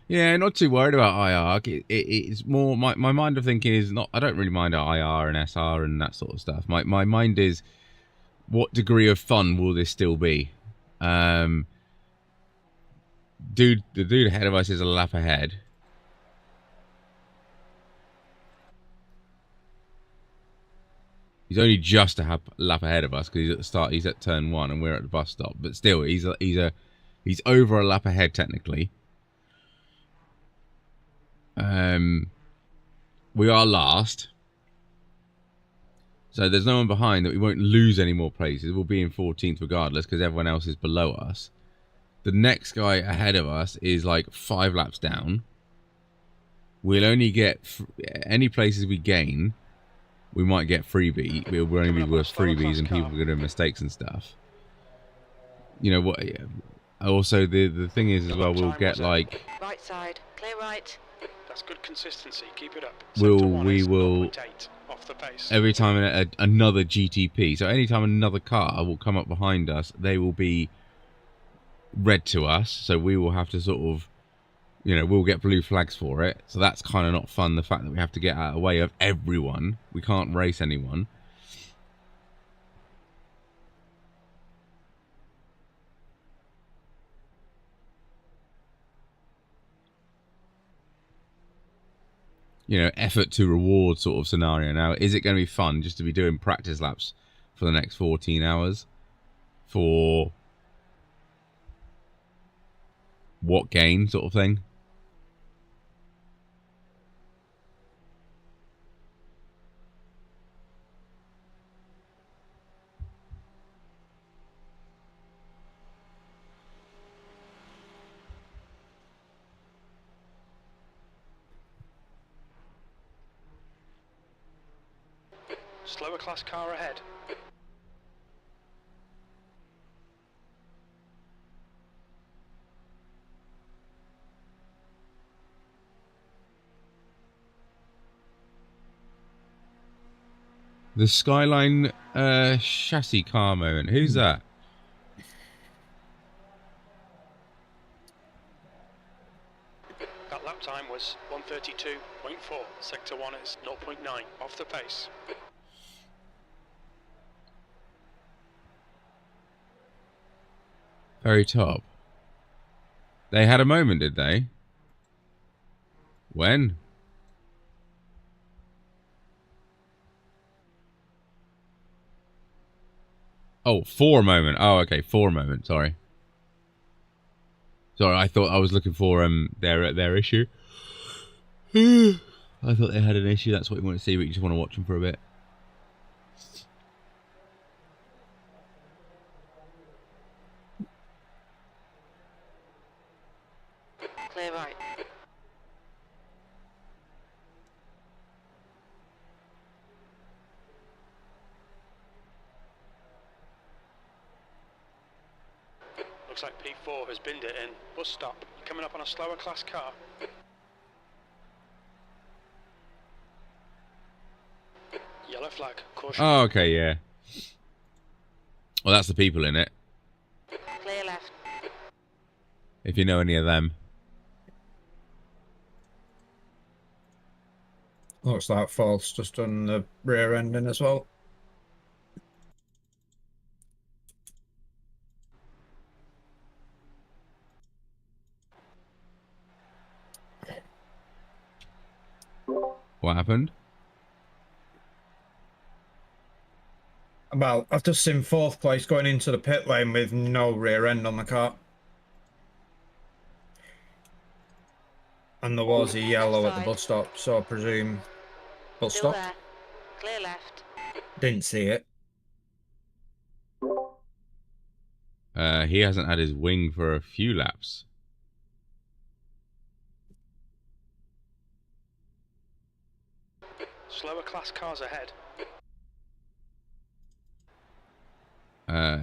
Yeah, not too worried about IR. It's more my mind of thinking is not. I don't really mind IR and SR and that sort of stuff. My mind is, what degree of fun will this still be? The dude ahead of us is a lap ahead. He's only just a lap ahead of us because he's at the start. He's at turn 1 and we're at the bus stop. But still, he's over a lap ahead technically. We are last, so there's no one behind that we won't lose any more places. We'll be in 14th regardless because everyone else is below us. The next guy ahead of us is like 5 laps down. We'll only get any places we gain. We might get freebie. We'll only be worth freebies and people are going to do mistakes and stuff. You know what? Also, the thing is as well, we'll get like Right side, clear right. That's good consistency. Keep it up. we will off the pace. Every time another GTP. So anytime another car will come up behind us, they will be red to us. So we will have to sort of, we'll get blue flags for it. So that's kind of not fun. The fact that we have to get out of the way of everyone. We can't race anyone. Effort to reward sort of scenario. Now, is it going to be fun just to be doing practice laps for the next 14 hours? For what gain sort of thing? Slower class car ahead. The Skyline chassis car moment. Who's that? That lap time was 1:32.4. Sector 1 is 0.9 off the pace. Very top. They had a moment, did they? When? Oh, for a moment. Oh, okay, for a moment. Sorry. Sorry, I thought I was looking for their issue. I thought they had an issue. That's what you want to see, but you just want to watch them for a bit. Clear right. Looks like P4 has binned it in. Bus stop. You're coming up on a slower class car. Yellow flag. Caution. Oh, okay, yeah. Well, that's the people in it. Clear left. If you know any of them. Looks like false just on the rear ending as well. What happened? Well, I've just seen fourth place going into the pit lane with no rear end on the car. And there was a yellow at the bus stop, so I presume bus Still stop. there. Clear left. Didn't see it. He hasn't had his wing for a few laps. Slower class cars ahead.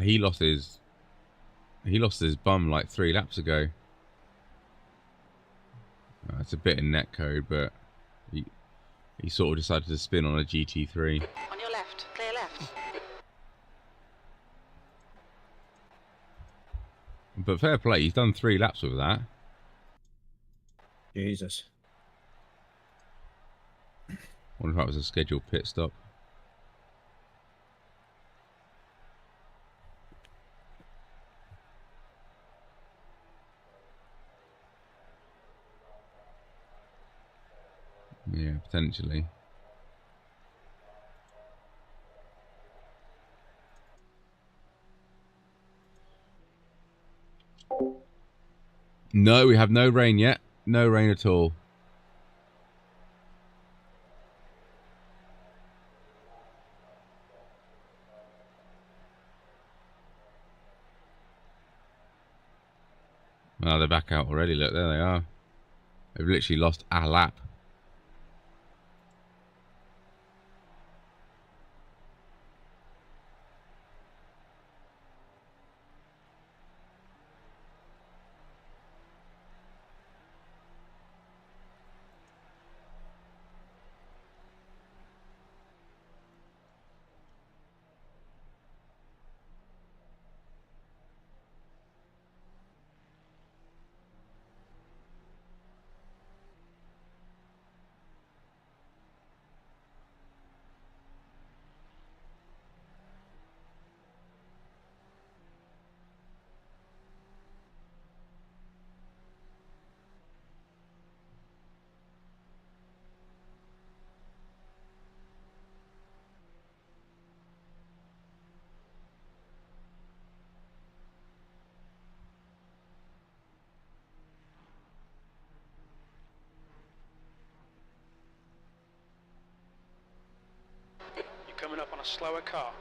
He lost his bum like 3 laps ago. It's a bit in netcode, but he sort of decided to spin on a GT3. On your left. Clear left. But fair play, he's done 3 laps with that. Jesus. Wonder if that was a scheduled pit stop. Yeah, potentially. No, we have no rain yet. No rain at all. Oh, they're back out already. Look, there they are. They've literally lost a lap. You're coming up on a slower car.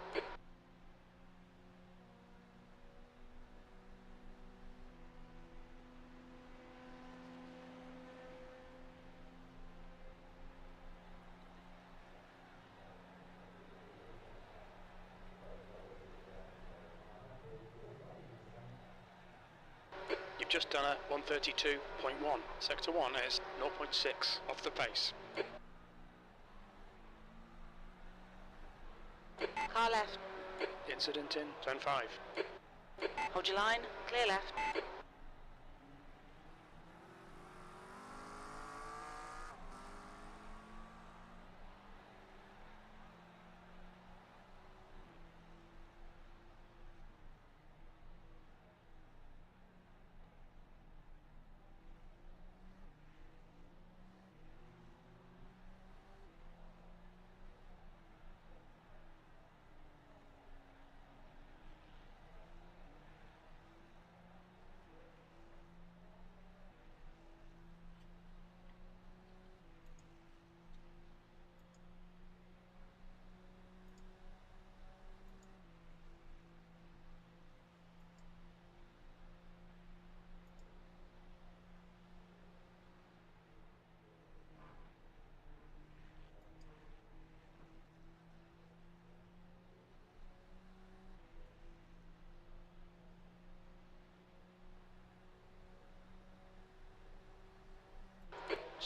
You've just done a 132.1. Sector 1 is 0.6 off the pace. Car left. Incident in Zone 5. Hold your line. Clear left.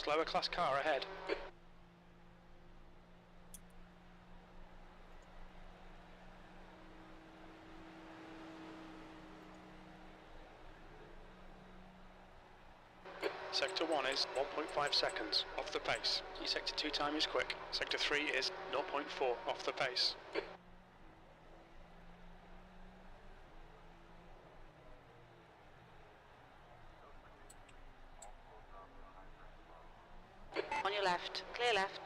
Slower class car ahead. Sector 1 is 1.5 seconds off the pace. Your Sector 2 time is quick. Sector 3 is 0.4 off the pace. On your left. Clear left.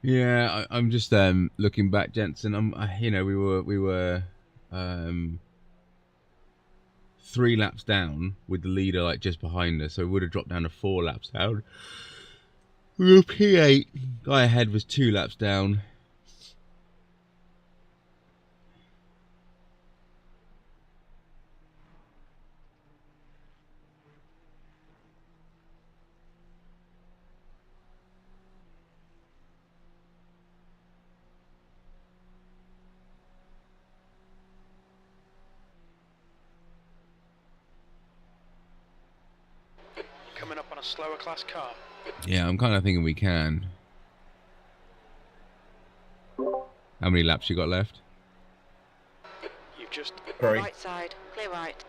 Yeah, I'm just looking back, Jensen. You know, we were 3 laps down with the leader like just behind us, so we would have dropped down to 4 laps down. We were P8. Guy ahead was 2 laps down. Coming up on a slower class car. Yeah, I'm kind of thinking we can. How many laps you got left? You've just... Right side. Clear right.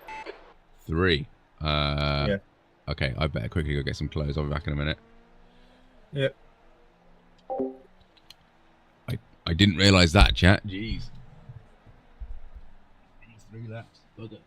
3. Yeah. Okay, I better quickly go get some clothes. I'll be back in a minute. Yep. I didn't realise that, chat. Jeez. 3 laps. Bugger.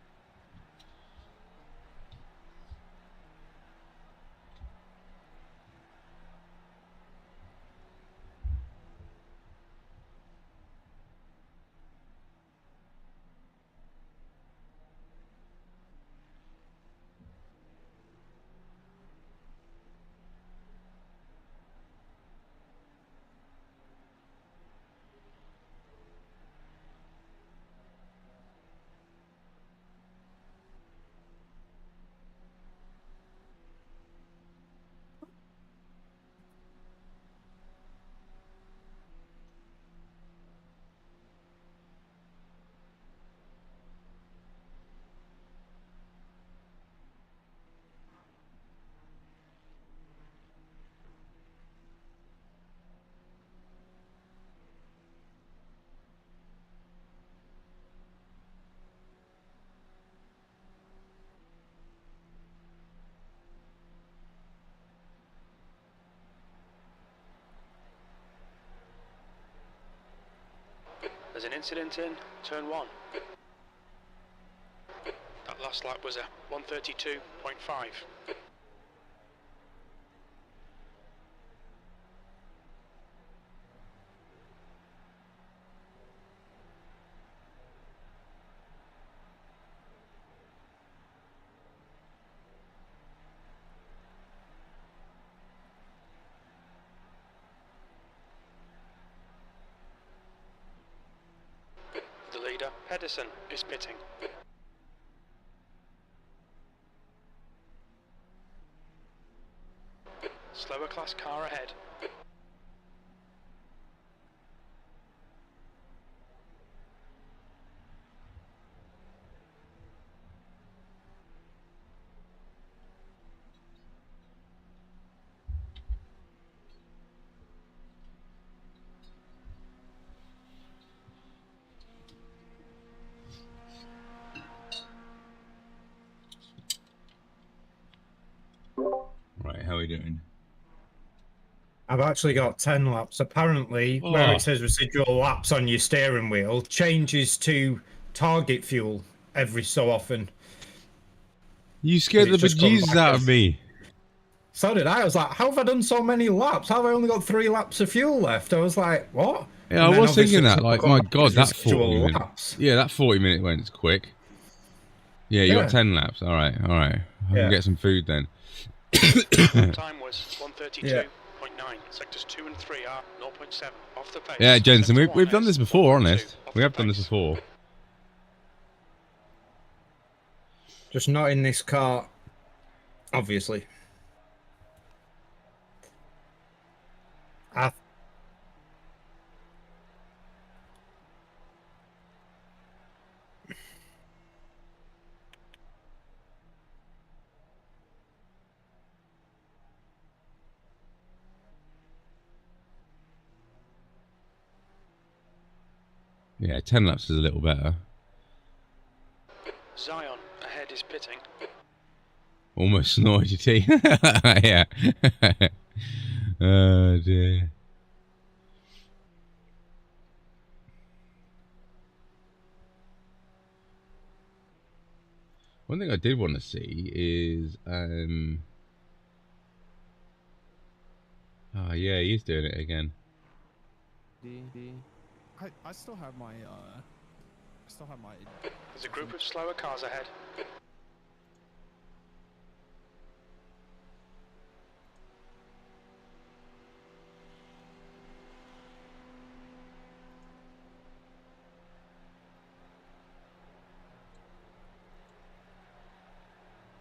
There's an incident in turn 1. That last lap was a 132.5. The leader, Pedersen, is pitting. Slower class car ahead. Right, how are we doing? I've actually got 10 laps. Apparently, where it says residual laps on your steering wheel changes to target fuel every so often. You scared the bejesus out of me. So did I. I was like, how have I done so many laps? How have I only got 3 laps of fuel left? I was like, what? Yeah, I was thinking that. Like, my God, that 40 minutes. Laps. Yeah, that 40 minute went quick. Yeah, you got 10 laps. All right, all right. I can get some food then. Time was 132.9. Sectors 2 and 3 are 0.7 off the pace. Yeah, Jensen, we've done this before, honest. We have done this before. Just not in this car, obviously. Yeah, 10 laps is a little better. Zion ahead is pitting. Almost snorted T. Yeah. Oh dear. One thing I did want to see is oh yeah, he's doing it again. I still have my There's a group of slower cars ahead.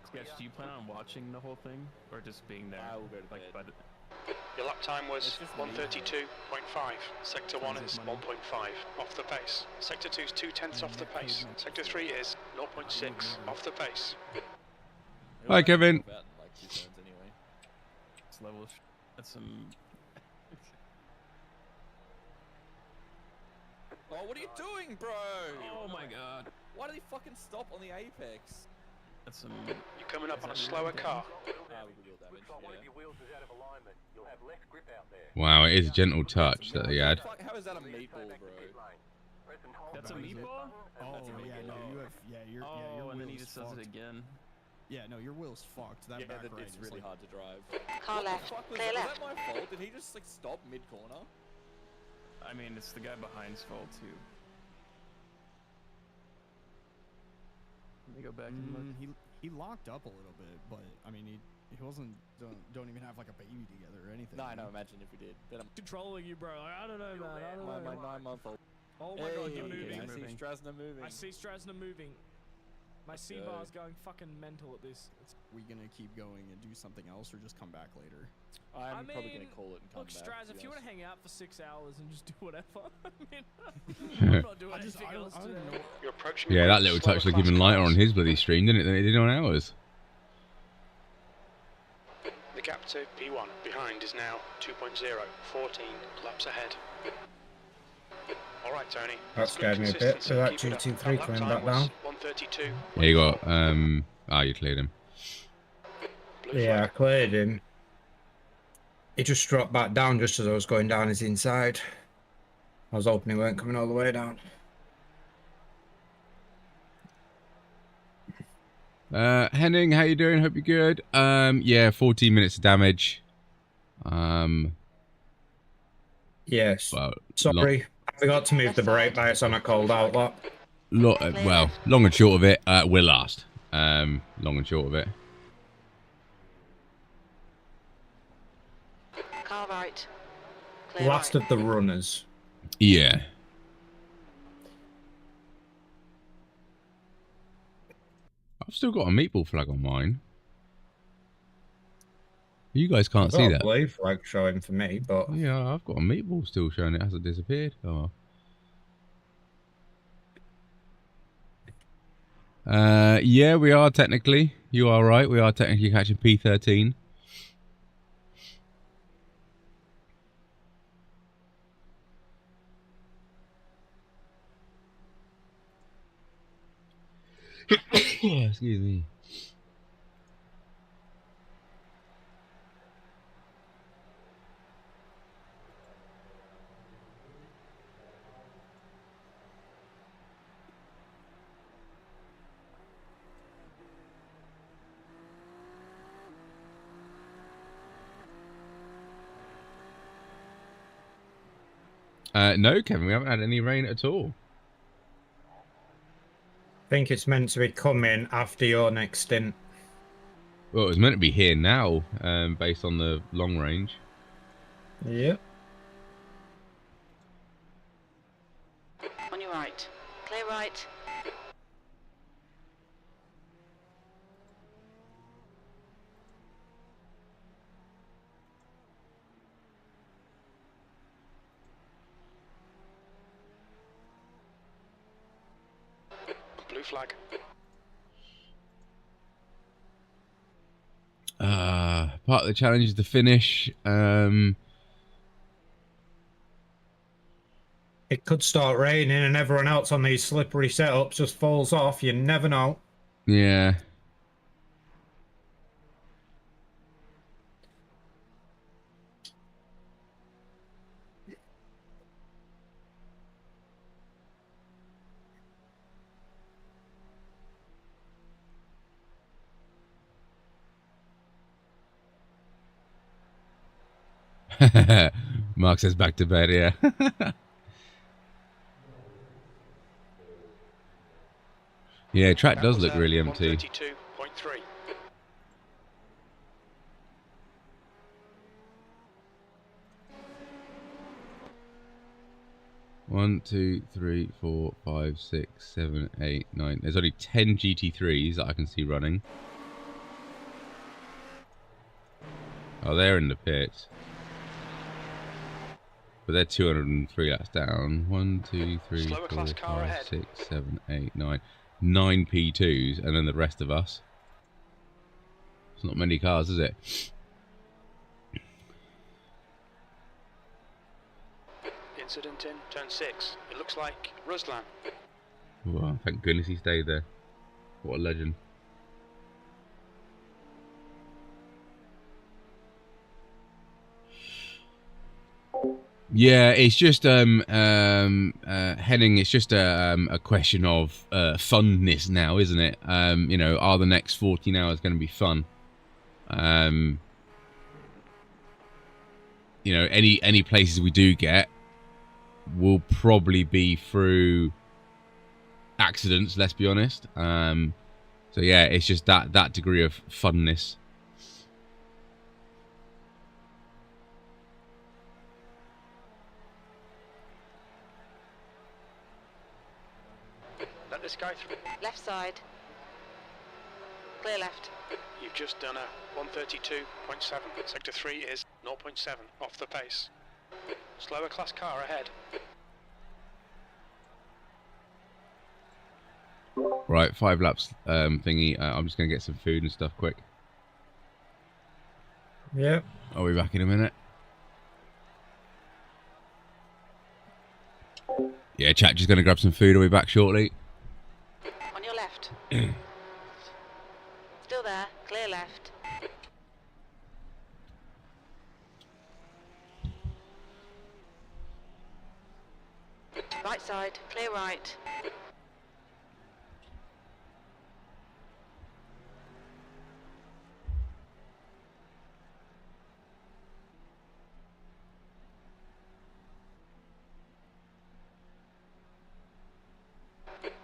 Sketch, do you plan on watching the whole thing or just being there? I will go to bed. But Your lap time was 132.5. Sector 1 is 1.5 off the pace. Sector 2 is 2/10 off the pace. Sector 3 is 0.6 off the pace. Hi, Kevin. it's level. That's some. Oh, what are you doing, bro? Oh my god. Why did he fucking stop on the apex? That's some. You're coming up on a slower car. Wow, it is a gentle touch that he had. How is that a meatball, bro? That's a meatball? Oh yeah, no, you have your and then he wheel's just does fucked. it again. Yeah, no, your wheel's fucked. That back right It's is really like, hard to drive. Car What the left. fuck was Clear that? left. Was that my fault? Did he just like stop mid-corner? I mean, it's the guy behind's fault too. Let me go back and look. he locked up a little bit, but I mean he wasn't don't even have like a baby together or anything. No, I know. Imagine if we did. Then I'm Controlling you, bro. Like, I don't know, man. I don't know. my 9-month-old. Oh my god, you're moving. I see Strasner moving. I see Strasner moving. My C-bar's going fucking mental at this. We gonna keep going and do something else, or just come back later? I'm probably gonna call it and come look, back. Straz, if you want to hang out for 6 hours and just do whatever, I mean, I'm not doing anything else today. You're approaching. Yeah, that little touch looked even lighter on his bloody stream, didn't it, than it did on ours? The gap to P1 behind is now 2.0, 14 laps ahead. All right, Tony. That scared me a bit. So that GT3 coming back down. 132. Yeah, you got you cleared him. Yeah, I cleared him. He just dropped back down just as I was going down his inside. I was hoping he weren't coming all the way down. Henning, how you doing? Hope you're good. Yeah, 14 minutes of damage. Yes. Well, sorry, I forgot to move the brake bias on a cold out lap. Well, long and short of it, we're last. Long and short of it. Car right. Clear Last right. of the runners. Yeah. I've still got a meatball flag on mine. You guys can't see that. A blue flag showing for me, but yeah, I've got a meatball still showing. It hasn't disappeared. Oh. Yeah, we are technically. You are right. We are technically catching P13. Excuse me. No, Kevin, we haven't had any rain at all. I think it's meant to be coming after your next stint. Well, it was meant to be here now, based on the long range. Yep. On your right. Clear right. flag. Part of the challenge is the finish. It could start raining and everyone else on these slippery setups just falls off. You never know. Yeah. Mark says back to bed, yeah. Yeah, track does look really empty. 132.3. One, 2, 3, 4, 5, 6, 7, 8, 9. There's only 10 GT3s that I can see running. Oh, they're in the pit. But they're 203 laps down. 1, 2, 3, 4, 5, 6, 7, 8, 9. 9 P2s, and then the rest of us. It's not many cars, is it? Incident in turn 6. It looks like Ruslan. Well, thank goodness he stayed there. What a legend. Yeah, it's just Henning. It's just a question of funness now, isn't it? You know, are the next 14 hours going to be fun? You know, any places we do get will probably be through accidents. Let's be honest. So yeah, it's just that degree of funness. Let this guy through. Left side. Clear left. You've just done a 132.7. Sector 3 is 0.7 off the pace. Slower class car ahead. Right, 5 laps thingy. I'm just going to get some food and stuff quick. Yeah. I'll be back in a minute. Yeah, chat, just going to grab some food. I'll be back shortly. On your left. Still there. Clear left. Right side. Clear right.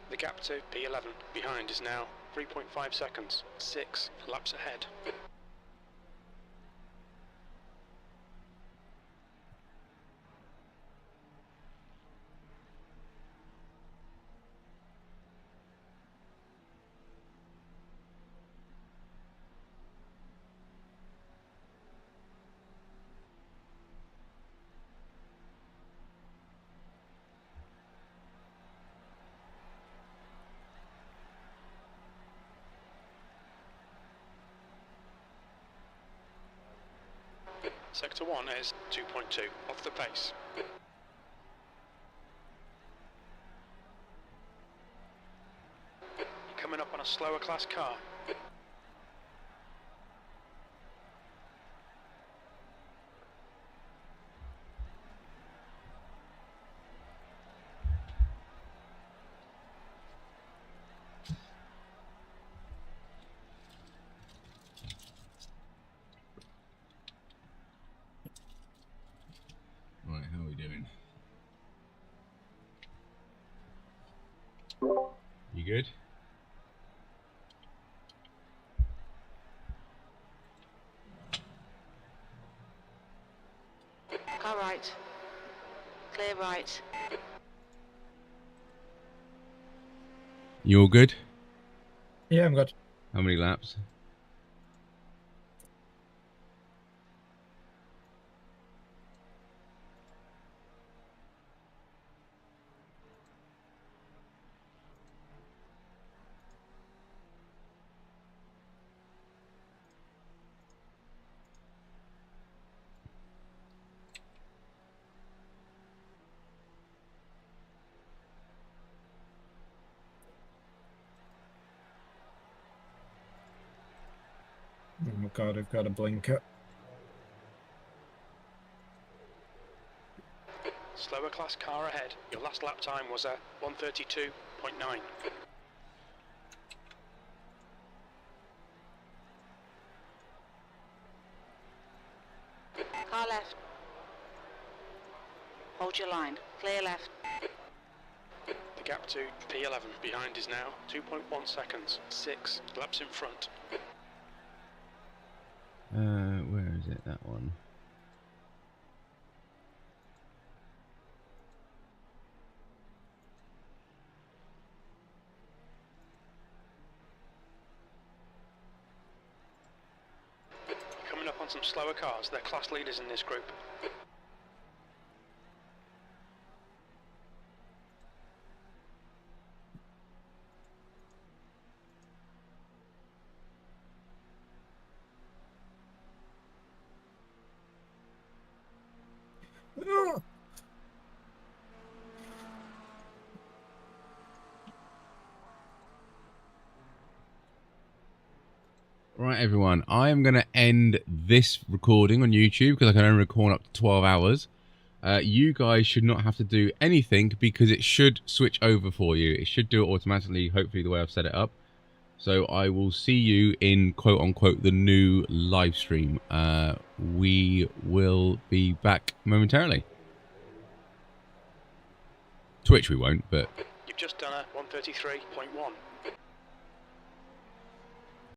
The gap to P11 behind is now 3.5 seconds. 6 laps ahead. Sector 1 is 2.2 off the pace. You're coming up on a slower class car. Right, how are we doing? You good? Car right. Clear right. You all good? Yeah, I'm good. How many laps? God, I've got a blinker. Slower class car ahead. Your last lap time was a 1:32.9. Car left. Hold your line. Clear left. The gap to P11 behind is now 2.1 seconds. 6 laps in front. Where is it? That one. Coming up on some slower cars. They're class leaders in this group. Right, everyone, I am going to end this recording on YouTube because I can only record up to 12 hours. You guys should not have to do anything because it should switch over for you. It should do it automatically, hopefully the way I've set it up. So I will see you in quote-unquote the new live stream. We will be back momentarily. Twitch we won't, but... You've just done a 1:33.1.